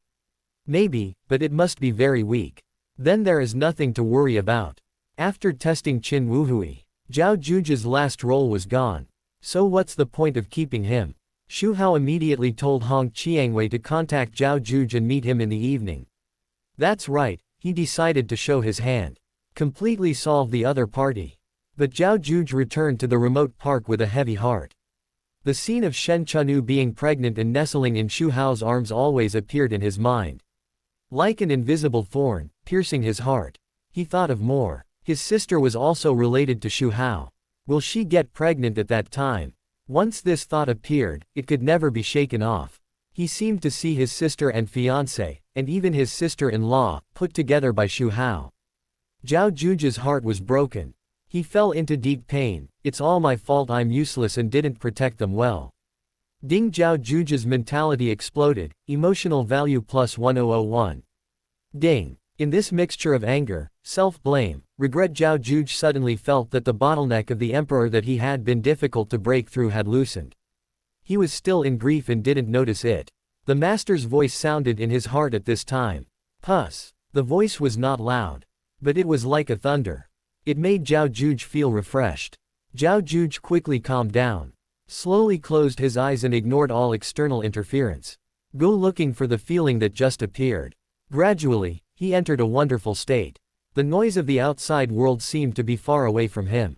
Maybe, but it must be very weak. Then there is nothing to worry about. After testing Qin Wuhui, Zhao Juge's last role was gone. So what's the point of keeping him? Xu Hao immediately told Hong Qiangwei to contact Zhao Juge and meet him in the evening. That's right, he decided to show his hand. Completely solve the other party. But Zhao Juge returned to the remote park with a heavy heart. The scene of Shen Chenu being pregnant and nestling in Xu Hao's arms always appeared in his mind. Like an invisible thorn, piercing his heart. He thought of more. His sister was also related to Xu Hao. Will she get pregnant at that time? Once this thought appeared, it could never be shaken off. He seemed to see his sister and fiancée, and even his sister-in-law, put together by Xu Hao. Zhao Juge's heart was broken. He fell into deep pain. It's all my fault, I'm useless and didn't protect them well. Ding. Zhao Juge's mentality exploded, emotional value plus 1001. Ding. In this mixture of anger, self-blame, regret, Zhao Juge suddenly felt that the bottleneck of the emperor that he had been difficult to break through had loosened. He was still in grief and didn't notice it. The master's voice sounded in his heart at this time. Puss. The voice was not loud. But it was like a thunder. It made Zhao Juge feel refreshed. Zhao Juge quickly calmed down. Slowly closed his eyes and ignored all external interference. Go looking for the feeling that just appeared. Gradually, he entered a wonderful state. The noise of the outside world seemed to be far away from him.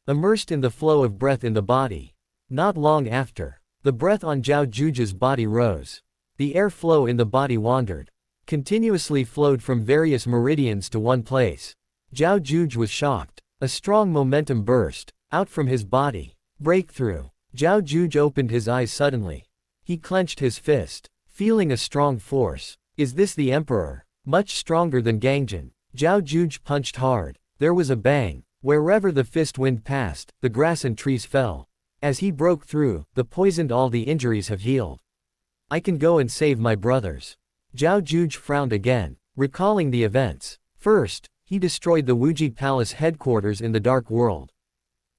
Immersed in the flow of breath in the body. Not long after, the breath on Zhao Juge's body rose. The air flow in the body wandered. Continuously flowed from various meridians to one place. Zhao Juge was shocked. A strong momentum burst out from his body. Breakthrough. Zhao Juge opened his eyes suddenly. He clenched his fist, feeling a strong force. Is this the emperor? Much stronger than Gangjin. Zhao Juge punched hard. There was a bang. Wherever the fist wind passed, the grass and trees fell. As he broke through, the poisoned, all the injuries have healed. I can go and save my brothers. Zhao Juge frowned again, recalling the events. First, he destroyed the Wuji Palace headquarters in the Dark World.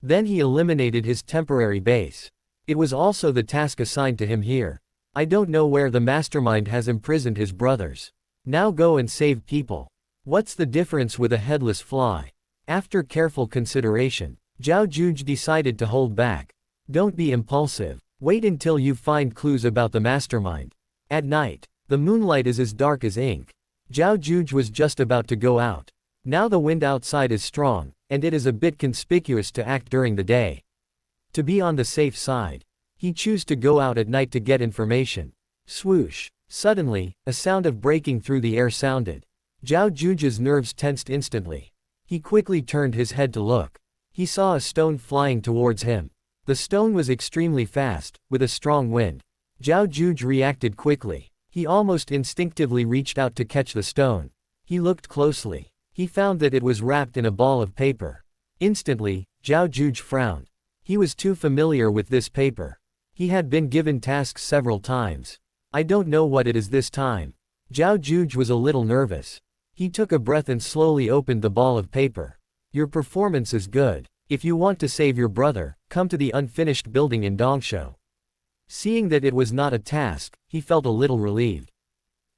Then he eliminated his temporary base. It was also the task assigned to him here. I don't know where the mastermind has imprisoned his brothers. Now go and save people. What's the difference with a headless fly? After careful consideration, Zhao Juge decided to hold back. Don't be impulsive. Wait until you find clues about the mastermind. At night, the moonlight is as dark as ink. Zhao Juge was just about to go out. Now the wind outside is strong, and it is a bit conspicuous to act during the day. To be on the safe side, he chose to go out at night to get information. Swoosh. Suddenly, a sound of breaking through the air sounded. Zhao Juge's nerves tensed instantly. He quickly turned his head to look. He saw a stone flying towards him. The stone was extremely fast, with a strong wind. Zhao Juge reacted quickly. He almost instinctively reached out to catch the stone. He looked closely. He found that it was wrapped in a ball of paper. Instantly, Zhao Juge frowned. He was too familiar with this paper. He had been given tasks several times. I don't know what it is this time. Zhao Juge was a little nervous. He took a breath and slowly opened the ball of paper. Your performance is good. If you want to save your brother, come to the unfinished building in Dongsho. Seeing that it was not a task, he felt a little relieved.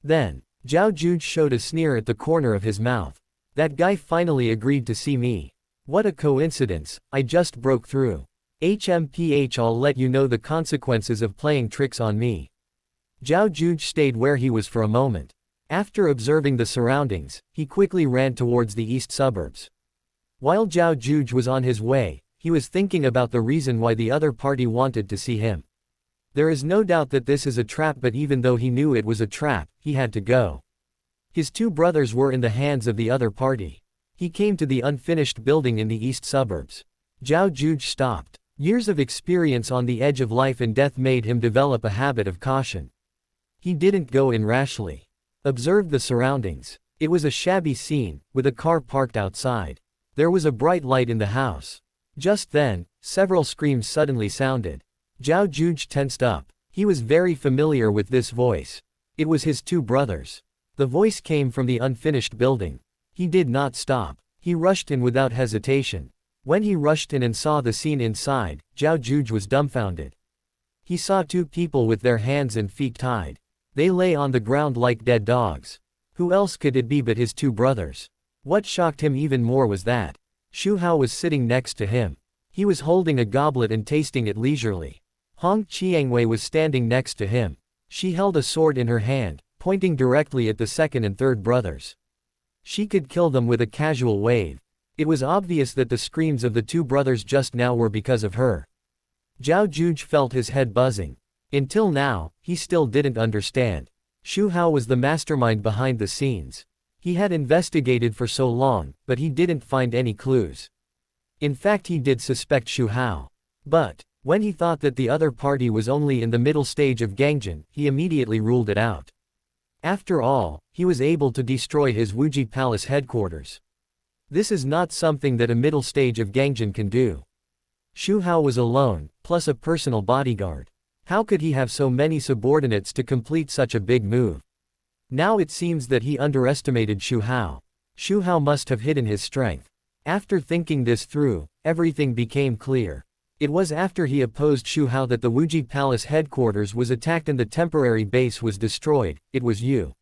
Then, Zhao Juge showed a sneer at the corner of his mouth. That guy finally agreed to see me. What a coincidence, I just broke through. HMPH, I'll let you know the consequences of playing tricks on me. Zhao Juge stayed where he was for a moment. After observing the surroundings, he quickly ran towards the east suburbs. While Zhao Juge was on his way, he was thinking about the reason why the other party wanted to see him. There is no doubt that this is a trap, but even though he knew it was a trap, he had to go. His two brothers were in the hands of the other party. He came to the unfinished building in the east suburbs. Zhao Juge stopped. Years of experience on the edge of life and death made him develop a habit of caution. He didn't go in rashly. Observed the surroundings. It was a shabby scene, with a car parked outside. There was a bright light in the house. Just then, several screams suddenly sounded. Zhao Juge tensed up. He was very familiar with this voice. It was his two brothers. The voice came from the unfinished building. He did not stop. He rushed in without hesitation. When he rushed in and saw the scene inside, Zhao Juge was dumbfounded. He saw two people with their hands and feet tied. They lay on the ground like dead dogs. Who else could it be but his two brothers? What shocked him even more was that Xu Hao was sitting next to him. He was holding a goblet and tasting it leisurely. Hong Qiangwei was standing next to him. She held a sword in her hand, pointing directly at the second and third brothers. She could kill them with a casual wave. It was obvious that the screams of the two brothers just now were because of her. Zhao Juge felt his head buzzing. Until now, he still didn't understand. Xu Hao was the mastermind behind the scenes. He had investigated for so long, but he didn't find any clues. In fact, he did suspect Xu Hao. But when he thought that the other party was only in the middle stage of Gangjin, he immediately ruled it out. After all, he was able to destroy his Wuji Palace headquarters. This is not something that a middle stage of Gangjin can do. Xu Hao was alone, plus a personal bodyguard. How could he have so many subordinates to complete such a big move? Now it seems that he underestimated Xu Hao. Xu Hao must have hidden his strength. After thinking this through, everything became clear. It was after he opposed Xu Hao that the Wuji Palace headquarters was attacked and the temporary base was destroyed. It was you.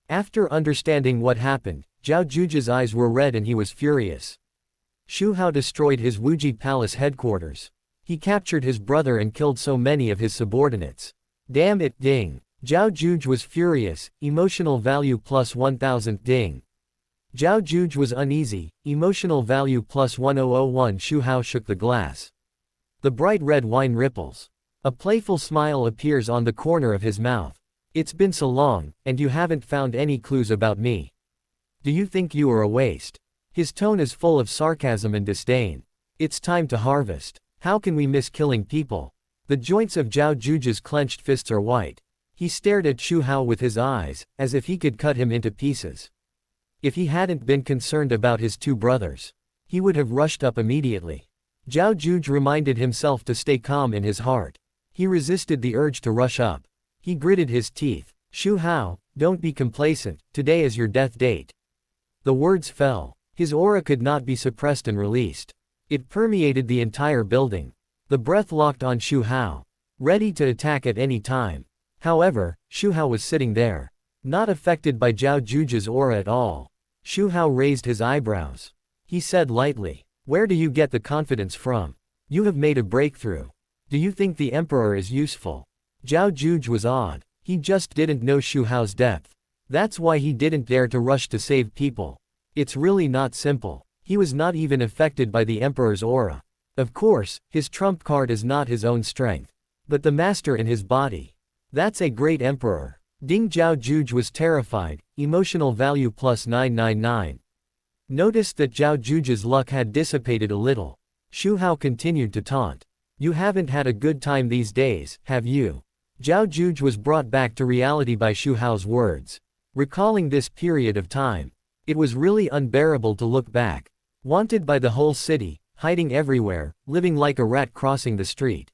After understanding what happened, Zhao Juge's eyes were red and he was furious. Xu Hao destroyed his Wuji Palace headquarters. He captured his brother and killed so many of his subordinates. Damn it, ding. Zhao Juge was furious, emotional value plus 1000 ding. Zhao Juge was uneasy, emotional value plus 1001. Xu Hao shook the glass. The bright red wine ripples. A playful smile appears on the corner of his mouth. It's been so long, and you haven't found any clues about me. Do you think you are a waste? His tone is full of sarcasm and disdain. It's time to harvest. How can we miss killing people? The joints of Zhao Juge's clenched fists are white. He stared at Xu Hao with his eyes, as if he could cut him into pieces. If he hadn't been concerned about his two brothers, he would have rushed up immediately. Zhao Juge reminded himself to stay calm in his heart. He resisted the urge to rush up. He gritted his teeth. Xu Hao, don't be complacent, today is your death date. The words fell. His aura could not be suppressed and released. It permeated the entire building. The breath locked on Xu Hao, ready to attack at any time. However, Xu Hao was sitting there, not affected by Zhao Juge's aura at all. Xu Hao raised his eyebrows. He said lightly, "Where do you get the confidence from? You have made a breakthrough. Do you think the emperor is useful?" Zhao Juge was awed. He just didn't know Xu Hao's depth. That's why he didn't dare to rush to save people. It's really not simple. He was not even affected by the emperor's aura. Of course, his trump card is not his own strength, but the master in his body. That's a great emperor. Ding. Zhao Juge was terrified, emotional value plus 999. Noticed that Zhao Juge's luck had dissipated a little. Xu Hao continued to taunt. You haven't had a good time these days, have you? Zhao Juge was brought back to reality by Xu Hao's words. Recalling this period of time, it was really unbearable to look back. Wanted by the whole city, hiding everywhere, living like a rat crossing the street.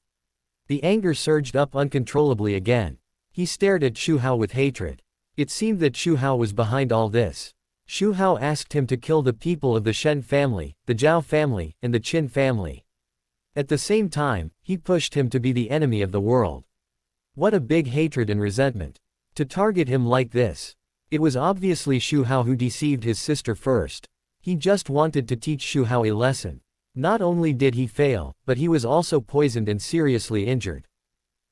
The anger surged up uncontrollably again. He stared at Xu Hao with hatred. It seemed that Xu Hao was behind all this. Xu Hao asked him to kill the people of the Shen family, the Zhao family, and the Qin family. At the same time, he pushed him to be the enemy of the world. What a big hatred and resentment. To target him like this. It was obviously Xu Hao who deceived his sister first. He just wanted to teach Xu Hao a lesson. Not only did he fail, but he was also poisoned and seriously injured.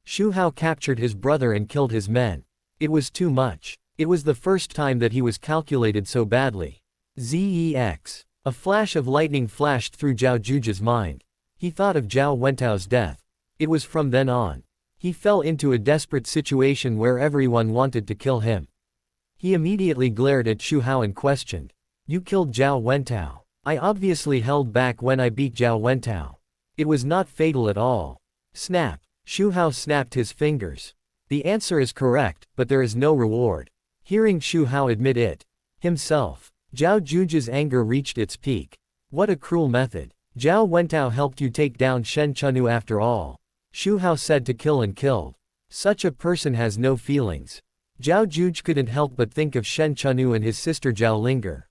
Xu Hao captured his brother and killed his men. It was too much. It was the first time that he was calculated so badly. Zex. A flash of lightning flashed through Zhao Juge's mind. He thought of Zhao Wentao's death. It was from then on. He fell into a desperate situation where everyone wanted to kill him. He immediately glared at Xu Hao and questioned. You killed Zhao Wentao. I obviously held back when I beat Zhao Wentao. It was not fatal at all. Snap. Xu Hao snapped his fingers. The answer is correct, but there is no reward. Hearing Xu Hao admit it himself, Zhao Juge's anger reached its peak. What a cruel method. Zhao Wentao helped you take down Shen Chenu after all. Xu Hao said to kill and killed. Such a person has no feelings. Zhao Juge couldn't help but think of Shen Chenu and his sister Zhao Linger.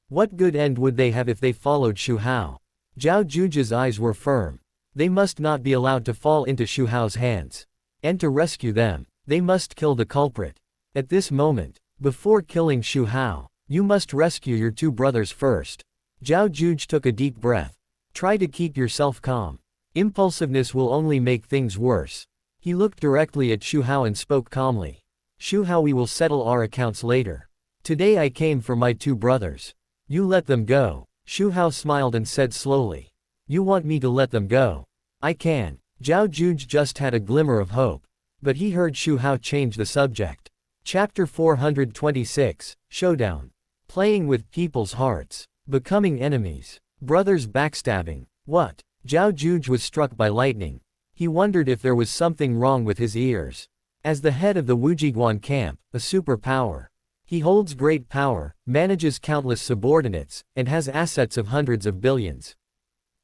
What good end would they have if they followed Xu Hao? Zhao Juge's eyes were firm. They must not be allowed to fall into Xu Hao's hands. And to rescue them, they must kill the culprit. At this moment, before killing Xu Hao, You must rescue your two brothers first. Zhao Juge took a deep breath. Try to keep yourself calm. Impulsiveness will only make things worse. He looked directly at Xu Hao and spoke calmly. Xu Hao, we will settle our accounts later. Today I came for my two brothers. You let them go. Xu Hao smiled and said slowly. You want me to let them go? I can. Zhao Juge just had a glimmer of hope. But he heard Xu Hao change the subject. Chapter 426, Showdown. Playing with people's hearts. Becoming enemies. Brothers backstabbing. What? Zhao Juge was struck by lightning. He wondered if there was something wrong with his ears. As the head of the Wujiguan camp, a superpower. He holds great power, manages countless subordinates, and has assets of hundreds of billions.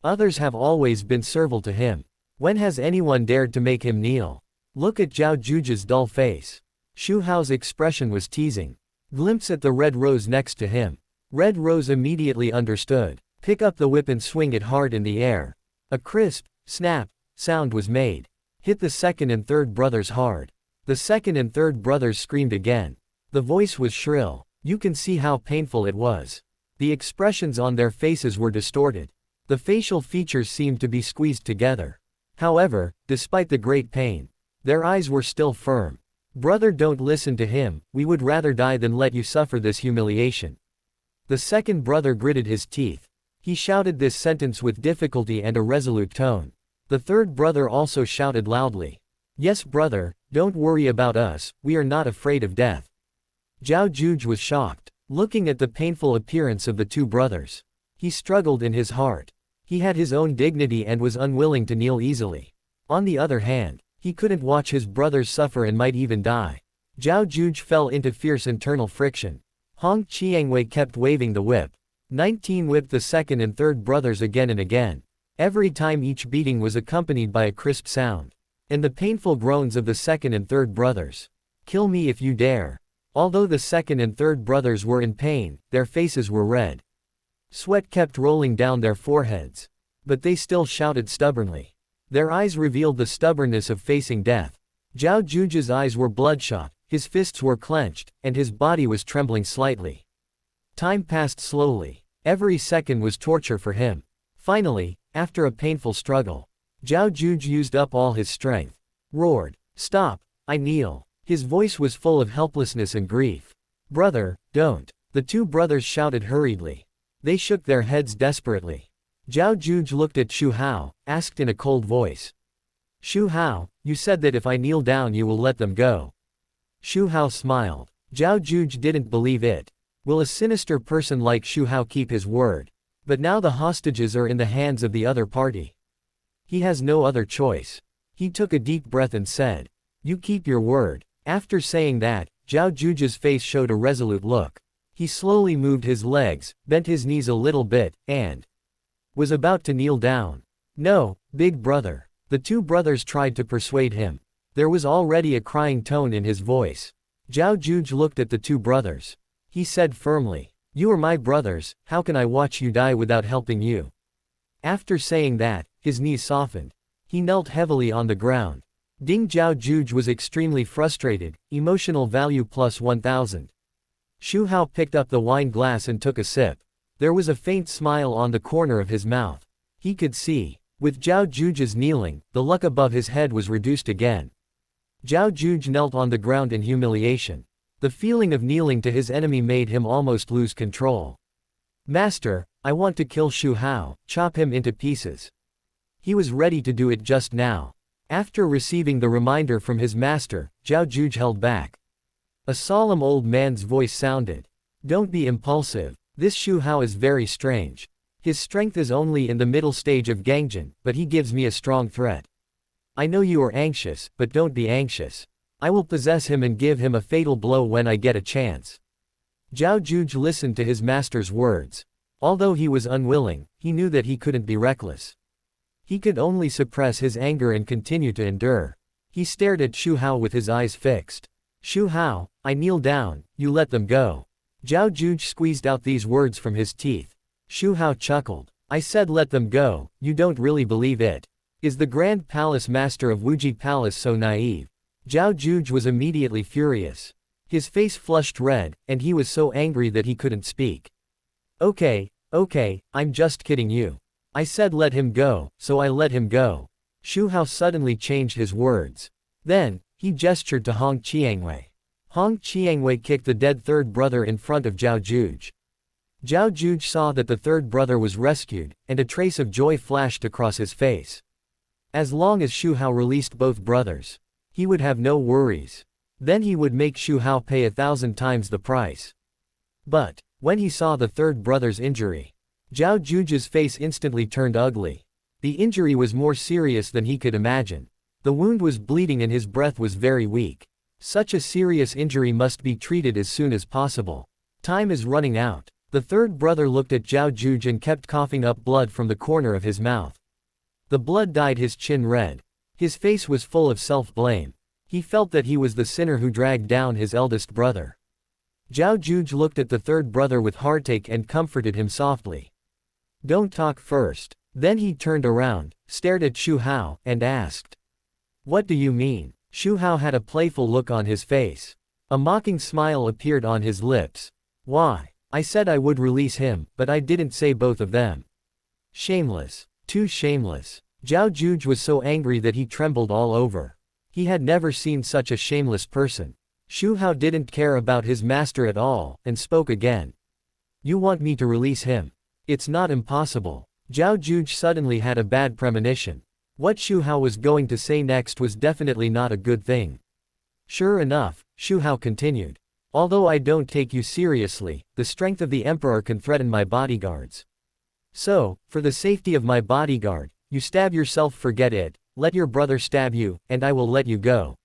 Others have always been servile to him. When has anyone dared to make him kneel? Look at Zhao Juge's dull face. Xu Hao's expression was teasing. Glimpse at the red rose next to him. Red Rose immediately understood. Pick up the whip and swing it hard in the air. A crisp, snap, sound was made. Hit the second and third brothers hard. The second and third brothers screamed again. The voice was shrill. You can see how painful it was. The expressions on their faces were distorted. The facial features seemed to be squeezed together. However, despite the great pain, their eyes were still firm. Brother, don't listen to him, we would rather die than let you suffer this humiliation. The second brother gritted his teeth. He shouted this sentence with difficulty and a resolute tone. The third brother also shouted loudly. Yes, brother, don't worry about us, we are not afraid of death. Zhao Juge was shocked, looking at the painful appearance of the two brothers. He struggled in his heart. He had his own dignity and was unwilling to kneel easily. On the other hand, he couldn't watch his brothers suffer and might even die. Zhao Juge fell into fierce internal friction. Hong Qiangwei kept waving the whip. 19 whipped the second and third brothers again and again. Every time each beating was accompanied by a crisp sound. And the painful groans of the second and third brothers. Kill me if you dare. Although the second and third brothers were in pain, their faces were red. Sweat kept rolling down their foreheads. But they still shouted stubbornly. Their eyes revealed the stubbornness of facing death. Zhao Juge's eyes were bloodshot, his fists were clenched, and his body was trembling slightly. Time passed slowly. Every second was torture for him. Finally, after a painful struggle, Zhao Juge used up all his strength. Roared. Stop, I kneel. His voice was full of helplessness and grief. Brother, don't. The two brothers shouted hurriedly. They shook their heads desperately. Zhao Juge looked at Xu Hao, asked in a cold voice. Xu Hao, you said that if I kneel down you will let them go. Xu Hao smiled. Zhao Juge didn't believe it. Will a sinister person like Xu Hao keep his word? But now the hostages are in the hands of the other party. He has no other choice. He took a deep breath and said, You keep your word. After saying that, Zhao Juge's face showed a resolute look. He slowly moved his legs, bent his knees a little bit, and was about to kneel down. No, big brother. The two brothers tried to persuade him. There was already a crying tone in his voice. Zhao Juge looked at the two brothers. He said firmly, You are my brothers, how can I watch you die without helping you? After saying that, his knees softened. He knelt heavily on the ground. Ding Zhao Juge was extremely frustrated, emotional value plus 1000. Xu Hao picked up the wine glass and took a sip. There was a faint smile on the corner of his mouth. He could see. With Zhao Juge's kneeling, the luck above his head was reduced again. Zhao Juge knelt on the ground in humiliation. The feeling of kneeling to his enemy made him almost lose control. Master, I want to kill Xu Hao, chop him into pieces. He was ready to do it just now. After receiving the reminder from his master, Zhao Juge held back. A solemn old man's voice sounded. Don't be impulsive. This Xu Hao is very strange. His strength is only in the middle stage of Gangjin, but he gives me a strong threat. I know you are anxious, but don't be anxious. I will possess him and give him a fatal blow when I get a chance. Zhao Juge listened to his master's words. Although he was unwilling, he knew that he couldn't be reckless. He could only suppress his anger and continue to endure. He stared at Xu Hao with his eyes fixed. Xu Hao, I kneel down, you let them go. Zhao Juge squeezed out these words from his teeth. Xu Hao chuckled. I said let them go, you don't really believe it. Is the Grand Palace Master of Wuji Palace so naive? Zhao Juge was immediately furious. His face flushed red, and he was so angry that he couldn't speak. Okay, I'm just kidding you. I said let him go, so I let him go. Xu Hao suddenly changed his words. Then, he gestured to Hong Qiangwei. Hong Qiangwei kicked the dead third brother in front of Zhao Juge. Zhao Juge saw that the third brother was rescued, and a trace of joy flashed across his face. As long as Xu Hao released both brothers, he would have no worries. Then he would make Xu Hao pay 1,000 times the price. But, when he saw the third brother's injury, Zhao Juge's face instantly turned ugly. The injury was more serious than he could imagine. The wound was bleeding and his breath was very weak. Such a serious injury must be treated as soon as possible. Time is running out. The third brother looked at Zhao Juge and kept coughing up blood from the corner of his mouth. The blood dyed his chin red. His face was full of self-blame. He felt that he was the sinner who dragged down his eldest brother. Zhao Juge looked at the third brother with heartache and comforted him softly. Don't talk first. Then he turned around, stared at Xu Hao, and asked. What do you mean? Xu Hao had a playful look on his face. A mocking smile appeared on his lips. Why? I said I would release him, but I didn't say both of them. Shameless. Too shameless. Zhao Juge was so angry that he trembled all over. He had never seen such a shameless person. Xu Hao didn't care about his master at all, and spoke again. You want me to release him? It's not impossible. Zhao Juge suddenly had a bad premonition. What Xu Hao was going to say next was definitely not a good thing. Sure enough, Xu Hao continued. Although I don't take you seriously, the strength of the emperor can threaten my bodyguards. So, for the safety of my bodyguard, you stab yourself, forget it, let your brother stab you, and I will let you go.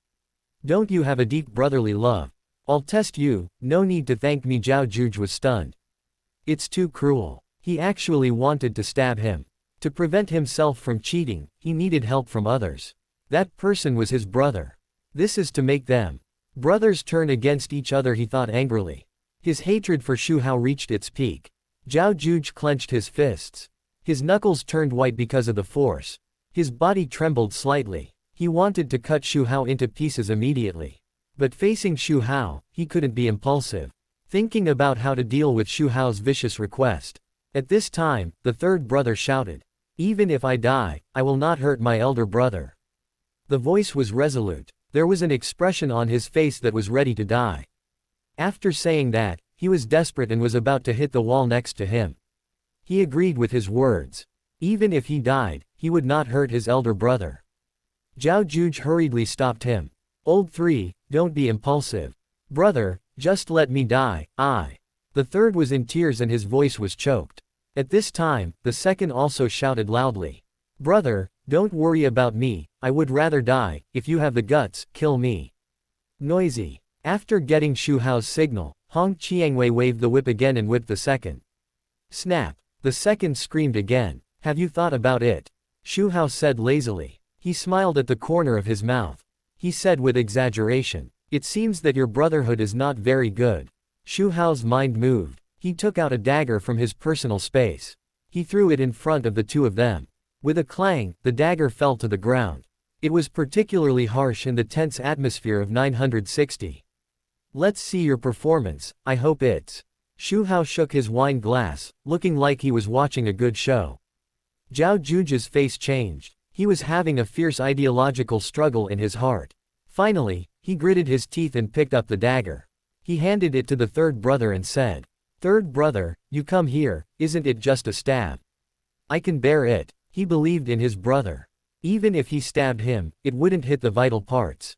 Don't you have a deep brotherly love? I'll test you, no need to thank me. Zhao Juge was stunned. It's too cruel. He actually wanted to stab him. To prevent himself from cheating, he needed help from others. That person was his brother. This is to make them brothers turn against each other, he thought angrily. His hatred for Xu Hao reached its peak. Zhao Juge clenched his fists. His knuckles turned white because of the force. His body trembled slightly. He wanted to cut Xu Hao into pieces immediately. But facing Xu Hao, he couldn't be impulsive. Thinking about how to deal with Xu Hao's vicious request. At this time, the third brother shouted. Even if I die, I will not hurt my elder brother. The voice was resolute. There was an expression on his face that was ready to die. After saying that, he was desperate and was about to hit the wall next to him. He agreed with his words. Even if he died, he would not hurt his elder brother. Zhao Juge hurriedly stopped him. Old three, don't be impulsive. Brother, just let me die, I. The third was in tears and his voice was choked. At this time, the second also shouted loudly. Brother, don't worry about me, I would rather die, if you have the guts, kill me. Noisy. After getting Xu Hao's signal, Hong Qiangwei waved the whip again and whipped the second. Snap. The second screamed again. Have you thought about it? Xu Hao said lazily. He smiled at the corner of his mouth. He said with exaggeration. It seems that your brotherhood is not very good. Xu Hao's mind moved. He took out a dagger from his personal space. He threw it in front of the two of them. With a clang, the dagger fell to the ground. It was particularly harsh in the tense atmosphere of 960. Let's see your performance, I hope it's. Xu Hao shook his wine glass, looking like he was watching a good show. Zhao Juge's face changed. He was having a fierce ideological struggle in his heart. Finally, he gritted his teeth and picked up the dagger. He handed it to the third brother and said, Third brother, you come here, isn't it just a stab? I can bear it. He believed in his brother. Even if he stabbed him, it wouldn't hit the vital parts.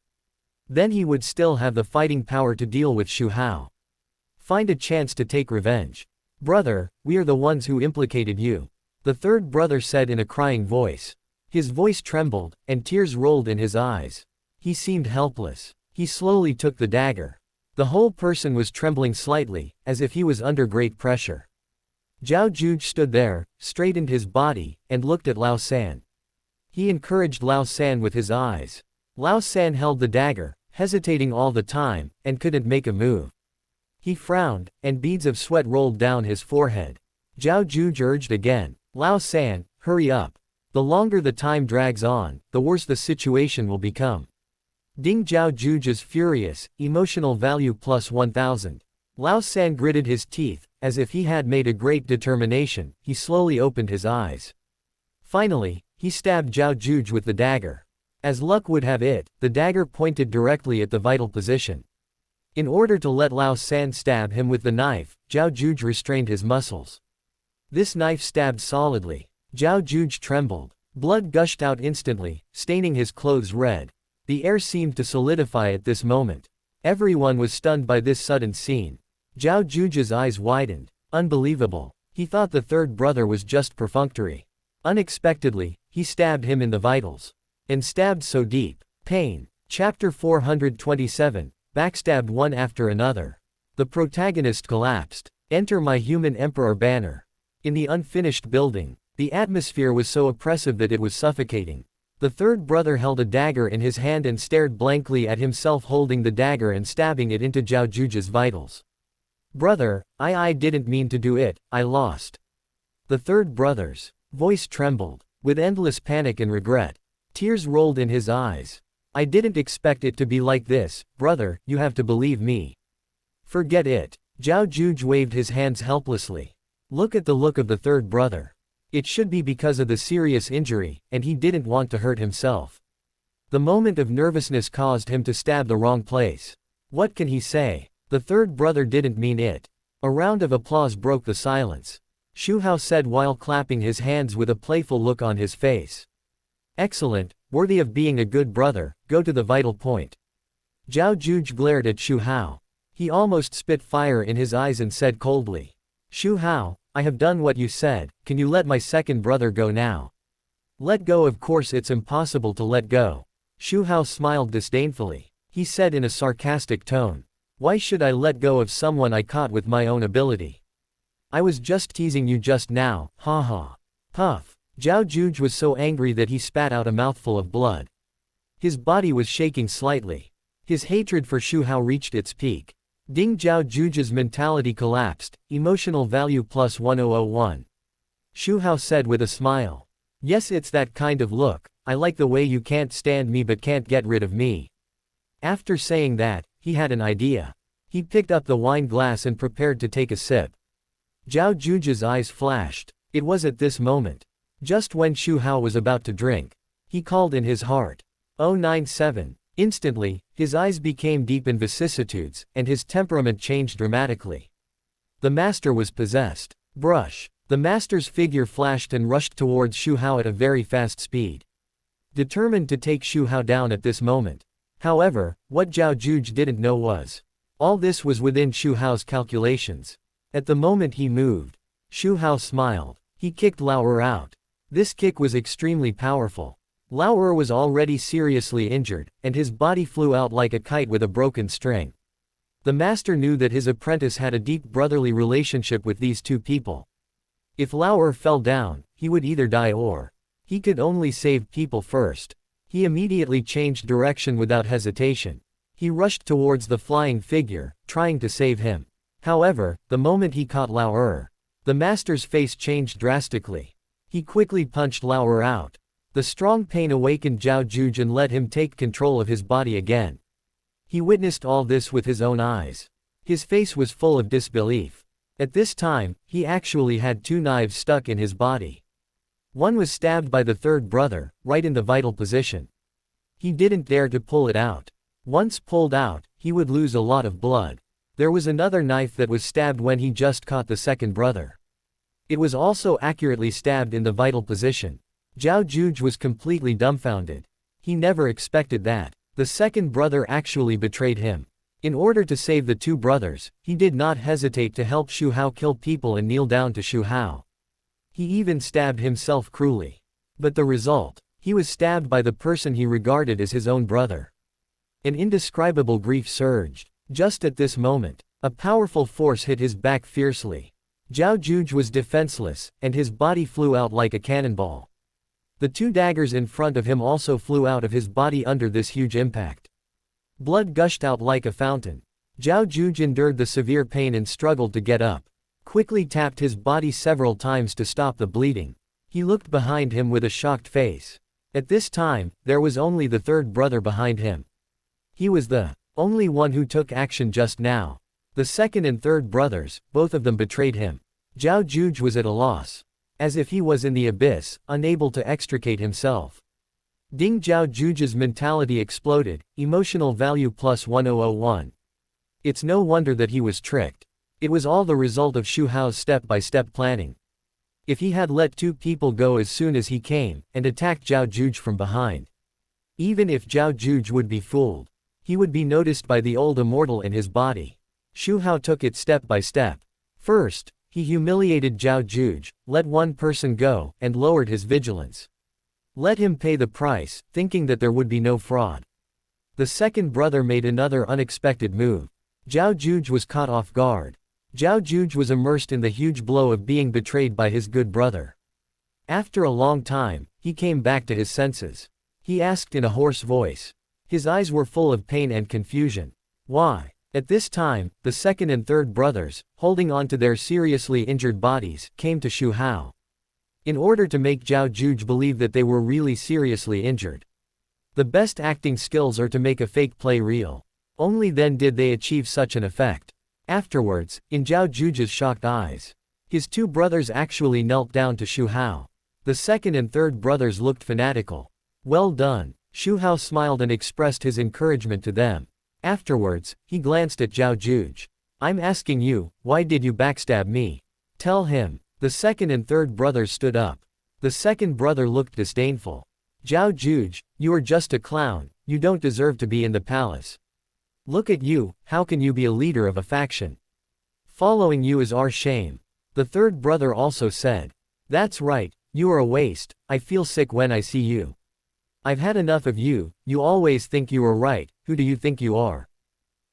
Then he would still have the fighting power to deal with Xu Hao. Find a chance to take revenge. Brother, we are the ones who implicated you. The third brother said in a crying voice. His voice trembled, and tears rolled in his eyes. He seemed helpless. He slowly took the dagger. The whole person was trembling slightly, as if he was under great pressure. Zhao Juge stood there, straightened his body, and looked at Lao San. He encouraged Lao San with his eyes. Lao San held the dagger, hesitating all the time, and couldn't make a move. He frowned, and beads of sweat rolled down his forehead. Zhao Juge urged again. Lao San, hurry up. The longer the time drags on, the worse the situation will become. Ding Zhaojuj is furious, emotional value plus 1000. Lao San gritted his teeth, as if he had made a great determination. He slowly opened his eyes. Finally, he stabbed Zhaojuj with the dagger. As luck would have it, the dagger pointed directly at the vital position. In order to let Lao San stab him with the knife, Zhaojuj restrained his muscles. This knife stabbed solidly. Zhaojuj trembled. Blood gushed out instantly, staining his clothes red. The air seemed to solidify at this moment. Everyone was stunned by this sudden scene. Zhaojuj's eyes widened. Unbelievable. He thought the third brother was just perfunctory. Unexpectedly, he stabbed him in the vitals. And stabbed so deep. Pain. Chapter 427. Backstabbed one after another. The protagonist collapsed. Enter my human emperor banner. In the unfinished building, the atmosphere was so oppressive that it was suffocating. The third brother held a dagger in his hand and stared blankly at himself holding the dagger and stabbing it into Zhaojuj's vitals. Brother, I didn't mean to do it, I lost. The third brother's voice trembled, with endless panic and regret. Tears rolled in his eyes. I didn't expect it to be like this, brother, you have to believe me. Forget it. Zhaojuj waved his hands helplessly. Look at the look of the third brother. It should be because of the serious injury, and he didn't want to hurt himself. The moment of nervousness caused him to stab the wrong place. What can he say? The third brother didn't mean it. A round of applause broke the silence. Xu Hao said while clapping his hands with a playful look on his face. Excellent, worthy of being a good brother, go to the vital point. Zhaojuj glared at Xu Hao. He almost spit fire in his eyes and said coldly. Xu Hao, I have done what you said, can you let my second brother go now? Let go, of course it's impossible to let go. Xu Hao smiled disdainfully. He said in a sarcastic tone. Why should I let go of someone I caught with my own ability? I was just teasing you just now, ha ha. Puff. Zhaojuj was so angry that he spat out a mouthful of blood. His body was shaking slightly. His hatred for Xu Hao reached its peak. Ding Zhaojuj's mentality collapsed, emotional value plus 1001. Xu Hao said with a smile. Yes, it's that kind of look, I like the way you can't stand me but can't get rid of me. After saying that, he had an idea. He picked up the wine glass and prepared to take a sip. Zhaojuj's eyes flashed. It was at this moment. Just when Xu Hao was about to drink. He called in his heart. 097. Instantly, his eyes became deep in vicissitudes, and his temperament changed dramatically. The master was possessed. Brush. The master's figure flashed and rushed towards Xu Hao at a very fast speed. Determined to take Xu Hao down at this moment. However, what Zhaojuj didn't know was. All this was within Xu Hao's calculations. At the moment he moved. Xu Hao smiled. He kicked Lao Er out. This kick was extremely powerful. Lao Er was already seriously injured, and his body flew out like a kite with a broken string. The master knew that his apprentice had a deep brotherly relationship with these two people. If Lao Er fell down, he would either die or he could only save people first. He immediately changed direction without hesitation. He rushed towards the flying figure, trying to save him. However, the moment he caught Lao Er, the master's face changed drastically. He quickly punched Lao Er out. The strong pain awakened Zhaojuj and let him take control of his body again. He witnessed all this with his own eyes. His face was full of disbelief. At this time, he actually had two knives stuck in his body. One was stabbed by the third brother, right in the vital position. He didn't dare to pull it out. Once pulled out, he would lose a lot of blood. There was another knife that was stabbed when he just caught the second brother. It was also accurately stabbed in the vital position. Zhaojuj was completely dumbfounded. He never expected that. The second brother actually betrayed him. In order to save the two brothers, he did not hesitate to help Xu Hao kill people and kneel down to Xu Hao. He even stabbed himself cruelly. But the result? He was stabbed by the person he regarded as his own brother. An indescribable grief surged. Just at this moment, a powerful force hit his back fiercely. Zhaojuj was defenseless, and his body flew out like a cannonball. The two daggers in front of him also flew out of his body under this huge impact. Blood gushed out like a fountain. Zhaojuj endured the severe pain and struggled to get up. Quickly tapped his body several times to stop the bleeding. He looked behind him with a shocked face. At this time, there was only the third brother behind him. He was the only one who took action just now. The second and third brothers, both of them betrayed him. Zhao Juge was at a loss. As if he was in the abyss, unable to extricate himself. Ding Zhao Juge's mentality exploded, emotional value plus 1001. It's no wonder that he was tricked. It was all the result of Xu Hao's step-by-step planning. If he had let two people go as soon as he came, and attacked Zhao Juge from behind. Even if Zhao Juge would be fooled, he would be noticed by the old immortal in his body. Xu Hao took it step by step. First, he humiliated Zhao Juge, let one person go, and lowered his vigilance. Let him pay the price, thinking that there would be no fraud. The second brother made another unexpected move. Zhao Juge was caught off guard. Zhao Juge was immersed in the huge blow of being betrayed by his good brother. After a long time, he came back to his senses. He asked in a hoarse voice. His eyes were full of pain and confusion. Why? At this time, the second and third brothers, holding on to their seriously injured bodies, came to Xu Hao. In order to make Zhao Juge believe that they were really seriously injured. The best acting skills are to make a fake play real. Only then did they achieve such an effect. Afterwards, in Zhao Juge's shocked eyes, his two brothers actually knelt down to Xu Hao. The second and third brothers looked fanatical. Well done. Xu Hao smiled and expressed his encouragement to them. Afterwards, he glanced at Zhao Juge. I'm asking you, why did you backstab me? Tell him. The second and third brothers stood up. The second brother looked disdainful. Zhao Juge, you are just a clown, you don't deserve to be in the palace. Look at you, how can you be a leader of a faction? Following you is our shame. The third brother also said. That's right, you are a waste, I feel sick when I see you. I've had enough of you, you always think you are right, who do you think you are?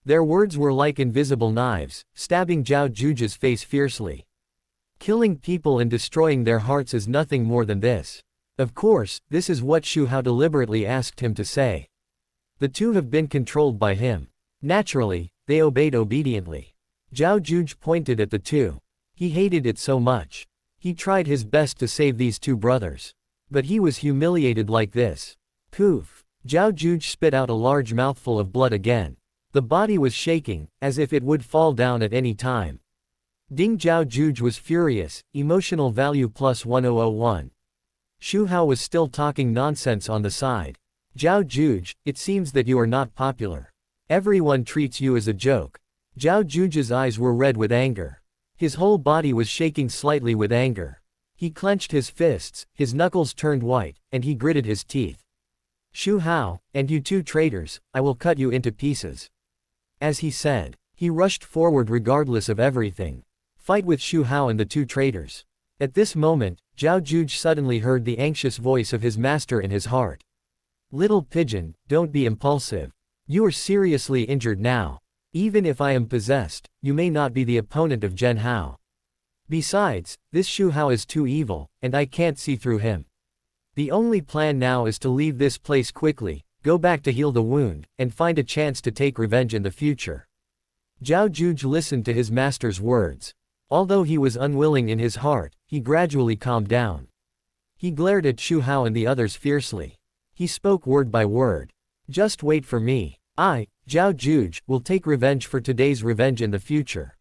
Their words were like invisible knives, stabbing Zhao Juge's face fiercely. Killing people and destroying their hearts is nothing more than this. Of course, this is what Xu Hao deliberately asked him to say. The two have been controlled by him. Naturally, they obeyed obediently. Zhao Juge pointed at the two. He hated it so much. He tried his best to save these two brothers. But he was humiliated like this. Poof! Zhao Juge spit out a large mouthful of blood again. The body was shaking, as if it would fall down at any time. Ding Zhao Juge was furious, emotional value plus 1001. Xu Hao was still talking nonsense on the side. Zhao Juge, it seems that you are not popular. Everyone treats you as a joke. Zhao Juge's eyes were red with anger. His whole body was shaking slightly with anger. He clenched his fists, his knuckles turned white, and he gritted his teeth. Xu Hao, and you two traitors, I will cut you into pieces. As he said, he rushed forward regardless of everything. Fight with Xu Hao and the two traitors. At this moment, Zhao Juge suddenly heard the anxious voice of his master in his heart. Little pigeon, don't be impulsive. You are seriously injured now. Even if I am possessed, you may not be the opponent of Zhen Hao. Besides, this Xu Hao is too evil, and I can't see through him. The only plan now is to leave this place quickly, go back to heal the wound, and find a chance to take revenge in the future. Zhao Juge listened to his master's words. Although he was unwilling in his heart, he gradually calmed down. He glared at Xu Hao and the others fiercely. He spoke word by word. Just wait for me. I, Zhao Juge, will take revenge for today's revenge in the future.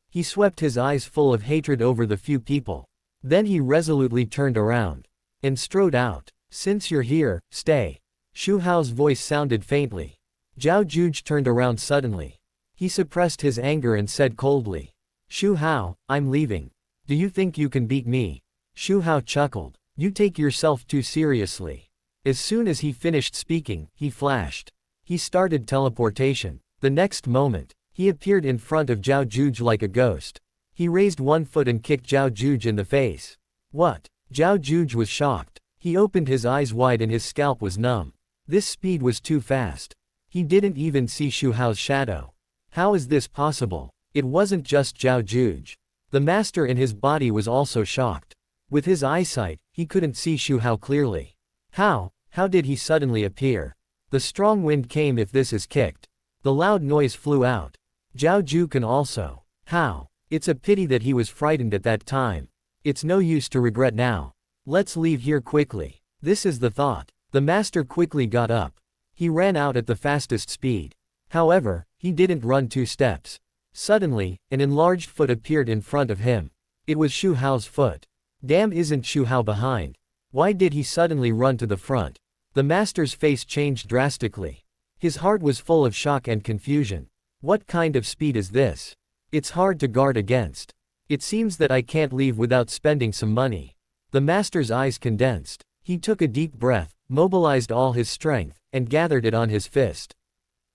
He swept his eyes full of hatred over the few people. Then he resolutely turned around. And strode out. Since you're here, stay. Xu Hao's voice sounded faintly. Zhao Juge turned around suddenly. He suppressed his anger and said coldly. Xu Hao, I'm leaving. Do you think you can beat me? Xu Hao chuckled. You take yourself too seriously. As soon as he finished speaking, he flashed. He started teleportation. The next moment, he appeared in front of Zhao Juge like a ghost. He raised one foot and kicked Zhao Juge in the face. What? Zhao Juge was shocked. He opened his eyes wide and his scalp was numb. This speed was too fast. He didn't even see Xu Hao's shadow. How is this possible? It wasn't just Zhao Juge. The master in his body was also shocked. With his eyesight, he couldn't see Xu Hao clearly. How did he suddenly appear? The strong wind came if this is kicked. The loud noise flew out. Zhao Ju can also. How? It's a pity that he was frightened at that time. It's no use to regret now. Let's leave here quickly. This is the thought. The master quickly got up. He ran out at the fastest speed. However, he didn't run 2 steps. Suddenly, an enlarged foot appeared in front of him. It was Xu Hao's foot. Damn, isn't Xu Hao behind? Why did he suddenly run to the front? The master's face changed drastically. His heart was full of shock and confusion. What kind of speed is this? It's hard to guard against. It seems that I can't leave without spending some money. The master's eyes condensed. He took a deep breath, mobilized all his strength, and gathered it on his fist.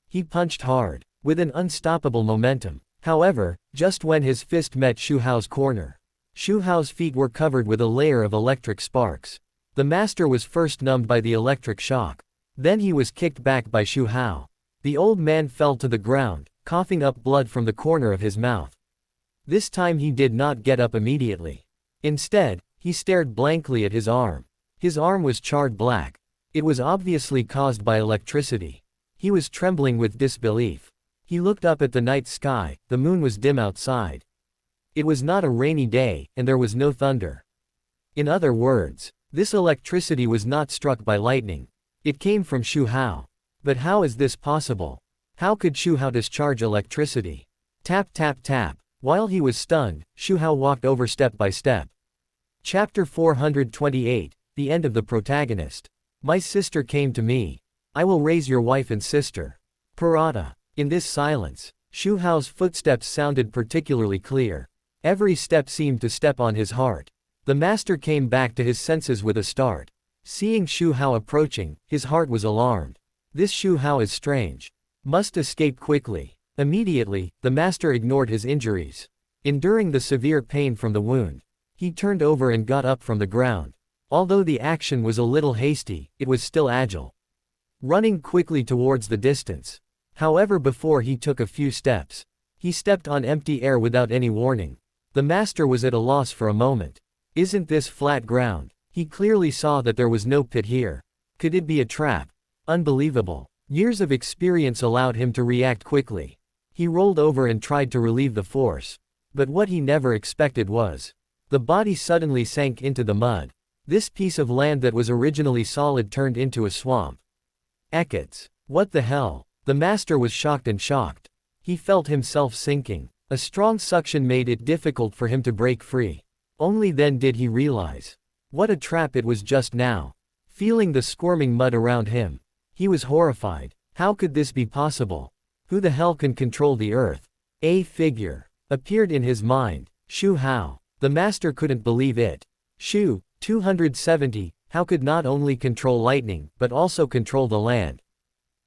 He punched hard, with an unstoppable momentum. However, just when his fist met Xu Hao's corner, Xu Hao's feet were covered with a layer of electric sparks. The master was first numbed by the electric shock. Then he was kicked back by Xu Hao. The old man fell to the ground, coughing up blood from the corner of his mouth. This time he did not get up immediately. Instead, he stared blankly at his arm. His arm was charred black. It was obviously caused by electricity. He was trembling with disbelief. He looked up at the night sky. The moon was dim outside. It was not a rainy day, and there was no thunder. In other words, this electricity was not struck by lightning. It came from Xu Hao. But how is this possible? How could Xu Hao discharge electricity? Tap tap tap. While he was stunned, Xu Hao walked over step by step. Chapter 428, The End of the Protagonist. My sister came to me. I will raise your wife and sister. Parata. In this silence, Xu Hao's footsteps sounded particularly clear. Every step seemed to step on his heart. The master came back to his senses with a start. Seeing Xu Hao approaching, his heart was alarmed. This Xu Hao is strange. Must escape quickly. Immediately, the master ignored his injuries. Enduring the severe pain from the wound, he turned over and got up from the ground. Although the action was a little hasty, it was still agile. Running quickly towards the distance. However, before he took a few steps, he stepped on empty air without any warning. The master was at a loss for a moment. Isn't this flat ground? He clearly saw that there was no pit here. Could it be a trap? Unbelievable. Years of experience allowed him to react quickly. He rolled over and tried to relieve the force. But what he never expected was, the body suddenly sank into the mud. This piece of land that was originally solid turned into a swamp. Ekats. What the hell? The master was shocked and shocked. He felt himself sinking. A strong suction made it difficult for him to break free. Only then did he realize what a trap it was just now. Feeling the squirming mud around him, he was horrified. How could this be possible? Who the hell can control the earth? A figure appeared in his mind. Xu Hao. The master couldn't believe it. Xu, 270, how could not only control lightning, but also control the land?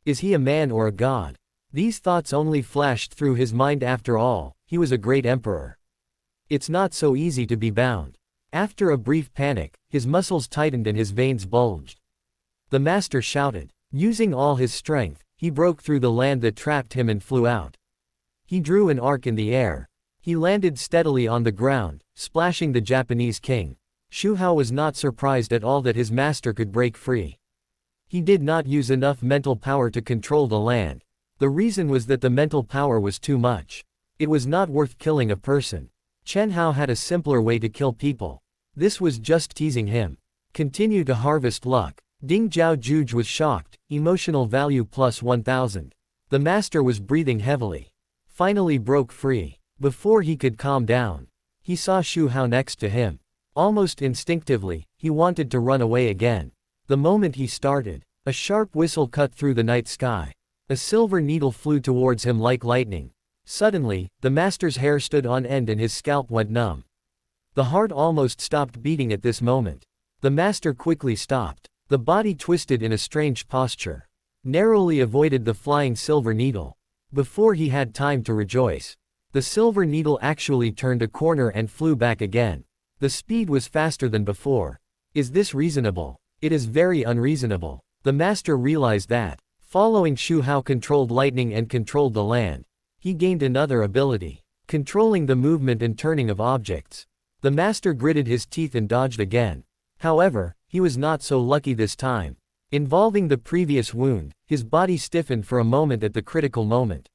Is he a man or a god? These thoughts only flashed through his mind. After all, he was a great emperor. It's not so easy to be bound. After a brief panic, his muscles tightened and his veins bulged. The master shouted. Using all his strength, he broke through the land that trapped him and flew out. He drew an arc in the air. He landed steadily on the ground, splashing the Japanese king. Xu Hao was not surprised at all that his master could break free. He did not use enough mental power to control the land. The reason was that the mental power was too much. It was not worth killing a person. Chen Hao had a simpler way to kill people. This was just teasing him. Continue to harvest luck. Ding Zhao Juge was shocked. Emotional value plus 1000. The master was breathing heavily. Finally broke free. Before he could calm down, he saw Xu Hao next to him. Almost instinctively, he wanted to run away again. The moment he started, a sharp whistle cut through the night sky. A silver needle flew towards him like lightning. Suddenly, the master's hair stood on end and his scalp went numb. The heart almost stopped beating at this moment. The master quickly stopped. The body twisted in a strange posture. Narrowly avoided the flying silver needle. Before he had time to rejoice, the silver needle actually turned a corner and flew back again. The speed was faster than before. Is this reasonable? It is very unreasonable. The master realized that, following Xu Hao controlled lightning and controlled the land, he gained another ability, controlling the movement and turning of objects. The master gritted his teeth and dodged again. However, he was not so lucky this time. Involving the previous wound, his body stiffened for a moment at the critical moment.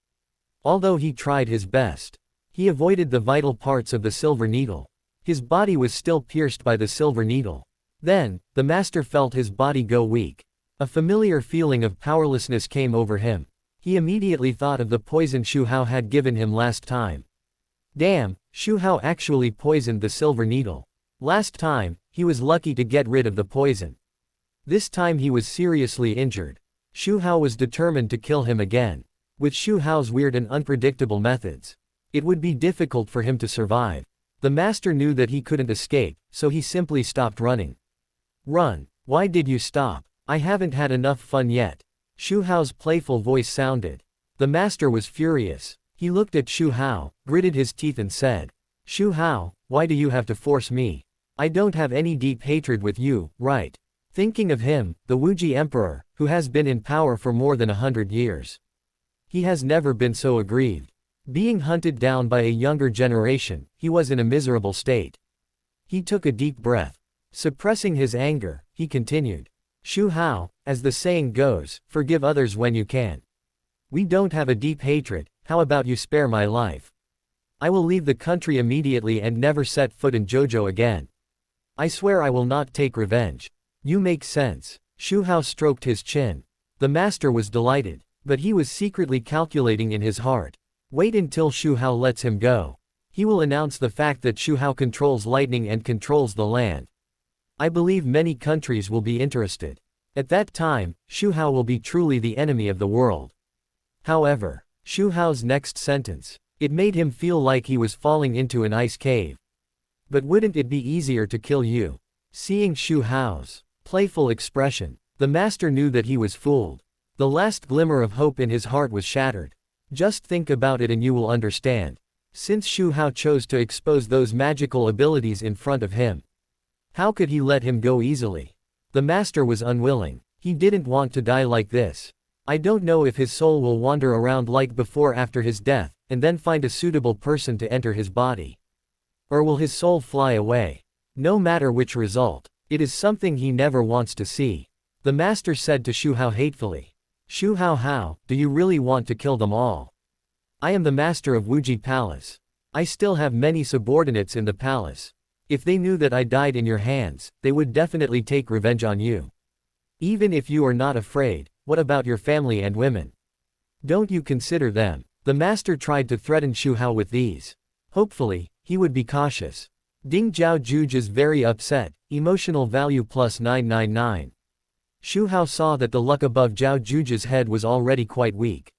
Although he tried his best, he avoided the vital parts of the silver needle. His body was still pierced by the silver needle. Then, the master felt his body go weak. A familiar feeling of powerlessness came over him. He immediately thought of the poison Xu Hao had given him last time. Damn, Xu Hao actually poisoned the silver needle. Last time, he was lucky to get rid of the poison. This time he was seriously injured. Xu Hao was determined to kill him again. With Xu Hao's weird and unpredictable methods, it would be difficult for him to survive. The master knew that he couldn't escape, so he simply stopped running. Run. Why did you stop? I haven't had enough fun yet. Xu Hao's playful voice sounded. The master was furious. He looked at Xu Hao, gritted his teeth and said, Xu Hao, why do you have to force me? I don't have any deep hatred with you, right? Thinking of him, the Wuji Emperor, who has been in power for more than 100 years. He has never been so aggrieved. Being hunted down by a younger generation, he was in a miserable state. He took a deep breath. Suppressing his anger, he continued. Xu Hao, as the saying goes, forgive others when you can. We don't have a deep hatred, how about you spare my life? I will leave the country immediately and never set foot in Jojo again. I swear I will not take revenge. You make sense. Xu Hao stroked his chin. The master was delighted, but he was secretly calculating in his heart. Wait until Xu Hao lets him go. He will announce the fact that Xu Hao controls lightning and controls the land. I believe many countries will be interested. At that time, Xu Hao will be truly the enemy of the world. However, Xu Hao's next sentence, it made him feel like he was falling into an ice cave. But wouldn't it be easier to kill you? Seeing Xu Hao's playful expression, the master knew that he was fooled. The last glimmer of hope in his heart was shattered. Just think about it and you will understand. Since Xu Hao chose to expose those magical abilities in front of him, how could he let him go easily? The master was unwilling. He didn't want to die like this. I don't know if his soul will wander around like before after his death, and then find a suitable person to enter his body. Or will his soul fly away? No matter which result, it is something he never wants to see. The master said to Xu Hao hatefully. Xu Hao, do you really want to kill them all? I am the master of Wuji Palace. I still have many subordinates in the palace. If they knew that I died in your hands, they would definitely take revenge on you. Even if you are not afraid, what about your family and women? Don't you consider them? The master tried to threaten Xu Hao with these. Hopefully, he would be cautious. Ding Zhao Juge is very upset, emotional value plus 999. Xu Hao saw that the luck above Zhao Juge's head was already quite weak.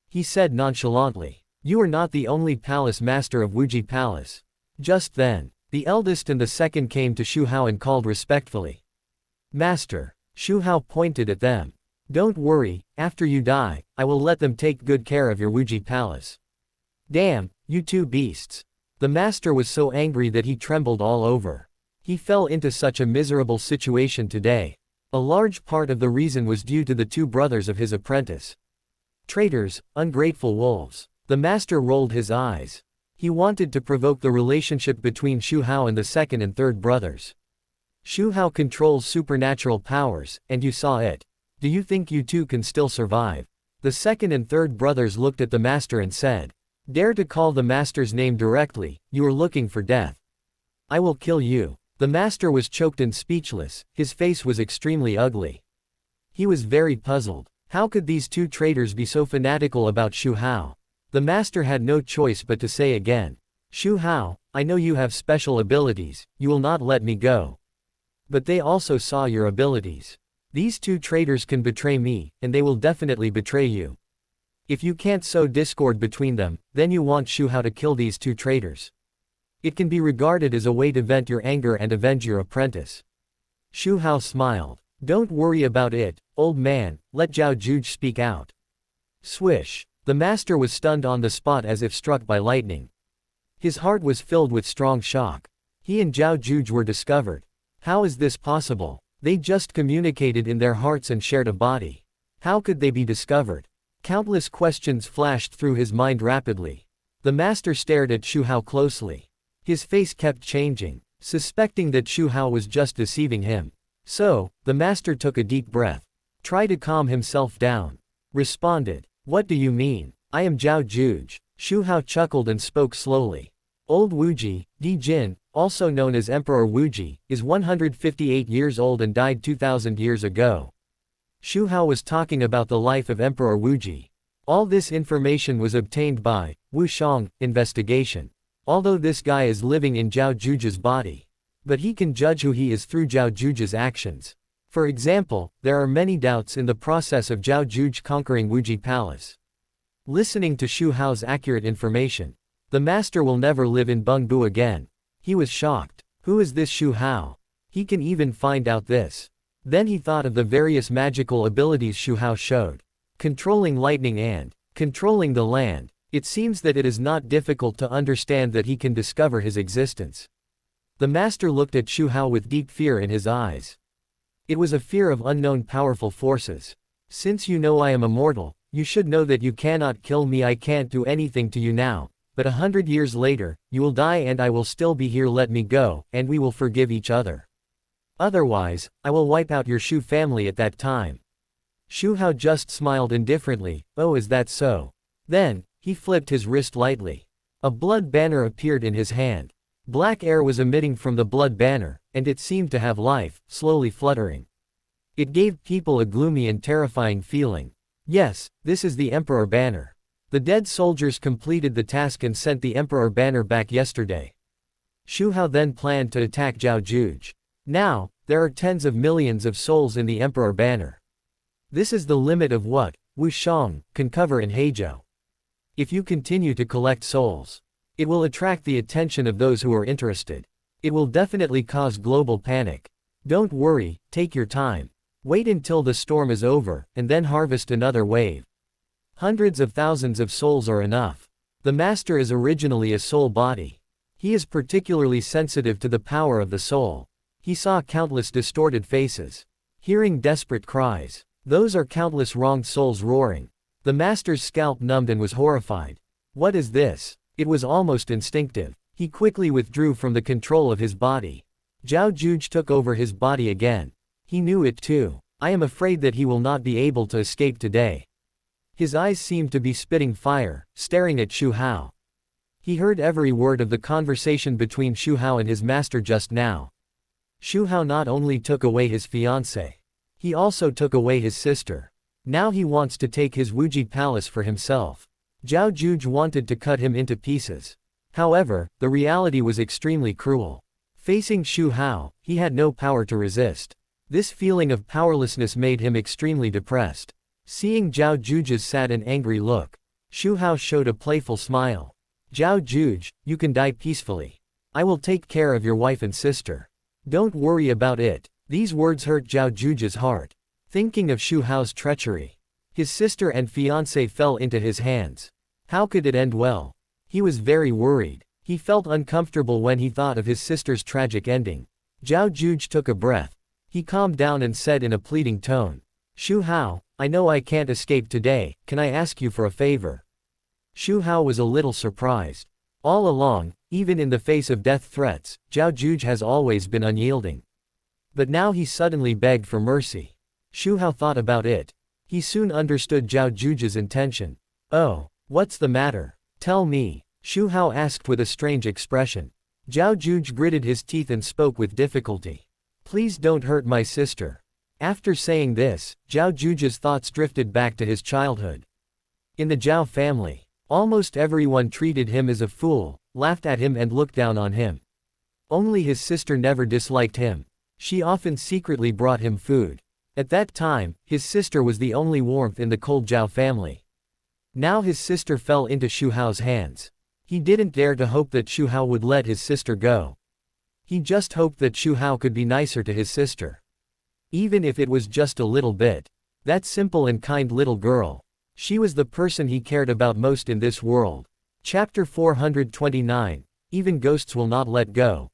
He said nonchalantly, you are not the only palace master of Wuji Palace. Just then, the eldest and the second came to Xu Hao and called respectfully. Master. Xu Hao pointed at them. Don't worry, after you die, I will let them take good care of your Wuji Palace. Damn, you two beasts. The master was so angry that he trembled all over. He fell into such a miserable situation today. A large part of the reason was due to the two brothers of his apprentice. Traitors, ungrateful wolves. The master rolled his eyes. He wanted to provoke the relationship between Xu Hao and the second and third brothers. Xu Hao controls supernatural powers, and you saw it. Do you think you two can still survive? The second and third brothers looked at the master and said, dare to call the master's name directly, you are looking for death. I will kill you. The master was choked and speechless, his face was extremely ugly. He was very puzzled. How could these two traitors be so fanatical about Xu Hao? The master had no choice but to say again, Xu Hao, I know you have special abilities, you will not let me go. But they also saw your abilities. These two traitors can betray me, and they will definitely betray you. If you can't sow discord between them, then you want Xu Hao to kill these two traitors. It can be regarded as a way to vent your anger and avenge your apprentice. Xu Hao smiled. Don't worry about it, old man, let Zhao Juge speak out. Swish. The master was stunned on the spot as if struck by lightning. His heart was filled with strong shock. He and Zhao Juge were discovered. How is this possible? They just communicated in their hearts and shared a body. How could they be discovered? Countless questions flashed through his mind rapidly. The master stared at Xu Hao closely. His face kept changing, suspecting that Xu Hao was just deceiving him. So, the master took a deep breath. Tried to calm himself down. Responded. What do you mean? I am Zhao Juge. Xu Hao chuckled and spoke slowly. Old Wuji, Di Jin, also known as Emperor Wuji, is 158 years old and died 2000 years ago. Xu Hao was talking about the life of Emperor Wuji. All this information was obtained by Wu Shang investigation. Although this guy is living in Zhao Juji's body, but he can judge who he is through Zhao Juji's actions. For example, there are many doubts in the process of Zhao Juji conquering Wuji Palace. Listening to Xu Hao's accurate information, the master will never live in Bengbu again. He was shocked. Who is this Xu Hao? He can even find out this. Then he thought of the various magical abilities Xu Hao showed. Controlling lightning and controlling the land. It seems that it is not difficult to understand that he can discover his existence. The master looked at Xu Hao with deep fear in his eyes. It was a fear of unknown powerful forces. Since you know I am immortal, you should know that you cannot kill me. I can't do anything to you now, but 100 years later, you will die and I will still be here. Let me go, and we will forgive each other. Otherwise, I will wipe out your Xu family at that time. Xu Hao just smiled indifferently. Oh, is that so? Then, he flipped his wrist lightly. A blood banner appeared in his hand. Black air was emitting from the blood banner, and it seemed to have life, slowly fluttering. It gave people a gloomy and terrifying feeling. Yes, this is the Emperor banner. The dead soldiers completed the task and sent the Emperor banner back yesterday. Xu Hao then planned to attack Zhao Juji. Now, there are tens of millions of souls in the Emperor banner. This is the limit of what Wu Shang can cover in Heizhou. If you continue to collect souls, it will attract the attention of those who are interested. It will definitely cause global panic. Don't worry, take your time. Wait until the storm is over, and then harvest another wave. Hundreds of thousands of souls are enough. The master is originally a soul body. He is particularly sensitive to the power of the soul. He saw countless distorted faces. Hearing desperate cries. Those are countless wronged souls roaring. The master's scalp numbed and was horrified. What is this? It was almost instinctive. He quickly withdrew from the control of his body. Zhao Juji took over his body again. He knew it too. I am afraid that he will not be able to escape today. His eyes seemed to be spitting fire, staring at Xu Hao. He heard every word of the conversation between Xu Hao and his master just now. Xu Hao not only took away his fiancée, he also took away his sister. Now he wants to take his Wuji palace for himself. Zhao Juji wanted to cut him into pieces. However, the reality was extremely cruel. Facing Xu Hao, he had no power to resist. This feeling of powerlessness made him extremely depressed. Seeing Zhao Juji's sad and angry look, Xu Hao showed a playful smile. Zhao Juji, you can die peacefully. I will take care of your wife and sister. Don't worry about it. These words hurt Zhao Juji's heart. Thinking of Xu Hao's treachery, his sister and fiancé fell into his hands. How could it end well? He was very worried. He felt uncomfortable when he thought of his sister's tragic ending. Zhao Juji took a breath. He calmed down and said in a pleading tone, Xu Hao, I know I can't escape today, can I ask you for a favor? Xu Hao was a little surprised. All along, even in the face of death threats, Zhao Juji has always been unyielding. But now he suddenly begged for mercy. Xu Hao thought about it. He soon understood Zhao Juji's intention. Oh, what's the matter? Tell me, Xu Hao asked with a strange expression. Zhao Juji gritted his teeth and spoke with difficulty. Please don't hurt my sister. After saying this, Zhao Juji's thoughts drifted back to his childhood. In the Zhao family, almost everyone treated him as a fool, laughed at him and looked down on him. Only his sister never disliked him. She often secretly brought him food. At that time, his sister was the only warmth in the cold Zhao family. Now his sister fell into Xu Hao's hands. He didn't dare to hope that Xu Hao would let his sister go. He just hoped that Xu Hao could be nicer to his sister. Even if it was just a little bit. That simple and kind little girl. She was the person he cared about most in this world. Chapter 429. Even ghosts will not let go.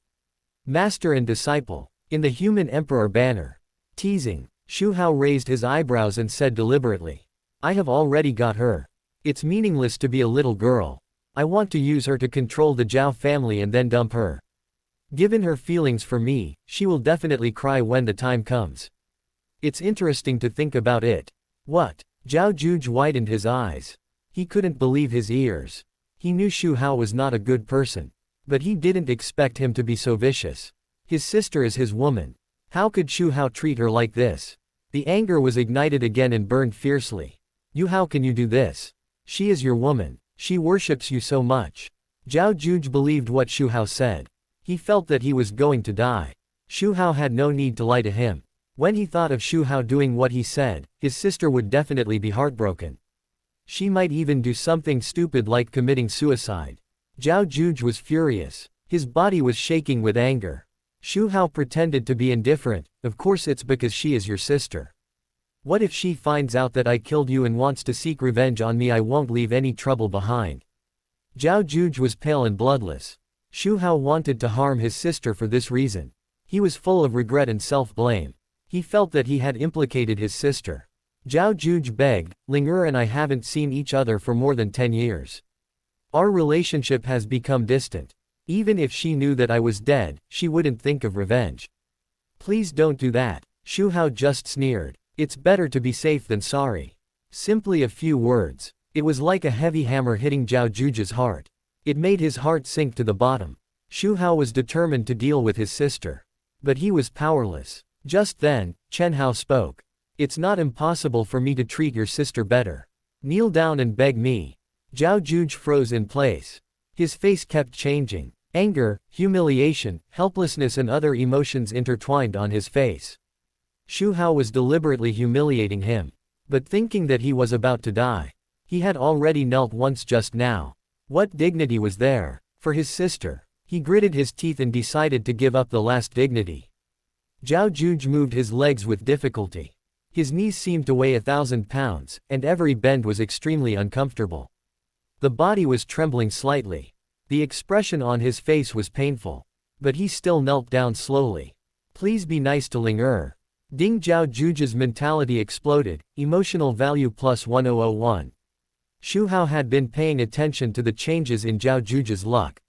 Master and disciple. In the human emperor banner. Teasing. Xu Hao raised his eyebrows and said deliberately. I have already got her. It's meaningless to be a little girl. I want to use her to control the Zhao family and then dump her. Given her feelings for me, she will definitely cry when the time comes. It's interesting to think about it. What? Zhao Juji widened his eyes. He couldn't believe his ears. He knew Xu Hao was not a good person. But he didn't expect him to be so vicious. His sister is his woman. How could Xu Hao treat her like this? The anger was ignited again and burned fiercely. How can you do this? She is your woman. She worships you so much. Zhao Juge believed what Xu Hao said. He felt that he was going to die. Xu Hao had no need to lie to him. When he thought of Xu Hao doing what he said, his sister would definitely be heartbroken. She might even do something stupid like committing suicide. Zhao Juge was furious. His body was shaking with anger. Xu Hao pretended to be indifferent. Of course it's because she is your sister. What if she finds out that I killed you and wants to seek revenge on me? I won't leave any trouble behind. Zhao Juge was pale and bloodless. Xu Hao wanted to harm his sister for this reason. He was full of regret and self-blame. He felt that he had implicated his sister. Zhao Juge begged, Ling and I haven't seen each other for more than 10 years. Our relationship has become distant. Even if she knew that I was dead, she wouldn't think of revenge. Please don't do that. Xu Hao just sneered. It's better to be safe than sorry. Simply a few words. It was like a heavy hammer hitting Zhao Juge's heart. It made his heart sink to the bottom. Xu Hao was determined to deal with his sister. But he was powerless. Just then, Chen Hao spoke. It's not impossible for me to treat your sister better. Kneel down and beg me. Zhao Juge froze in place. His face kept changing. Anger, humiliation, helplessness and other emotions intertwined on his face. Xu Hao was deliberately humiliating him. But thinking that he was about to die. He had already knelt once just now. What dignity was there? For his sister. He gritted his teeth and decided to give up the last dignity. Zhao Juge moved his legs with difficulty. His knees seemed to weigh 1,000 pounds, and every bend was extremely uncomfortable. The body was trembling slightly. The expression on his face was painful. But he still knelt down slowly. Please be nice to Ling Er. Ding. Zhao Juge's mentality exploded, emotional value plus 1001. Xu Hao had been paying attention to the changes in Zhao Juge's luck.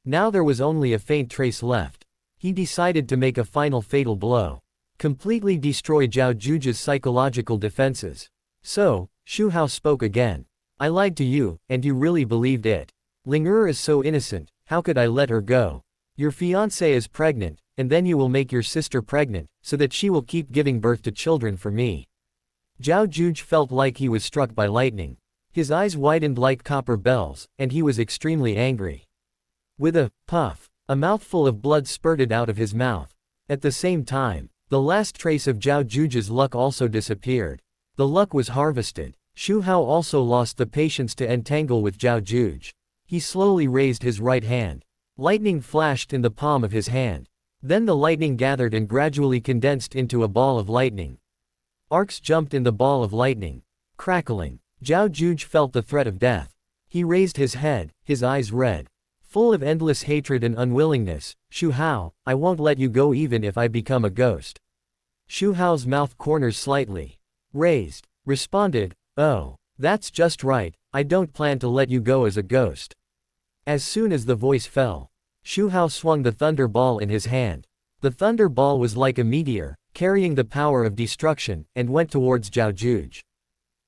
Now there was only a faint trace left. He decided to make a final fatal blow. Completely destroy Zhao Juge's psychological defenses. So, Xu Hao spoke again. I lied to you, and you really believed it. Ling Er is so innocent, how could I let her go? Your fiancée is pregnant, and then you will make your sister pregnant, so that she will keep giving birth to children for me. Zhao Juge felt like he was struck by lightning. His eyes widened like copper bells, and he was extremely angry. With a puff, a mouthful of blood spurted out of his mouth. At the same time, the last trace of Zhao Juge's luck also disappeared. The luck was harvested. Xu Hao also lost the patience to entangle with Zhao Juge. He slowly raised his right hand. Lightning flashed in the palm of his hand. Then the lightning gathered and gradually condensed into a ball of lightning. Arcs jumped in the ball of lightning. Crackling. Zhao Juge felt the threat of death. He raised his head, his eyes red. Full of endless hatred and unwillingness. Xu Hao, I won't let you go even if I become a ghost. Xu Hao's mouth corners slightly raised. Responded, oh, that's just right, I don't plan to let you go as a ghost. As soon as the voice fell, Xu Hao swung the thunder ball in his hand. The thunder ball was like a meteor, carrying the power of destruction, and went towards Zhao Juge.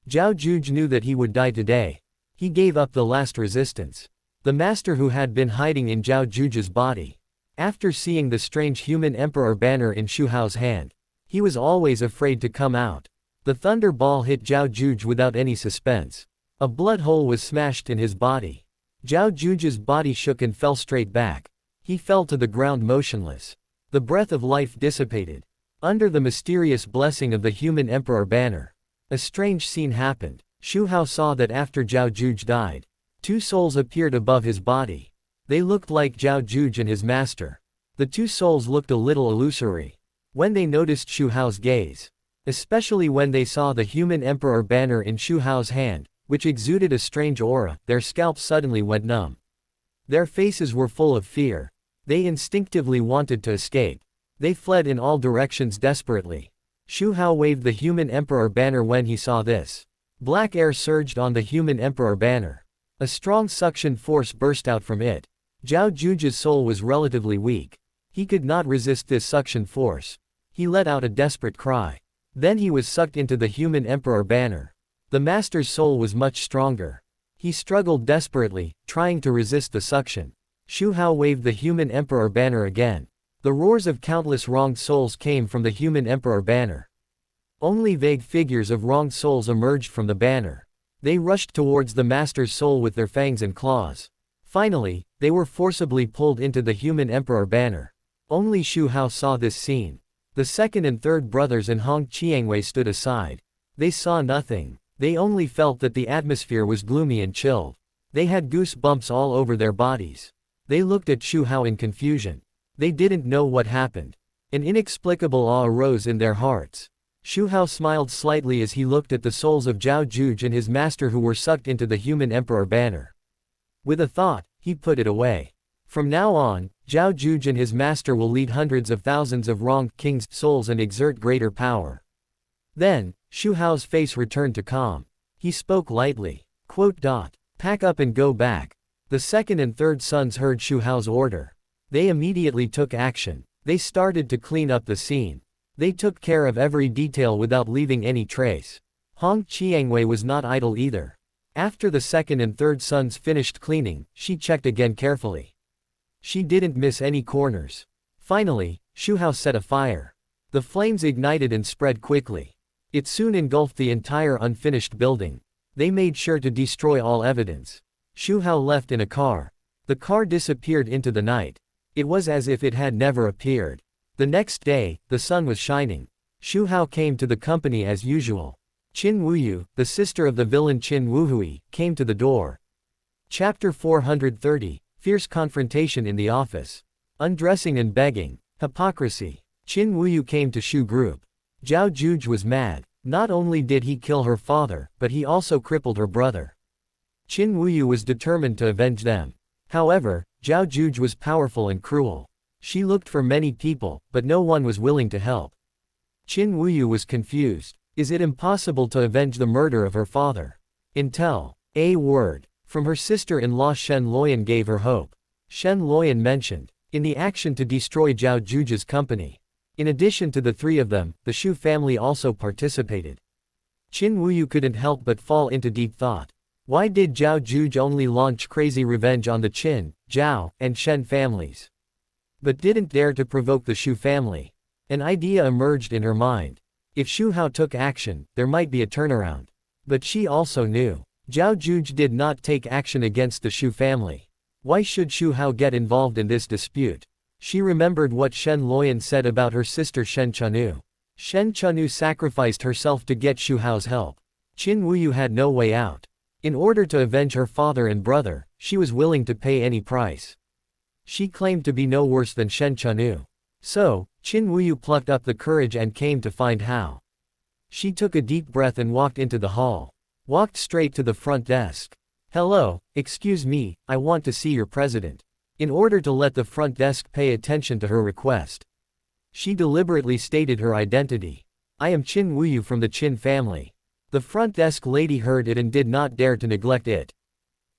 Zhao Juge knew that he would die today. He gave up the last resistance. The master who had been hiding in Zhao Juge's body. After seeing the strange human emperor banner in Xu Hao's hand, he was always afraid to come out. The thunder ball hit Zhao Juge without any suspense. A blood hole was smashed in his body. Zhao Juge's body shook and fell straight back. He fell to the ground motionless. The breath of life dissipated. Under the mysterious blessing of the human emperor banner, a strange scene happened. Xu Hao saw that after Zhao Juge died, two souls appeared above his body. They looked like Zhao Juge and his master. The two souls looked a little illusory. When they noticed Xu Hao's gaze, especially when they saw the human emperor banner in Xu Hao's hand, which exuded a strange aura, their scalps suddenly went numb. Their faces were full of fear. They instinctively wanted to escape. They fled in all directions desperately. Xu Hao waved the human emperor banner when he saw this. Black air surged on the human emperor banner. A strong suction force burst out from it. Zhao Juge's soul was relatively weak. He could not resist this suction force. He let out a desperate cry. Then he was sucked into the human emperor banner. The master's soul was much stronger. He struggled desperately, trying to resist the suction. Xu Hao waved the human emperor banner again. The roars of countless wronged souls came from the human emperor banner. Only vague figures of wronged souls emerged from the banner. They rushed towards the master's soul with their fangs and claws. Finally, they were forcibly pulled into the human emperor banner. Only Xu Hao saw this scene. The second and third brothers and Hong Qiangwei stood aside. They saw nothing. They only felt that the atmosphere was gloomy and chilled. They had goosebumps all over their bodies. They looked at Xu Hao in confusion. They didn't know what happened. An inexplicable awe arose in their hearts. Xu Hao smiled slightly as he looked at the souls of Zhao Juge and his master who were sucked into the human emperor banner. With a thought, he put it away. From now on, Zhao Juge and his master will lead hundreds of thousands of wronged kings' souls and exert greater power. Then, Xu Hao's face returned to calm. He spoke lightly. Pack up and go back. The second and third sons heard Xu Hao's order. They immediately took action. They started to clean up the scene. They took care of every detail without leaving any trace. Hong Qiangwei was not idle either. After the second and third sons finished cleaning, she checked again carefully. She didn't miss any corners. Finally, Xu Hao set a fire. The flames ignited and spread quickly. It soon engulfed the entire unfinished building. They made sure to destroy all evidence. Xu Hao left in a car. The car disappeared into the night. It was as if it had never appeared. The next day, the sun was shining. Xu Hao came to the company as usual. Qin Wuyu, the sister of the villain Qin Wuhui, came to the door. Chapter 430, Fierce Confrontation in the Office. Undressing and begging. Hypocrisy. Qin Wuyu came to Xu Group. Zhao Juge was mad. Not only did he kill her father, but he also crippled her brother. Qin Wuyu was determined to avenge them. However, Zhao Juge was powerful and cruel. She looked for many people, but no one was willing to help. Qin Wuyu was confused. Is it impossible to avenge the murder of her father? Until a word from her sister-in-law Shen Luoyan gave her hope. Shen Luoyan mentioned, in the action to destroy Zhao Juge's company. In addition to the three of them, the Xu family also participated. Qin Wuyu couldn't help but fall into deep thought. Why did Zhao Juge only launch crazy revenge on the Qin, Zhao, and Shen families? But didn't dare to provoke the Xu family. An idea emerged in her mind. If Xu Hao took action, there might be a turnaround. But she also knew. Zhao Juge did not take action against the Xu family. Why should Xu Hao get involved in this dispute? She remembered what Shen Luoyan said about her sister Shen Chanu. Shen Chanu sacrificed herself to get Xu Hao's help. Qin Wuyu had no way out. In order to avenge her father and brother, she was willing to pay any price. She claimed to be no worse than Shen Chanu. So, Qin Wuyu plucked up the courage and came to find Hao. She took a deep breath and walked into the hall. Walked straight to the front desk. Hello, excuse me, I want to see your president. In order to let the front desk pay attention to her request, she deliberately stated her identity. I am Qin Wuyu from the Qin family. The front desk lady heard it and did not dare to neglect it.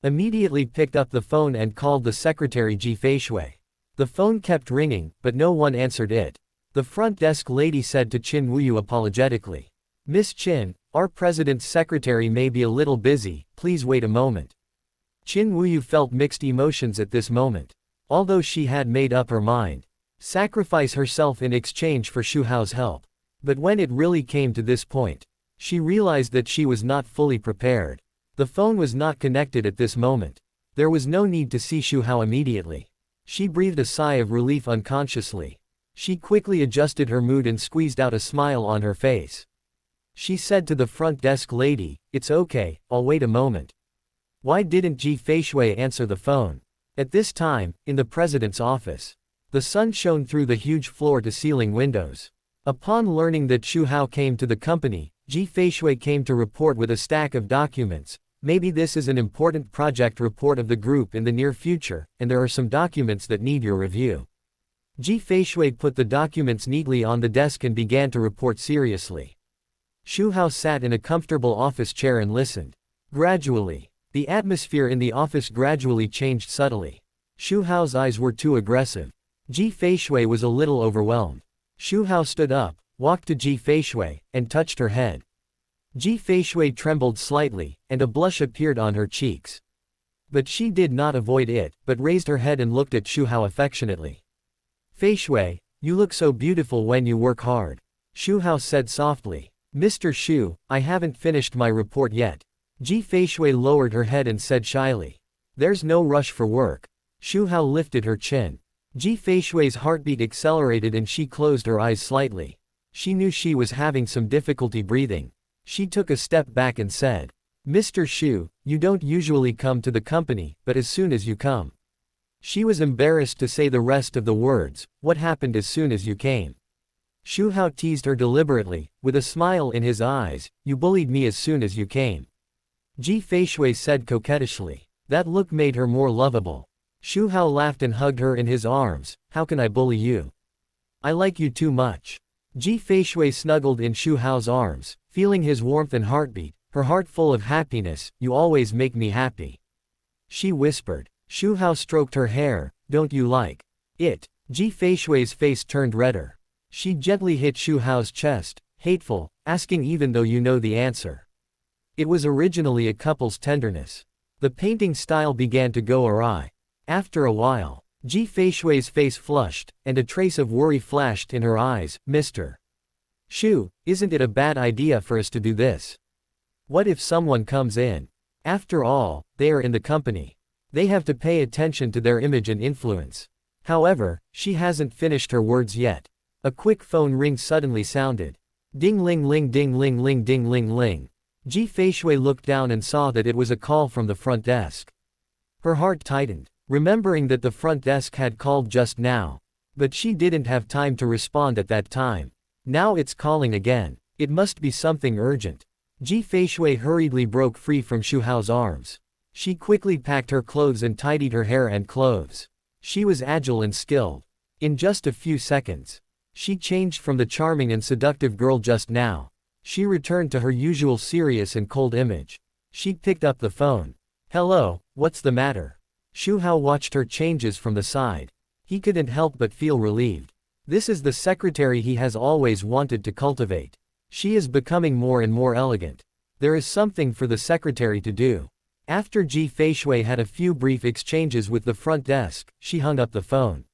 Immediately picked up the phone and called the secretary Ji Feishui. The phone kept ringing, but no one answered it. The front desk lady said to Qin Wuyu apologetically, Miss Qin, our president's secretary may be a little busy, please wait a moment. Qin Wuyu felt mixed emotions at this moment. Although she had made up her mind. Sacrifice herself in exchange for Xu Hao's help. But when it really came to this point, she realized that she was not fully prepared. The phone was not connected at this moment. There was no need to see Xu Hao immediately. She breathed a sigh of relief unconsciously. She quickly adjusted her mood and squeezed out a smile on her face. She said to the front desk lady, it's okay, I'll wait a moment. Why didn't Ji Feishui answer the phone? At this time, in the president's office, the sun shone through the huge floor-to-ceiling windows. Upon learning that Xu Hao came to the company, Ji Feishui came to report with a stack of documents. Maybe this is an important project report of the group in the near future, and there are some documents that need your review. Ji Feishui put the documents neatly on the desk and began to report seriously. Xu Hao sat in a comfortable office chair and listened. Gradually, the atmosphere in the office gradually changed subtly. Xu Hao's eyes were too aggressive. Ji Feishui was a little overwhelmed. Xu Hao stood up, walked to Ji Feishui, and touched her head. Ji Feishui trembled slightly, and a blush appeared on her cheeks. But she did not avoid it, but raised her head and looked at Xu Hao affectionately. Feishui, you look so beautiful when you work hard. Xu Hao said softly. Mr. Xu, I haven't finished my report yet. Ji Feishui lowered her head and said shyly. There's no rush for work. Xu Hao lifted her chin. Ji Feishui's heartbeat accelerated and she closed her eyes slightly. She knew she was having some difficulty breathing. She took a step back and said, Mr. Xu, you don't usually come to the company, but as soon as you come. She was embarrassed to say the rest of the words. What happened as soon as you came? Xu Hao teased her deliberately, with a smile in his eyes. You bullied me as soon as you came. Ji Feishui said coquettishly. That look made her more lovable. Xu Hao laughed and hugged her in his arms. How can I bully you? I like you too much. Ji Feishui snuggled in Xu Hao's arms, feeling his warmth and heartbeat, her heart full of happiness. You always make me happy. She whispered. Xu Hao stroked her hair. Don't you like it? Ji Feishui's face turned redder. She gently hit Xu Hao's chest. Hateful, asking even though you know the answer. It was originally a couple's tenderness. The painting style began to go awry. After a while, Ji Feishui's face flushed, and a trace of worry flashed in her eyes. Mr. Xu, isn't it a bad idea for us to do this? What if someone comes in? After all, they are in the company. They have to pay attention to their image and influence. However, she hasn't finished her words yet. A quick phone ring suddenly sounded. Ding ling ling ding ling ling ding ling ling. Ji Feishui looked down and saw that it was a call from the front desk. Her heart tightened, remembering that the front desk had called just now. But she didn't have time to respond at that time. Now it's calling again. It must be something urgent. Ji Feishui hurriedly broke free from Xu Hao's arms. She quickly packed her clothes and tidied her hair and clothes. She was agile and skilled. In just a few seconds, she changed from the charming and seductive girl just now. She returned to her usual serious and cold image. She picked up the phone. Hello, what's the matter? Xu Hao watched her changes from the side. He couldn't help but feel relieved. This is the secretary he has always wanted to cultivate. She is becoming more and more elegant. There is something for the secretary to do. After Ji Feishui had a few brief exchanges with the front desk, she hung up the phone.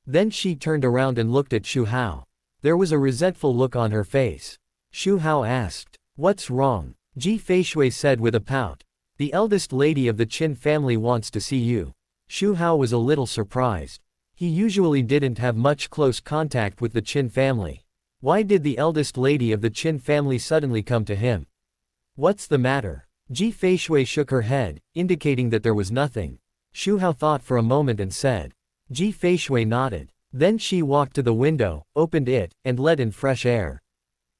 Then she turned around and looked at Xu Hao. There was a resentful look on her face. Xu Hao asked, What's wrong? Ji Feishui said with a pout. The eldest lady of the Qin family wants to see you. Xu Hao was a little surprised. He usually didn't have much close contact with the Qin family. Why did the eldest lady of the Qin family suddenly come to him? What's the matter? Ji Feishui shook her head, indicating that there was nothing. Xu Hao thought for a moment and said. Ji Feishui nodded. Then she walked to the window, opened it, and let in fresh air.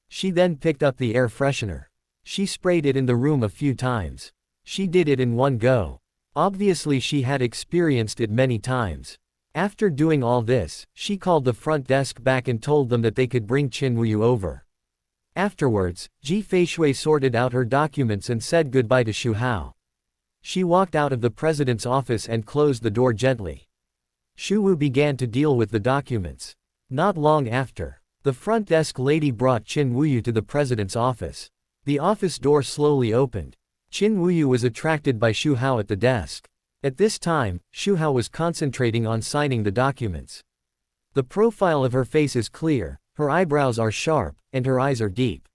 She then picked up the air freshener. She sprayed it in the room a few times. She did it in one go. Obviously she had experienced it many times. After doing all this, she called the front desk back and told them that they could bring Qin Wuyu over. Afterwards, Ji Feishui sorted out her documents and said goodbye to Xu Hao. She walked out of the president's office and closed the door gently. Xu Wu began to deal with the documents. Not long after, the front desk lady brought Qin Wuyu to the president's office. The office door slowly opened. Qin Wuyu was attracted by Xu Hao at the desk. At this time, Xu Hao was concentrating on signing the documents. The profile of her face is clear, her eyebrows are sharp, and her eyes are deep.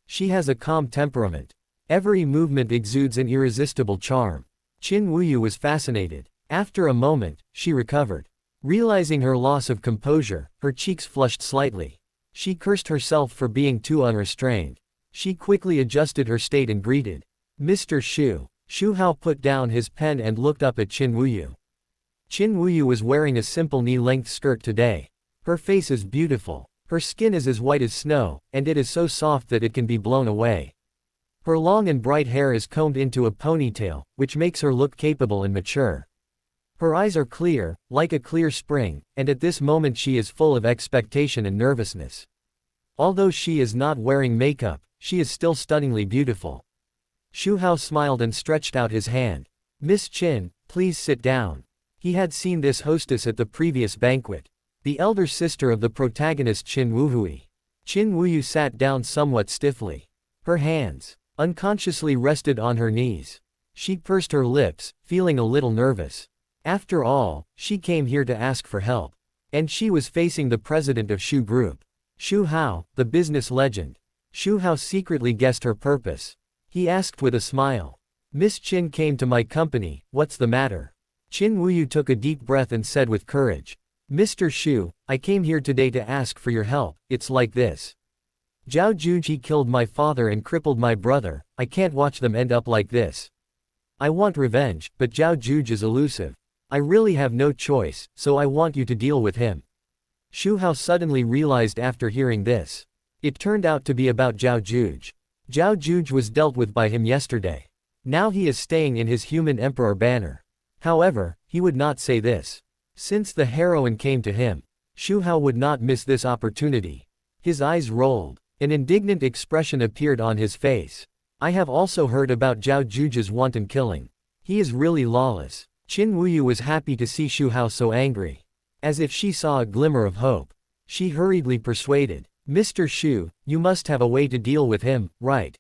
She has a calm temperament. Every movement exudes an irresistible charm. Qin Wuyu was fascinated. After a moment, she recovered. Realizing her loss of composure, her cheeks flushed slightly. She cursed herself for being too unrestrained. She quickly adjusted her state and greeted. Mr. Xu. Xu Hao put down his pen and looked up at Qin Wuyu. Qin Wuyu was wearing a simple knee-length skirt today. Her face is beautiful. Her skin is as white as snow, and it is so soft that it can be blown away. Her long and bright hair is combed into a ponytail, which makes her look capable and mature. Her eyes are clear, like a clear spring, and at this moment she is full of expectation and nervousness. Although she is not wearing makeup, she is still stunningly beautiful. Xu Hao smiled and stretched out his hand. Miss Qin, please sit down. He had seen this hostess at the previous banquet. The elder sister of the protagonist Qin Wuhui. Qin Wuyu sat down somewhat stiffly. Her hands, unconsciously rested on her knees. She pursed her lips, feeling a little nervous. After all, she came here to ask for help. And she was facing the president of Xu Group. Xu Hao, the business legend. Xu Hao secretly guessed her purpose. He asked with a smile. Miss Qin came to my company, what's the matter? Qin Wuyu took a deep breath and said with courage. Mr. Xu, I came here today to ask for your help, it's like this. Zhao Juji killed my father and crippled my brother, I can't watch them end up like this. I want revenge, but Zhao Juj is elusive. I really have no choice, so I want you to deal with him. Xu Hao suddenly realized after hearing this. It turned out to be about Zhao Juj. Zhao Juj was dealt with by him yesterday. Now he is staying in his human emperor banner. However, he would not say this. Since the heroine came to him, Xu Hao would not miss this opportunity. His eyes rolled. An indignant expression appeared on his face. I have also heard about Zhao Juj's wanton killing. He is really lawless. Qin Wuyu was happy to see Xu Hao so angry. As if she saw a glimmer of hope. She hurriedly persuaded. Mr. Xu, you must have a way to deal with him, right?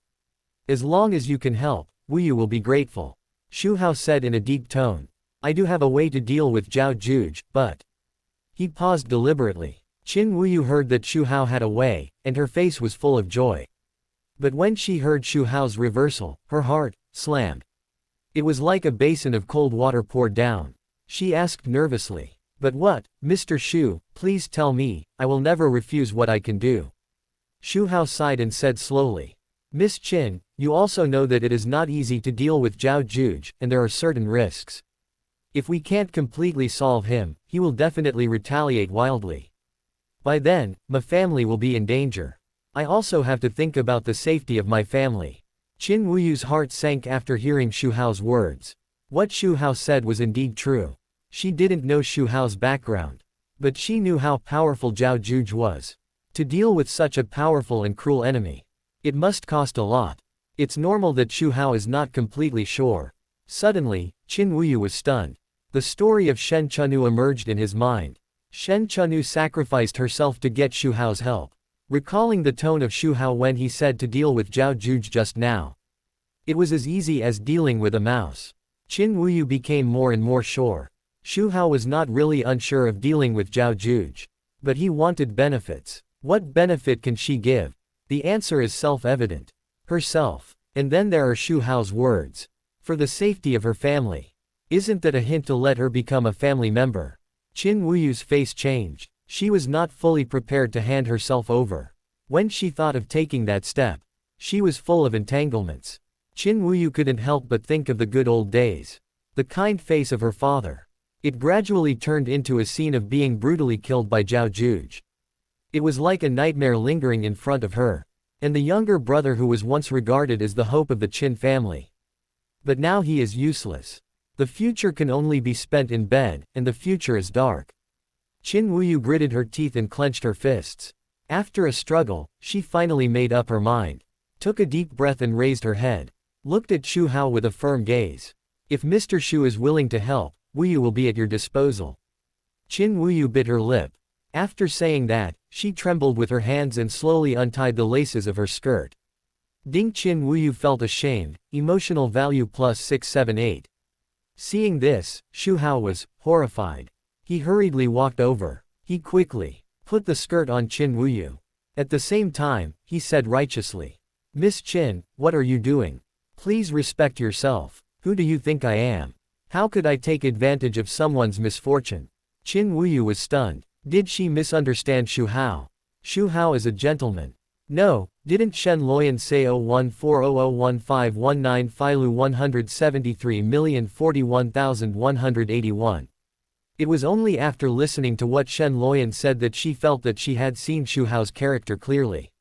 As long as you can help, Wuyu will be grateful. Xu Hao said in a deep tone. I do have a way to deal with Zhao Juj, but... He paused deliberately. Qin Wuyu heard that Xu Hao had a way, and her face was full of joy. But when she heard Xu Hao's reversal, her heart slammed. It was like a basin of cold water poured down. She asked nervously. But what, Mr. Xu, please tell me, I will never refuse what I can do. Xu Hao sighed and said slowly. Miss Qin, you also know that it is not easy to deal with Zhao Juj, and there are certain risks. If we can't completely solve him, he will definitely retaliate wildly. By then, my family will be in danger. I also have to think about the safety of my family. Qin Wuyu's heart sank after hearing Xu Hao's words. What Xu Hao said was indeed true. She didn't know Xu Hao's background. But she knew how powerful Zhao Juj was. To deal with such a powerful and cruel enemy, it must cost a lot. It's normal that Xu Hao is not completely sure. Suddenly, Qin Wuyu was stunned. The story of Shen Chenu emerged in his mind. Shen Chenu sacrificed herself to get Xu Hao's help. Recalling the tone of Xu Hao when he said to deal with Zhao Juj just now. It was as easy as dealing with a mouse. Qin Wuyu became more and more sure. Xu Hao was not really unsure of dealing with Zhao Juj. But he wanted benefits. What benefit can she give? The answer is self-evident. Herself. And then there are Xu Hao's words. For the safety of her family. Isn't that a hint to let her become a family member? Qin Wuyu's face changed. She was not fully prepared to hand herself over. When she thought of taking that step, she was full of entanglements. Qin Wuyu couldn't help but think of the good old days. The kind face of her father. It gradually turned into a scene of being brutally killed by Zhao Juj. It was like a nightmare lingering in front of her. And the younger brother who was once regarded as the hope of the Qin family. But now he is useless. The future can only be spent in bed, and the future is dark. Qin Wuyu gritted her teeth and clenched her fists. After a struggle, she finally made up her mind. Took a deep breath and raised her head. Looked at Xu Hao with a firm gaze. If Mr. Xu is willing to help, Wuyu will be at your disposal. Qin Wuyu bit her lip. After saying that, she trembled with her hands and slowly untied the laces of her skirt. Ding Qin Wuyu felt ashamed, emotional value plus 678. Seeing this, Xu Hao was horrified. He hurriedly walked over. He quickly put the skirt on Qin Wuyu. At the same time, he said righteously. Miss Qin, what are you doing? Please respect yourself. Who do you think I am? How could I take advantage of someone's misfortune? Qin Wuyu was stunned. Did she misunderstand Xu Hao? Xu Hao is a gentleman. No, didn't Shen Loyan say 014001519 Filu 173,041,181? It was only after listening to what Shen Loyan said that she felt that she had seen Xu Hao's character clearly.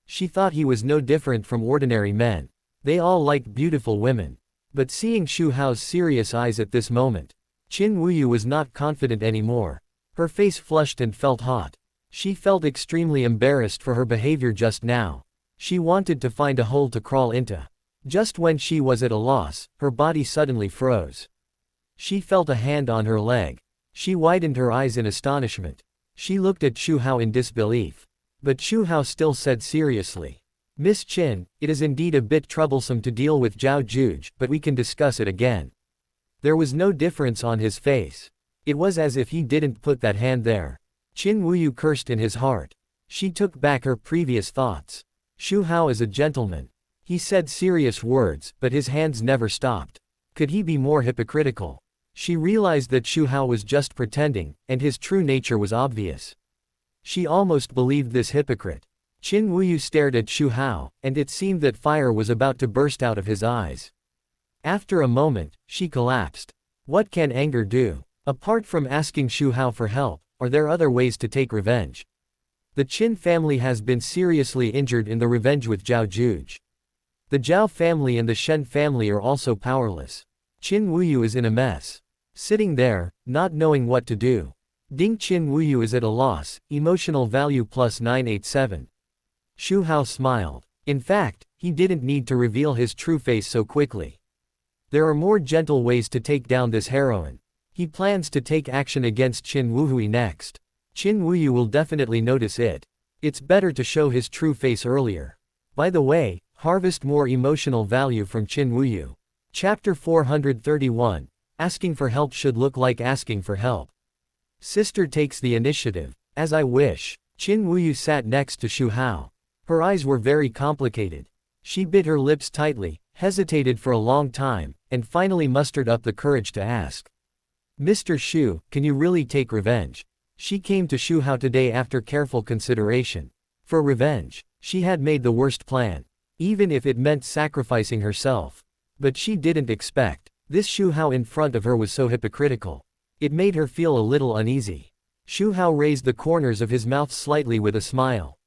She thought he was no different from ordinary men. They all liked beautiful women. But seeing Xu Hao's serious eyes at this moment, Qin Wuyu was not confident anymore. Her face flushed and felt hot. She felt extremely embarrassed for her behavior just now. She wanted to find a hole to crawl into. Just when she was at a loss, her body suddenly froze. She felt a hand on her leg. She widened her eyes in astonishment. She looked at Xu Hao in disbelief. But Xu Hao still said seriously. Miss Qin, it is indeed a bit troublesome to deal with Zhao Juj, but we can discuss it again. There was no difference on his face. It was as if he didn't put that hand there. Qin Wuyu cursed in his heart. She took back her previous thoughts. Xu Hao is a gentleman. He said serious words, but his hands never stopped. Could he be more hypocritical? She realized that Xu Hao was just pretending, and his true nature was obvious. She almost believed this hypocrite. Qin Wuyu stared at Xu Hao, and it seemed that fire was about to burst out of his eyes. After a moment, she collapsed. What can anger do? Apart from asking Xu Hao for help, are there other ways to take revenge? The Qin family has been seriously injured in the revenge with Zhao Juge. The Zhao family and the Shen family are also powerless. Qin Wuyu is in a mess. Sitting there, not knowing what to do. Ding Qin Wuyu is at a loss, emotional value plus 987. Xu Hao smiled. In fact, he didn't need to reveal his true face so quickly. There are more gentle ways to take down this heroine. He plans to take action against Qin Wuhui next. Qin Wuyu will definitely notice it. It's better to show his true face earlier. By the way, harvest more emotional value from Qin Wuyu. Chapter 431. Asking for help should look like asking for help. Sister takes the initiative. As I wish. Qin Wuyu sat next to Xu Hao. Her eyes were very complicated. She bit her lips tightly, hesitated for a long time, and finally mustered up the courage to ask. Mr. Xu, can you really take revenge? She came to Xu Hao today after careful consideration. For revenge, she had made the worst plan, even if it meant sacrificing herself. But she didn't expect. This Xu Hao in front of her was so hypocritical. It made her feel a little uneasy. Xu Hao raised the corners of his mouth slightly with a smile.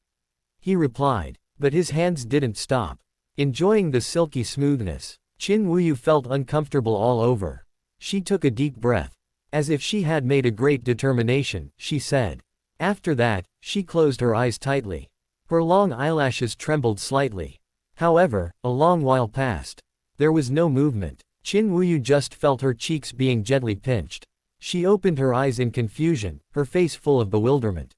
He replied, but his hands didn't stop. Enjoying the silky smoothness, Qin Wuyu felt uncomfortable all over. She took a deep breath. As if she had made a great determination, she said. After that, she closed her eyes tightly. Her long eyelashes trembled slightly. However, a long while passed. There was no movement. Qin Wuyu just felt her cheeks being gently pinched. She opened her eyes in confusion, her face full of bewilderment.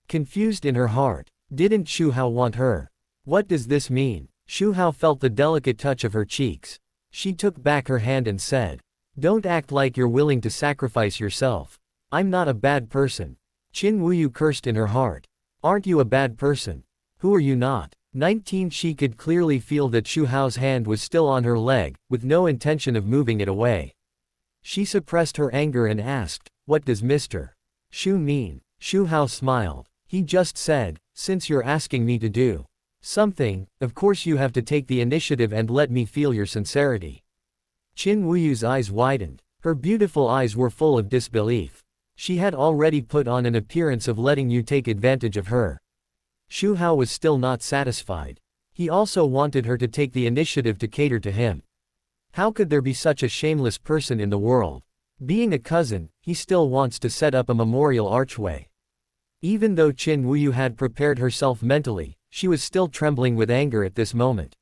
Confused in her heart. Didn't Xu Hao want her? What does this mean? Xu Hao felt the delicate touch of her cheeks. She took back her hand and said, don't act like you're willing to sacrifice yourself. I'm not a bad person. Qin Wuyu cursed in her heart. Aren't you a bad person? Who are you not? 19. She could clearly feel that Xu Hao's hand was still on her leg, with no intention of moving it away. She suppressed her anger and asked, what does Mr. Xu mean? Xu Hao smiled. He just said, since you're asking me to do something, of course you have to take the initiative and let me feel your sincerity. Qin Wuyu's eyes widened. Her beautiful eyes were full of disbelief. She had already put on an appearance of letting you take advantage of her. Xu Hao was still not satisfied. He also wanted her to take the initiative to cater to him. How could there be such a shameless person in the world? Being a cousin, he still wants to set up a memorial archway. Even though Qin Wuyu had prepared herself mentally, she was still trembling with anger at this moment.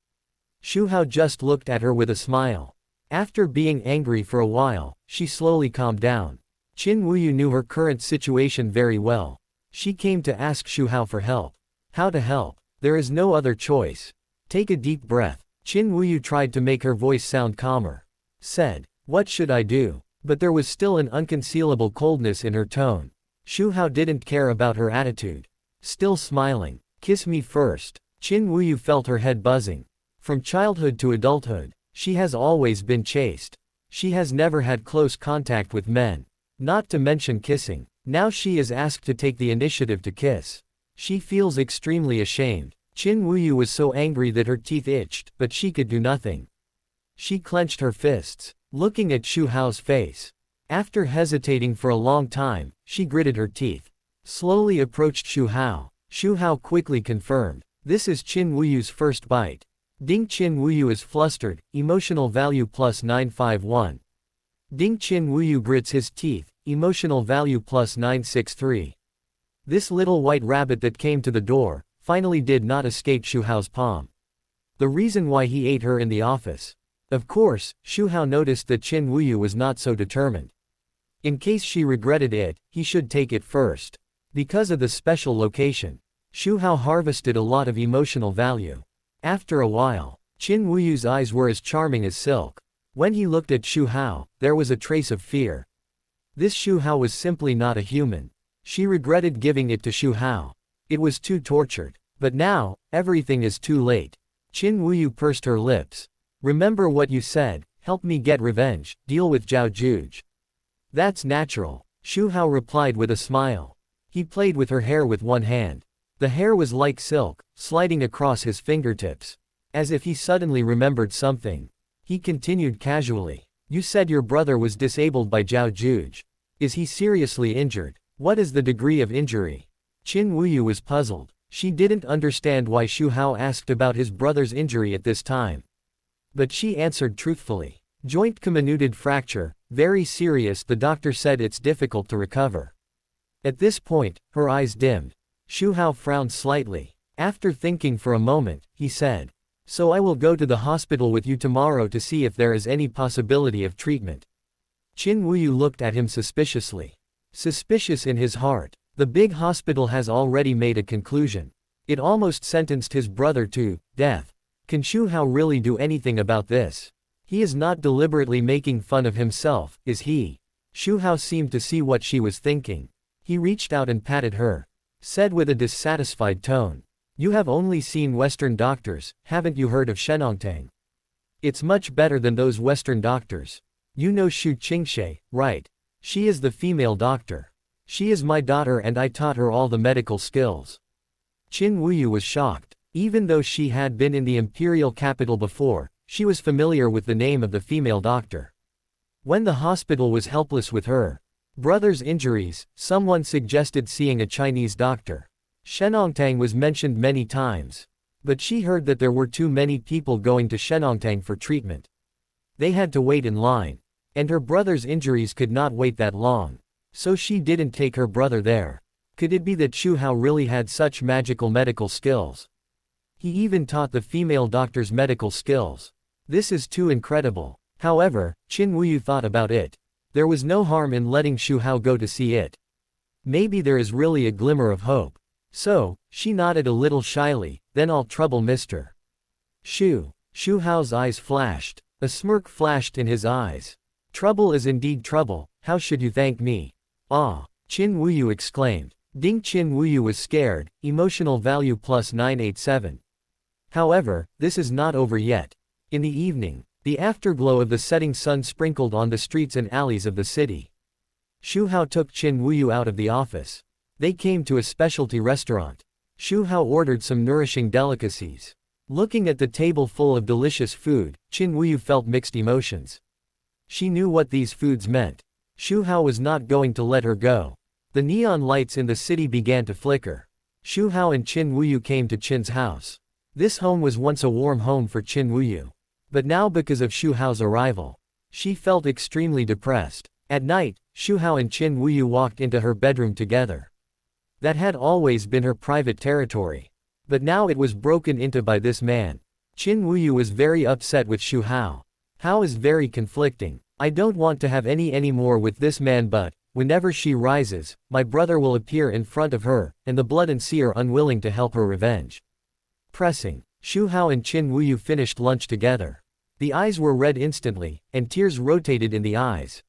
Xu Hao just looked at her with a smile. After being angry for a while, she slowly calmed down. Qin Wuyu knew her current situation very well. She came to ask Xu Hao for help. How to help? There is no other choice. Take a deep breath. Qin Wuyu tried to make her voice sound calmer. Said, what should I do? But there was still an unconcealable coldness in her tone. Xu Hao didn't care about her attitude. Still smiling. Kiss me first. Qin Wuyu felt her head buzzing. From childhood to adulthood, she has always been chaste. She has never had close contact with men. Not to mention kissing. Now she is asked to take the initiative to kiss. She feels extremely ashamed. Qin Wuyu was so angry that her teeth itched, but she could do nothing. She clenched her fists, looking at Xu Hao's face. After hesitating for a long time, she gritted her teeth. Slowly approached Xu Hao. Xu Hao quickly confirmed. This is Qin Wuyu's first bite. Ding Qin Wuyu is flustered, emotional value plus 951. Ding Qin Wuyu grits his teeth, emotional value plus 963. This little white rabbit that came to the door, finally did not escape Xu Hao's palm. The reason why he ate her in the office. Of course, Xu Hao noticed that Qin Wuyu was not so determined. In case she regretted it, he should take it first. Because of the special location, Xu Hao harvested a lot of emotional value. After a while, Qin Wuyu's eyes were as charming as silk. When he looked at Xu Hao, there was a trace of fear. This Xu Hao was simply not a human. She regretted giving it to Xu Hao. It was too tortured. But now, everything is too late. Qin Wuyu pursed her lips. Remember what you said, help me get revenge, deal with Zhao Juge. That's natural, Xu Hao replied with a smile. He played with her hair with one hand. The hair was like silk, sliding across his fingertips. As if he suddenly remembered something. He continued casually. You said your brother was disabled by Zhao Juge. Is he seriously injured? What is the degree of injury? Qin Wuyu was puzzled. She didn't understand why Xu Hao asked about his brother's injury at this time. But she answered truthfully. Joint comminuted fracture, very serious. The doctor said it's difficult to recover. At this point, her eyes dimmed. Xu Hao frowned slightly. After thinking for a moment, he said, so I will go to the hospital with you tomorrow to see if there is any possibility of treatment. Qin Wuyu looked at him suspiciously. Suspicious in his heart. The big hospital has already made a conclusion. It almost sentenced his brother to death. Can Xu Hao really do anything about this? He is not deliberately making fun of himself, is he? Xu Hao seemed to see what she was thinking. He reached out and patted her. Said with a dissatisfied tone. You have only seen Western doctors, haven't you heard of Shenongtang? It's much better than those Western doctors. You know Xu Qingshe, right? She is the female doctor. She is my daughter and I taught her all the medical skills. Qin Wuyu was shocked. Even though she had been in the imperial capital before, she was familiar with the name of the female doctor. When the hospital was helpless with her brother's injuries, someone suggested seeing a Chinese doctor. Shenongtang was mentioned many times. But she heard that there were too many people going to Shenongtang for treatment. They had to wait in line. And her brother's injuries could not wait that long. So she didn't take her brother there. Could it be that Xu Hao really had such magical medical skills? He even taught the female doctors medical skills. This is too incredible. However, Qin Wuyu thought about it. There was no harm in letting Xu Hao go to see it. Maybe there is really a glimmer of hope. So, she nodded a little shyly, then all trouble Mr. Xu Hao's eyes flashed. A smirk flashed in his eyes. Trouble is indeed trouble, how should you thank me? Ah! Qin Wuyu exclaimed. Ding Qin Wuyu was scared, emotional value plus 987. However, this is not over yet. In the evening, the afterglow of the setting sun sprinkled on the streets and alleys of the city. Xu Hao took Qin Wuyu out of the office. They came to a specialty restaurant. Xu Hao ordered some nourishing delicacies. Looking at the table full of delicious food, Qin Wuyu felt mixed emotions. She knew what these foods meant. Xu Hao was not going to let her go. The neon lights in the city began to flicker. Xu Hao and Qin Wuyu came to Qin's house. This home was once a warm home for Qin Wuyu. But now because of Xu Hao's arrival, she felt extremely depressed. At night, Xu Hao and Qin Wuyu walked into her bedroom together. That had always been her private territory. But now it was broken into by this man. Qin Wuyu was very upset with Xu Hao. Hao is very conflicting. I don't want to have any more with this man, but whenever she rises, my brother will appear in front of her, and the blood and sea are unwilling to help her revenge. Pressing. Xu Hao and Qin Wuyu finished lunch together. The eyes were red instantly, and tears rotated in the eyes.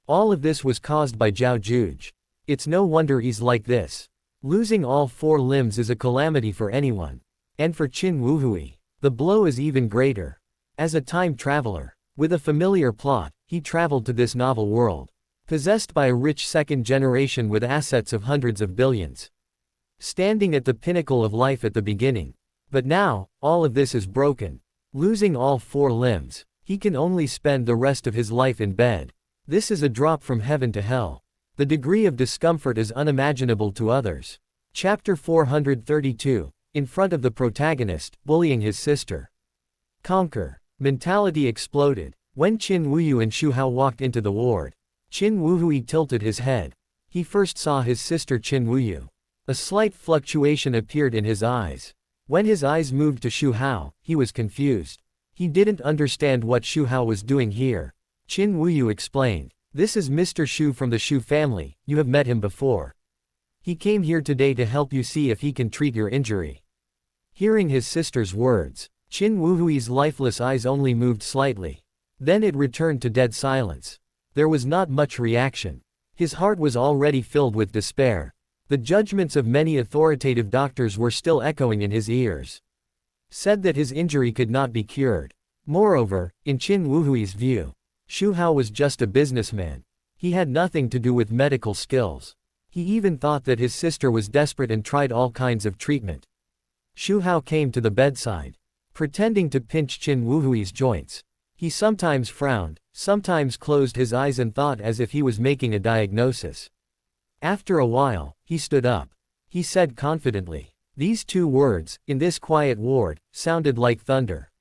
All of this was caused by Zhao Juge. It's no wonder he's like this. Losing all 4 limbs is a calamity for anyone. And for Qin Wuhui, the blow is even greater. As a time traveler, with a familiar plot, he traveled to this novel world. Possessed by a rich second generation with assets of hundreds of billions. Standing at the pinnacle of life at the beginning. But now, all of this is broken. Losing all 4 limbs, he can only spend the rest of his life in bed. This is a drop from heaven to hell. The degree of discomfort is unimaginable to others. Chapter 432. In front of the protagonist, bullying his sister. Conquer. Mentality exploded. When Qin Wuyu and Xu Hao walked into the ward, Qin Wuhui tilted his head. He first saw his sister Qin Wuyu. A slight fluctuation appeared in his eyes. When his eyes moved to Xu Hao, he was confused. He didn't understand what Xu Hao was doing here. Qin Wuyu explained. This is Mr. Xu from the Xu family, you have met him before. He came here today to help you see if he can treat your injury. Hearing his sister's words, Qin Wuhui's lifeless eyes only moved slightly. Then it returned to dead silence. There was not much reaction. His heart was already filled with despair. The judgments of many authoritative doctors were still echoing in his ears. Said that his injury could not be cured. Moreover, in Qin Wuhui's view, Xu Hao was just a businessman. He had nothing to do with medical skills. He even thought that his sister was desperate and tried all kinds of treatment. Xu Hao came to the bedside, pretending to pinch Qin Wuhui's joints. He sometimes frowned, sometimes closed his eyes and thought as if he was making a diagnosis. After a while, he stood up. He said confidently. These two words, in this quiet ward, sounded like thunder.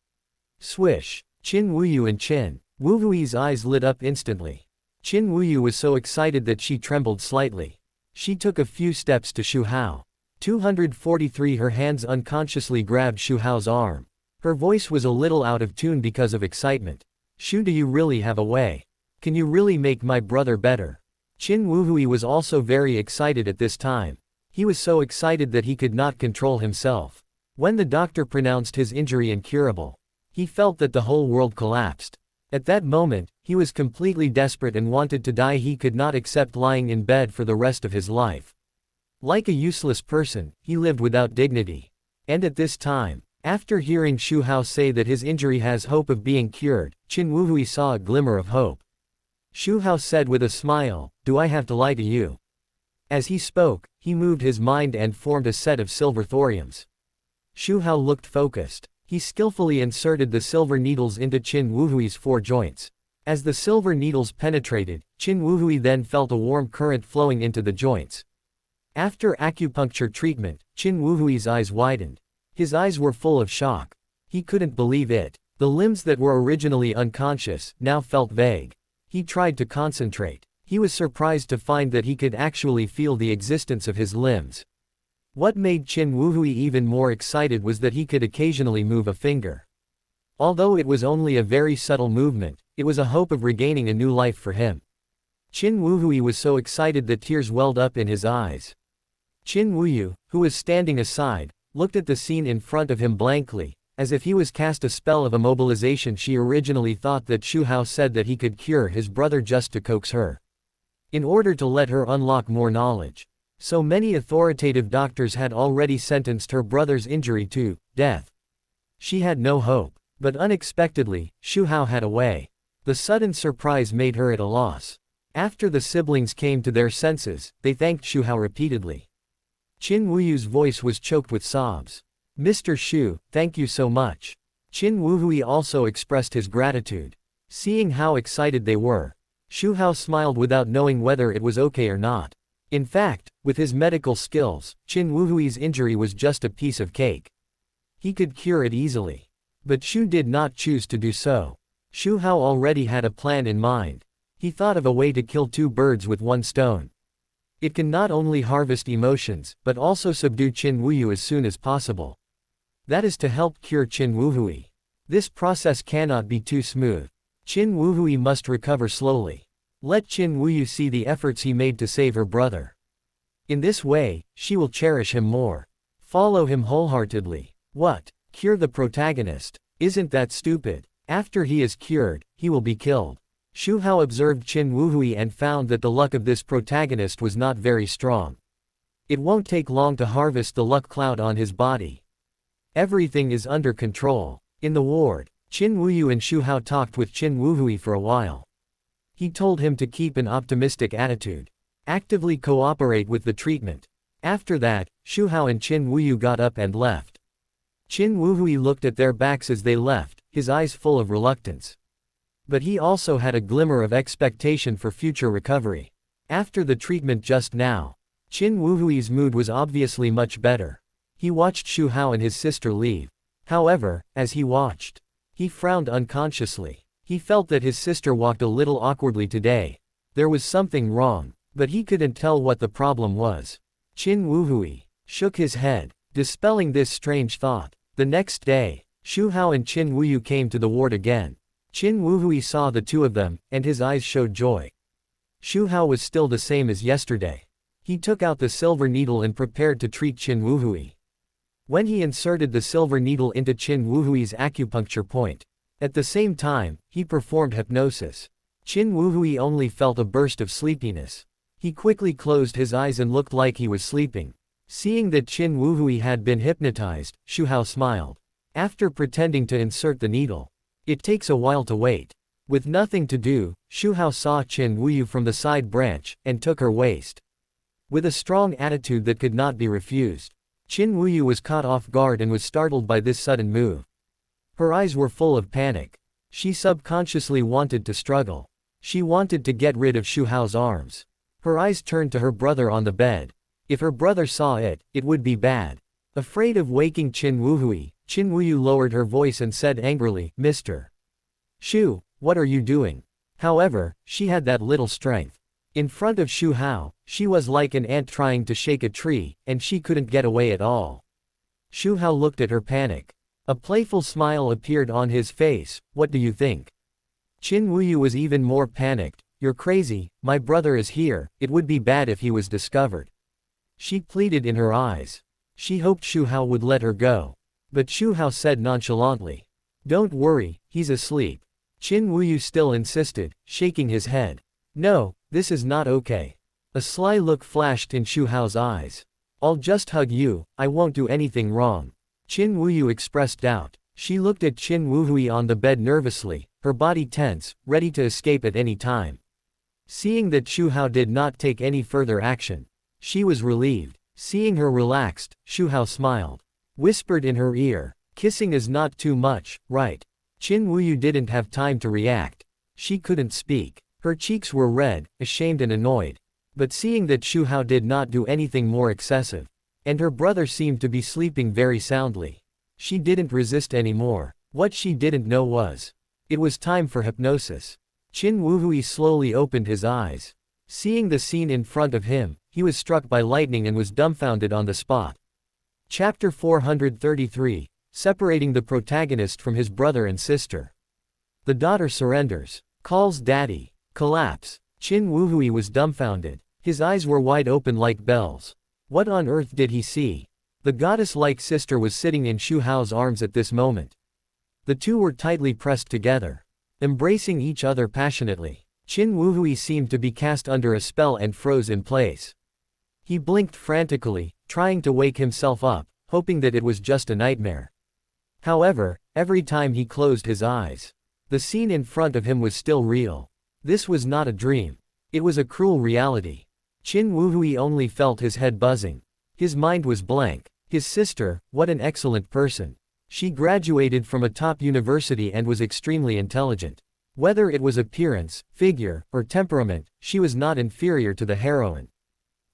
Swish! Qin Wuyu and Qin Wuhui's eyes lit up instantly. Qin Wuyu was so excited that she trembled slightly. She took a few steps to Xu Hao. 243 Her hands unconsciously grabbed Xu Hao's arm. Her voice was a little out of tune because of excitement. Xu, do you really have a way? Can you really make my brother better? Qin Wuhui was also very excited at this time. He was so excited that he could not control himself. When the doctor pronounced his injury incurable, he felt that the whole world collapsed. At that moment, he was completely desperate and wanted to die. He could not accept lying in bed for the rest of his life. Like a useless person, he lived without dignity. And at this time, after hearing Xu Hao say that his injury has hope of being cured, Qin Wuhui saw a glimmer of hope. Xu Hao said with a smile, "Do I have to lie to you?" As he spoke, he moved his mind and formed a set of silver thoriums. Xu Hao looked focused. He skillfully inserted the silver needles into Qin Wuhui's 4 joints. As the silver needles penetrated, Qin Wuhui then felt a warm current flowing into the joints. After acupuncture treatment, Qin Wuhui's eyes widened. His eyes were full of shock. He couldn't believe it. The limbs that were originally unconscious now felt vague. He tried to concentrate. He was surprised to find that he could actually feel the existence of his limbs. What made Qin Wuhui even more excited was that he could occasionally move a finger. Although it was only a very subtle movement, it was a hope of regaining a new life for him. Qin Wuhui was so excited that tears welled up in his eyes. Qin Wuyu, who was standing aside, looked at the scene in front of him blankly, as if he was cast a spell of immobilization. She originally thought that Xu Hao said that he could cure his brother just to coax her, in order to let her unlock more knowledge. So many authoritative doctors had already sentenced her brother's injury to death. She had no hope. But unexpectedly, Xu Hao had a way. The sudden surprise made her at a loss. After the siblings came to their senses, they thanked Xu Hao repeatedly. Qin Wuyu's voice was choked with sobs. "Mr. Xu, thank you so much." Qin Wuhui also expressed his gratitude. Seeing how excited they were, Xu Hao smiled without knowing whether it was okay or not. In fact, with his medical skills, Qin Wuhui's injury was just a piece of cake. He could cure it easily. But Xu did not choose to do so. Xu Hao already had a plan in mind. He thought of a way to kill 2 birds with 1 stone. It can not only harvest emotions, but also subdue Qin Wuyu as soon as possible. That is to help cure Qin Wuhui. This process cannot be too smooth. Qin Wuhui must recover slowly. Let Qin Wuyu see the efforts he made to save her brother. In this way, she will cherish him more. Follow him wholeheartedly. What? Cure the protagonist? Isn't that stupid? After he is cured, he will be killed. Xu Hao observed Qin Wuhui and found that the luck of this protagonist was not very strong. It won't take long to harvest the luck cloud on his body. Everything is under control. In the ward, Qin Wuyu and Xu Hao talked with Qin Wuhui for a while. He told him to keep an optimistic attitude. Actively cooperate with the treatment. After that, Xu Hao and Qin Wuyu got up and left. Qin Wuhui looked at their backs as they left, his eyes full of reluctance. But he also had a glimmer of expectation for future recovery. After the treatment just now, Qin Wuhui's mood was obviously much better. He watched Xu Hao and his sister leave. However, as he watched, he frowned unconsciously. He felt that his sister walked a little awkwardly today. There was something wrong, but he couldn't tell what the problem was. Qin Wuhui shook his head, dispelling this strange thought. The next day, Xu Hao and Qin Wuyu came to the ward again. Qin Wuhui saw the 2 of them, and his eyes showed joy. Xu Hao was still the same as yesterday. He took out the silver needle and prepared to treat Qin Wuhui. When he inserted the silver needle into Qin Wuhui's acupuncture point, at the same time, he performed hypnosis. Qin Wuhui only felt a burst of sleepiness. He quickly closed his eyes and looked like he was sleeping. Seeing that Qin Wuhui had been hypnotized, Xu Hao smiled. After pretending to insert the needle. It takes a while to wait. With nothing to do, Xu Hao saw Qin Wuyu from the side branch, and took her waist. With a strong attitude that could not be refused. Qin Wuyu was caught off guard and was startled by this sudden move. Her eyes were full of panic. She subconsciously wanted to struggle. She wanted to get rid of Xu Hao's arms. Her eyes turned to her brother on the bed. If her brother saw it, it would be bad. Afraid of waking Qin Wuhui, Qin Wuyu lowered her voice and said angrily, "Mr. Xu, what are you doing?" However, she had that little strength. In front of Xu Hao, she was like an ant trying to shake a tree, and she couldn't get away at all. Xu Hao looked at her panic. A playful smile appeared on his face. "What do you think?" Qin Wuyu was even more panicked. "You're crazy, my brother is here, it would be bad if he was discovered." She pleaded in her eyes. She hoped Xu Hao would let her go. But Xu Hao said nonchalantly, "Don't worry, he's asleep." Qin Wuyu still insisted, shaking his head. "No, this is not okay." A sly look flashed in Xu Hao's eyes. "I'll just hug you, I won't do anything wrong." Qin Wuyu expressed doubt. She looked at Qin Wuhui on the bed nervously, her body tense, ready to escape at any time. Seeing that Xu Hao did not take any further action, she was relieved. Seeing her relaxed, Xu Hao smiled. Whispered in her ear, "Kissing is not too much, right?" Qin Wuyu didn't have time to react. She couldn't speak. Her cheeks were red, ashamed and annoyed. But seeing that Xu Hao did not do anything more excessive, and her brother seemed to be sleeping very soundly, she didn't resist anymore. What she didn't know was, it was time for hypnosis. Qin Wuhui slowly opened his eyes. Seeing the scene in front of him, he was struck by lightning and was dumbfounded on the spot. Chapter 433, Separating the protagonist from his brother and sister. The daughter surrenders. Calls daddy. Collapse. Qin Wuhui was dumbfounded. His eyes were wide open like bells. What on earth did he see? The goddess-like sister was sitting in Xu Hao's arms at this moment. The two were tightly pressed together, embracing each other passionately. Qin Wuhui seemed to be cast under a spell and froze in place. He blinked frantically, trying to wake himself up, hoping that it was just a nightmare. However, every time he closed his eyes, the scene in front of him was still real. This was not a dream. It was a cruel reality. Qin Wuhui only felt his head buzzing. His mind was blank. His sister, what an excellent person. She graduated from a top university and was extremely intelligent. Whether it was appearance, figure, or temperament, she was not inferior to the heroine.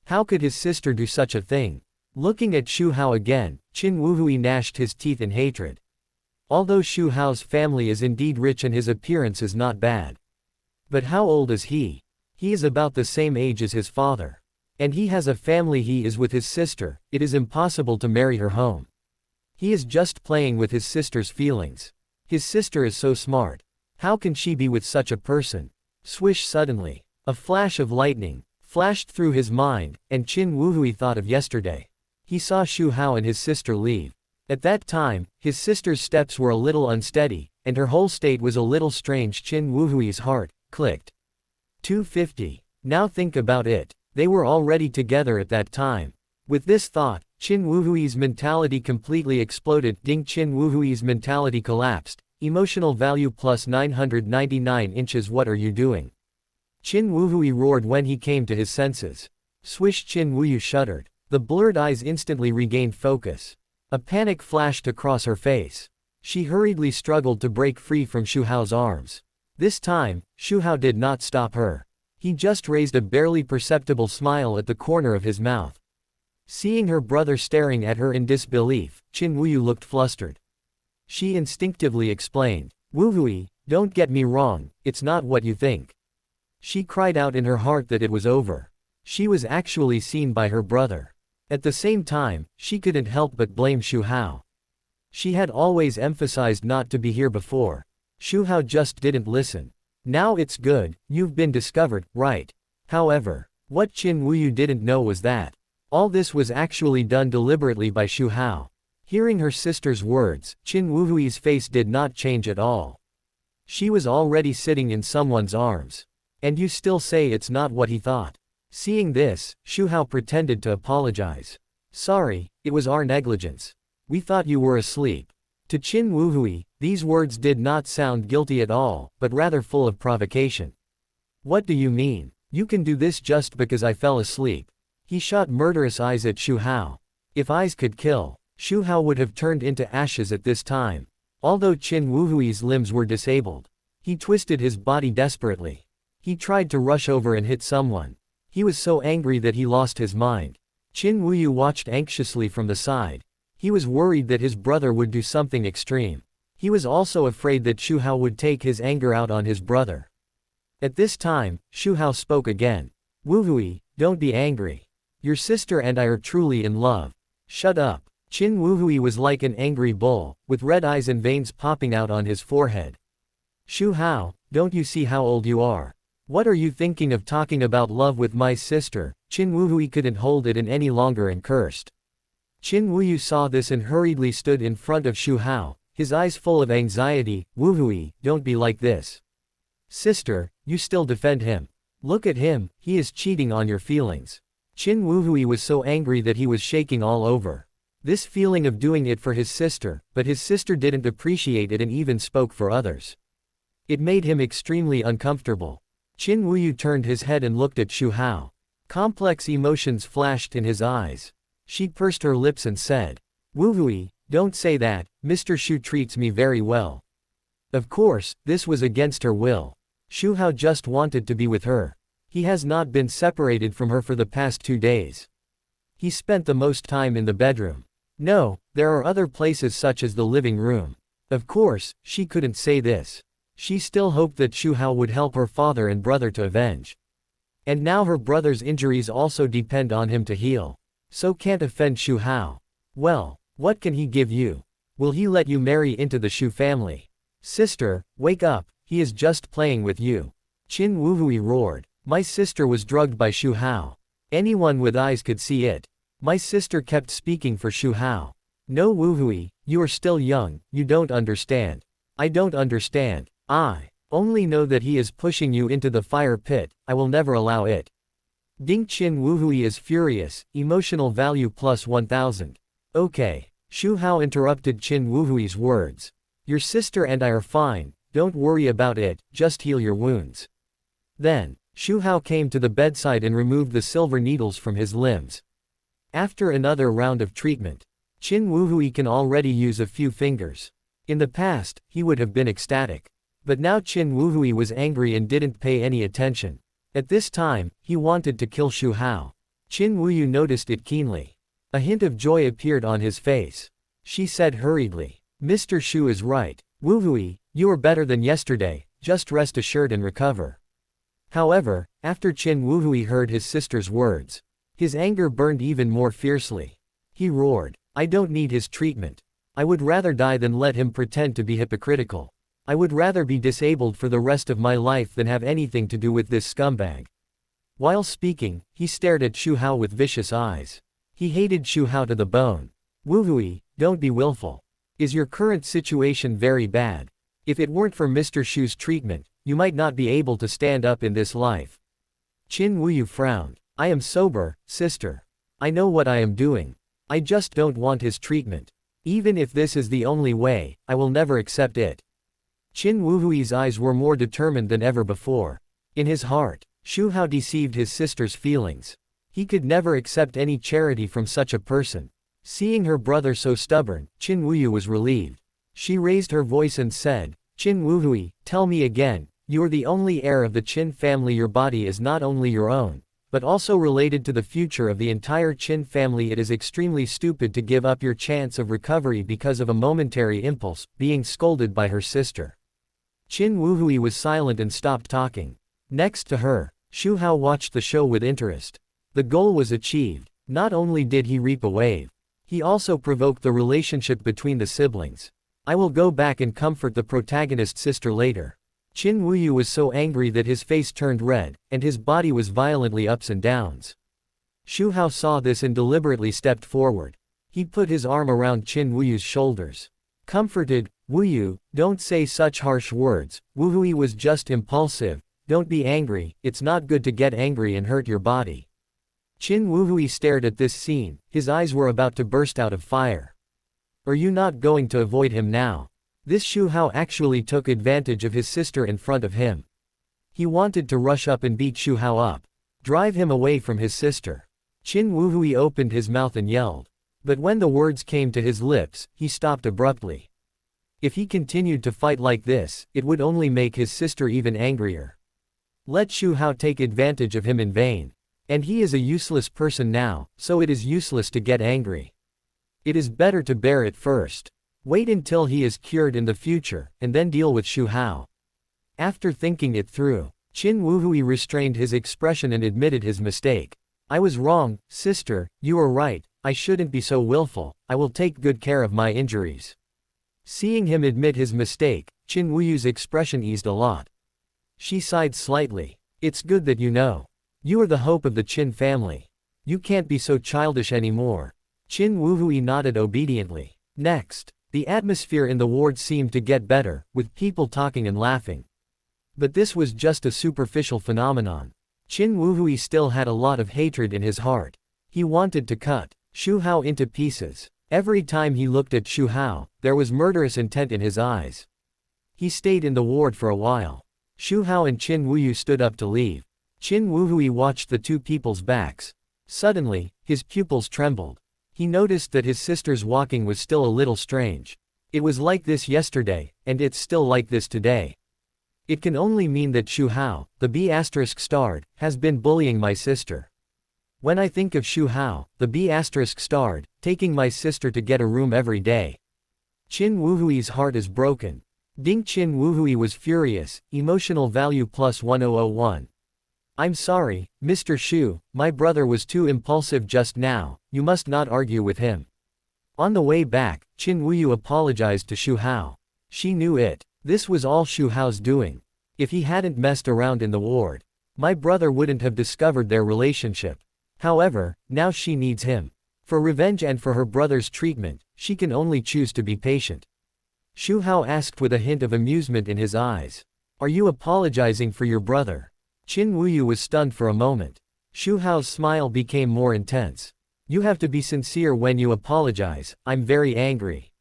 How could his sister do such a thing? Looking at Xu Hao again, Qin Wuhui gnashed his teeth in hatred. Although Xu Hao's family is indeed rich and his appearance is not bad. But how old is he? He is about the same age as his father. And he has a family. He is with his sister. It is impossible to marry her home. He is just playing with his sister's feelings. His sister is so smart. How can she be with such a person? Swish suddenly. A flash of lightning flashed through his mind, and Qin Wuhui thought of yesterday. He saw Xu Hao and his sister leave. At that time, his sister's steps were a little unsteady, and her whole state was a little strange. Qin Wuhui's heart clicked. 250. Now think about it. They were already together at that time. With this thought, Qin Wuhui's mentality completely exploded. Ding. Qin Wuhui's mentality collapsed. Emotional value plus 999 inches. What are you doing? Qin Wuhui roared when he came to his senses. Swish. Qin Wuyu shuddered. The blurred eyes instantly regained focus. A panic flashed across her face. She hurriedly struggled to break free from Xu Hao's arms. This time, Xu Hao did not stop her. He just raised a barely perceptible smile at the corner of his mouth. Seeing her brother staring at her in disbelief, Qin Wuyu looked flustered. She instinctively explained, "Wuhui, don't get me wrong, it's not what you think." She cried out in her heart that it was over. She was actually seen by her brother. At the same time, she couldn't help but blame Xu Hao. She had always emphasized not to be here before. Xu Hao just didn't listen. Now it's good, you've been discovered, right? However, what Qin Wuyu didn't know was that all this was actually done deliberately by Xu Hao. Hearing her sister's words, Qin Wuhui's face did not change at all. She was already sitting in someone's arms. And you still say it's not what he thought. Seeing this, Xu Hao pretended to apologize. Sorry, it was our negligence. We thought you were asleep. To Qin Wuhui, these words did not sound guilty at all, but rather full of provocation. What do you mean? You can do this just because I fell asleep. He shot murderous eyes at Xu Hao. If eyes could kill, Xu Hao would have turned into ashes at this time. Although Qin Wuhui's limbs were disabled, he twisted his body desperately. He tried to rush over and hit someone. He was so angry that he lost his mind. Qin Wuyu watched anxiously from the side. He was worried that his brother would do something extreme. He was also afraid that Xu Hao would take his anger out on his brother. At this time, Xu Hao spoke again. Wuhui, don't be angry. Your sister and I are truly in love. Shut up. Qin Wuhui was like an angry bull, with red eyes and veins popping out on his forehead. Xu Hao, don't you see how old you are? What are you thinking of talking about love with my sister? Qin Wuhui couldn't hold it in any longer and cursed. Qin Wuyu saw this and hurriedly stood in front of Xu Hao, his eyes full of anxiety. Wuhui, don't be like this. Sister, you still defend him. Look at him, he is cheating on your feelings. Qin Wuhui was so angry that he was shaking all over. This feeling of doing it for his sister, but his sister didn't appreciate it and even spoke for others. It made him extremely uncomfortable. Qin Wuyu turned his head and looked at Xu Hao. Complex emotions flashed in his eyes. She pursed her lips and said, Wuhui, don't say that, Mr. Xu treats me very well. Of course, this was against her will. Xu Hao just wanted to be with her. He has not been separated from her for the past 2 days. He spent the most time in the bedroom. No, there are other places such as the living room. Of course, she couldn't say this. She still hoped that Xu Hao would help her father and brother to avenge. And now her brother's injuries also depend on him to heal. So can't offend Xu Hao. Well, what can he give you? Will he let you marry into the Xu family? Sister, wake up, he is just playing with you. Qin Wuhui roared. My sister was drugged by Xu Hao. Anyone with eyes could see it. My sister kept speaking for Xu Hao. No Wuhui, you are still young, you don't understand. I don't understand. I only know that he is pushing you into the fire pit. I will never allow it. Ding Qin Wuhui is furious, emotional value plus 1000. Okay. Xu Hao interrupted Qin Wuhui's words. Your sister and I are fine, don't worry about it, just heal your wounds. Then, Xu Hao came to the bedside and removed the silver needles from his limbs. After another round of treatment, Qin Wuhui can already use a few fingers. In the past, he would have been ecstatic. But now Qin Wuhui was angry and didn't pay any attention. At this time, he wanted to kill Xu Hao. Qin Wuyu noticed it keenly. A hint of joy appeared on his face. She said hurriedly, Mr. Xu is right. Wuhui, you are better than yesterday, just rest assured and recover. However, after Qin Wuhui heard his sister's words, his anger burned even more fiercely. He roared, I don't need his treatment. I would rather die than let him pretend to be hypocritical. I would rather be disabled for the rest of my life than have anything to do with this scumbag. While speaking, he stared at Xu Hao with vicious eyes. He hated Xu Hao to the bone. Wuhui, don't be willful. Is your current situation very bad? If it weren't for Mr. Xu's treatment, you might not be able to stand up in this life. Qin Wuyu frowned. I am sober, sister. I know what I am doing. I just don't want his treatment. Even if this is the only way, I will never accept it. Qin Wuhui's eyes were more determined than ever before. In his heart, Xu Hao deceived his sister's feelings. He could never accept any charity from such a person. Seeing her brother so stubborn, Qin Wuyu was relieved. She raised her voice and said, Qin Wuhui, tell me again, you are the only heir of the Qin family. Your body is not only your own, but also related to the future of the entire Qin family. It is extremely stupid to give up your chance of recovery because of a momentary impulse, being scolded by her sister. Qin Wuhui was silent and stopped talking. Next to her, Xu Hao watched the show with interest. The goal was achieved. Not only did he reap a wave, he also provoked the relationship between the siblings. I will go back and comfort the protagonist sister later. Qin Wuyu was so angry that his face turned red, and his body was violently ups and downs. Xu Hao saw this and deliberately stepped forward. He put his arm around Qin Wuyu's shoulders. Comforted, Wuyu, don't say such harsh words. Wuhui was just impulsive. Don't be angry, it's not good to get angry and hurt your body. Qin Wuhui stared at this scene, his eyes were about to burst out of fire. Are you not going to avoid him now? This Xu Hao actually took advantage of his sister in front of him. He wanted to rush up and beat Xu Hao up. Drive him away from his sister. Qin Wuhui opened his mouth and yelled. But when the words came to his lips, he stopped abruptly. If he continued to fight like this, it would only make his sister even angrier. Let Xu Hao take advantage of him in vain. And he is a useless person now, so it is useless to get angry. It is better to bear it first. Wait until he is cured in the future, and then deal with Xu Hao. After thinking it through, Qin Wuhui restrained his expression and admitted his mistake. I was wrong, sister, you were right, I shouldn't be so willful, I will take good care of my injuries. Seeing him admit his mistake, Qin Wuyu's expression eased a lot. She sighed slightly. It's good that you know. You are the hope of the Qin family. You can't be so childish anymore. Qin Wuhui nodded obediently. Next, the atmosphere in the ward seemed to get better, with people talking and laughing. But this was just a superficial phenomenon. Qin Wuhui still had a lot of hatred in his heart. He wanted to cut Xu Hao into pieces. Every time he looked at Xu Hao, there was murderous intent in his eyes. He stayed in the ward for a while. Xu Hao and Qin Wuyu stood up to leave. Qin Wuhui watched the two people's backs. Suddenly, his pupils trembled. He noticed that his sister's walking was still a little strange. It was like this yesterday, and it's still like this today. It can only mean that Xu Hao, the B****, has been bullying my sister. When I think of Xu Hao, the B***, taking my sister to get a room every day. Qin Wuhui's heart is broken. Ding Qin Wuhui was furious, emotional value plus 1001. I'm sorry, Mr. Xu, my brother was too impulsive just now, you must not argue with him. On the way back, Qin Wuyu apologized to Xu Hao. She knew it. This was all Xu Hao's doing. If he hadn't messed around in the ward, my brother wouldn't have discovered their relationship. However, now she needs him. For revenge and for her brother's treatment, she can only choose to be patient. Xu Hao asked with a hint of amusement in his eyes. Are you apologizing for your brother? Qin Wuyu was stunned for a moment. Xu Hao's smile became more intense. You have to be sincere when you apologize, I'm very angry.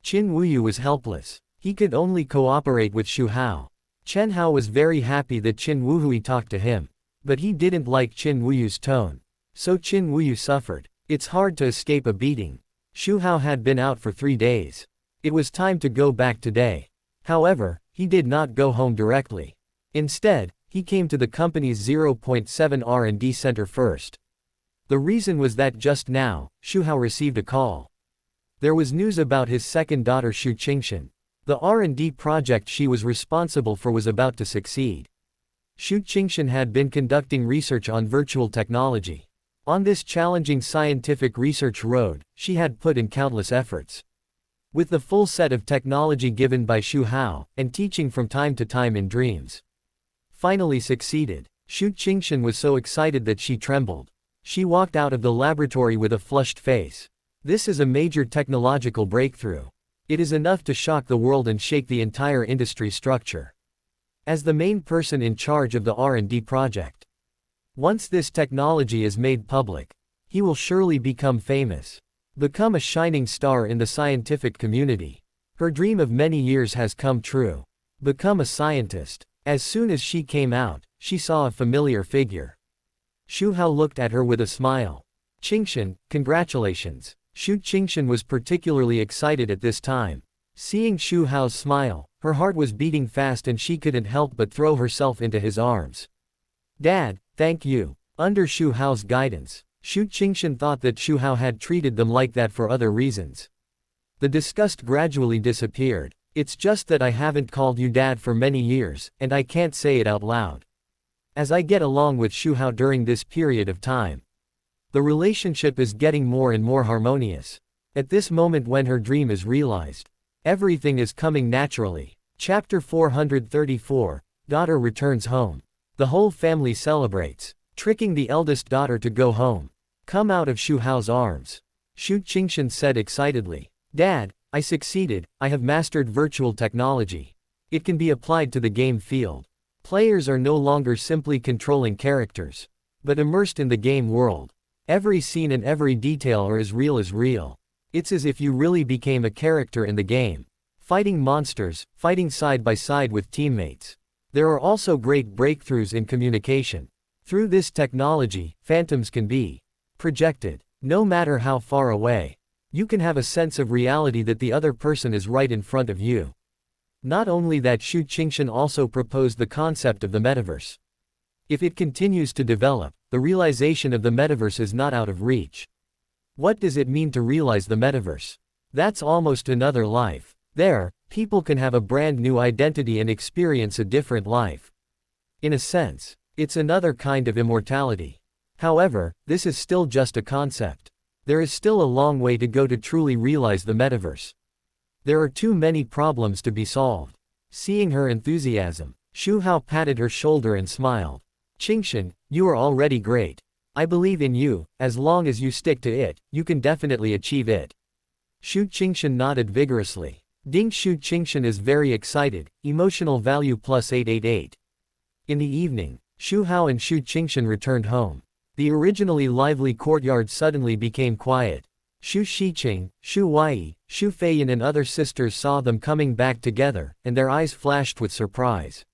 Qin Wuyu was helpless. He could only cooperate with Xu Hao. Chen Hao was very happy that Qin Wuhui talked to him. But he didn't like Qin Wuyu's tone. So Qin Wuyu suffered. It's hard to escape a beating. Xu Hao had been out for 3 days. It was time to go back today. However, he did not go home directly. Instead, he came to the company's 0.7 R&D center first. The reason was that just now, Xu Hao received a call. There was news about his second daughter Xu Qingshan. The R&D project she was responsible for was about to succeed. Xu Qingshan had been conducting research on virtual technology. On this challenging scientific research road, she had put in countless efforts. With the full set of technology given by Xu Hao, and teaching from time to time in dreams. Finally succeeded. Xu Qingshan was so excited that she trembled. She walked out of the laboratory with a flushed face. This is a major technological breakthrough. It is enough to shock the world and shake the entire industry structure. As the main person in charge of the R&D project. Once this technology is made public, he will surely become famous. Become a shining star in the scientific community. Her dream of many years has come true. Become a scientist. As soon as she came out, she saw a familiar figure. Xu Hao looked at her with a smile. Qingshan, congratulations. Xu Qingshan was particularly excited at this time. Seeing Xu Hao's smile, her heart was beating fast and she couldn't help but throw herself into his arms. Dad, thank you. Under Xu Hao's guidance, Xu Qingshan thought that Xu Hao had treated them like that for other reasons. The disgust gradually disappeared. It's just that I haven't called you dad for many years, and I can't say it out loud. As I get along with Xu Hao during this period of time, the relationship is getting more and more harmonious. At this moment when her dream is realized, everything is coming naturally. Chapter 434, Daughter returns home. The whole family celebrates, tricking the eldest daughter to go home. Come out of Xu Hao's arms. Xu Qingshan said excitedly. Dad, I succeeded, I have mastered virtual technology. It can be applied to the game field. Players are no longer simply controlling characters, but immersed in the game world. Every scene and every detail are as real as real. It's as if you really became a character in the game. Fighting monsters, fighting side by side with teammates. There are also great breakthroughs in communication. Through this technology, phantoms can be projected. No matter how far away, you can have a sense of reality that the other person is right in front of you. Not only that, Xu Qingshan also proposed the concept of the metaverse. If it continues to develop, the realization of the metaverse is not out of reach. What does it mean to realize the metaverse? That's almost another life. There, people can have a brand new identity and experience a different life. In a sense, it's another kind of immortality. However, this is still just a concept. There is still a long way to go to truly realize the metaverse. There are too many problems to be solved. Seeing her enthusiasm, Xu Hao patted her shoulder and smiled. Qingshan, you are already great. I believe in you. As long as you stick to it, you can definitely achieve it. Xu Qingshan nodded vigorously. Ding. Xu Qingshan is very excited. Emotional value plus 888. In the evening, Xu Hao and Xu Qingshan returned home. The originally lively courtyard suddenly became quiet. Xu Xiqing, Xu Huai, Xu Feiyan and other sisters saw them coming back together, and their eyes flashed with surprise.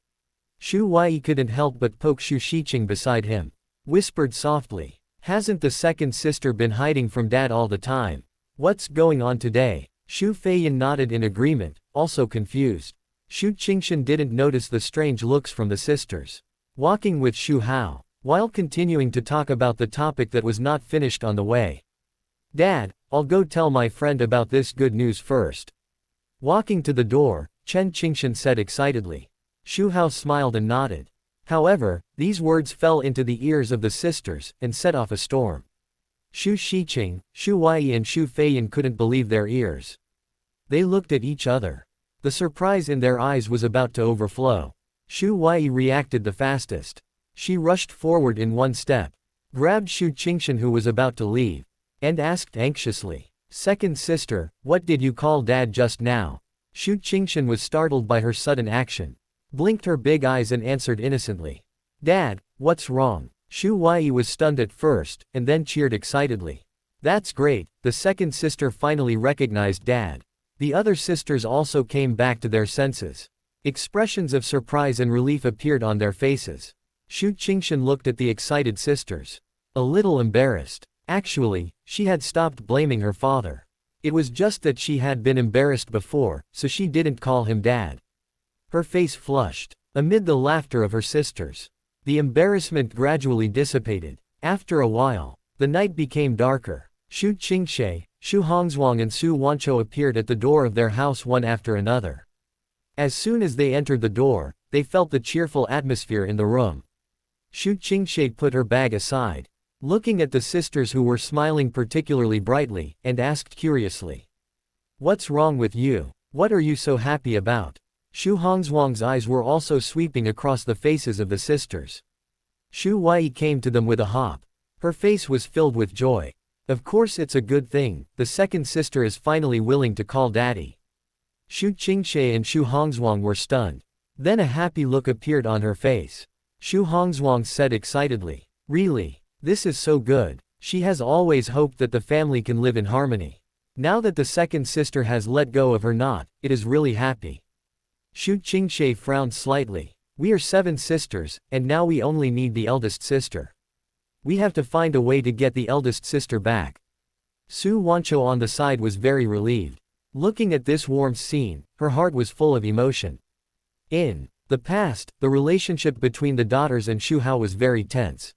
Xu Huai couldn't help but poke Xu Xiqing beside him. Whispered softly, "Hasn't the second sister been hiding from Dad all the time? What's going on today?" Xu Feiyan nodded in agreement, also confused. Xu Qingshan didn't notice the strange looks from the sisters. Walking with Xu Hao, while continuing to talk about the topic that was not finished on the way. "Dad, I'll go tell my friend about this good news first." Walking to the door, Chen Qingshan said excitedly. Xu Hao smiled and nodded. However, these words fell into the ears of the sisters, and set off a storm. Xu Xiqing, Xu Huai and Xu Feiyan couldn't believe their ears. They looked at each other. The surprise in their eyes was about to overflow. Xu Huai reacted the fastest. She rushed forward in one step, grabbed Xu Qingshan who was about to leave, and asked anxiously, "Second sister, what did you call Dad just now?" Xu Qingshan was startled by her sudden action, blinked her big eyes and answered innocently, "Dad, what's wrong?" Xu Huai was stunned at first, and then cheered excitedly. "That's great, the second sister finally recognized Dad." The other sisters also came back to their senses. Expressions of surprise and relief appeared on their faces. Xu Qingshan looked at the excited sisters. A little embarrassed. Actually, she had stopped blaming her father. It was just that she had been embarrassed before, so she didn't call him Dad. Her face flushed. Amid the laughter of her sisters, the embarrassment gradually dissipated. After a while, the night became darker. Xu Qingshe, Xu Hongzhuang and Su Wanqiu appeared at the door of their house one after another. As soon as they entered the door, they felt the cheerful atmosphere in the room. Xu Qingshe put her bag aside, looking at the sisters who were smiling particularly brightly, and asked curiously, "What's wrong with you? What are you so happy about?" Xu Hongzhuang's eyes were also sweeping across the faces of the sisters. Xu Huai came to them with a hop. Her face was filled with joy. "Of course it's a good thing, the second sister is finally willing to call Daddy." Xu Qingshe and Xu Hongzhuang were stunned. Then a happy look appeared on her face. Xu Hongzhuang said excitedly, "Really? This is so good." She has always hoped that the family can live in harmony. Now that the second sister has let go of her knot, it is really happy. Xu Qingshe frowned slightly. "We are 7 sisters, and now we only need the eldest sister. We have to find a way to get the eldest sister back." Su Wanqiu on the side was very relieved. Looking at this warm scene, her heart was full of emotion. In the past, the relationship between the daughters and Xu Hao was very tense.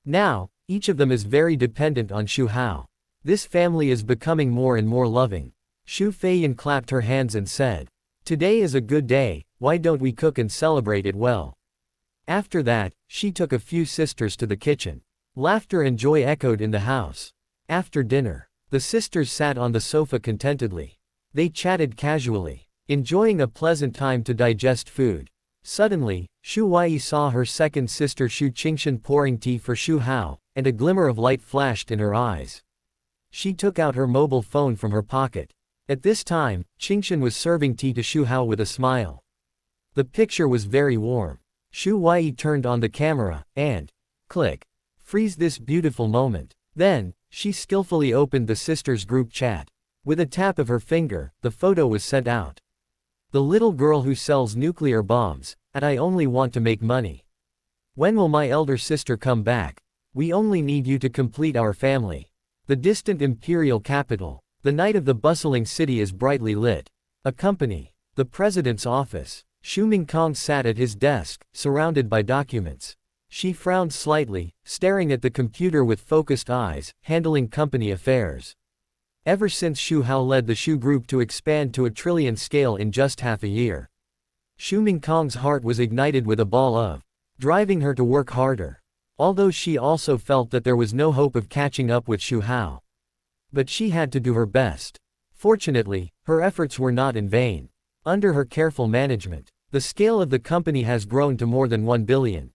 Now, each of them is very dependent on Xu Hao. This family is becoming more and more loving. Xu Feiyan clapped her hands and said, "Today is a good day, why don't we cook and celebrate it well?" After that, she took a few sisters to the kitchen. Laughter and joy echoed in the house. After dinner, the sisters sat on the sofa contentedly. They chatted casually, enjoying a pleasant time to digest food. Suddenly, Xu Huai saw her second sister Xu Qingshan pouring tea for Xu Hao, and a glimmer of light flashed in her eyes. She took out her mobile phone from her pocket. At this time, Qingshan was serving tea to Xu Hao with a smile. The picture was very warm. Xu Huai turned on the camera, and click. Freeze this beautiful moment. Then, she skillfully opened the sisters' group chat. With a tap of her finger, the photo was sent out. The little girl who sells nuclear bombs, and I only want to make money. When will my elder sister come back? We only need you to complete our family. The distant imperial capital. The night of the bustling city is brightly lit. A company. The president's office. Xu Mingkong sat at his desk, surrounded by documents. She frowned slightly, staring at the computer with focused eyes, handling company affairs. Ever since Xu Hao led the Xu Group to expand to a trillion scale in just half a year, Xu Mingkong's heart was ignited with a ball of driving her to work harder. Although she also felt that there was no hope of catching up with Xu Hao. But she had to do her best. Fortunately, her efforts were not in vain. Under her careful management, the scale of the company has grown to more than 1 billion.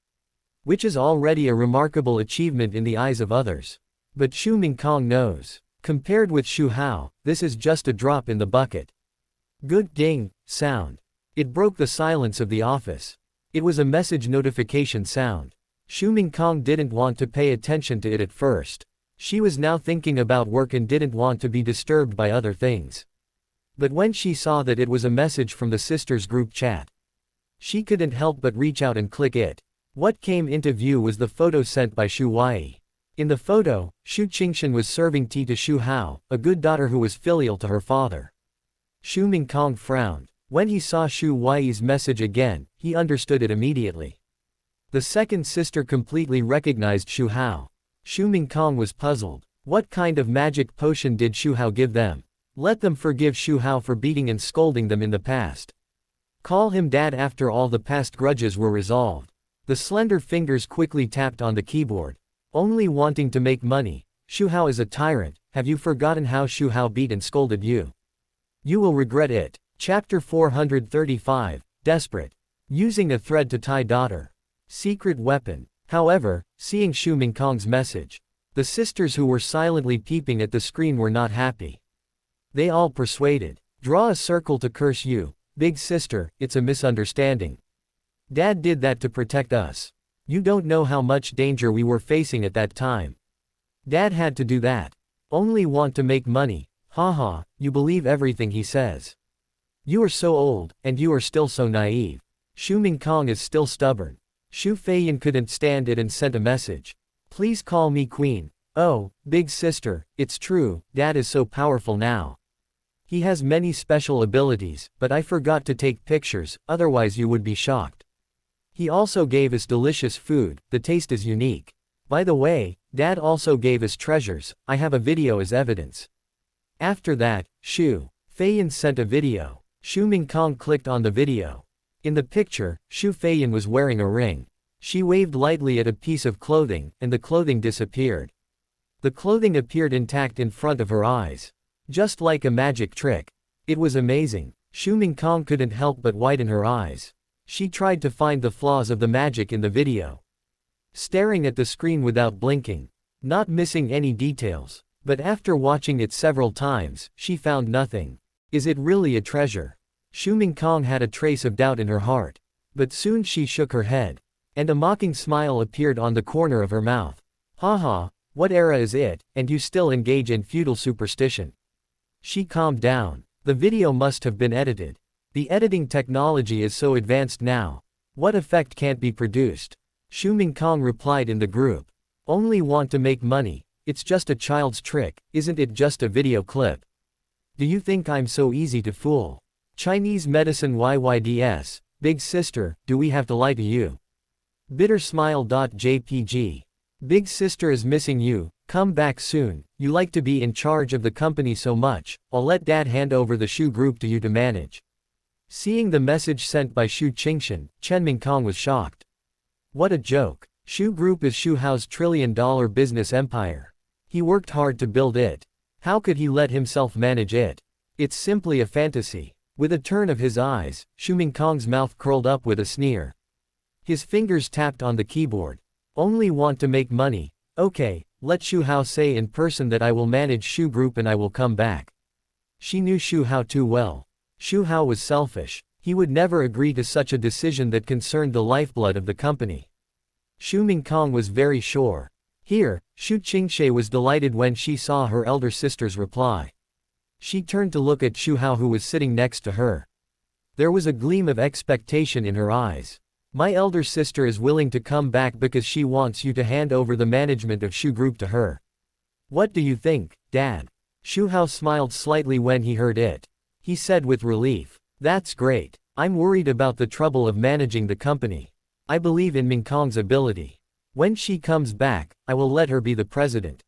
Which is already a remarkable achievement in the eyes of others. But Xu Mingkong knows. Compared with Xu Hao, this is just a drop in the bucket. Good ding sound. It broke the silence of the office. It was a message notification sound. Xu Mingkong didn't want to pay attention to it at first. She was now thinking about work and didn't want to be disturbed by other things. But when she saw that it was a message from the sisters' group chat, she couldn't help but reach out and click it. What came into view was the photo sent by Xu Huai. In the photo, Xu Qingshan was serving tea to Xu Hao, a good daughter who was filial to her father. Xu Mingkong frowned. When he saw Xu Huai's message again, he understood it immediately. The second sister completely recognized Xu Hao. Xu Mingkong was puzzled. What kind of magic potion did Xu Hao give them? Let them forgive Xu Hao for beating and scolding them in the past. Call him dad after all the past grudges were resolved. The slender fingers quickly tapped on the keyboard. Only wanting to make money. Xu Hao is a tyrant. Have you forgotten how Xu Hao beat and scolded you? You will regret it. Chapter 435, Desperate. Using a thread to tie daughter. Secret weapon. However, seeing Xu Mingkong's message, the sisters who were silently peeping at the screen were not happy. They all persuaded. Draw a circle to curse you. Big sister, it's a misunderstanding. Dad did that to protect us. You don't know how much danger we were facing at that time. Dad had to do that. Only want to make money. Haha, you believe everything he says. You are so old, and you are still so naive. Xu Mingkong is still stubborn. Xu Feiyan couldn't stand it and sent a message. Please call me queen. Oh, big sister, it's true, Dad is so powerful now. He has many special abilities, but I forgot to take pictures, otherwise you would be shocked. He also gave us delicious food, the taste is unique. By the way, Dad also gave us treasures, I have a video as evidence. After that, Xu Feiyan sent a video. Xu Mingkong clicked on the video. In the picture, Xu Feiyan was wearing a ring. She waved lightly at a piece of clothing, and the clothing disappeared. The clothing appeared intact in front of her eyes. Just like a magic trick. It was amazing. Xu Mingkong couldn't help but widen her eyes. She tried to find the flaws of the magic in the video. Staring at the screen without blinking. Not missing any details. But after watching it several times, she found nothing. Is it really a treasure? Xu Mingkong had a trace of doubt in her heart. But soon she shook her head. And a mocking smile appeared on the corner of her mouth. Haha, what era is it, and you still engage in feudal superstition? She calmed down. The video must have been edited. The editing technology is so advanced now. What effect can't be produced? Xu Mingkong replied in the group. Only want to make money. It's just a child's trick, isn't it just a video clip? Do you think I'm so easy to fool? Chinese medicine YYDS, big sister, do we have to lie to you? Bittersmile.jpg. Big sister is missing you, come back soon, you like to be in charge of the company so much, I'll let Dad hand over the Xu Group to you to manage. Seeing the message sent by Xu Qingshan, Chen Mingkong was shocked. What a joke. Xu Group is Xu Hao's trillion-dollar business empire. He worked hard to build it. How could he let himself manage it? It's simply a fantasy. With a turn of his eyes, Xu Mingkong's mouth curled up with a sneer. His fingers tapped on the keyboard. Only want to make money. Okay, let Xu Hao say in person that I will manage Xu Group and I will come back. She knew Xu Hao too well. Xu Hao was selfish. He would never agree to such a decision that concerned the lifeblood of the company. Xu Mingkong was very sure. Here, Xu Qingshe was delighted when she saw her elder sister's reply. She turned to look at Xu Hao, who was sitting next to her. There was a gleam of expectation in her eyes. My elder sister is willing to come back because she wants you to hand over the management of Xu Group to her. What do you think, Dad? Xu Hao smiled slightly when he heard it. He said with relief, "That's great. I'm worried about the trouble of managing the company. I believe in Mingkong's ability. When she comes back, I will let her be the president."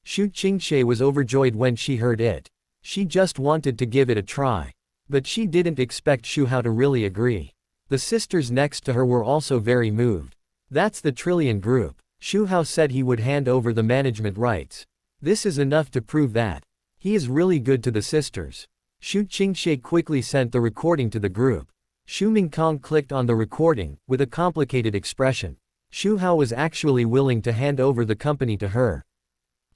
Xu Qingshe was overjoyed when she heard it. She just wanted to give it a try. But she didn't expect Xu Hao to really agree. The sisters next to her were also very moved. That's the Trillion Group. Xu Hao said he would hand over the management rights. This is enough to prove that he is really good to the sisters. Xu Qingshe quickly sent the recording to the group. Xu Mingkong clicked on the recording, with a complicated expression. Xu Hao was actually willing to hand over the company to her.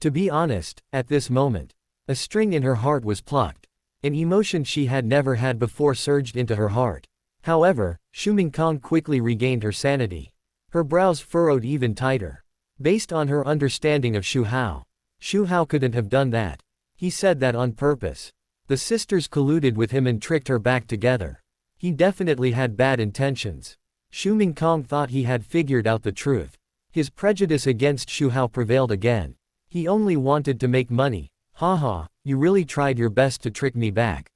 To be honest, at this moment, a string in her heart was plucked. An emotion she had never had before surged into her heart. However, Xu Mingkong quickly regained her sanity. Her brows furrowed even tighter. Based on her understanding of Xu Hao couldn't have done that. He said that on purpose. The sisters colluded with him and tricked her back together. He definitely had bad intentions. Xu Mingkong thought he had figured out the truth. His prejudice against Xu Hao prevailed again. He only wanted to make money. Haha, you really tried your best to trick me back.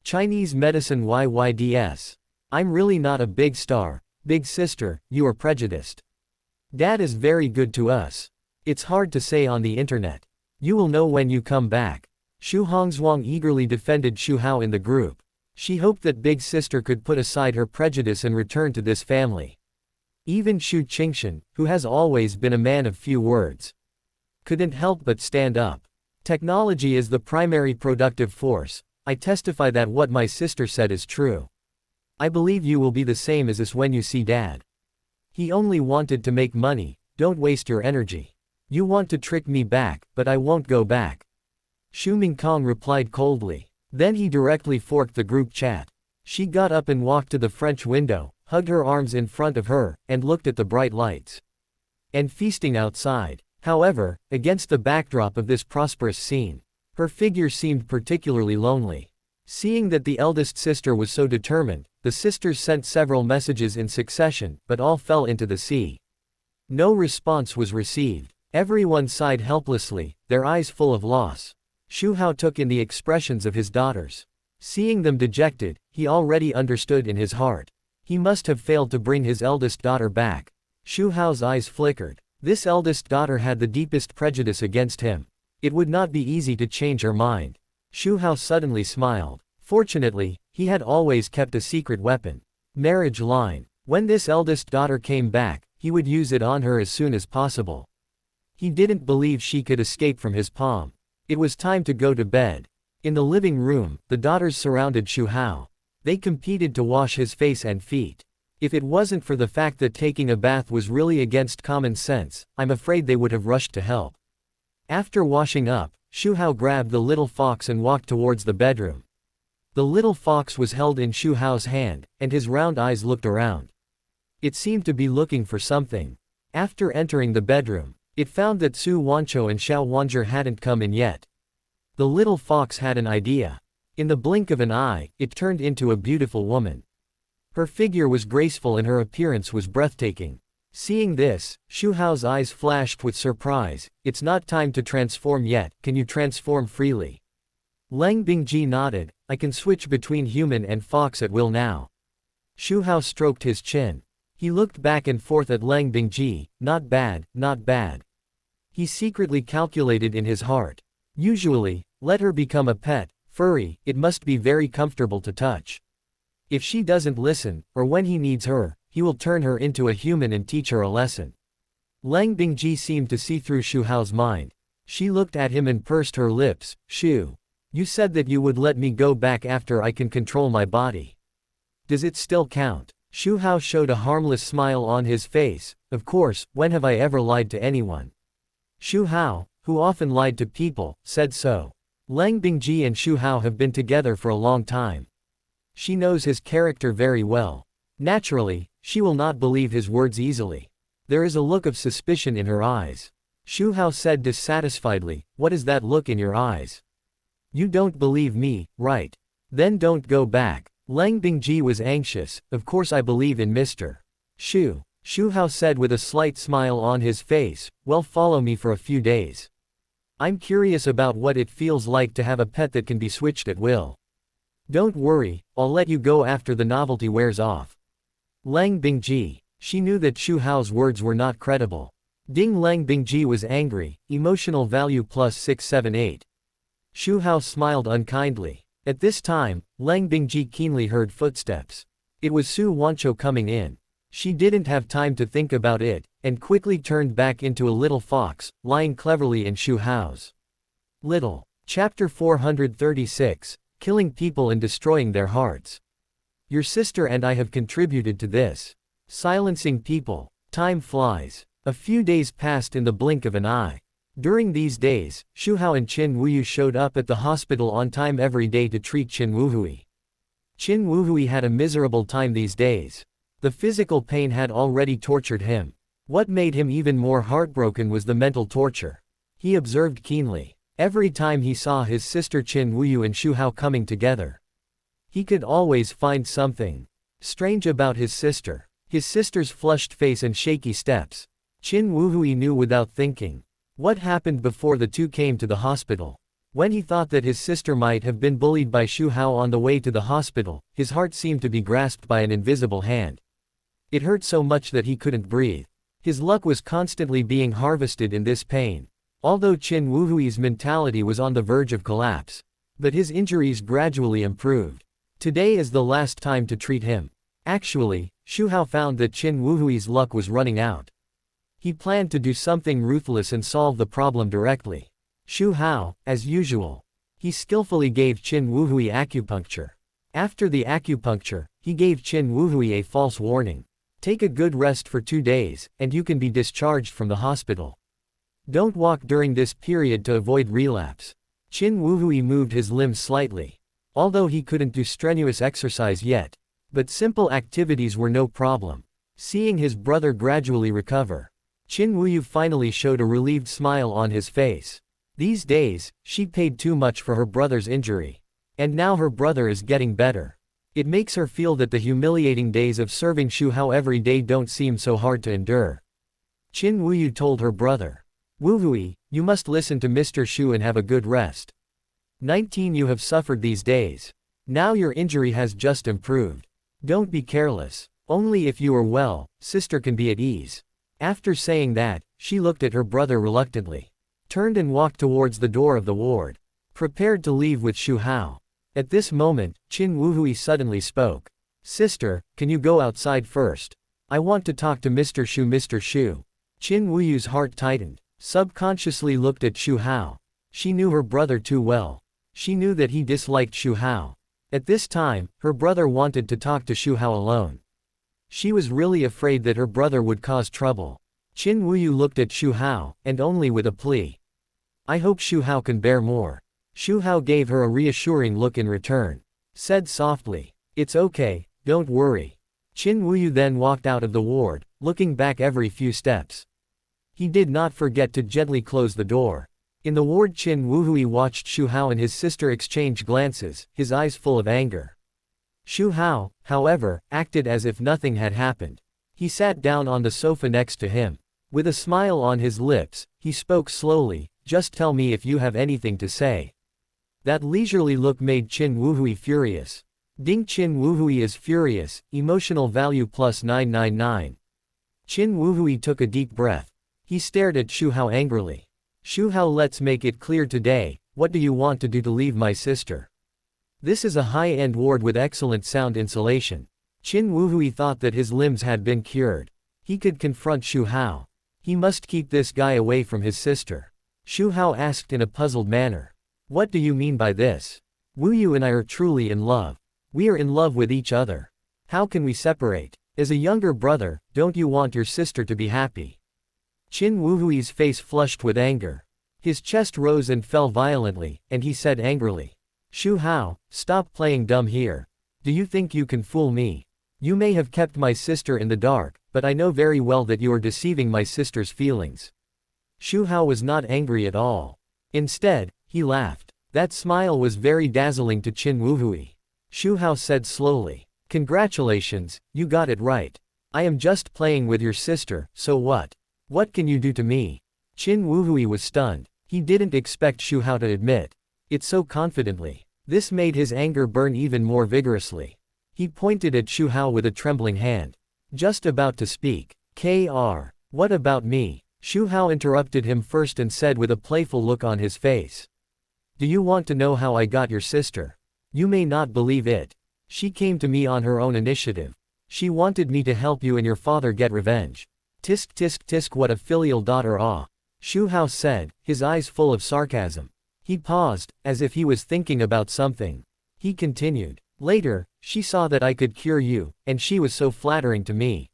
Chinese medicine YYDS. I'm really not a big star, big sister, you are prejudiced. Dad is very good to us. It's hard to say on the internet. You will know when you come back. Xu Hongzhuang eagerly defended Xu Hao in the group. She hoped that big sister could put aside her prejudice and return to this family. Even Xu Qingshan, who has always been a man of few words, couldn't help but stand up. Technology is the primary productive force. I testify that what my sister said is true. I believe you will be the same as us when you see Dad. He only wanted to make money, don't waste your energy. You want to trick me back, but I won't go back. Xu Mingkong replied coldly. Then he directly forked the group chat. She got up and walked to the French window, hugged her arms in front of her, and looked at the bright lights and feasting outside. However, against the backdrop of this prosperous scene, her figure seemed particularly lonely. Seeing that the eldest sister was so determined, the sisters sent several messages in succession, but all fell into the sea. No response was received. Everyone sighed helplessly, their eyes full of loss. Xu Hao took in the expressions of his daughters. Seeing them dejected, he already understood in his heart. He must have failed to bring his eldest daughter back. Xu Hao's eyes flickered. This eldest daughter had the deepest prejudice against him. It would not be easy to change her mind. Xu Hao suddenly smiled. Fortunately, he had always kept a secret weapon. Marriage line. When this eldest daughter came back, he would use it on her as soon as possible. He didn't believe she could escape from his palm. It was time to go to bed. In the living room, the daughters surrounded Xu Hao. They competed to wash his face and feet. If it wasn't for the fact that taking a bath was really against common sense, I'm afraid they would have rushed to help. After washing up, Xu Hao grabbed the little fox and walked towards the bedroom. The little fox was held in Xu Hao's hand, and his round eyes looked around. It seemed to be looking for something. After entering the bedroom, it found that Su Wanchou and Xiao Wanzhi hadn't come in yet. The little fox had an idea. In the blink of an eye, it turned into a beautiful woman. Her figure was graceful and her appearance was breathtaking. Seeing this, Xu Hao's eyes flashed with surprise. It's not time to transform yet, can you transform freely? Lang Bingji nodded, I can switch between human and fox at will now. Xu Hao stroked his chin. He looked back and forth at Lang Bingji, not bad, not bad. He secretly calculated in his heart. Usually, let her become a pet, furry, it must be very comfortable to touch. If she doesn't listen, or when he needs her, he will turn her into a human and teach her a lesson. Lang Bingji seemed to see through Xu Hao's mind. She looked at him and pursed her lips. Xu, you said that you would let me go back after I can control my body. Does it still count? Xu Hao showed a harmless smile on his face. Of course, when have I ever lied to anyone? Xu Hao, who often lied to people, said so. Lang Bingji and Xu Hao have been together for a long time. She knows his character very well. Naturally, she will not believe his words easily. There is a look of suspicion in her eyes. Xu Hao said dissatisfiedly, "What is that look in your eyes? You don't believe me, right? Then don't go back." Lang Bingji was anxious. "Of course I believe in Mr. Xu." Xu Hao said with a slight smile on his face, "Well, follow me for a few days. I'm curious about what it feels like to have a pet that can be switched at will. Don't worry, I'll let you go after the novelty wears off." Lang Bingji. She knew that Xu Hao's words were not credible. Ding Lang Bingji was angry, emotional value plus 678. Xu Hao smiled unkindly. At this time, Lang Bingji keenly heard footsteps. It was Su Wancho coming in. She didn't have time to think about it, and quickly turned back into a little fox, lying cleverly in Xu Hao's little. Chapter 436, Killing People and Destroying Their Hearts. Your sister and I have contributed to this. Silencing people. Time flies. A few days passed in the blink of an eye. During these days, Xu Hao and Qin Wuyu showed up at the hospital on time every day to treat Qin Wuhui. Qin Wuhui had a miserable time these days. The physical pain had already tortured him. What made him even more heartbroken was the mental torture. He observed keenly. Every time he saw his sister Qin Wuyu and Xu Hao coming together, he could always find something strange about his sister. His sister's flushed face and shaky steps. Qin Wuhui knew without thinking. What happened before the two came to the hospital? When he thought that his sister might have been bullied by Xu Hao on the way to the hospital, his heart seemed to be grasped by an invisible hand. It hurt so much that he couldn't breathe. His luck was constantly being harvested in this pain. Although Qin Wuhui's mentality was on the verge of collapse, but his injuries gradually improved. Today is the last time to treat him. Actually, Xu Hao found that Qin Wuhui's luck was running out. He planned to do something ruthless and solve the problem directly. Xu Hao, as usual. He skillfully gave Qin Wuhui acupuncture. After the acupuncture, he gave Qin Wuhui a false warning. Take a good rest for 2 days, and you can be discharged from the hospital. Don't walk during this period to avoid relapse. Qin Wuhui moved his limbs slightly. Although he couldn't do strenuous exercise yet, but simple activities were no problem. Seeing his brother gradually recover, Qin Wuyu finally showed a relieved smile on his face. These days, she paid too much for her brother's injury. And now her brother is getting better. It makes her feel that the humiliating days of serving Xu Hao every day don't seem so hard to endure. Qin Wuyu told her brother. Wuhui, you must listen to Mr. Xu and have a good rest. 19 You have suffered these days. Now your injury has just improved. Don't be careless. Only if you are well, sister can be at ease. After saying that, she looked at her brother reluctantly, turned and walked towards the door of the ward, prepared to leave with Xu Hao. At this moment, Qin Wuhui suddenly spoke. Sister, can you go outside first? I want to talk to Mr. Xu. Mr. Xu. Qin Wuyu's heart tightened, subconsciously looked at Xu Hao. She knew her brother too well. She knew that he disliked Xu Hao. At this time, her brother wanted to talk to Xu Hao alone. She was really afraid that her brother would cause trouble. Qin Wuyu looked at Xu Hao, and only with a plea. I hope Xu Hao can bear more. Xu Hao gave her a reassuring look in return. Said softly, it's okay, don't worry. Qin Wuyu then walked out of the ward, looking back every few steps. He did not forget to gently close the door. In the ward Qin Wuhui watched Xu Hao and his sister exchange glances, his eyes full of anger. Xu Hao, however, acted as if nothing had happened. He sat down on the sofa next to him. With a smile on his lips, he spoke slowly, just tell me if you have anything to say. That leisurely look made Qin Wuhui furious. Ding Qin Wuhui is furious, emotional value plus 999. Qin Wuhui took a deep breath. He stared at Xu Hao angrily. Xu Hao, let's make it clear today, what do you want to do to leave my sister? This is a high-end ward with excellent sound insulation. Qin Wuhui thought that his limbs had been cured. He could confront Xu Hao. He must keep this guy away from his sister. Xu Hao asked in a puzzled manner. What do you mean by this? Wuyu and I are truly in love. We are in love with each other. How can we separate? As a younger brother, don't you want your sister to be happy? Qin Wuhui's face flushed with anger. His chest rose and fell violently, and he said angrily. Xu Hao, stop playing dumb here. Do you think you can fool me? You may have kept my sister in the dark, but I know very well that you are deceiving my sister's feelings. Xu Hao was not angry at all. Instead, he laughed. That smile was very dazzling to Qin Wuhui. Xu Hao said slowly. Congratulations, you got it right. I am just playing with your sister, so what? What can you do to me? Qin Wuhui was stunned. He didn't expect Xu Hao to admit it so confidently. This made his anger burn even more vigorously. He pointed at Xu Hao with a trembling hand. Just about to speak. Kr. What about me? Xu Hao interrupted him first and said with a playful look on his face. Do you want to know how I got your sister? You may not believe it. She came to me on her own initiative. She wanted me to help you and your father get revenge. Tisk tisk tisk, what a filial daughter, ah. Xu Hao said, his eyes full of sarcasm. He paused, as if he was thinking about something. He continued. Later, she saw that I could cure you, and she was so flattering to me.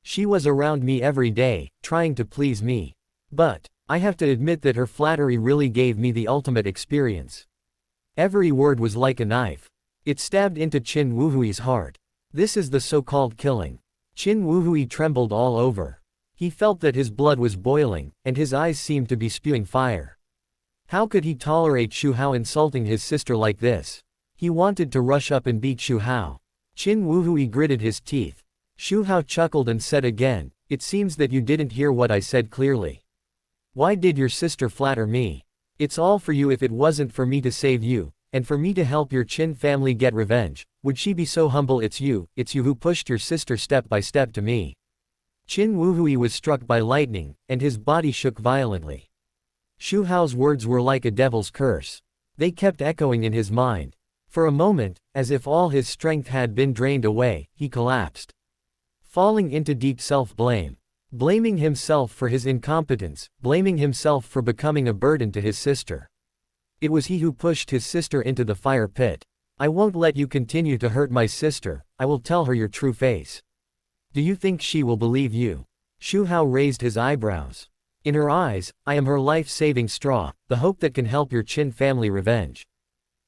She was around me every day, trying to please me. But I have to admit that her flattery really gave me the ultimate experience. Every word was like a knife. It stabbed into Qin Wuhui's heart. This is the so-called killing. Qin Wuhui trembled all over. He felt that his blood was boiling, and his eyes seemed to be spewing fire. How could he tolerate Xu Hao insulting his sister like this? He wanted to rush up and beat Xu Hao. Qin Wuhui gritted his teeth. Xu Hao chuckled and said again, it seems that you didn't hear what I said clearly. Why did your sister flatter me? It's all for you. If it wasn't for me to save you, and for me to help your Qin family get revenge, would she be so humble? It's you who pushed your sister step by step to me. Qin Wuhui was struck by lightning, and his body shook violently. Xu Hao's words were like a devil's curse. They kept echoing in his mind. For a moment, as if all his strength had been drained away, he collapsed. Falling into deep self-blame. Blaming himself for his incompetence, blaming himself for becoming a burden to his sister. It was he who pushed his sister into the fire pit. I won't let you continue to hurt my sister, I will tell her your true face. Do you think she will believe you? Xu Hao raised his eyebrows. In her eyes, I am her life-saving straw, the hope that can help your Qin family revenge.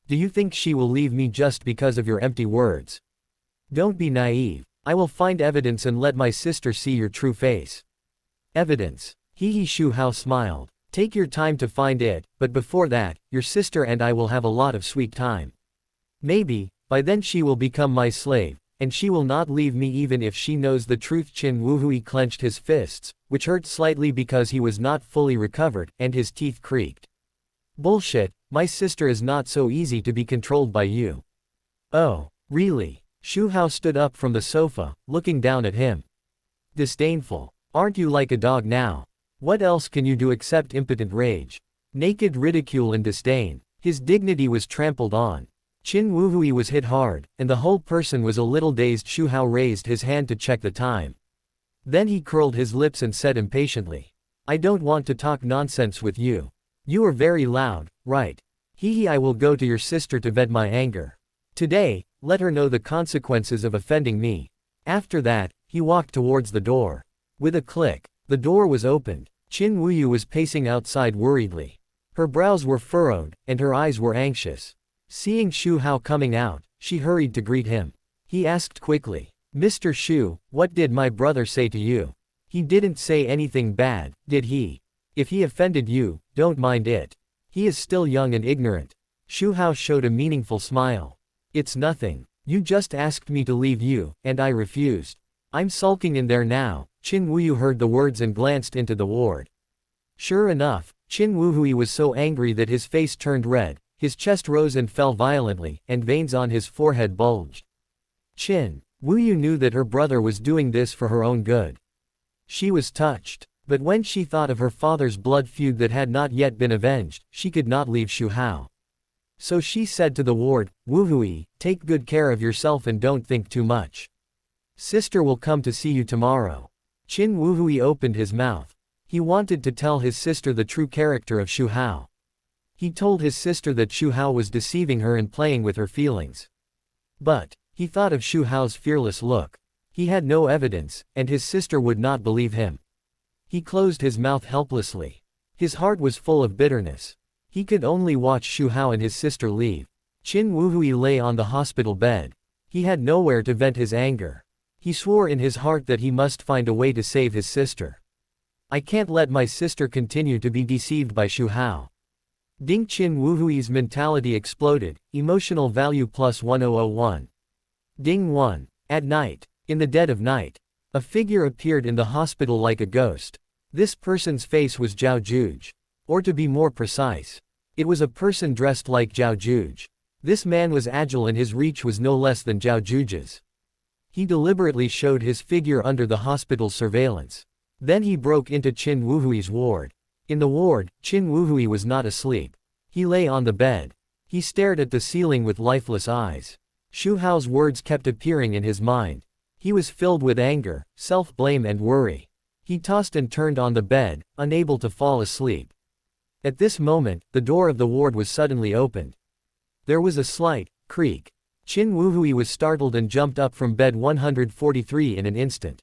Do you think she will leave me just because of your empty words? Don't be naive. I will find evidence and let my sister see your true face. Evidence. Xu Hao smiled. Take your time to find it, but before that, your sister and I will have a lot of sweet time. Maybe, by then she will become my slave, and she will not leave me even if she knows the truth. Qin Wuhui clenched his fists, which hurt slightly because he was not fully recovered, and his teeth creaked. Bullshit, my sister is not so easy to be controlled by you. Oh, really? Xu Hao stood up from the sofa, looking down at him. Disdainful. Aren't you like a dog now? What else can you do except impotent rage? Naked ridicule and disdain. His dignity was trampled on. Qin Wuhui was hit hard, and the whole person was a little dazed. Xu Hao raised his hand to check the time. Then he curled his lips and said impatiently. I don't want to talk nonsense with you. You are very loud, right? I will go to your sister to vent my anger. Today, let her know the consequences of offending me. After that, he walked towards the door. With a click, the door was opened. Qin Wuyu was pacing outside worriedly. Her brows were furrowed, and her eyes were anxious. Seeing Xu Hao coming out, she hurried to greet him. He asked quickly, Mr. Xu, what did my brother say to you? He didn't say anything bad, did he? If he offended you, don't mind it. He is still young and ignorant. Xu Hao showed a meaningful smile. It's nothing. You just asked me to leave you, and I refused. I'm sulking in there now. Qin Wuyu heard the words and glanced into the ward. Sure enough, Qin Wuhui was so angry that his face turned red, his chest rose and fell violently, and veins on his forehead bulged. Qin Wuyu knew that her brother was doing this for her own good. She was touched, but when she thought of her father's blood feud that had not yet been avenged, she could not leave Xu Hao. So she said to the ward, Wuhui, take good care of yourself and don't think too much. Sister will come to see you tomorrow. Qin Wuhui opened his mouth. He wanted to tell his sister the true character of Xu Hao. He told his sister that Xu Hao was deceiving her and playing with her feelings. But he thought of Xu Hao's fearless look. He had no evidence, and his sister would not believe him. He closed his mouth helplessly. His heart was full of bitterness. He could only watch Xu Hao and his sister leave. Qin Wuhui lay on the hospital bed. He had nowhere to vent his anger. He swore in his heart that he must find a way to save his sister. I can't let my sister continue to be deceived by Xu Hao. Ding Qin Wuhui's mentality exploded, emotional value plus 1001. Ding 1. At night. In the dead of night. A figure appeared in the hospital like a ghost. This person's face was Zhao Juge. Or to be more precise, it was a person dressed like Zhao Juge. This man was agile and his reach was no less than Zhao Juge's. He deliberately showed his figure under the hospital's surveillance. Then he broke into Qin Wuhui's ward. In the ward, Qin Wuhui was not asleep. He lay on the bed. He stared at the ceiling with lifeless eyes. Xu Hao's words kept appearing in his mind. He was filled with anger, self-blame and worry. He tossed and turned on the bed, unable to fall asleep. At this moment, the door of the ward was suddenly opened. There was a slight creak. Qin Wuhui was startled and jumped up from bed 143 in an instant.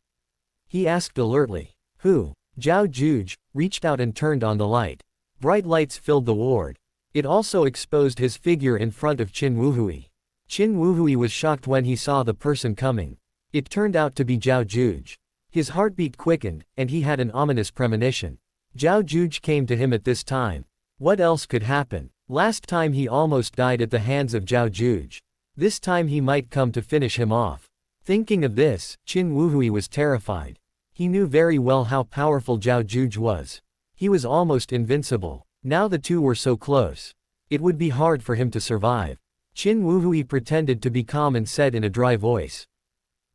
He asked alertly, "Who?" Zhao Juge reached out and turned on the light. Bright lights filled the ward. It also exposed his figure in front of Qin Wuhui. Qin Wuhui was shocked when he saw the person coming. It turned out to be Zhao Juge. His heartbeat quickened, and he had an ominous premonition. Zhao Juge came to him at this time. What else could happen? Last time he almost died at the hands of Zhao Juge. This time he might come to finish him off. Thinking of this, Qin Wuhui was terrified. He knew very well how powerful Zhao Juge was. He was almost invincible. Now the two were so close. It would be hard for him to survive. Qin Wuhui pretended to be calm and said in a dry voice.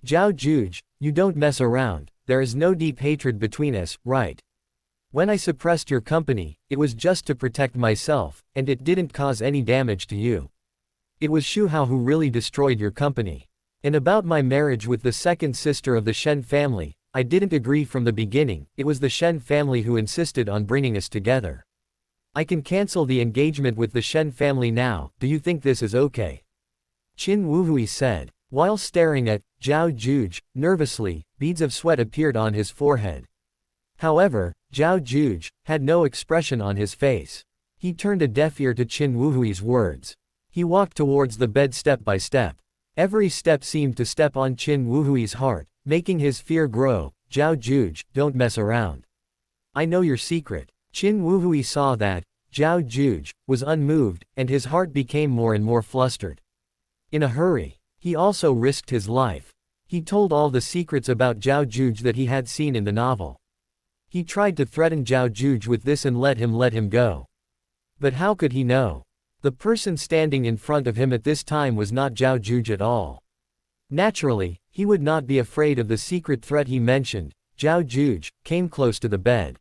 Zhao Juge, you don't mess around, there is no deep hatred between us, right? When I suppressed your company, it was just to protect myself, and it didn't cause any damage to you. It was Xu Hao who really destroyed your company. And about my marriage with the second sister of the Shen family, I didn't agree from the beginning, it was the Shen family who insisted on bringing us together. I can cancel the engagement with the Shen family now, do you think this is okay? Qin Wuhui said. While staring at Zhao Juge, nervously, beads of sweat appeared on his forehead. However, Zhao Juge had no expression on his face. He turned a deaf ear to Qin Wuhui's words. He walked towards the bed step by step. Every step seemed to step on Qin Wuhui's heart, making his fear grow. Zhao Juge, don't mess around. I know your secret. Qin Wuhui saw that Zhao Juge was unmoved, and his heart became more and more flustered. In a hurry, he also risked his life. He told all the secrets about Zhao Juge that he had seen in the novel. He tried to threaten Zhao Juge with this and let him go. But how could he know? The person standing in front of him at this time was not Zhao Juge at all. Naturally, he would not be afraid of the secret threat he mentioned. Zhao Juge came close to the bed.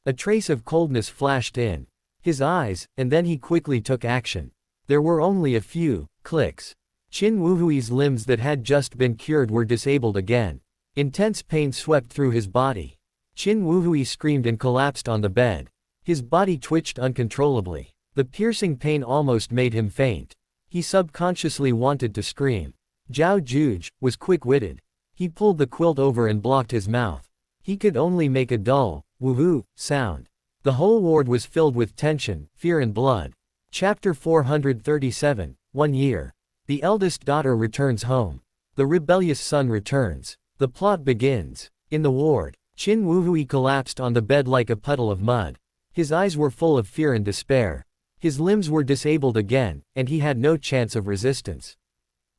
A trace of coldness flashed in his eyes, and then he quickly took action. There were only a few clicks. Qin Wuhui's limbs that had just been cured were disabled again. Intense pain swept through his body. Qin Wuhui screamed and collapsed on the bed. His body twitched uncontrollably. The piercing pain almost made him faint. He subconsciously wanted to scream. Zhao Juge was quick-witted. He pulled the quilt over and blocked his mouth. He could only make a dull, woohoo, sound. The whole ward was filled with tension, fear and blood. Chapter 437, 1 year. The eldest daughter returns home. The rebellious son returns. The plot begins. In the ward, Qin Wuhui collapsed on the bed like a puddle of mud. His eyes were full of fear and despair. His limbs were disabled again, and he had no chance of resistance.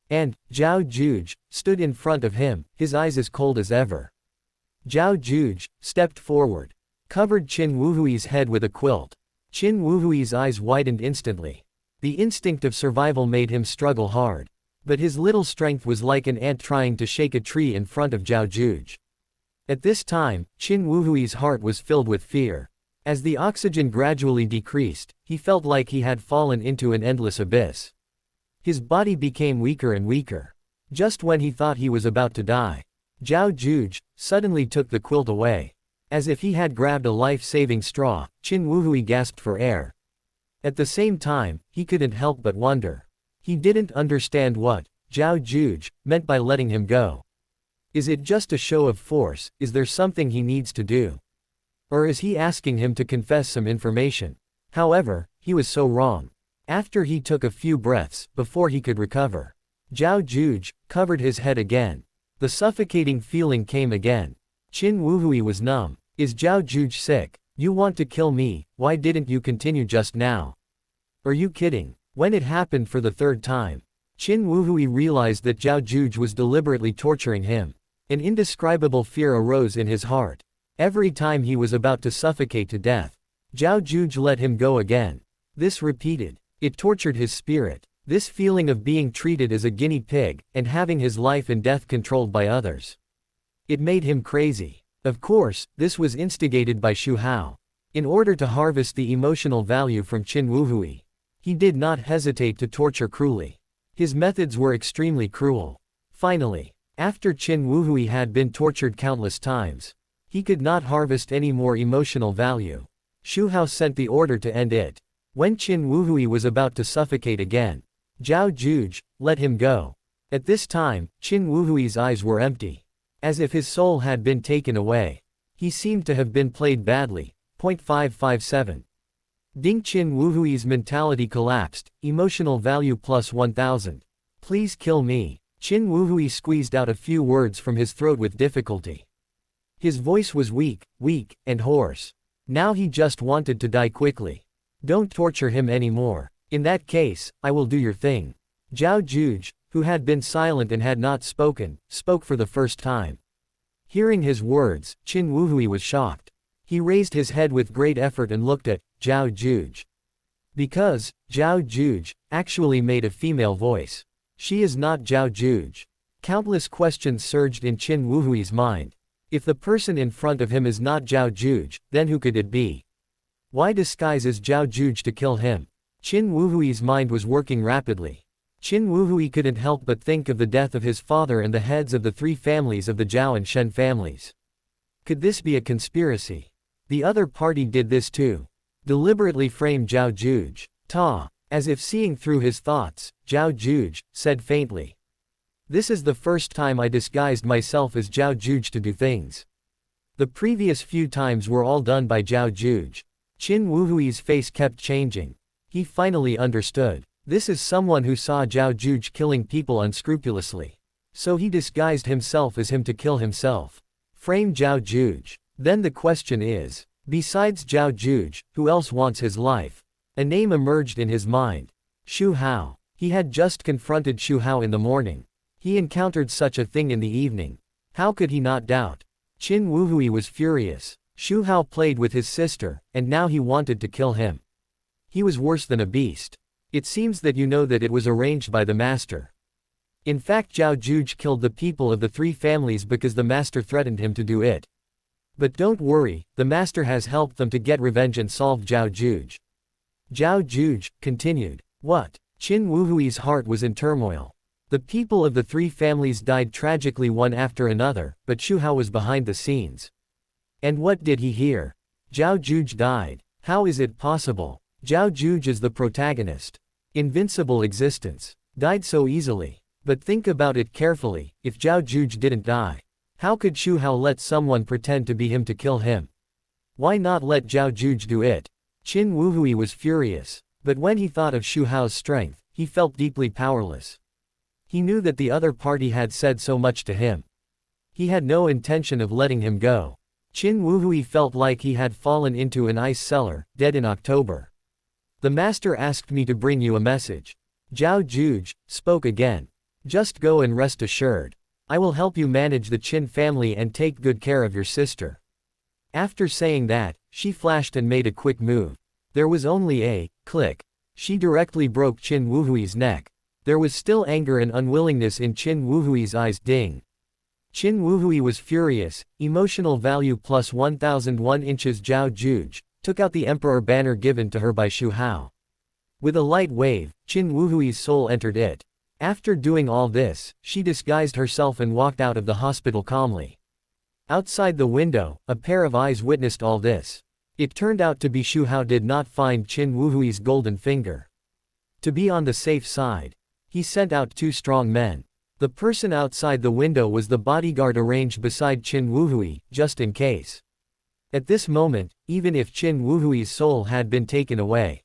And Zhao Juge stood in front of him, his eyes as cold as ever. Zhao Juge stepped forward, covered Qin Wuhui's head with a quilt. Qin Wuhui's eyes widened instantly. The instinct of survival made him struggle hard. But his little strength was like an ant trying to shake a tree in front of Zhao Juge. At this time, Qin Wuhui's heart was filled with fear. As the oxygen gradually decreased, he felt like he had fallen into an endless abyss. His body became weaker and weaker. Just when he thought he was about to die, Zhao Juge suddenly took the quilt away. As if he had grabbed a life-saving straw, Qin Wuhui gasped for air. At the same time, he couldn't help but wonder. He didn't understand what Zhao Juge meant by letting him go. Is it just a show of force? Is there something he needs to do? Or is he asking him to confess some information? However, he was so wrong. After he took a few breaths, before he could recover, Zhao Juge covered his head again. The suffocating feeling came again. Qin Wuhui was numb. Is Zhao Juge sick? You want to kill me, why didn't you continue just now? Are you kidding? When it happened for the third time, Qin Wuhui realized that Zhao Juge was deliberately torturing him. An indescribable fear arose in his heart. Every time he was about to suffocate to death, Zhao Juge let him go again. This repeated. It tortured his spirit. This feeling of being treated as a guinea pig, and having his life and death controlled by others. It made him crazy. Of course, this was instigated by Xu Hao. In order to harvest the emotional value from Qin Wuhui, he did not hesitate to torture cruelly. His methods were extremely cruel. Finally, after Qin Wuhui had been tortured countless times, he could not harvest any more emotional value. Xu Hao sent the order to end it. When Qin Wuhui was about to suffocate again, Zhao Juge let him go. At this time, Qin Wuhui's eyes were empty. As if his soul had been taken away. He seemed to have been played badly. 557. Ding. Qin Wuhui's mentality collapsed, emotional value plus 1000. Please kill me. Qin Wuhui squeezed out a few words from his throat with difficulty. His voice was weak, and hoarse. Now he just wanted to die quickly. Don't torture him anymore. In that case, I will do your thing. Zhao Juge, who had been silent and had not spoken, spoke for the first time. Hearing his words, Qin Wuhui was shocked. He raised his head with great effort and looked at Zhao Juge. Because Zhao Juge actually made a female voice. She is not Zhao Juge. Countless questions surged in Qin Wuhui's mind. If the person in front of him is not Zhao Juge, then who could it be? Why disguise as Zhao Juge to kill him? Qin Wuhui's mind was working rapidly. Qin Wuhui couldn't help but think of the death of his father and the heads of the three families of the Zhao and Shen families. Could this be a conspiracy? The other party did this too. Deliberately framed Zhao Juge. As if seeing through his thoughts, Zhao Juge said faintly. This is the first time I disguised myself as Zhao Juge to do things. The previous few times were all done by Zhao Juge. Qin Wuhui's face kept changing. He finally understood. This is someone who saw Zhao Juge killing people unscrupulously. So he disguised himself as him to kill himself. Frame Zhao Juge. Then the question is, besides Zhao Juge, who else wants his life? A name emerged in his mind. Xu Hao. He had just confronted Xu Hao in the morning. He encountered such a thing in the evening. How could he not doubt? Qin Wuhui was furious. Xu Hao played with his sister, and now he wanted to kill him. He was worse than a beast. It seems that you know that it was arranged by the master. In fact, Zhao Juge killed the people of the three families because the master threatened him to do it. But don't worry, the master has helped them to get revenge and solve Zhao Juge. Zhao Juge continued. What? Qin Wuhui's heart was in turmoil. The people of the three families died tragically one after another, but Xu Hao was behind the scenes. And what did he hear? Zhao Juge died. How is it possible? Zhao Juge is the protagonist. Invincible existence. Died so easily. But think about it carefully, if Zhao Juge didn't die, how could Xu Hao let someone pretend to be him to kill him? Why not let Zhao Juge do it? Qin Wuhui was furious. But when he thought of Xu Hao's strength, he felt deeply powerless. He knew that the other party had said so much to him. He had no intention of letting him go. Qin Wuhui felt like he had fallen into an ice cellar, dead in October. The master asked me to bring you a message. Zhao Juge spoke again. Just go and rest assured. I will help you manage the Qin family and take good care of your sister. After saying that, she flashed and made a quick move. There was only a click. She directly broke Qin Wuhui's neck. There was still anger and unwillingness in Qin Wuhui's eyes. Ding. Qin Wuhui was furious. Emotional value plus 1001 inches. Zhao Juge took out the emperor banner given to her by Xu Hao. With a light wave, Qin Wuhui's soul entered it. After doing all this, she disguised herself and walked out of the hospital calmly. Outside the window, a pair of eyes witnessed all this. It turned out to be Xu Hao did not find Qin Wuhui's golden finger. To be on the safe side, he sent out two strong men. The person outside the window was the bodyguard arranged beside Qin Wuhui, just in case. At this moment, even if Qin Wuhui's soul had been taken away,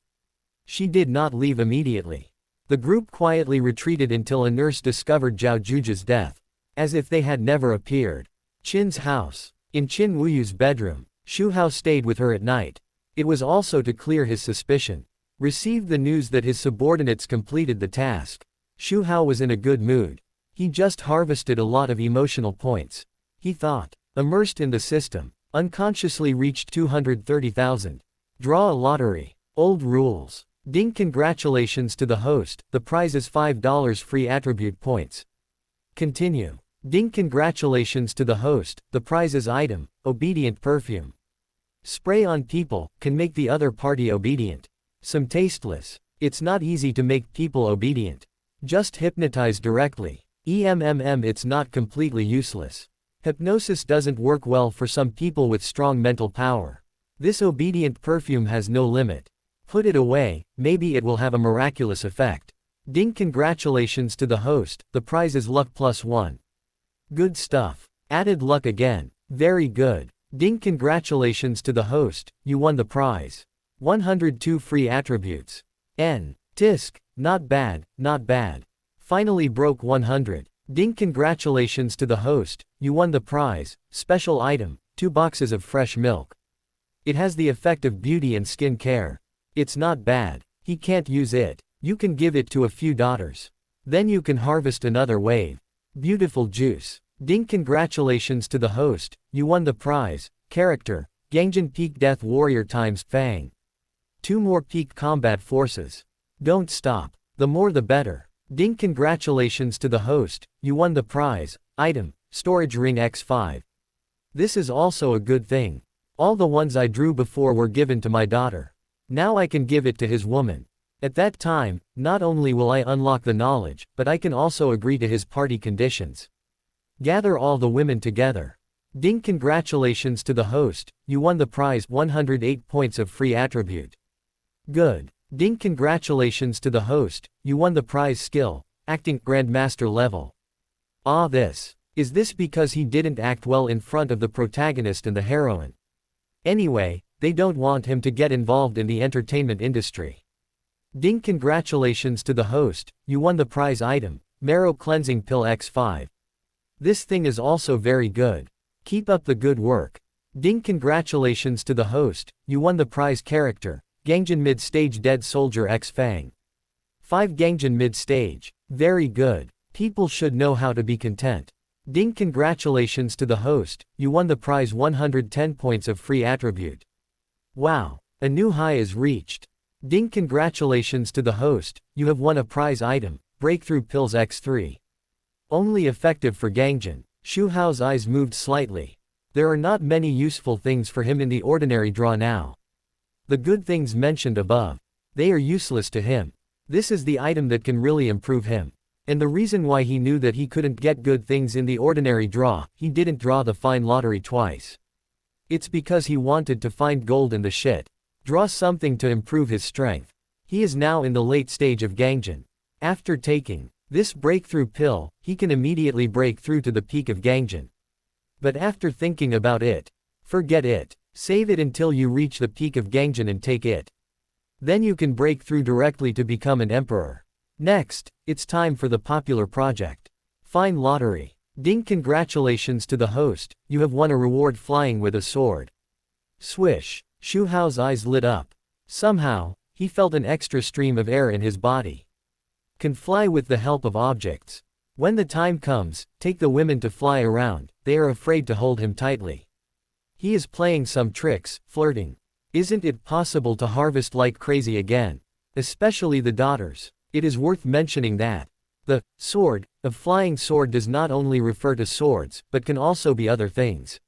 she did not leave immediately. The group quietly retreated until a nurse discovered Zhao Juju's death. As if they had never appeared. Qin's house. In Qin Wuyu's bedroom, Xu Hao stayed with her at night. It was also to clear his suspicion. Received the news that his subordinates completed the task. Xu Hao was in a good mood. He just harvested a lot of emotional points. He thought. Immersed in the system. Unconsciously reached 230,000. Draw a lottery. Old rules. Ding, congratulations to the host, the prize is $5 free attribute points. Continue. Ding, congratulations to the host, the prize is item, obedient perfume. Spray on people, can make the other party obedient. Some tasteless. It's not easy to make people obedient. Just hypnotize directly. It's not completely useless. Hypnosis doesn't work well for some people with strong mental power. This obedient perfume has no limit. Put it away, maybe it will have a miraculous effect. Ding, congratulations to the host, the prize is luck +1. Good stuff. Added luck again. Very good. Ding, congratulations to the host, you won the prize. 102 free attributes. Tisk. Not bad, not bad. Finally broke 100. Ding, congratulations to the host, you won the prize, special item, 2 boxes of fresh milk. It has the effect of beauty and skin care. It's not bad. He can't use it. You can give it to a few daughters. Then you can harvest another wave. Beautiful juice. Ding, congratulations to the host, you won the prize, character, Gangjin Peak Death Warrior x Fang. 2 more peak combat forces. Don't stop. The more the better. Ding, congratulations to the host, you won the prize, item, storage ring x5. This is also a good thing. All the ones I drew before were given to my daughter. Now I can give it to his woman. At that time, not only will I unlock the knowledge, but I can also agree to his party conditions. Gather all the women together. Ding, congratulations to the host, you won the prize, 108 points of free attribute. Good. Ding, congratulations to the host, you won the prize skill, acting, Grandmaster level. Is this because he didn't act well in front of the protagonist and the heroine? Anyway, they don't want him to get involved in the entertainment industry. Ding, congratulations to the host, you won the prize item, Marrow Cleansing Pill x5. This thing is also very good. Keep up the good work. Ding, congratulations to the host, you won the prize character, Gangjin Mid-Stage Dead Soldier x Fang. 5 Gangjin Mid-Stage. Very good. People should know how to be content. Ding, congratulations to the host, you won the prize, 110 points of free attribute. Wow. A new high is reached. Ding, congratulations to the host, you have won a prize item, Breakthrough Pills x3. Only effective for Gangjin. Xu Hao's eyes moved slightly. There are not many useful things for him in the ordinary draw now. The good things mentioned above. They are useless to him. This is the item that can really improve him. And the reason why he knew that he couldn't get good things in the ordinary draw, he didn't draw the fine lottery twice. It's because he wanted to find gold in the shit. Draw something to improve his strength. He is now in the late stage of Gangjin. After taking this breakthrough pill, he can immediately break through to the peak of Gangjin. But after thinking about it, forget it. Save it until you reach the peak of Gangjin and take it. Then you can break through directly to become an emperor. Next, it's time for the popular project. Fine lottery. Ding, congratulations to the host, you have won a reward flying with a sword. Swish. Xu Hao's eyes lit up. Somehow, he felt an extra stream of air in his body. Can fly with the help of objects. When the time comes, take the women to fly around, they are afraid to hold him tightly. He is playing some tricks, flirting. Isn't it possible to harvest like crazy again? Especially the daughters. It is worth mentioning that the sword of flying sword does not only refer to swords, but can also be other things.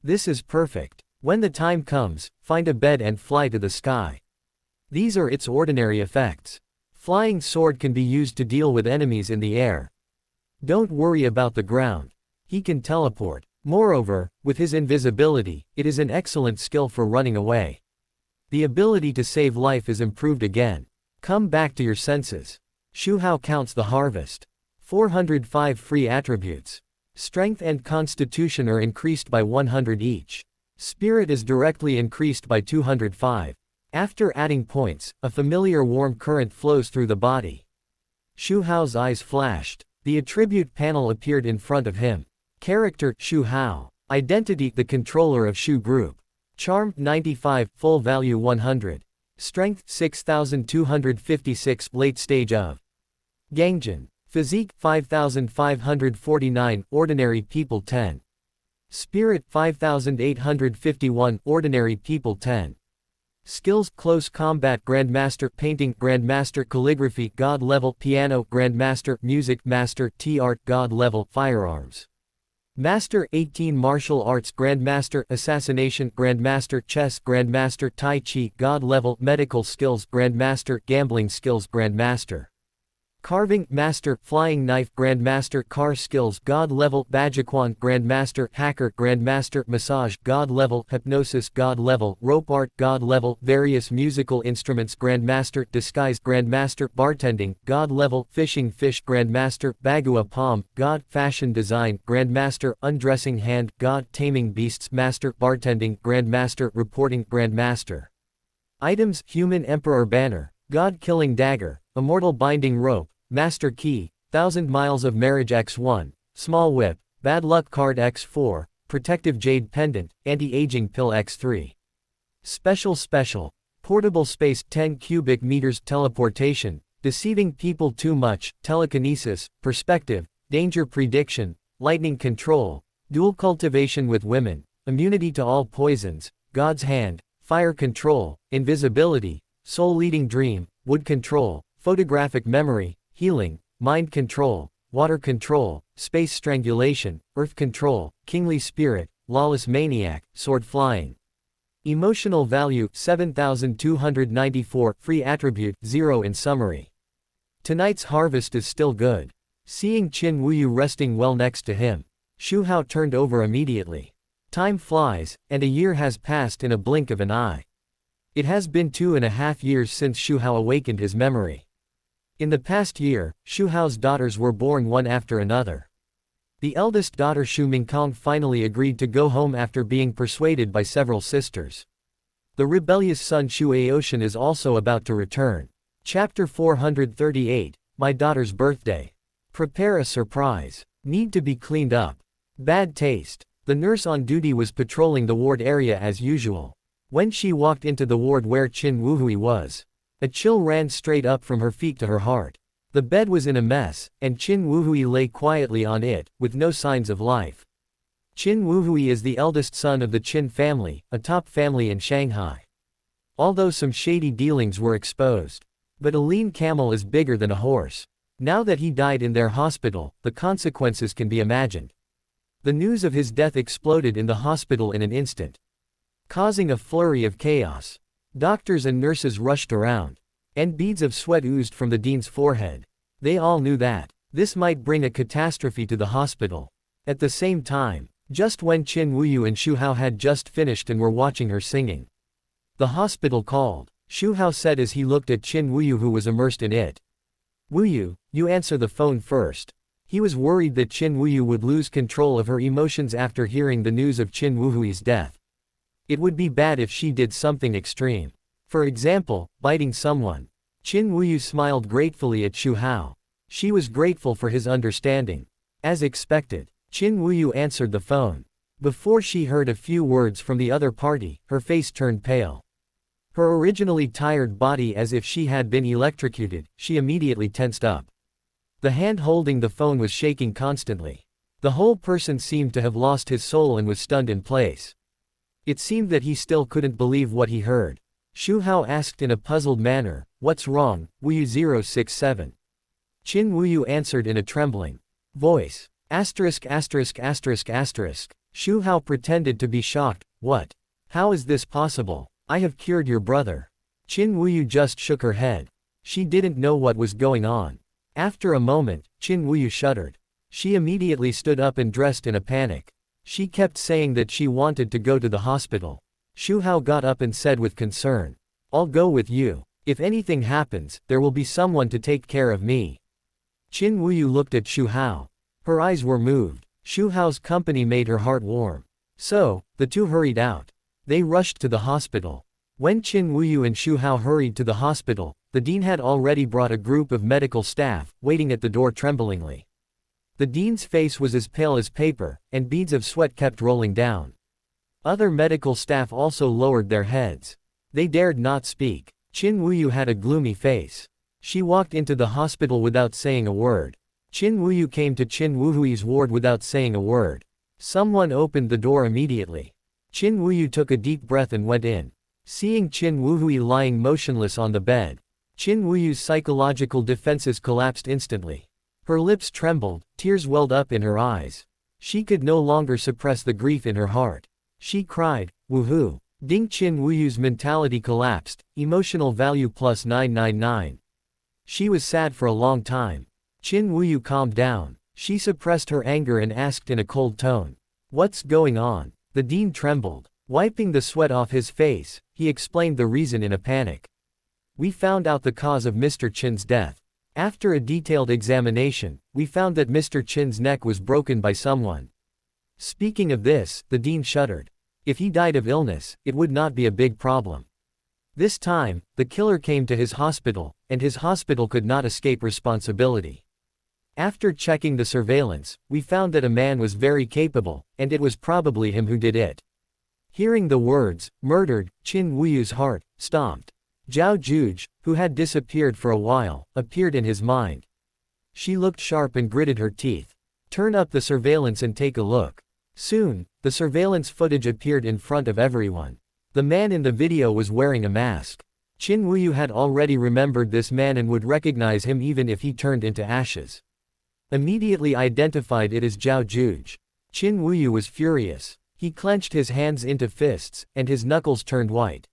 This is perfect. When the time comes, find a bed and fly to the sky. These are its ordinary effects. Flying sword can be used to deal with enemies in the air. Don't worry about the ground. He can teleport. Moreover, with his invisibility, it is an excellent skill for running away. The ability to save life is improved again. Come back to your senses. Xu Hao counts the harvest. 405 free attributes. Strength and constitution are increased by 100 each. Spirit is directly increased by 205. After adding points, a familiar warm current flows through the body. Xu Hao's eyes flashed. The attribute panel appeared in front of him. Character, Xu Hao. Identity, the controller of Xu Group. Charm, 95, full value 100. Strength, 6256, late stage of Gangjin. Physique, 5549, ordinary people 10. Spirit, 5851, ordinary people 10. Skills, close combat Grandmaster, painting Grandmaster, calligraphy God level, piano Grandmaster, music Master, T-art God level, firearms Master, 18 martial arts Grandmaster, assassination Grandmaster, chess Grandmaster, tai chi God level, medical skills Grandmaster, gambling skills Grandmaster, carving Master, flying knife Grandmaster, car skills God level, Bajiquan Grandmaster, hacker Grandmaster, massage God level, hypnosis God level, rope art God level, various musical instruments Grandmaster, disguise Grandmaster, bartending God level, fishing fish Grandmaster, bagua palm God, fashion design Grandmaster, undressing hand God, taming beasts Master, bartending Grandmaster, reporting Grandmaster. Items, human emperor banner God, killing dagger, immortal binding rope, master key, 1000 miles of marriage X1, small whip, bad luck card X4, protective jade pendant, anti-aging pill X3. Special, portable space 10 cubic meters, teleportation, deceiving people too much, telekinesis, perspective, danger prediction, lightning control, dual cultivation with women, immunity to all poisons, God's hand, fire control, invisibility, soul leading dream, wood control, photographic memory, healing, mind control, water control, space strangulation, earth control, kingly spirit, lawless maniac, sword flying. Emotional value, 7294, free attribute, 0 in summary. Tonight's harvest is still good. Seeing Qin Wuyu resting well next to him, Xu Hao turned over immediately. Time flies, and a year has passed in a blink of an eye. It has been 2.5 years since Xu Hao awakened his memory. In the past year, Xu Hao's daughters were born one after another. The eldest daughter Xu Mingkong finally agreed to go home after being persuaded by several sisters. The rebellious son Xu Aoshan is also about to return. Chapter 438, My Daughter's Birthday. Prepare a surprise. Need to be cleaned up. Bad taste. The nurse on duty was patrolling the ward area as usual. When she walked into the ward where Qin Wuhui was, a chill ran straight up from her feet to her heart. The bed was in a mess, and Qin Wuhui lay quietly on it, with no signs of life. Qin Wuhui is the eldest son of the Qin family, a top family in Shanghai. Although some shady dealings were exposed. But a lean camel is bigger than a horse. Now that he died in their hospital, the consequences can be imagined. The news of his death exploded in the hospital in an instant, causing a flurry of chaos. Doctors and nurses rushed around, and beads of sweat oozed from the dean's forehead. They all knew that this might bring a catastrophe to the hospital. At the same time, just when Qin Wuyu and Xu Hao had just finished and were watching her singing, the hospital called. Xu Hao said as he looked at Qin Wuyu who was immersed in it. Wuyu, you answer the phone first. He was worried that Qin Wuyu would lose control of her emotions after hearing the news of Qin Wuhui's death. It would be bad if she did something extreme. For example, biting someone. Qin Wuyu smiled gratefully at Xu Hao. She was grateful for his understanding. As expected, Qin Wuyu answered the phone. Before she heard a few words from the other party, her face turned pale. Her originally tired body as if she had been electrocuted, she immediately tensed up. The hand holding the phone was shaking constantly. The whole person seemed to have lost his soul and was stunned in place. It seemed that he still couldn't believe what he heard. Xu Hao asked in a puzzled manner, "What's wrong, Wuyu 067? Qin Wuyu answered in a trembling voice. Xu Hao pretended to be shocked. What? How is this possible? I have cured your brother. Qin Wuyu just shook her head. She didn't know what was going on. After a moment, Qin Wuyu shuddered. She immediately stood up and dressed in a panic. She kept saying that she wanted to go to the hospital. Xu Hao got up and said with concern, "I'll go with you. If anything happens, there will be someone to take care of me." Qin Wuyu looked at Xu Hao. Her eyes were moved. Xu Hao's company made her heart warm. So, the two hurried out. They rushed to the hospital. When Qin Wuyu and Xu Hao hurried to the hospital, the dean had already brought a group of medical staff, waiting at the door tremblingly. The dean's face was as pale as paper, and beads of sweat kept rolling down. Other medical staff also lowered their heads. They dared not speak. Qin Wuyu had a gloomy face. She walked into the hospital without saying a word. Qin Wuyu came to Qin Wuhui's ward without saying a word. Someone opened the door immediately. Qin Wuyu took a deep breath and went in. Seeing Qin Wuhui lying motionless on the bed, Qin Wuyu's psychological defenses collapsed instantly. Her lips trembled, tears welled up in her eyes. She could no longer suppress the grief in her heart. She cried, "Woohoo!" Ding Qin Wuyu's mentality collapsed, emotional value plus 999. She was sad for a long time. Qin Wuyu calmed down. She suppressed her anger and asked in a cold tone, "What's going on?" The dean trembled. Wiping the sweat off his face, he explained the reason in a panic. "We found out the cause of Mr. Qin's death. After a detailed examination, we found that Mr. Qin's neck was broken by someone." Speaking of this, the dean shuddered. If he died of illness, it would not be a big problem. This time, the killer came to his hospital, and his hospital could not escape responsibility. After checking the surveillance, we found that a man was very capable, and it was probably him who did it. Hearing the words, "murdered," Qin Wuyu's heart stomped. Zhao Juge, who had disappeared for a while, appeared in his mind. She looked sharp and gritted her teeth. "Turn up the surveillance and take a look." Soon, the surveillance footage appeared in front of everyone. The man in the video was wearing a mask. Qin Wuyu had already remembered this man and would recognize him even if he turned into ashes. Immediately identified it as Zhao Juge. Qin Wuyu was furious. He clenched his hands into fists, and his knuckles turned white.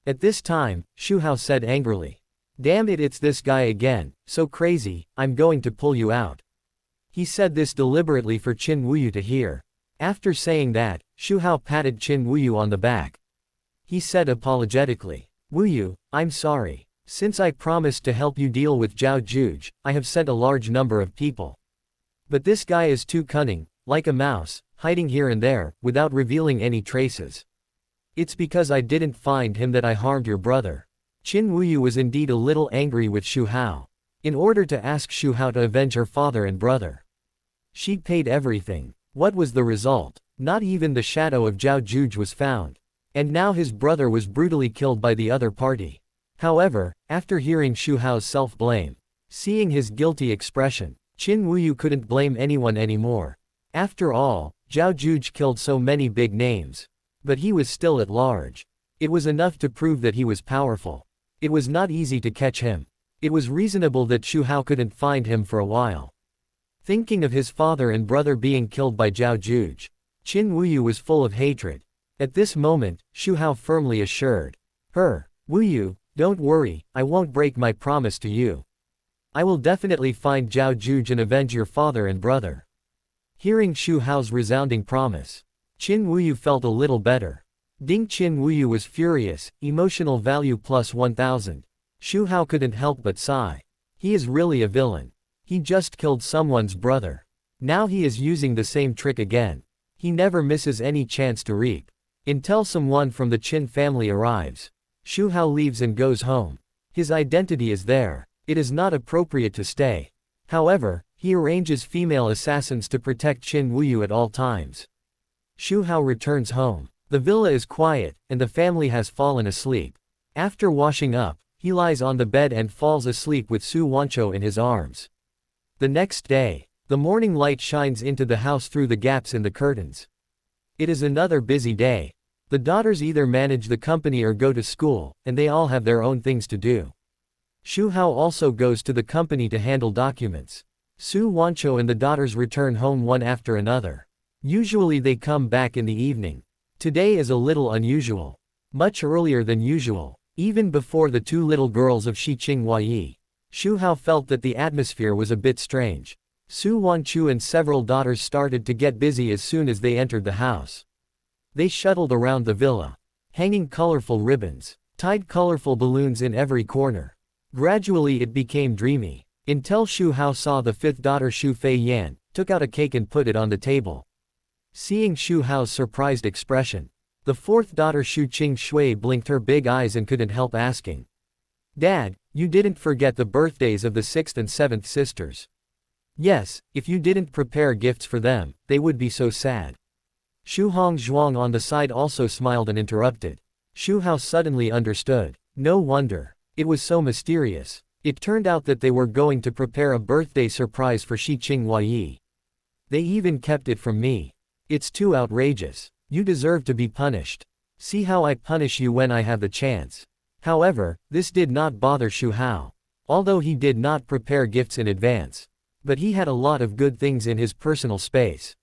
At this time, Xu Hao said angrily, "Damn it, it's this guy again, so crazy, I'm going to pull you out." He said this deliberately for Qin Wuyu to hear. After saying that, Xu Hao patted Qin Wuyu on the back. He said apologetically, "Wuyu, I'm sorry. Since I promised to help you deal with Zhao Juge, I have sent a large number of people. But this guy is too cunning, like a mouse, hiding here and there, without revealing any traces. It's because I didn't find him that I harmed your brother." Qin Wuyu was indeed a little angry with Xu Hao. In order to ask Xu Hao to avenge her father and brother, she paid everything. What was the result? Not even the shadow of Zhao Juge was found. And now his brother was brutally killed by the other party. However, after hearing Xu Hao's self-blame, seeing his guilty expression, Qin Wuyu couldn't blame anyone anymore. After all, Zhao Juge killed so many big names. But he was still at large. It was enough to prove that he was powerful. It was not easy to catch him. It was reasonable that Xu Hao couldn't find him for a while. Thinking of his father and brother being killed by Zhao Juge, Qin Wuyu was full of hatred. At this moment, Xu Hao firmly assured her, "Wuyu, don't worry, I won't break my promise to you. I will definitely find Zhao Juge and avenge your father and brother." Hearing Xu Hao's resounding promise, Qin Wuyu felt a little better. Ding Qin Wuyu was furious, emotional value plus 1000. Xu Hao couldn't help but sigh. He is really a villain. He just killed someone's brother. Now he is using the same trick again. He never misses any chance to reap. Until someone from the Qin family arrives. Xu Hao leaves and goes home. His identity is there. It is not appropriate to stay. However, he arranges female assassins to protect Qin Wuyu at all times. Xu Hao returns home. The villa is quiet, and the family has fallen asleep. After washing up, he lies on the bed and falls asleep with Su Wancho in his arms. The next day, the morning light shines into the house through the gaps in the curtains. It is another busy day. The daughters either manage the company or go to school, and they all have their own things to do. Xu Hao also goes to the company to handle documents. Su Wancho and the daughters return home one after another. Usually they come back in the evening. Today is a little unusual. Much earlier than usual, even before the two little girls of Xiqing Huayi. Xu Hao felt that the atmosphere was a bit strange. Su Wanchu and several daughters started to get busy as soon as they entered the house. They shuttled around the villa, hanging colorful ribbons, tied colorful balloons in every corner. Gradually it became dreamy, until Xu Hao saw the fifth daughter Xu Fei Yan, took out a cake and put it on the table. Seeing Xu Hao's surprised expression, The fourth daughter Xu Qing blinked her big eyes and couldn't help asking. Dad, you didn't forget the birthdays of the sixth and seventh sisters. Yes, if you didn't prepare gifts for them, they would be so sad. Xu Hongzhuang on the side also smiled and interrupted. Xu Hao suddenly understood. No wonder. It was so mysterious. It turned out that they were going to prepare a birthday surprise for Xi Qingyi. They even kept it from me. It's too outrageous. You deserve to be punished. See how I punish you when I have the chance. However, this did not bother Xu Hao. Although he did not prepare gifts in advance. But he had a lot of good things in his personal space.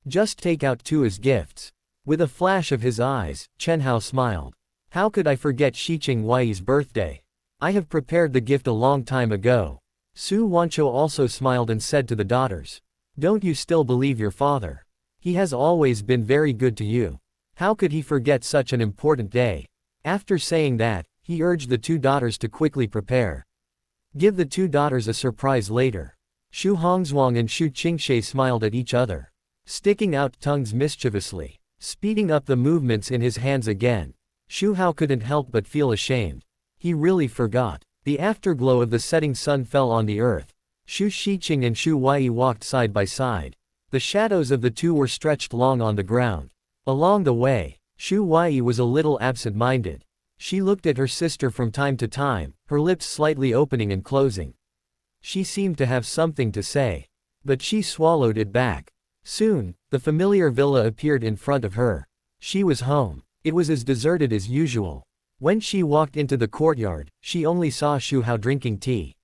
Just take out two as gifts. With a flash of his eyes, Chen Hao smiled. How could I forget Xi Qingyi's birthday? I have prepared the gift a long time ago. Su Wanchou also smiled and said to the daughters. Don't you still believe your father? He has always been very good to you. How could he forget such an important day? After saying that, he urged the two daughters to quickly prepare. Give the two daughters a surprise later. Xu Hongzhuang and Xu Qingshe smiled at each other, sticking out tongues mischievously, speeding up the movements in his hands again. Xu Hao couldn't help but feel ashamed. He really forgot. The afterglow of the setting sun fell on the earth. Xu Shiqing and Xu Huayi walked side by side. The shadows of the two were stretched long on the ground. Along the way, Xu Huayi was a little absent-minded. She looked at her sister from time to time, her lips slightly opening and closing. She seemed to have something to say. But she swallowed it back. Soon, the familiar villa appeared in front of her. She was home. It was as deserted as usual. When she walked into the courtyard, she only saw Xu Hao drinking tea.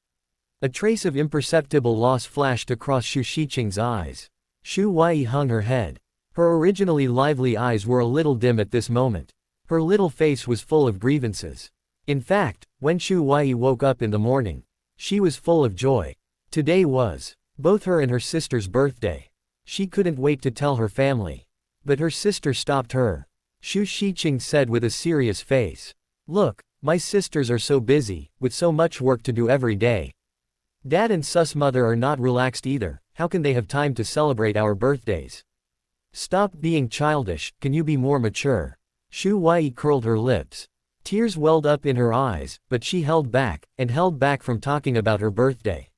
A trace of imperceptible loss flashed across Xu Shiqing's eyes. Xu Huayi hung her head. Her originally lively eyes were a little dim at this moment. Her little face was full of grievances. In fact, when Xu Huayi woke up in the morning, she was full of joy. Today was both her and her sister's birthday. She couldn't wait to tell her family. But her sister stopped her. Xu Shiqing said with a serious face. Look, my sisters are so busy, with so much work to do every day. Dad and Sus mother are not relaxed either. How can they have time to celebrate our birthdays? Stop being childish, can you be more mature? Xu Huayi curled her lips. Tears welled up in her eyes, but she held back from talking about her birthday.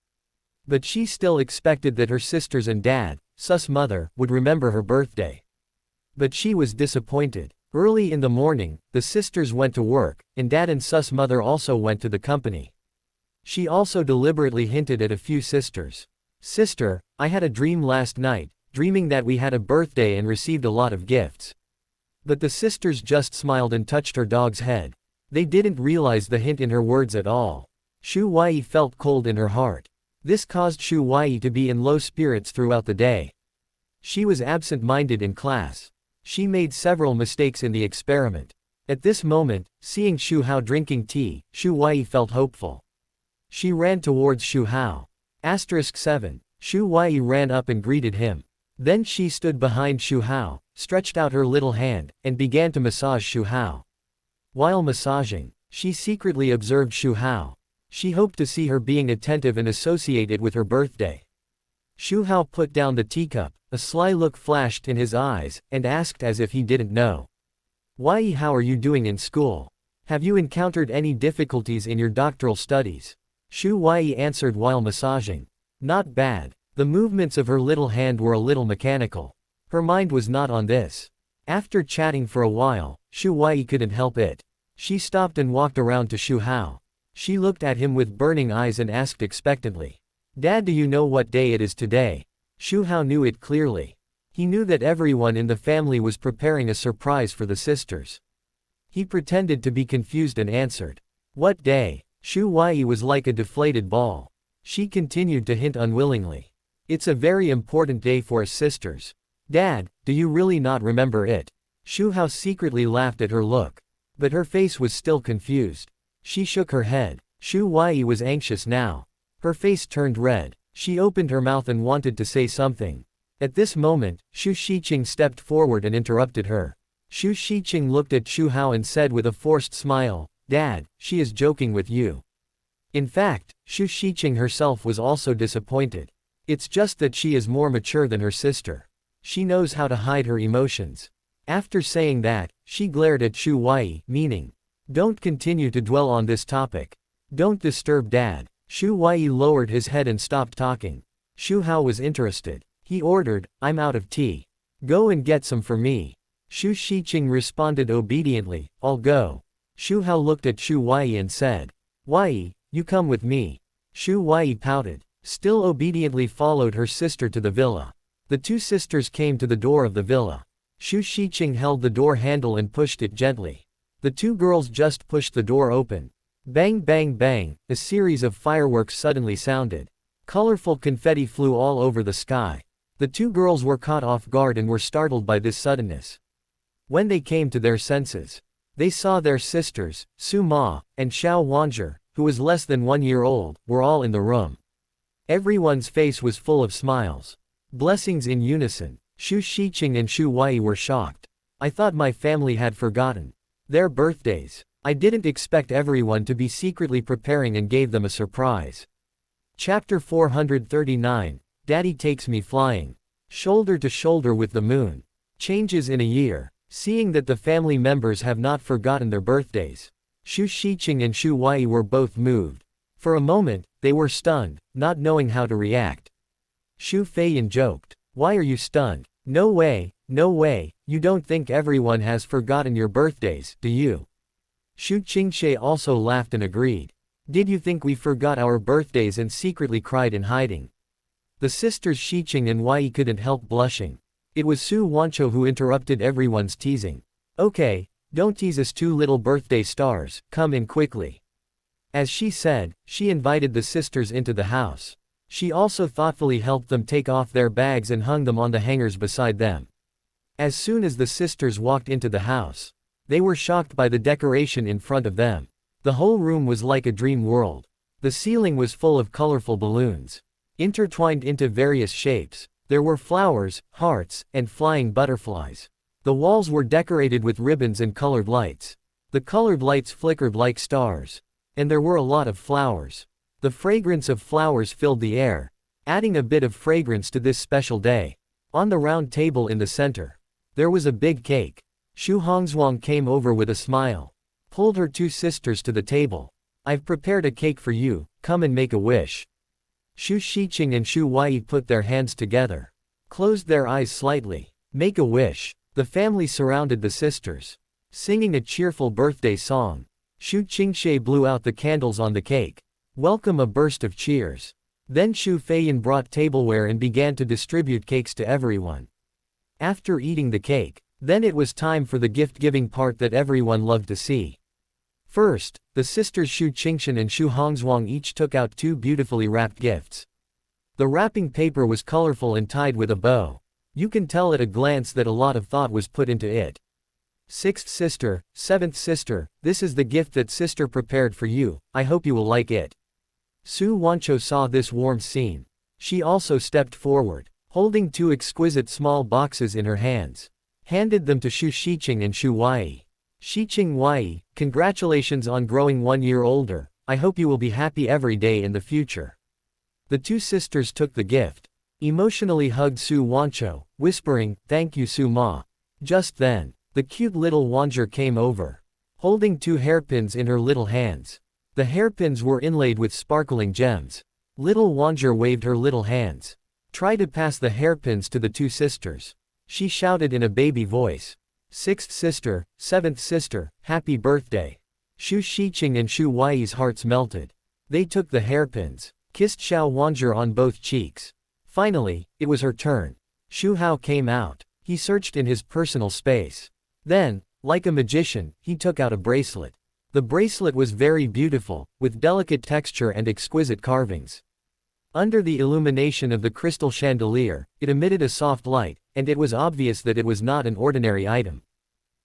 But she still expected that her sisters and dad, Sus mother, would remember her birthday. But she was disappointed. Early in the morning, the sisters went to work, and Dad and Sus mother also went to the company. She also deliberately hinted at a few sisters. Sister, I had a dream last night, dreaming that we had a birthday and received a lot of gifts. But the sisters just smiled and touched her dog's head. They didn't realize the hint in her words at all. Xu Huayi felt cold in her heart. This caused Xu Huayi to be in low spirits throughout the day. She was absent-minded in class. She made several mistakes in the experiment. At this moment, seeing Xu Hao drinking tea, Xu Huayi felt hopeful. She ran towards Xu Hao. *7. Xu Huayi ran up and greeted him. Then she stood behind Xu Hao, stretched out her little hand, and began to massage Xu Hao. While massaging, she secretly observed Xu Hao. She hoped to see her being attentive and associated with her birthday. Xu Hao put down the teacup, a sly look flashed in his eyes, and asked as if he didn't know. Huayi, how are you doing in school? Have you encountered any difficulties in your doctoral studies? Xu Huayi answered while massaging. Not bad. The movements of her little hand were a little mechanical. Her mind was not on this. After chatting for a while, Xu Huayi couldn't help it. She stopped and walked around to Xu Hao. She looked at him with burning eyes and asked expectantly. Dad, do you know what day it is today? Xu Hao knew it clearly. He knew that everyone in the family was preparing a surprise for the sisters. He pretended to be confused and answered. What day? Xu Huayi was like a deflated ball. She continued to hint unwillingly. It's a very important day for us sisters. Dad, do you really not remember it? Xu Hao secretly laughed at her look. But her face was still confused. She shook her head. Xu Huayi was anxious now. Her face turned red. She opened her mouth and wanted to say something. At this moment, Xu Shiqing stepped forward and interrupted her. Xu Shiqing looked at Xu Hao and said with a forced smile, Dad, she is joking with you. In fact, Xu Shiqing herself was also disappointed. It's just that she is more mature than her sister. She knows how to hide her emotions. After saying that, she glared at Xu Huai, meaning, don't continue to dwell on this topic. Don't disturb Dad. Xu Huai lowered his head and stopped talking. Xu Hao was interested. He ordered, I'm out of tea. Go and get some for me. Xu Shiqing responded obediently, I'll go. Xu Hao looked at Xu Huai and said, Huai, you come with me. Xu Huai pouted, still obediently followed her sister to the villa. The two sisters came to the door of the villa. Xu Shiqing held the door handle and pushed it gently. The two girls just pushed the door open. Bang bang bang, a series of fireworks suddenly sounded. Colorful confetti flew all over the sky. The two girls were caught off guard and were startled by this suddenness. When they came to their senses, they saw their sisters, Su Ma, and Xiao Wanzher, who was less than 1 year old, were all in the room. Everyone's face was full of smiles. Blessings in unison. Xu Shiqing and Xu Huai were shocked. I thought my family had forgotten their birthdays. I didn't expect everyone to be secretly preparing and gave them a surprise. Chapter 439, Daddy Takes Me Flying. Shoulder to shoulder with the moon. Changes in a year. Seeing that the family members have not forgotten their birthdays, Xu Shiqing and Xu Huai were both moved. For a moment, they were stunned, not knowing how to react. Xu Feiyan joked, why are you stunned? No way, you don't think everyone has forgotten your birthdays, do you? Xu Qingshe also laughed and agreed. Did you think we forgot our birthdays and secretly cried in hiding? The sisters Shiqing and Huai couldn't help blushing. It was Su Wancho who interrupted everyone's teasing. Okay, don't tease us two little birthday stars, come in quickly. As she said, she invited the sisters into the house. She also thoughtfully helped them take off their bags and hung them on the hangers beside them. As soon as the sisters walked into the house, they were shocked by the decoration in front of them. The whole room was like a dream world. The ceiling was full of colorful balloons, intertwined into various shapes. There were flowers, hearts, and flying butterflies. The walls were decorated with ribbons and colored lights. The colored lights flickered like stars. And there were a lot of flowers. The fragrance of flowers filled the air, adding a bit of fragrance to this special day. On the round table in the center, there was a big cake. Xu Hongzhuang came over with a smile, pulled her two sisters to the table. I've prepared a cake for you, come and make a wish. Xu Shiqing and Xu Huai put their hands together, closed their eyes slightly. Make a wish. The family surrounded the sisters, singing a cheerful birthday song. Xu Qingshe blew out the candles on the cake. Welcome a burst of cheers. Then Xu Feiyan brought tableware and began to distribute cakes to everyone. After eating the cake, then it was time for the gift-giving part that everyone loved to see. First, the sisters Xu Qingshan and Xu Hongzhuang each took out two beautifully wrapped gifts. The wrapping paper was colorful and tied with a bow. You can tell at a glance that a lot of thought was put into it. Sixth sister, seventh sister, this is the gift that sister prepared for you, I hope you will like it. Su Wancho saw this warm scene. She also stepped forward, holding two exquisite small boxes in her hands. Handed them to Xu Shiqing and Xu Huai. Shiqing Huai, congratulations on growing 1 year older, I hope you will be happy every day in the future. The two sisters took the gift, emotionally hugged Su Wancho, whispering, thank you Su Ma. Just then, the cute little Wanzher came over, holding two hairpins in her little hands. The hairpins were inlaid with sparkling gems. Little Wanzher waved her little hands. Try to pass the hairpins to the two sisters. She shouted in a baby voice. Sixth sister, seventh sister, happy birthday. Xu Shiqing and Xu Huai's hearts melted. They took the hairpins, kissed Xiao Wanzher on both cheeks. Finally, it was her turn. Xu Hao came out. He searched in his personal space. Then, like a magician, he took out a bracelet. The bracelet was very beautiful, with delicate texture and exquisite carvings. Under the illumination of the crystal chandelier, it emitted a soft light, and it was obvious that it was not an ordinary item.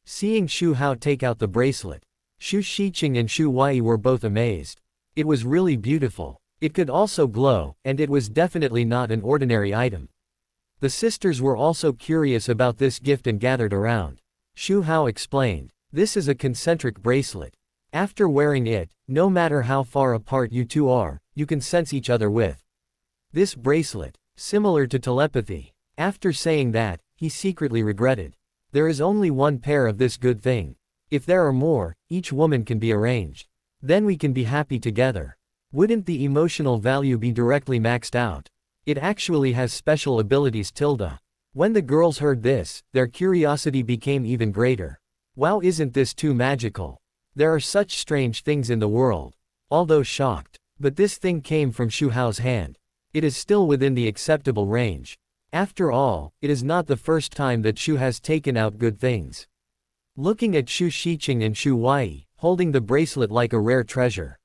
Seeing Xu Hao take out the bracelet, Xu Shiqing and Xu Huai were both amazed. It was really beautiful. It could also glow, and it was definitely not an ordinary item. The sisters were also curious about this gift and gathered around. Xu Hao explained, this is a concentric bracelet. After wearing it, no matter how far apart you two are, you can sense each other with this bracelet, similar to telepathy. After saying that, he secretly regretted. There is only one pair of this good thing. If there are more, each woman can be arranged. Then we can be happy together. Wouldn't the emotional value be directly maxed out? It actually has special abilities tilde. When the girls heard this, their curiosity became even greater. Wow, isn't this too magical? There are such strange things in the world. Although shocked. But this thing came from Xu Hao's hand. It is still within the acceptable range. After all, it is not the first time that Xu has taken out good things. Looking at Xu Xiqing and Xu Huai, holding the bracelet like a rare treasure,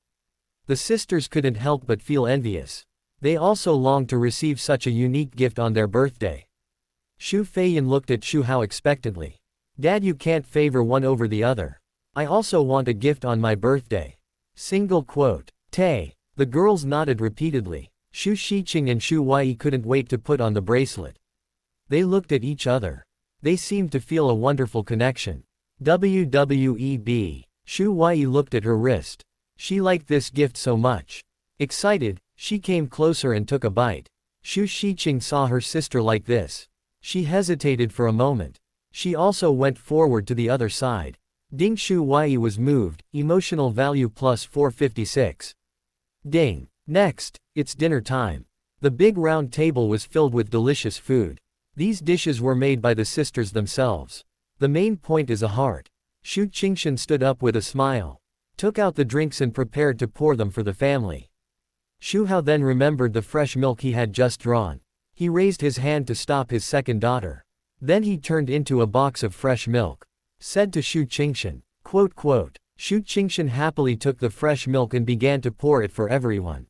the sisters couldn't help but feel envious. They also longed to receive such a unique gift on their birthday. Xu Feiyan looked at Xu Hao expectantly. Dad, you can't favor one over the other. I also want a gift on my birthday. Single quote. Tay. The girls nodded repeatedly. Xu Xiqing and Xu Huai couldn't wait to put on the bracelet. They looked at each other. They seemed to feel a wonderful connection. WWEB. Xu Huai looked at her wrist. She liked this gift so much. Excited, she came closer and took a bite. Xu Xiqing saw her sister like this. She hesitated for a moment. She also went forward to the other side. Ding. Xu Huai was moved, emotional value plus 456. Ding. Next, it's dinner time. The big round table was filled with delicious food. These dishes were made by the sisters themselves. The main point is a heart. Xu Qingshan stood up with a smile, took out the drinks and prepared to pour them for the family. Xu Hao then remembered the fresh milk he had just drawn. He raised his hand to stop his second daughter. Then he turned into a box of fresh milk. Said to Xu Qingshan, quote, quote. Xu Qingshan happily took the fresh milk and began to pour it for everyone.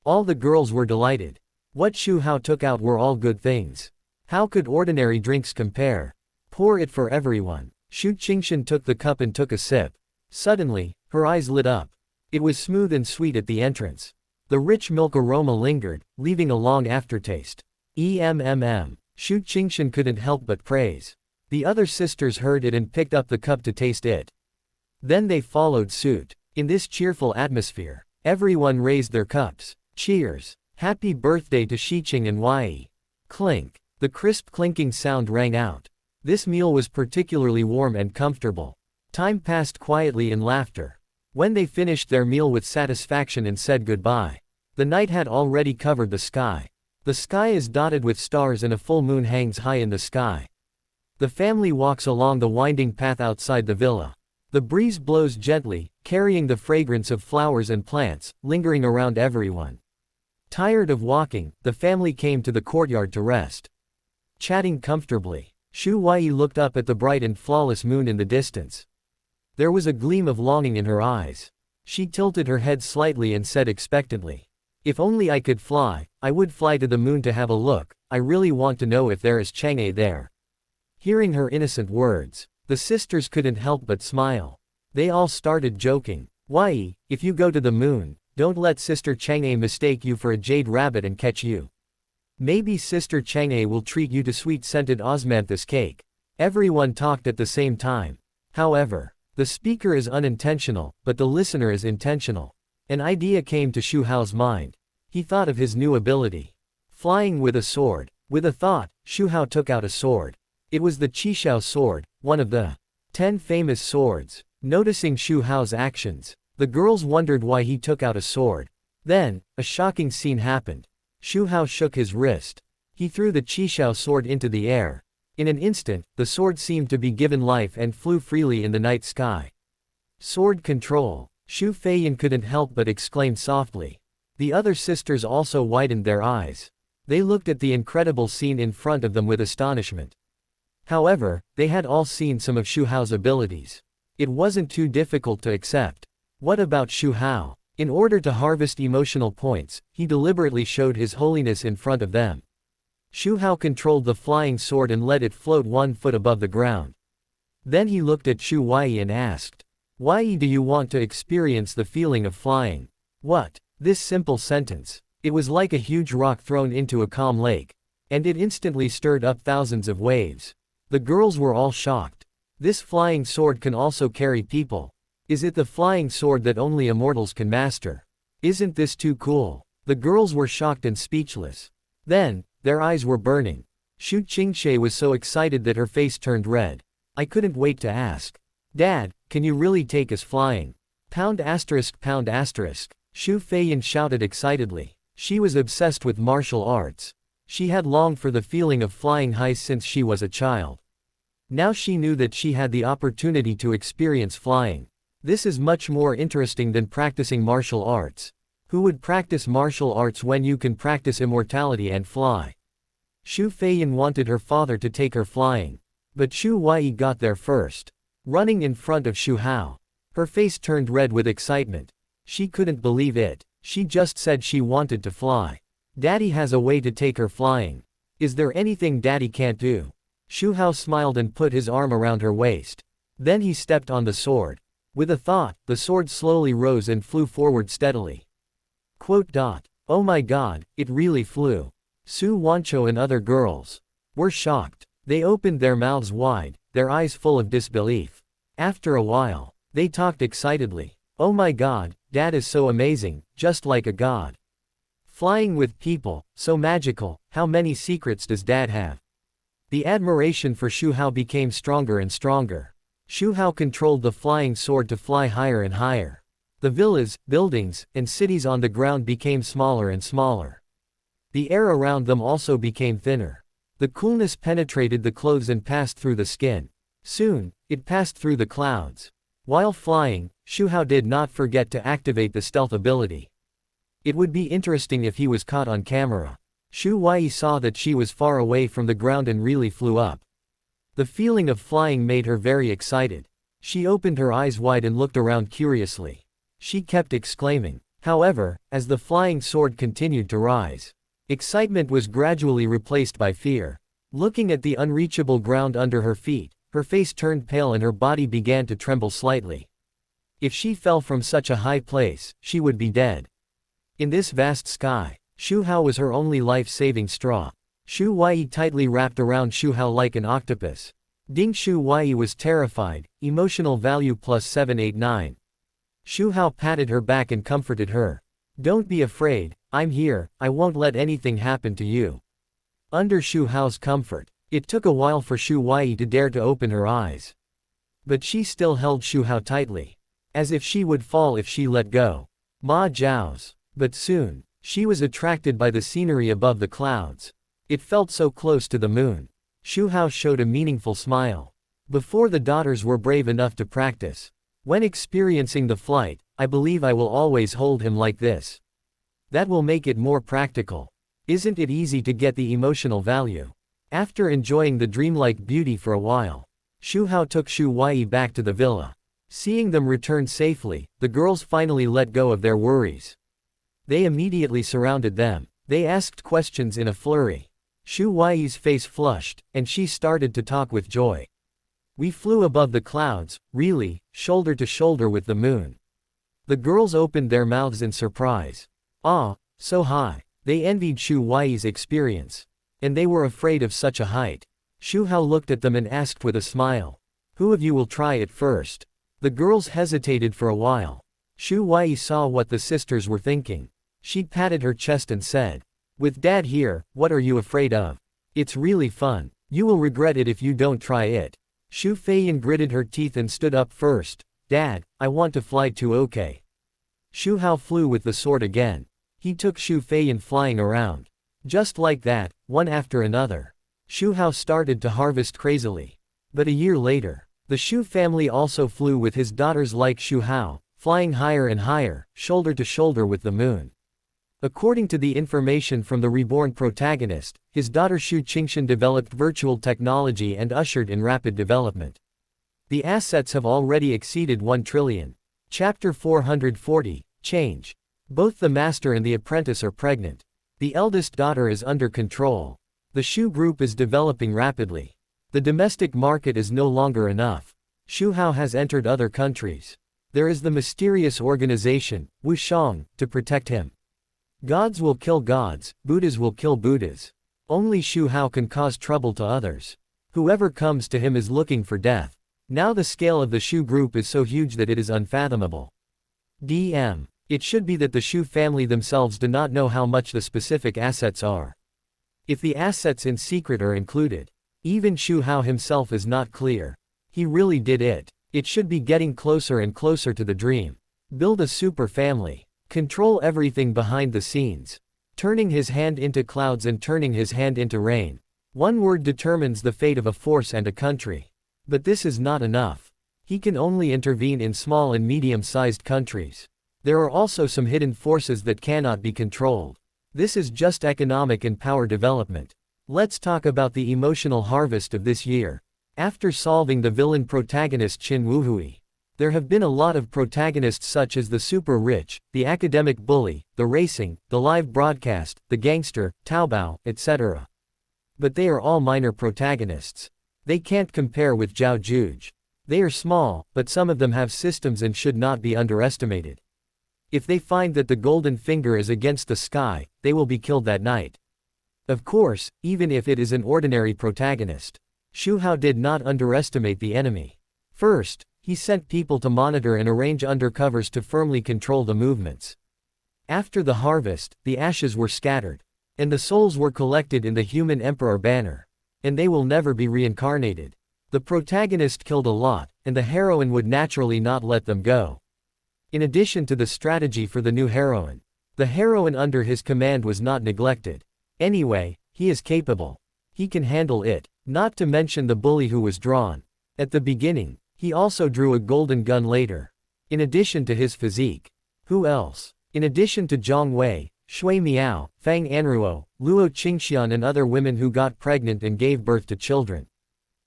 All the girls were delighted. What Xu Hao took out were all good things. How could ordinary drinks compare? Pour it for everyone. Xu Qingshan took the cup and took a sip. Suddenly, her eyes lit up. It was smooth and sweet at the entrance. The rich milk aroma lingered, leaving a long aftertaste. Xu Qingshan couldn't help but praise. The other sisters heard it and picked up the cup to taste it. Then they followed suit. In this cheerful atmosphere, everyone raised their cups. Cheers! Happy birthday to Xiqing and Huai. Clink. The crisp clinking sound rang out. This meal was particularly warm and comfortable. Time passed quietly in laughter. When they finished their meal with satisfaction and said goodbye, the night had already covered the sky. The sky is dotted with stars and a full moon hangs high in the sky. The family walks along the winding path outside the villa. The breeze blows gently, carrying the fragrance of flowers and plants, lingering around everyone. Tired of walking, the family came to the courtyard to rest. Chatting comfortably, Xu Huai looked up at the bright and flawless moon in the distance. There was a gleam of longing in her eyes. She tilted her head slightly and said expectantly, "If only I could fly, I would fly to the moon to have a look. I really want to know if there is Chang'e there." Hearing her innocent words, the sisters couldn't help but smile. They all started joking. "Huai, if you go to the moon, don't let Sister Chang'e mistake you for a jade rabbit and catch you. Maybe Sister Chang'e will treat you to sweet-scented osmanthus cake." Everyone talked at the same time. However, the speaker is unintentional, but the listener is intentional. An idea came to Xu Hao's mind. He thought of his new ability. Flying with a sword. With a thought, Xu Hao took out a sword. It was the Qishao sword, one of the 10 famous swords. Noticing Xu Hao's actions, the girls wondered why he took out a sword. Then, a shocking scene happened. Xu Hao shook his wrist. He threw the Qishao sword into the air. In an instant, the sword seemed to be given life and flew freely in the night sky. Sword control. Xu Feiyan couldn't help but exclaim softly. The other sisters also widened their eyes. They looked at the incredible scene in front of them with astonishment. However, they had all seen some of Xu Hao's abilities. It wasn't too difficult to accept. What about Xu Hao? In order to harvest emotional points, he deliberately showed his holiness in front of them. Xu Hao controlled the flying sword and let it float 1 foot above the ground. Then he looked at Xu Huai and asked, "Why do you want to experience the feeling of flying?" What? This simple sentence. It was like a huge rock thrown into a calm lake. And it instantly stirred up thousands of waves. The girls were all shocked. This flying sword can also carry people. Is it the flying sword that only immortals can master? Isn't this too cool? The girls were shocked and speechless. Then, their eyes were burning. Xu Qingshe was so excited that her face turned red. I couldn't wait to ask. Dad, can you really take us flying? Pound asterisk pound asterisk. Xu Feiyan shouted excitedly. She was obsessed with martial arts. She had longed for the feeling of flying high since she was a child. Now she knew that she had the opportunity to experience flying. This is much more interesting than practicing martial arts. Who would practice martial arts when you can practice immortality and fly? Xu Feiyan wanted her father to take her flying. But Xu Huayi got there first. Running in front of Xu Hao. Her face turned red with excitement. She couldn't believe it. She just said she wanted to fly. Daddy has a way to take her flying. Is there anything Daddy can't do? Xu Hao smiled and put his arm around her waist. Then he stepped on the sword. With a thought, the sword slowly rose and flew forward steadily. Oh my god, it really flew. Su Wancho and other girls were shocked. They opened their mouths wide, their eyes full of disbelief. After a while, they talked excitedly. Oh my god, Dad is so amazing, just like a god. Flying with people, so magical, how many secrets does Dad have? The admiration for Xu Hao became stronger and stronger. Xu Hao controlled the flying sword to fly higher and higher. The villas, buildings, and cities on the ground became smaller and smaller. The air around them also became thinner. The coolness penetrated the clothes and passed through the skin. Soon, it passed through the clouds. While flying, Xu Hao did not forget to activate the stealth ability. It would be interesting if he was caught on camera. Xu Huayi saw that she was far away from the ground and really flew up. The feeling of flying made her very excited. She opened her eyes wide and looked around curiously. She kept exclaiming. However, as the flying sword continued to rise, excitement was gradually replaced by fear. Looking at the unreachable ground under her feet, her face turned pale and her body began to tremble slightly. If she fell from such a high place, she would be dead. In this vast sky, Xu Hao was her only life-saving straw. Xu Huayi tightly wrapped around Xu Hao like an octopus. Ding Xu Huayi was terrified, emotional value plus 789. Xu Hao patted her back and comforted her. Don't be afraid, I'm here, I won't let anything happen to you. Under Xu Hao's comfort, it took a while for Xu Huayi to dare to open her eyes. But she still held Xu Hao tightly. As if she would fall if she let go. Ma Zhao's. But soon, she was attracted by the scenery above the clouds. It felt so close to the moon. Xu Hao showed a meaningful smile. Before the daughters were brave enough to practice. When experiencing the flight, I believe I will always hold him like this. That will make it more practical. Isn't it easy to get the emotional value? After enjoying the dreamlike beauty for a while, Xu Hao took Xu Huayi back to the villa. Seeing them return safely, the girls finally let go of their worries. They immediately surrounded them. They asked questions in a flurry. Xu Huayi's face flushed, and she started to talk with joy. We flew above the clouds, really, shoulder to shoulder with the moon. The girls opened their mouths in surprise. Ah, so high. They envied Xu Huayi's experience. And they were afraid of such a height. Xu Hao looked at them and asked with a smile. Who of you will try it first? The girls hesitated for a while. Xu Huayi saw what the sisters were thinking. She patted her chest and said, with Dad here, what are you afraid of? It's really fun. You will regret it if you don't try it. Xu Feiyan gritted her teeth and stood up first. Dad, I want to fly too. Okay. Xu Hao flew with the sword again. He took Xu Feiyan flying around. Just like that, one after another. Xu Hao started to harvest crazily. But a year later, the Xu family also flew with his daughters like Xu Hao, flying higher and higher, shoulder to shoulder with the moon. According to the information from the reborn protagonist, his daughter Xu Qingshan developed virtual technology and ushered in rapid development. The assets have already exceeded 1 trillion. Chapter 440, Change. Both the master and the apprentice are pregnant. The eldest daughter is under control. The Xu group is developing rapidly. The domestic market is no longer enough. Xu Hao has entered other countries. There is the mysterious organization, Wushang, to protect him. Gods will kill gods, Buddhas will kill Buddhas. Only Xu Hao can cause trouble to others. Whoever comes to him is looking for death. Now the scale of the Xu group is so huge that it is unfathomable. DM. It should be that the Xu family themselves do not know how much the specific assets are. If the assets in secret are included. Even Xu Hao himself is not clear. He really did it. It should be getting closer and closer to the dream. Build a super family. Control everything behind the scenes. Turning his hand into clouds and turning his hand into rain. One word determines the fate of a force and a country. But this is not enough. He can only intervene in small and medium-sized countries. There are also some hidden forces that cannot be controlled. This is just economic and power development. Let's talk about the emotional harvest of this year. After solving the villain protagonist Qin Wuhui, there have been a lot of protagonists such as the super rich, the academic bully, the racing, the live broadcast, the gangster, Taobao, etc. But they are all minor protagonists. They can't compare with Zhao Juge. They are small, but some of them have systems and should not be underestimated. If they find that the golden finger is against the sky, they will be killed that night. Of course, even if it is an ordinary protagonist. Xu Hao did not underestimate the enemy. First, he sent people to monitor and arrange undercovers to firmly control the movements. After the harvest, the ashes were scattered. And the souls were collected in the human emperor banner. And they will never be reincarnated. The protagonist killed a lot, and the heroine would naturally not let them go. In addition to the strategy for the new heroine, the heroine under his command was not neglected. Anyway, he is capable. He can handle it, not to mention the bully who was drawn. At the beginning, he also drew a golden gun later. In addition to his physique. Who else? In addition to Zhang Wei, Shui Miao, Fang Anruo, Luo Qingxian and other women who got pregnant and gave birth to children.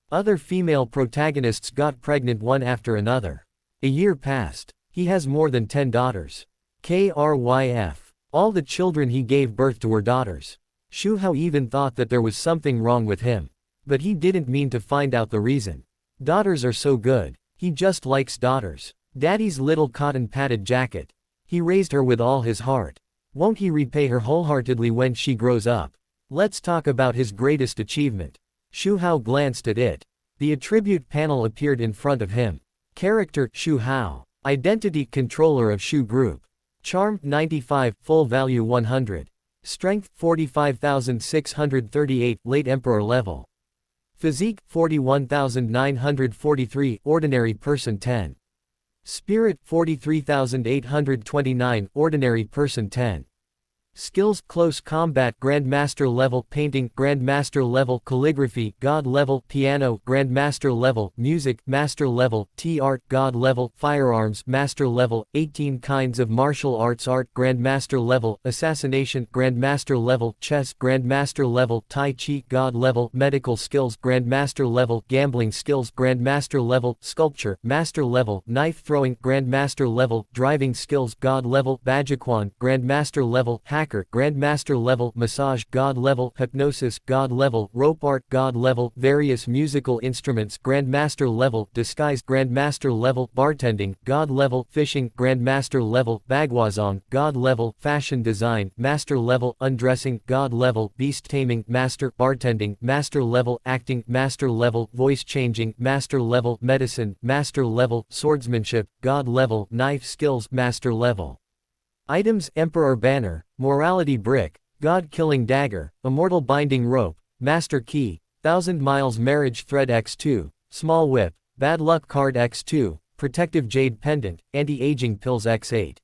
Other female protagonists got pregnant one after another. A year passed. He has more than 10 daughters. KRYF. All the children he gave birth to were daughters. Xu Hao even thought that there was something wrong with him. But he didn't mean to find out the reason. Daughters are so good. He just likes daughters. Daddy's little cotton-padded jacket. He raised her with all his heart. Won't he repay her wholeheartedly when she grows up? Let's talk about his greatest achievement. Xu Hao glanced at it. The attribute panel appeared in front of him. Character, Xu Hao. Identity, controller of Xu Group. Charm, 95, full value 100. Strength, 45,638, late emperor level. Physique, 41,943, ordinary person 10. Spirit, 43,829, ordinary person 10. Skills, close combat, Grandmaster level, painting, Grandmaster level, calligraphy, God level, piano, Grandmaster level, music, Master level, art, God level, firearms, Master level, 18 kinds of martial arts, art, Grandmaster level, assassination, Grandmaster level, chess, Grandmaster level, Tai Chi, God level, medical skills, Grandmaster level, gambling skills, Grandmaster level, sculpture, Master level, knife throwing, Grandmaster level, driving skills, God level, Bajiquan, Grandmaster level, hacker, Grandmaster level, massage, God level, hypnosis, God level, rope art, God level, various musical instruments, Grandmaster level, disguise, Grandmaster level, bartending, God level, fishing, Grandmaster level, bagwazong, God level, fashion design, Master level, undressing, God level, beast taming, Master, bartending, Master level, acting, Master level, voice changing, Master level, medicine, Master level, swordsmanship, God level, knife skills, Master level. Items, Emperor Banner, Morality Brick, God-Killing Dagger, Immortal Binding Rope, Master Key, 1000 Miles Marriage Thread X2, Small Whip, Bad Luck Card X2, Protective Jade Pendant, Anti-Aging Pills X8.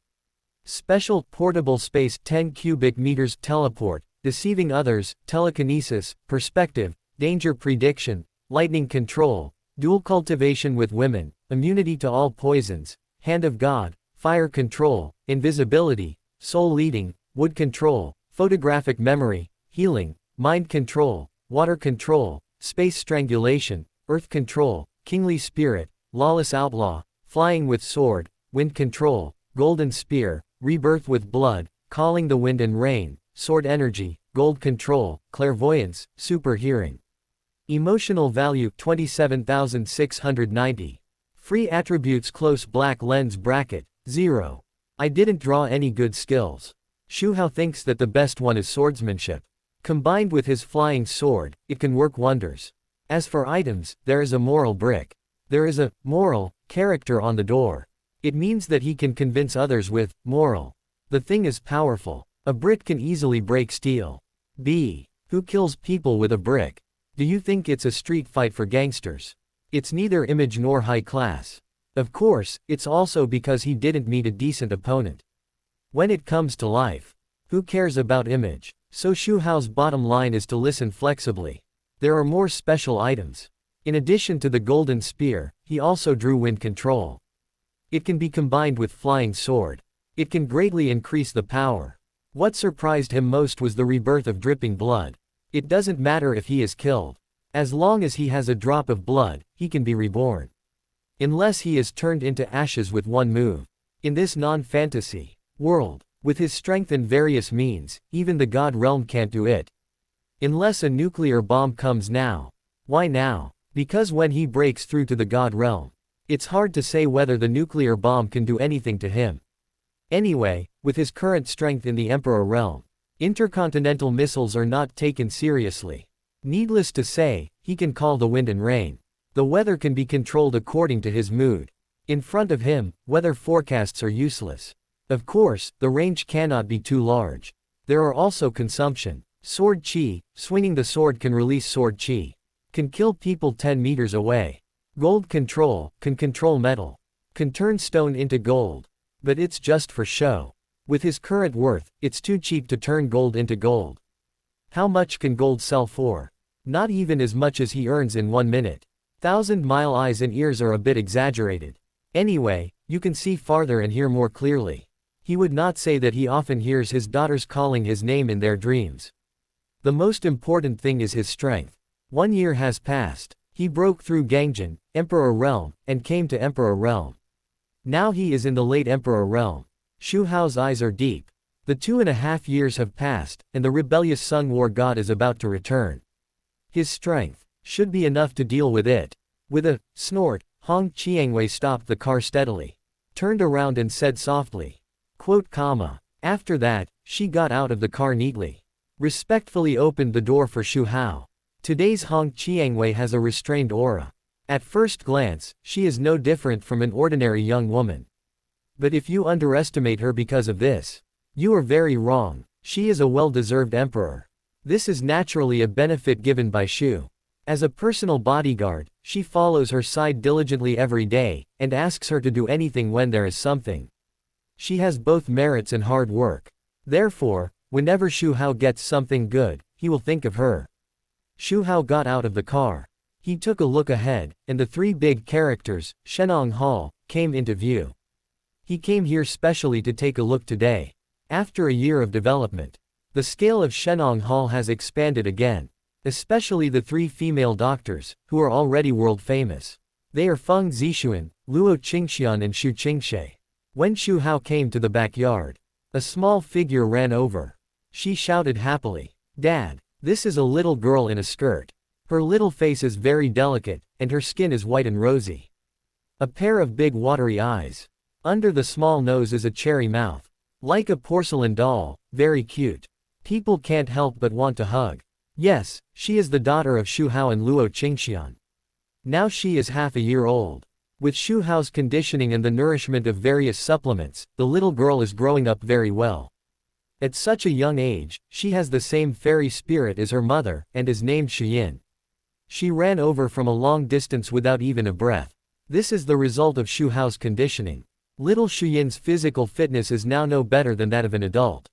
Special, Portable Space 10 cubic meters, Teleport, Deceiving Others, Telekinesis, Perspective, Danger Prediction, Lightning Control, Dual Cultivation with Women, Immunity to All Poisons, Hand of God, Fire Control, Invisibility, Soul Leading, Wood Control, Photographic Memory, Healing, Mind Control, Water Control, Space Strangulation, Earth Control, Kingly Spirit, Lawless Outlaw, Flying with Sword, Wind Control, Golden Spear, Rebirth with Blood, Calling the Wind and Rain, Sword Energy, Gold Control, Clairvoyance, Super Hearing. Emotional Value 27,690. Free Attributes, Close Black Lens Bracket, 0. I didn't draw any good skills. Xu Hao thinks that the best one is swordsmanship. Combined with his flying sword, it can work wonders. As for items, there is a moral brick. There is a moral character on the door. It means that he can convince others with moral. The thing is powerful. A brick can easily break steel. B. Who kills people with a brick? Do you think it's a street fight for gangsters? It's neither image nor high class. Of course, it's also because he didn't meet a decent opponent. When it comes to life, who cares about image? So Xu Hao's bottom line is to listen flexibly. There are more special items. In addition to the golden spear, he also drew wind control. It can be combined with flying sword. It can greatly increase the power. What surprised him most was the rebirth of dripping blood. It doesn't matter if he is killed. As long as he has a drop of blood, he can be reborn. Unless he is turned into ashes with one move. In this non-fantasy world, with his strength and various means, even the God realm can't do it. Unless a nuclear bomb comes now. Why now? Because when he breaks through to the God realm, it's hard to say whether the nuclear bomb can do anything to him. Anyway, with his current strength in the Emperor realm, intercontinental missiles are not taken seriously. Needless to say, he can call the wind and rain. The weather can be controlled according to his mood. In front of him, weather forecasts are useless. Of course, the range cannot be too large. There are also consumption. Sword chi, swinging the sword can release sword chi. Can kill people 10 meters away. Gold control, can control metal. Can turn stone into gold. But it's just for show. With his current worth, it's too cheap to turn gold into gold. How much can gold sell for? Not even as much as he earns in 1 minute. 1,000-mile eyes and ears are a bit exaggerated. Anyway, you can see farther and hear more clearly. He would not say that he often hears his daughters calling his name in their dreams. The most important thing is his strength. 1 year has passed. He broke through Gangjin, Emperor Realm, and came to Emperor Realm. Now he is in the late Emperor Realm. Xu Hao's eyes are deep. The 2.5 years have passed, and the rebellious Sun War God is about to return. His strength should be enough to deal with it. With a snort, Hong Qiangwei stopped the car steadily, turned around and said softly, quote, comma. After that, she got out of the car neatly. Respectfully opened the door for Xu Hao. Today's Hong Qiangwei has a restrained aura. At first glance, she is no different from an ordinary young woman. But if you underestimate her because of this, you are very wrong. She is a well-deserved emperor. This is naturally a benefit given by Xu. As a personal bodyguard, she follows her side diligently every day, and asks her to do anything when there is something. She has both merits and hard work. Therefore, whenever Xu Hao gets something good, he will think of her. Xu Hao got out of the car. He took a look ahead, and the 3 big characters, Shenong Hall, came into view. He came here specially to take a look today. After a year of development, the scale of Shenong Hall has expanded again. Especially the 3 female doctors, who are already world famous. They are Feng Zixuan, Luo Qingxian and Xu Qingshe. When Xu Hao came to the backyard, a small figure ran over. She shouted happily, "Dad, this is a little girl in a skirt. Her little face is very delicate, and her skin is white and rosy. A pair of big watery eyes. Under the small nose is a cherry mouth. Like a porcelain doll, very cute. People can't help but want to hug. Yes, she is the daughter of Xu Hao and Luo Qingxian. Now she is half a year old. With Xu Hao's conditioning and the nourishment of various supplements, the little girl is growing up very well. At such a young age, she has the same fairy spirit as her mother, and is named Shiyin. She ran over from a long distance without even a breath. This is the result of Xu Hao's conditioning. Little Shiyin's physical fitness is now no better than that of an adult.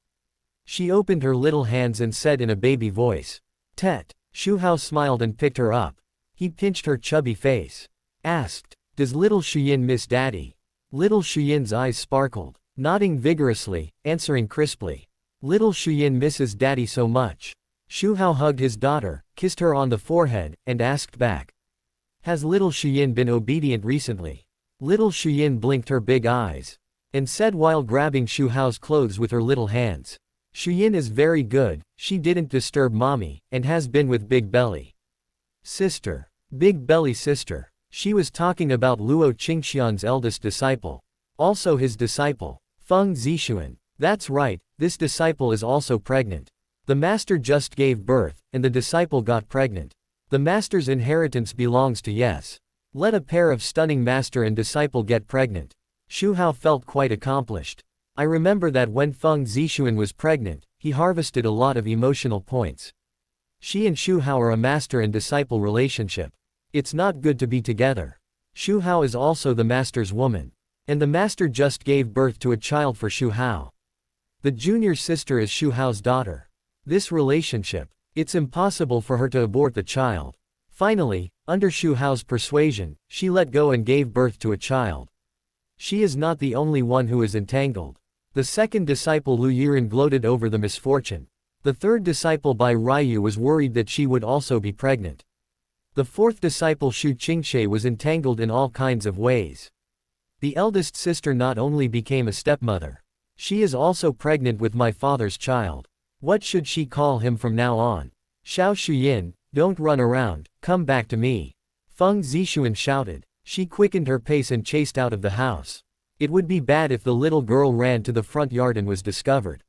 She opened her little hands and said in a baby voice, "Tet." Xu Hao smiled and picked her up. He pinched her chubby face. Asked, "Does little Shiyin miss daddy?" Little Shiyin's eyes sparkled, nodding vigorously, answering crisply. Little Shiyin misses daddy so much. Xu Hao hugged his daughter, kissed her on the forehead, and asked back, "Has little Shiyin been obedient recently?" Little Shiyin blinked her big eyes, and said while grabbing Xu Hao's clothes with her little hands, "Shiyin is very good, she didn't disturb mommy, and has been with Big Belly. Sister. Big Belly sister." She was talking about Luo Qingxian's eldest disciple. Also his disciple, Feng Zixuan. That's right, this disciple is also pregnant. The master just gave birth, and the disciple got pregnant. The master's inheritance belongs to Yes. Let a pair of stunning master and disciple get pregnant. Xu Hao felt quite accomplished. I remember that when Feng Zixuan was pregnant, he harvested a lot of emotional points. She and Xu Hao are a master and disciple relationship. It's not good to be together. Xu Hao is also the master's woman. And the master just gave birth to a child for Xu Hao. The junior sister is Xu Hao's daughter. This relationship, it's impossible for her to abort the child. Finally, under Xu Hao's persuasion, she let go and gave birth to a child. She is not the only one who is entangled. The second disciple Lu Yiren gloated over the misfortune. The third disciple Bai Ryu was worried that she would also be pregnant. The fourth disciple Xu Qingxie was entangled in all kinds of ways. The eldest sister not only became a stepmother. She is also pregnant with my father's child. What should she call him from now on? Xiao Shuyin, don't run around, come back to me. Feng Zixuan shouted. She quickened her pace and chased out of the house. It would be bad if the little girl ran to the front yard and was discovered.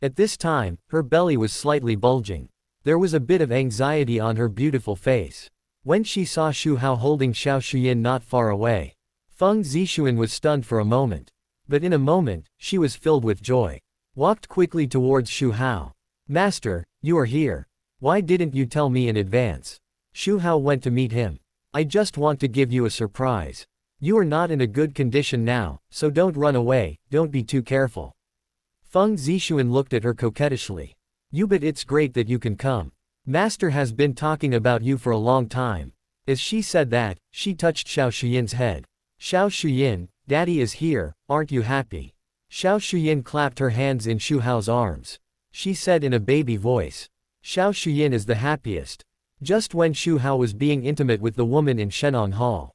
At this time, her belly was slightly bulging. There was a bit of anxiety on her beautiful face. When she saw Xu Hao holding Xiao Shuyin not far away, Feng Zixuan was stunned for a moment. But in a moment, she was filled with joy. Walked quickly towards Xu Hao. Master, you are here. Why didn't you tell me in advance? Xu Hao went to meet him. I just want to give you a surprise. You are not in a good condition now, so don't run away, don't be too careful. Feng Zixuan looked at her coquettishly. But it's great that you can come. Master has been talking about you for a long time. As she said that, she touched Xiao Shuyin's head. Xiao Shuyin, Daddy is here, aren't you happy? Xiao Shuyin clapped her hands in Xu Hao's arms. She said in a baby voice. Xiao Shuyin is the happiest. Just when Xu Hao was being intimate with the woman in Shenong Hall.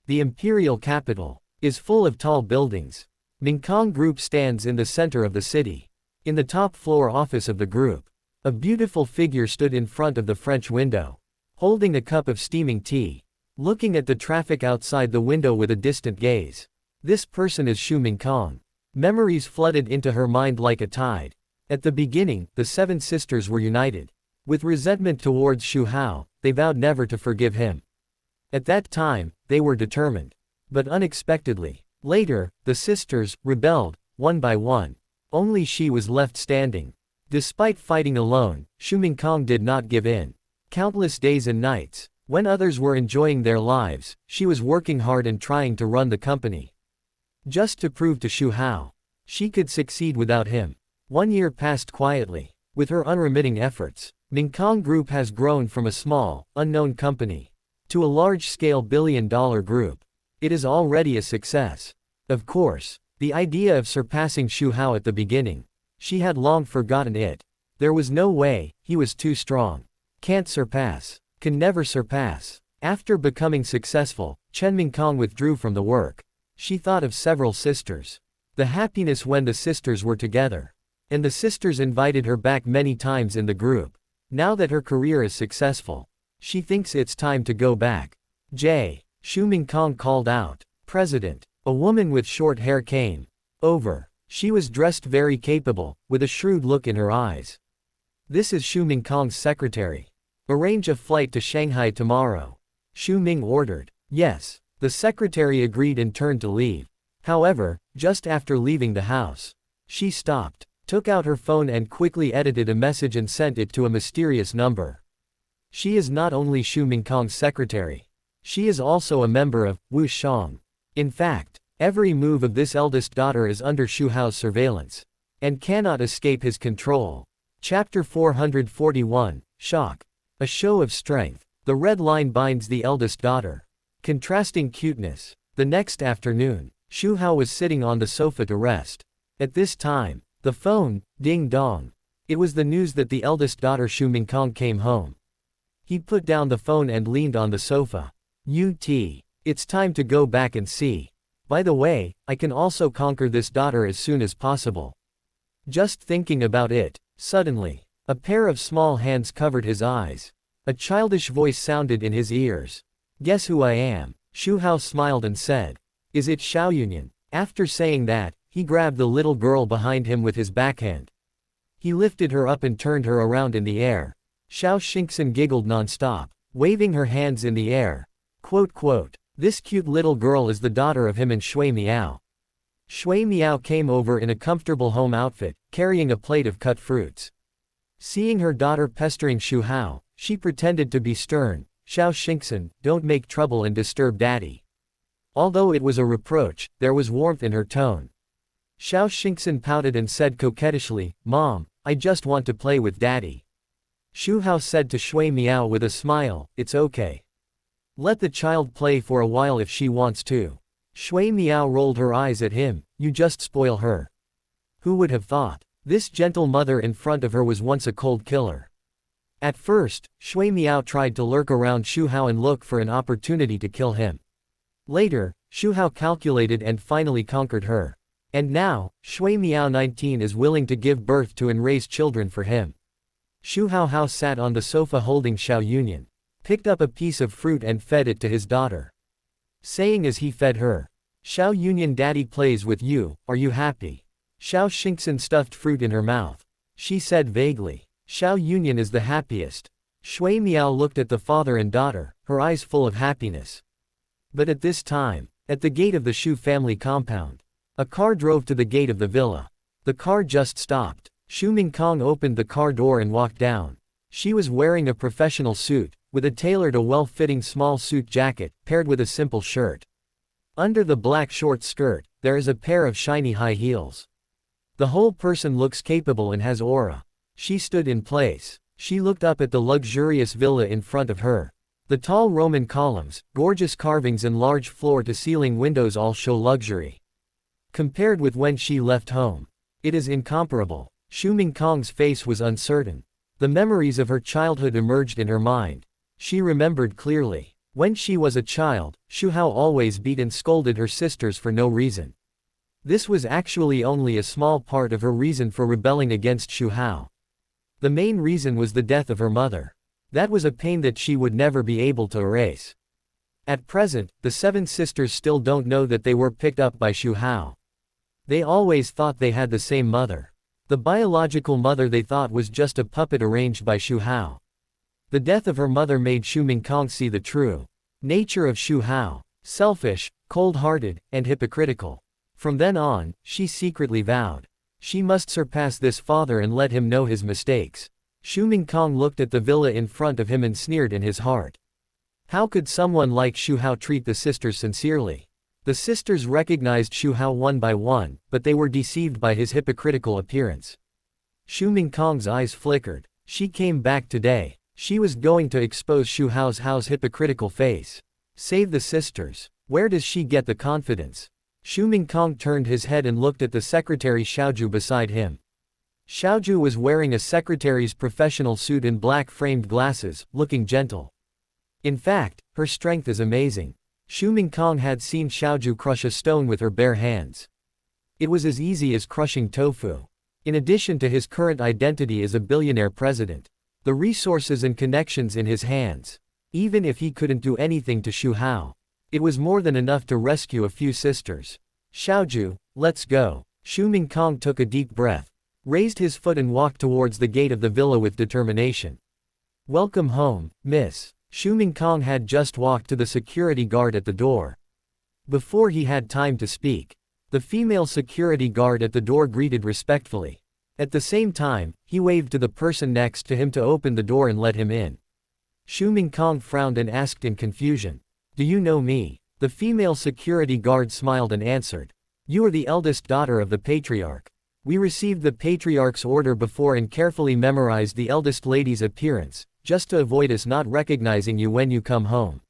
The imperial capital is full of tall buildings. Mingkong Group stands in the center of the city. In the top floor office of the group, a beautiful figure stood in front of the French window, holding a cup of steaming tea, looking at the traffic outside the window with a distant gaze. This person is Xu Mingkong. Memories flooded into her mind like a tide. At the beginning, the seven sisters were united. With resentment towards Xu Hao, they vowed never to forgive him. At that time, they were determined. But unexpectedly, later, the sisters rebelled, one by one. Only she was left standing. Despite fighting alone, Xu Mingkong did not give in. Countless days and nights, when others were enjoying their lives, she was working hard and trying to run the company. Just to prove to Xu Hao, she could succeed without him. 1 year passed quietly. With her unremitting efforts, Mingkong Group has grown from a small, unknown company to a large-scale billion-dollar group. It is already a success. Of course, the idea of surpassing Xu Hao at the beginning, she had long forgotten it. There was no way, he was too strong. Can't surpass. Can never surpass. After becoming successful, Chen Mingkong withdrew from the work. She thought of several sisters. The happiness when the sisters were together. And the sisters invited her back many times in the group. Now that her career is successful, she thinks it's time to go back. Xu Mingkong called out. President. A woman with short hair came over. She was dressed very capable, with a shrewd look in her eyes. This is Xu Mingkong's secretary. Arrange a flight to Shanghai tomorrow. Xu Ming ordered. Yes. The secretary agreed and turned to leave. However, just after leaving the house, she stopped, took out her phone and quickly edited a message and sent it to a mysterious number. She is not only Xu Mingkong's secretary. She is also a member of Wu Shang. In fact, every move of this eldest daughter is under Xu Hao's surveillance, and cannot escape his control. Chapter 441, Shock. A show of strength. The red line binds the eldest daughter. Contrasting cuteness. The next afternoon, Xu Hao was sitting on the sofa to rest. At this time, the phone, ding dong. It was the news that the eldest daughter Xu Mingkong came home. He put down the phone and leaned on the sofa. It's time to go back and see. By the way, I can also conquer this daughter as soon as possible. Just thinking about it, suddenly, a pair of small hands covered his eyes. A childish voice sounded in his ears. Guess who I am? Xu Hao smiled and said. Is it Xiao Yunyan? After saying that, he grabbed the little girl behind him with his backhand. He lifted her up and turned her around in the air. Xiao Xingxin giggled non-stop, waving her hands in the air. This cute little girl is the daughter of him and Shui Miao. Shui Miao came over in a comfortable home outfit, carrying a plate of cut fruits. Seeing her daughter pestering Xu Hao, she pretended to be stern. Xiao Xingxin, don't make trouble and disturb daddy. Although it was a reproach, there was warmth in her tone. Xiao Xingxin pouted and said coquettishly, Mom, I just want to play with daddy. Xu Hao said to Shui Miao with a smile, it's okay. Let the child play for a while if she wants to. Shui Miao rolled her eyes at him, you just spoil her. Who would have thought? This gentle mother in front of her was once a cold killer. At first, Shui Miao tried to lurk around Xu Hao and look for an opportunity to kill him. Later, Xu Hao calculated and finally conquered her. And now, Shui Miao 19 is willing to give birth to and raise children for him. Xu Hao sat on the sofa holding Xiao Yunyan, picked up a piece of fruit and fed it to his daughter. Saying as he fed her, Xiao Yunyan, daddy plays with you, are you happy? Xiao Xingxin stuffed fruit in her mouth. She said vaguely, Xiao Yunyan is the happiest. Shui Miao looked at the father and daughter, her eyes full of happiness. But at this time, at the gate of the Xu family compound, a car drove to the gate of the villa. The car just stopped. Xu Mingkong opened the car door and walked down. She was wearing a professional suit, with a tailored well-fitting small suit jacket, paired with a simple shirt. Under the black short skirt, there is a pair of shiny high heels. The whole person looks capable and has aura. She stood in place. She looked up at the luxurious villa in front of her. The tall Roman columns, gorgeous carvings and large floor-to-ceiling windows all show luxury. Compared with when she left home, it is incomparable. Xu Mingkong's face was uncertain. The memories of her childhood emerged in her mind. She remembered clearly. When she was a child, Xu Hao always beat and scolded her sisters for no reason. This was actually only a small part of her reason for rebelling against Xu Hao. The main reason was the death of her mother. That was a pain that she would never be able to erase. At present, the 7 sisters still don't know that they were picked up by Xu Hao. They always thought they had the same mother. The biological mother they thought was just a puppet arranged by Xu Hao. The death of her mother made Xu Mingkong see the true nature of Xu Hao: selfish, cold-hearted, and hypocritical. From then on, she secretly vowed she must surpass this father and let him know his mistakes. Xu Mingkong looked at the villa in front of him and sneered in his heart. How could someone like Xu Hao treat the sisters sincerely? The sisters recognized Xu Hao one by one, but they were deceived by his hypocritical appearance. Xu Mingkong's eyes flickered. She came back today. She was going to expose Xu Hao's hypocritical face. Save the sisters. Where does she get the confidence? Xu Mingkong turned his head and looked at the secretary Xiaoju beside him. Xiaoju was wearing a secretary's professional suit and black framed glasses, looking gentle. In fact, her strength is amazing. Xu Mingkong had seen Xiaoju crush a stone with her bare hands. It was as easy as crushing tofu. In addition to his current identity as a billionaire president, the resources and connections in his hands. Even if he couldn't do anything to Xu Hao, it was more than enough to rescue a few sisters. Xiaoju, let's go. Xu Mingkong took a deep breath, raised his foot and walked towards the gate of the villa with determination. Welcome home, miss. Xu Mingkong had just walked to the security guard at the door. Before he had time to speak, the female security guard at the door greeted respectfully. At the same time, he waved to the person next to him to open the door and let him in. Xu Mingkong frowned and asked in confusion, "Do you know me?" The female security guard smiled and answered, "You are the eldest daughter of the patriarch. We received the patriarch's order before and carefully memorized the eldest lady's appearance, just to avoid us not recognizing you when you come home."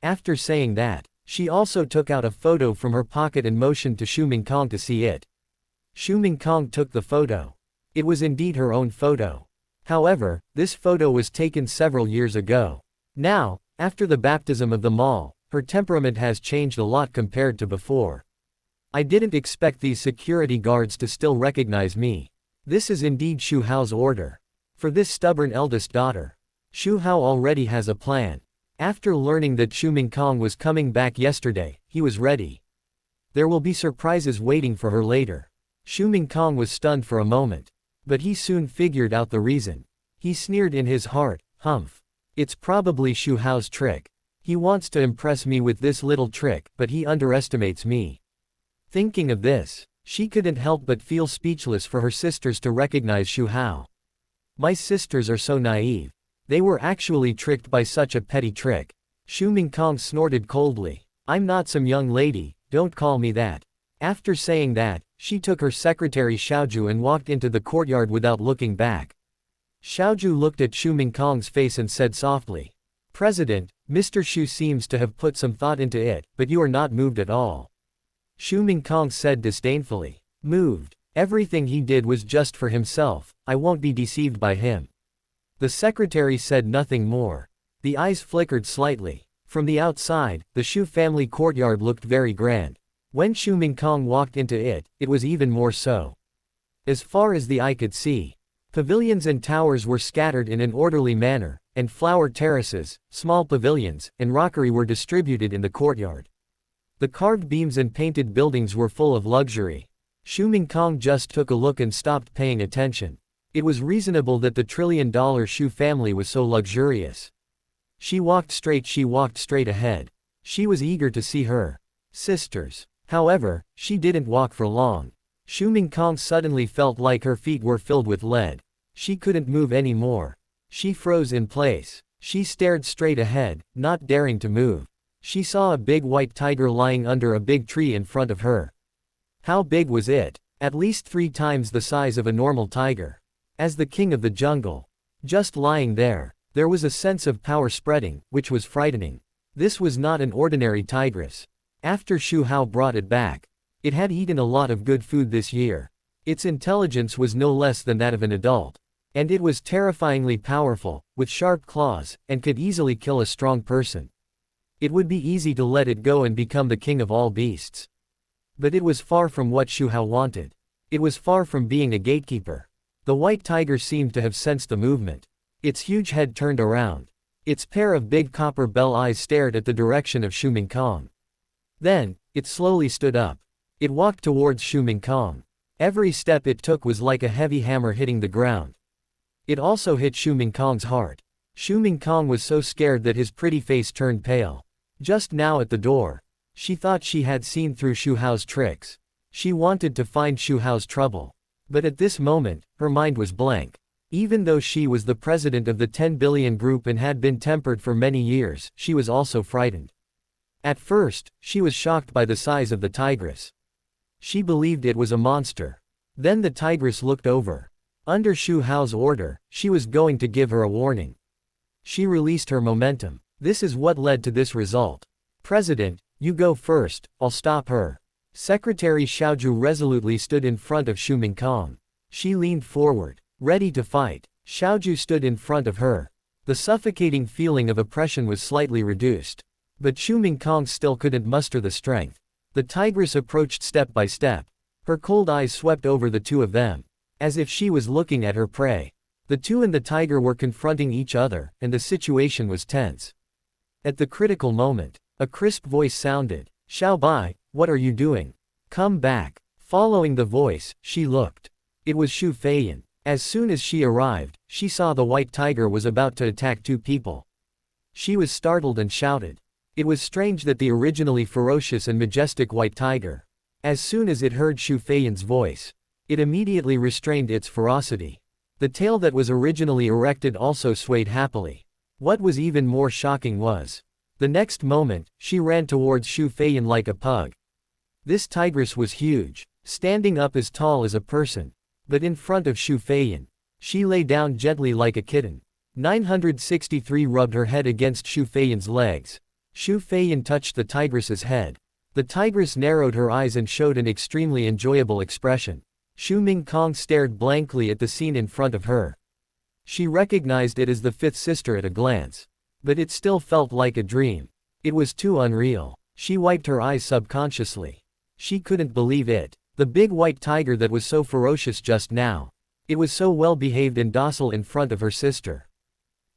After saying that, she also took out a photo from her pocket and motioned to Xu Mingkong to see it. Xu Mingkong took the photo. It was indeed her own photo. However, this photo was taken several years ago. Now, after the baptism of the mall, her temperament has changed a lot compared to before. I didn't expect these security guards to still recognize me. This is indeed Xu Hao's order. For this stubborn eldest daughter, Xu Hao already has a plan. After learning that Xu Mingkong was coming back yesterday, he was ready. There will be surprises waiting for her later. Xu Mingkong was stunned for a moment. But he soon figured out the reason. He sneered in his heart, "Humph. It's probably Xu Hao's trick. He wants to impress me with this little trick, but he underestimates me." Thinking of this, she couldn't help but feel speechless for her sisters to recognize Xu Hao. My sisters are so naive. They were actually tricked by such a petty trick. Xu Mingkong snorted coldly. I'm not some young lady, don't call me that. After saying that, she took her secretary Xiaoju and walked into the courtyard without looking back. Xiaoju looked at Xu Mingkong's face and said softly, President, Mr. Xu seems to have put some thought into it, but you are not moved at all. Xu Mingkong said disdainfully. Moved? Everything he did was just for himself, I won't be deceived by him. The secretary said nothing more. The eyes flickered slightly. From the outside, the Xu family courtyard looked very grand. When Xu Mingkong walked into it, it was even more so. As far as the eye could see, pavilions and towers were scattered in an orderly manner, and flower terraces, small pavilions, and rockery were distributed in the courtyard. The carved beams and painted buildings were full of luxury. Xu Mingkong just took a look and stopped paying attention. It was reasonable that the trillion-dollar Xu family was so luxurious. She walked straight ahead. She was eager to see her sisters. However, she didn't walk for long. Xu Mingkong suddenly felt like her feet were filled with lead. She couldn't move anymore. She froze in place. She stared straight ahead, not daring to move. She saw a big white tiger lying under a big tree in front of her. How big was it? At least 3 times the size of a normal tiger. As the king of the jungle. Just lying there was a sense of power spreading, which was frightening. This was not an ordinary tigress. After Xu Hao brought it back, it had eaten a lot of good food this year. Its intelligence was no less than that of an adult. And it was terrifyingly powerful, with sharp claws, and could easily kill a strong person. It would be easy to let it go and become the king of all beasts. But it was far from what Xu Hao wanted. It was far from being a gatekeeper. The white tiger seemed to have sensed the movement. Its huge head turned around. Its pair of big copper bell eyes stared at the direction of Xu Mingkong. Then, it slowly stood up. It walked towards Xu Mingkong. Every step it took was like a heavy hammer hitting the ground. It also hit Xu Mingkong's heart. Xu Mingkong was so scared that his pretty face turned pale. Just now at the door, she thought she had seen through Xu Hao's tricks. She wanted to find Xu Hao's trouble. But at this moment, her mind was blank. Even though she was the president of the 10 billion group and had been tempered for many years, she was also frightened. At first, she was shocked by the size of the tigress. She believed it was a monster. Then the tigress looked over. Under Xu Hao's order, she was going to give her a warning. She released her momentum. This is what led to this result. President, you go first, I'll stop her. Secretary Xiaoju resolutely stood in front of Xu Mingkong. She leaned forward, ready to fight. Xiaoju stood in front of her. The suffocating feeling of oppression was slightly reduced. But Xu Mingkong still couldn't muster the strength. The tigress approached step by step. Her cold eyes swept over the two of them, as if she was looking at her prey. The two and the tiger were confronting each other, and the situation was tense. At the critical moment, a crisp voice sounded. Xiao Bai, what are you doing? Come back. Following the voice, she looked. It was Xu Feiyan. As soon as she arrived, she saw the white tiger was about to attack 2 people. She was startled and shouted. It was strange that the originally ferocious and majestic white tiger, as soon as it heard Xu Feiyan's voice, it immediately restrained its ferocity. The tail that was originally erected also swayed happily. What was even more shocking was, the next moment, she ran towards Xu Feiyan like a pug. This tigress was huge, standing up as tall as a person. But in front of Xu Feiyan, she lay down gently like a kitten. 963 rubbed her head against Xu Feiyan's legs. Xu Feiyan touched the tigress's head. The tigress narrowed her eyes and showed an extremely enjoyable expression. Xu Mingkong stared blankly at the scene in front of her. She recognized it as the 5th sister at a glance. But it still felt like a dream. It was too unreal. She wiped her eyes subconsciously. She couldn't believe it. The big white tiger that was so ferocious just now. It was so well behaved and docile in front of her sister.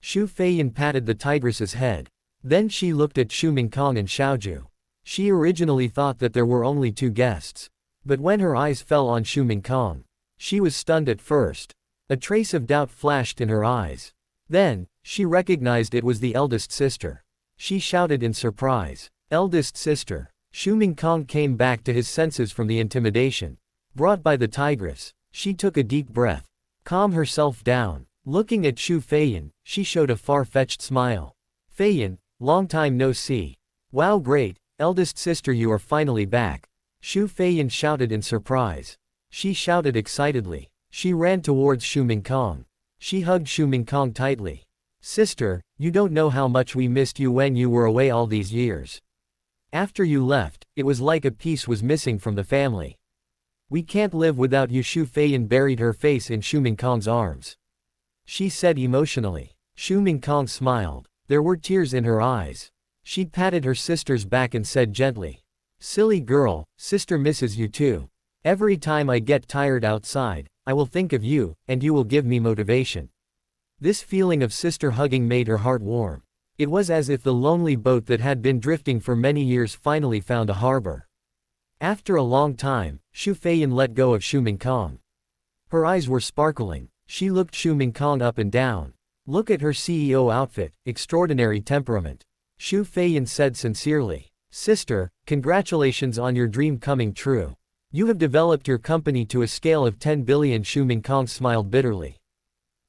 Xu Feiyan patted the tigress's head. Then she looked at Xu Mingkong and Xiaoju. She originally thought that there were only 2 guests. But when her eyes fell on Xu Mingkong, she was stunned at first. A trace of doubt flashed in her eyes. Then, she recognized it was the eldest sister. She shouted in surprise. Eldest sister. Xu Mingkong came back to his senses from the intimidation brought by the tigress. She took a deep breath. Calm herself down. Looking at Xu Feiyan, she showed a far-fetched smile. Feiyan, long time no see. Wow, great, eldest sister, you are finally back. Xu Feiyan shouted in surprise. She shouted excitedly. She ran towards Xu Mingkong. She hugged Xu Mingkong tightly. Sister, you don't know how much we missed you when you were away all these years. After you left, it was like a piece was missing from the family. We can't live without you. Xu Feiyan buried her face in Xu Mingkong's arms. She said emotionally. Xu Mingkong smiled. There were tears in her eyes. She patted her sister's back and said gently, "Silly girl, sister misses you too. Every time I get tired outside, I will think of you, and you will give me motivation." This feeling of sister hugging made her heart warm. It was as if the lonely boat that had been drifting for many years finally found a harbor. After a long time, Xu Feiyan let go of Xu Mingkong. Her eyes were sparkling. She looked Xu Mingkong up and down. Look at her CEO outfit, extraordinary temperament. Xu Feiyan said sincerely. Sister, congratulations on your dream coming true. You have developed your company to a scale of 10 billion. Xu Mingkong smiled bitterly.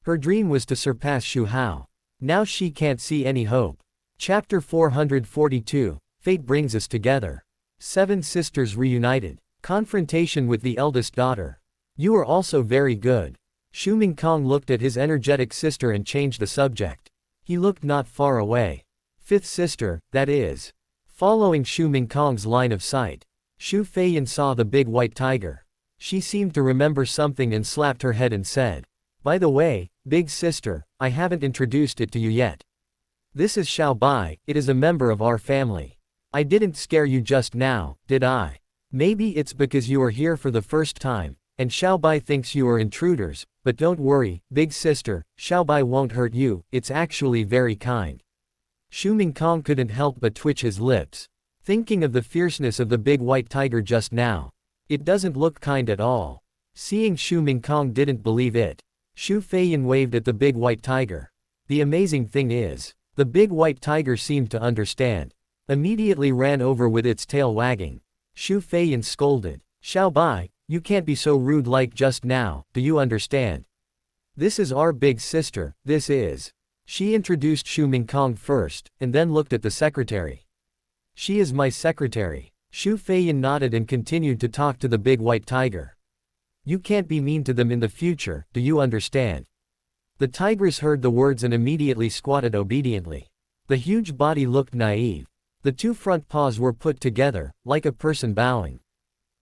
Her dream was to surpass Xu Hao. Now she can't see any hope. Chapter 442, Fate brings us together. 7 sisters reunited. Confrontation with the eldest daughter. You are also very good. Xu Mingkong looked at his energetic sister and changed the subject. He looked not far away. 5th sister, that is. Following Xu Mingkong's line of sight, Xu Feiyan saw the big white tiger. She seemed to remember something and slapped her head and said, "By the way, big sister, I haven't introduced it to you yet. This is Xiao Bai, it is a member of our family. I didn't scare you just now, did I? Maybe it's because you are here for the first time, and Xiao Bai thinks you are intruders, but don't worry, big sister, Xiao Bai won't hurt you, it's actually very kind." Xu Mingkong couldn't help but twitch his lips. Thinking of the fierceness of the big white tiger just now. It doesn't look kind at all. Seeing Xu Mingkong didn't believe it. Xu Feiyan waved at the big white tiger. The amazing thing is, the big white tiger seemed to understand. Immediately ran over with its tail wagging. Xu Feiyan scolded. "Xiao Bai, you can't be so rude like just now, do you understand? This is our big sister, this is." She introduced Xu Mingkong first, and then looked at the secretary. "She is my secretary." Xu Feiyan nodded and continued to talk to the big white tiger. "You can't be mean to them in the future, do you understand?" The tigress heard the words and immediately squatted obediently. The huge body looked naive. The 2 front paws were put together, like a person bowing.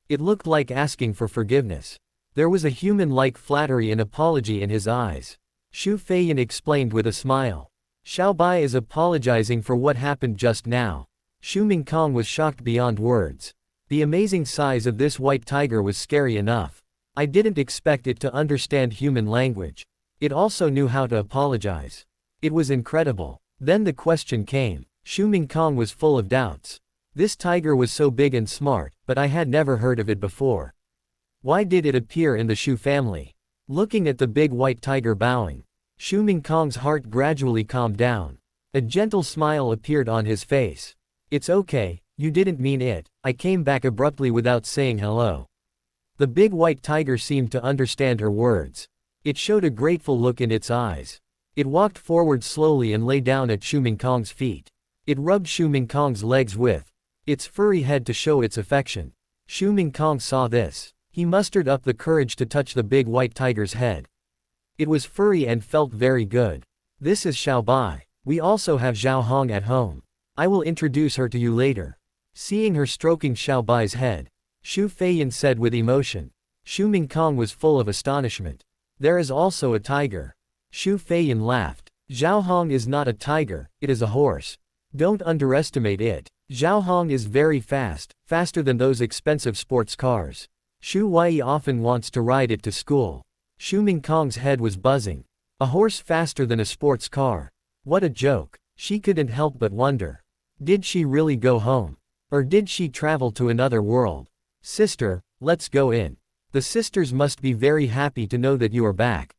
It looked like asking for forgiveness. There was a human-like flattery and apology in his eyes. Xu Feiyan explained with a smile. "Xiao Bai is apologizing for what happened just now." Xu Mingkong was shocked beyond words. The amazing size of this white tiger was scary enough. I didn't expect it to understand human language. It also knew how to apologize. It was incredible. Then the question came. Xu Mingkong was full of doubts. This tiger was so big and smart, but I had never heard of it before. Why did it appear in the Xu family? Looking at the big white tiger bowing, Xu Mingkong's heart gradually calmed down. A gentle smile appeared on his face. "It's okay, you didn't mean it, I came back abruptly without saying hello." The big white tiger seemed to understand her words. It showed a grateful look in its eyes. It walked forward slowly and lay down at Xu Mingkong's feet. It rubbed Xu Mingkong's legs with its furry head to show its affection. Xu Mingkong saw this. He mustered up the courage to touch the big white tiger's head. It was furry and felt very good. "This is Xiao Bai. We also have Zhao Hong at home. I will introduce her to you later." Seeing her stroking Xiao Bai's head, Xu Feiyan said with emotion. Xu Mingkong was full of astonishment. "There is also a tiger." Xu Feiyan laughed. "Zhao Hong is not a tiger, it is a horse. Don't underestimate it. Zhao Hong is very fast, faster than those expensive sports cars. Xu Wei often wants to ride it to school." Xu Mingkong's head was buzzing. A horse faster than a sports car. What a joke. She couldn't help but wonder. Did she really go home? Or did she travel to another world? "Sister, let's go in. The sisters must be very happy to know that you are back."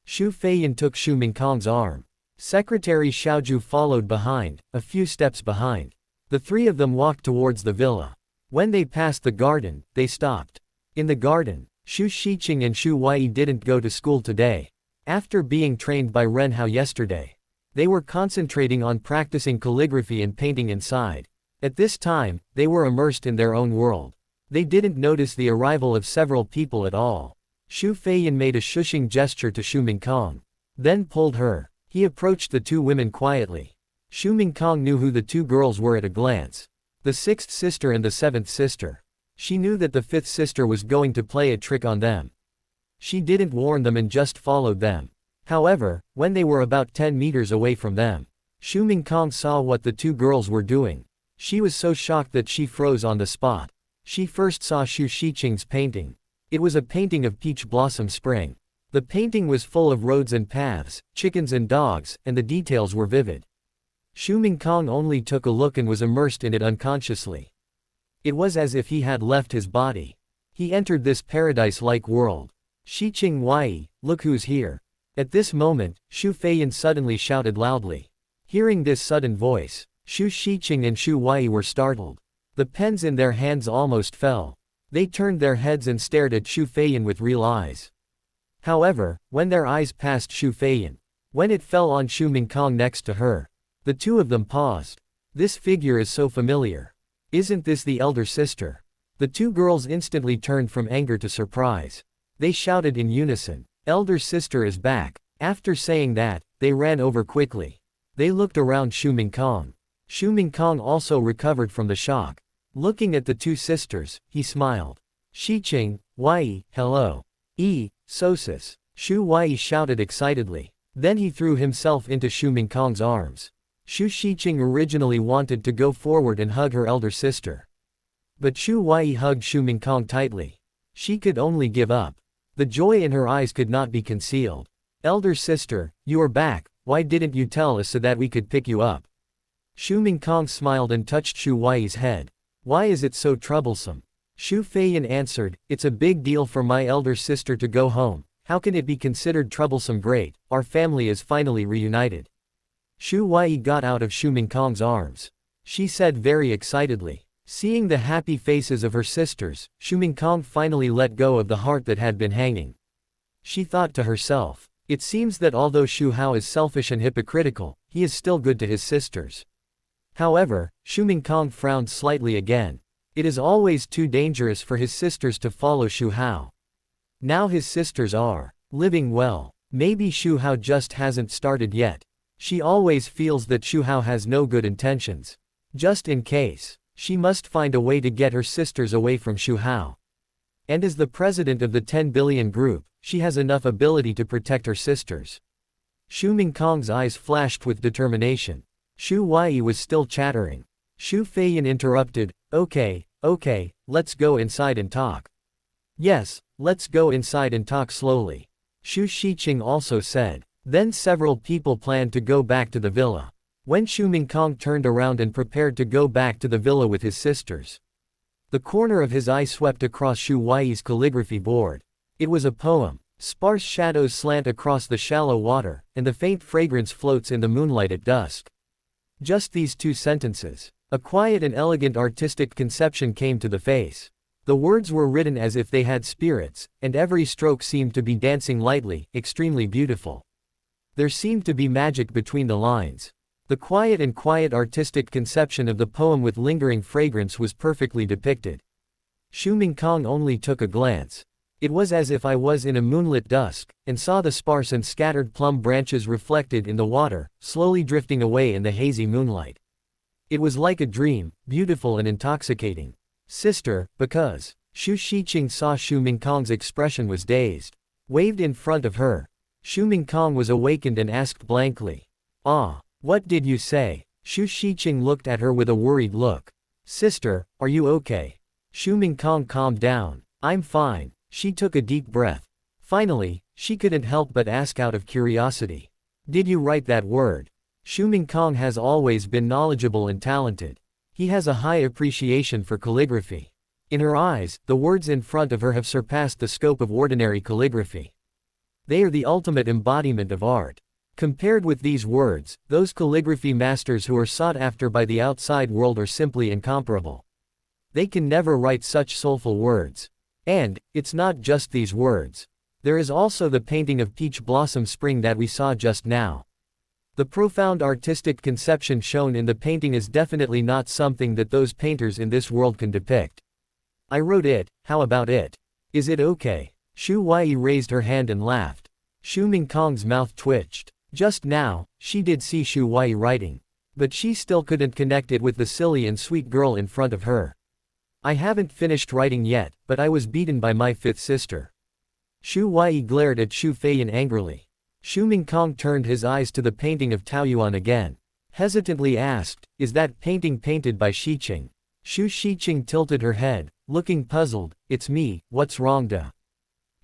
Xu Feiyan took Xu Mingkong's arm. Secretary Xiaoju followed behind, a few steps behind. The 3 of them walked towards the villa. When they passed the garden, they stopped. In the garden, Xu Shiqing and Xu Wei didn't go to school today. After being trained by Ren Hao yesterday, they were concentrating on practicing calligraphy and painting inside. At this time, they were immersed in their own world. They didn't notice the arrival of several people at all. Xu Feiyan made a shushing gesture to Xu Mingkong, then pulled her. He approached the two women quietly. Xu Mingkong knew who the two girls were at a glance. The sixth sister and the seventh sister. She knew that the fifth sister was going to play a trick on them. She didn't warn them and just followed them. However, when they were about 10 meters away from them, Xu Mingkong saw what the two girls were doing. She was so shocked that she froze on the spot. She first saw Xu Xiqing's painting. It was a painting of Peach Blossom Spring. The painting was full of roads and paths, chickens and dogs, and the details were vivid. Xu Mingkong only took a look and was immersed in it unconsciously. It was as if he had left his body. He entered this paradise-like world. Xiqing Wei, look who's here. At this moment, Xu Feiyan suddenly shouted loudly. Hearing this sudden voice, Xu Xiqing and Xu Wei were startled. The pens in their hands almost fell. They turned their heads and stared at Xu Feiyan with real eyes. However, when their eyes passed Xu Feiyan, when it fell on Xu Mingkong next to her, the two of them paused. This figure is so familiar. Isn't this the elder sister? The two girls instantly turned from anger to surprise. They shouted in unison, elder sister is back. After saying that, they ran over quickly. They looked around Xu Mingkong. Xu Mingkong also recovered from the shock. Looking at the two sisters, he smiled. Xiqing, Wei, hello. Sosis. Xu Wei shouted excitedly. Then he threw himself into Xu Mingkong's arms. Xu Xiqing originally wanted to go forward and hug her elder sister. But Xu Wei hugged Xu Mingkong tightly. She could only give up. The joy in her eyes could not be concealed. Elder sister, you are back, why didn't you tell us so that we could pick you up? Xu Mingkong smiled and touched Xu Wei's head. Why is it so troublesome? Xu Feiyan answered, it's a big deal for my elder sister to go home. How can it be considered troublesome? Great, our family is finally reunited. Xu Wei got out of Xu Mingkong's arms. She said very excitedly. Seeing the happy faces of her sisters, Xu Mingkong finally let go of the heart that had been hanging. She thought to herself, it seems that although Xu Hao is selfish and hypocritical, he is still good to his sisters. However, Xu Mingkong frowned slightly again. It is always too dangerous for his sisters to follow Xu Hao. Now his sisters are living well. Maybe Xu Hao just hasn't started yet. She always feels that Xu Hao has no good intentions. Just in case, she must find a way to get her sisters away from Xu Hao. And as the president of the 10 billion group, she has enough ability to protect her sisters. Xu Mingkong's eyes flashed with determination. Xu Wei was still chattering. Xu Feiyan interrupted, okay, let's go inside and talk. Yes, let's go inside and talk slowly. Xu Xiqing also said. Then several people planned to go back to the villa. When Xu Mingkong turned around and prepared to go back to the villa with his sisters, the corner of his eye swept across Xu Wei's calligraphy board. It was a poem. Sparse shadows slant across the shallow water, and the faint fragrance floats in the moonlight at dusk. Just these two sentences. A quiet and elegant artistic conception came to the face. The words were written as if they had spirits, and every stroke seemed to be dancing lightly, extremely beautiful. There seemed to be magic between the lines. The quiet artistic conception of the poem with lingering fragrance was perfectly depicted. Xu Mingkong only took a glance. It was as if I was in a moonlit dusk, and saw the sparse and scattered plum branches reflected in the water, slowly drifting away in the hazy moonlight. It was like a dream, beautiful and intoxicating. Sister, because Xu Xiqing saw Xu Mingkong's expression was dazed. Waved in front of her. Xu Mingkong was awakened and asked blankly. What did you say? Xu Xiqing looked at her with a worried look. Sister, are you okay? Xu Mingkong calmed down. I'm fine. She took a deep breath. Finally, she couldn't help but ask out of curiosity. Did you write that word? Xu Mingkong has always been knowledgeable and talented. He has a high appreciation for calligraphy. In her eyes, the words in front of her have surpassed the scope of ordinary calligraphy. They are the ultimate embodiment of art. Compared with these words, those calligraphy masters who are sought after by the outside world are simply incomparable. They can never write such soulful words. And, it's not just these words. There is also the painting of Peach Blossom Spring that we saw just now. The profound artistic conception shown in the painting is definitely not something that those painters in this world can depict. I wrote it, how about it? Is it okay? Xu Huai raised her hand and laughed. Xu Mingkong's mouth twitched. Just now, she did see Xu Huai writing. But she still couldn't connect it with the silly and sweet girl in front of her. I haven't finished writing yet, but I was beaten by my fifth sister. Xu Huai glared at Xu Feiyan angrily. Xu Mingkong turned his eyes to the painting of Taoyuan again. Hesitantly asked, is that painting painted by Xiqing? Xu Xiqing tilted her head, looking puzzled. It's me, what's wrong da?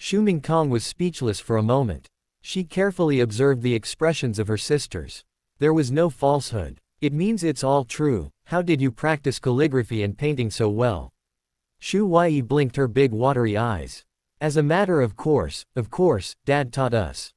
Xu Mingkong was speechless for a moment. She carefully observed the expressions of her sisters. There was no falsehood. It means it's all true. How did you practice calligraphy and painting so well? Xu Huai blinked her big watery eyes. As a matter of course, Dad taught us.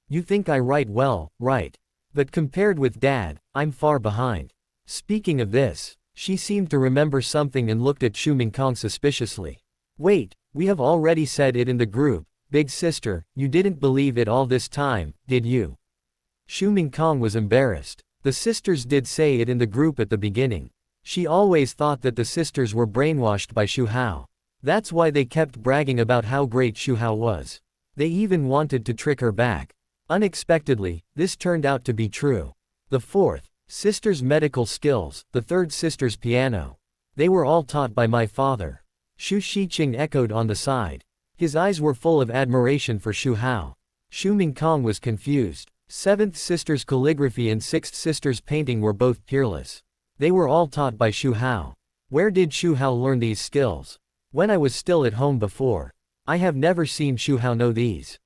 You think I write well, right? But compared with Dad, I'm far behind. Speaking of this, she seemed to remember something and looked at Xu Mingkong suspiciously. Wait, we have already said it in the group. Big sister, you didn't believe it all this time, did you? Xu Mingkong was embarrassed. The sisters did say it in the group at the beginning. She always thought that the sisters were brainwashed by Xu Hao. That's why they kept bragging about how great Xu Hao was. They even wanted to trick her back. Unexpectedly, this turned out to be true. The fourth sister's medical skills, the third sister's piano. They were all taught by my father. Xu Xiqing echoed on the side. His eyes were full of admiration for Xu Hao. Xu Mingkong was confused. Seventh sister's calligraphy and sixth sister's painting were both peerless. They were all taught by Xu Hao. Where did Xu Hao learn these skills? When I was still at home before. I have never seen Xu Hao know these.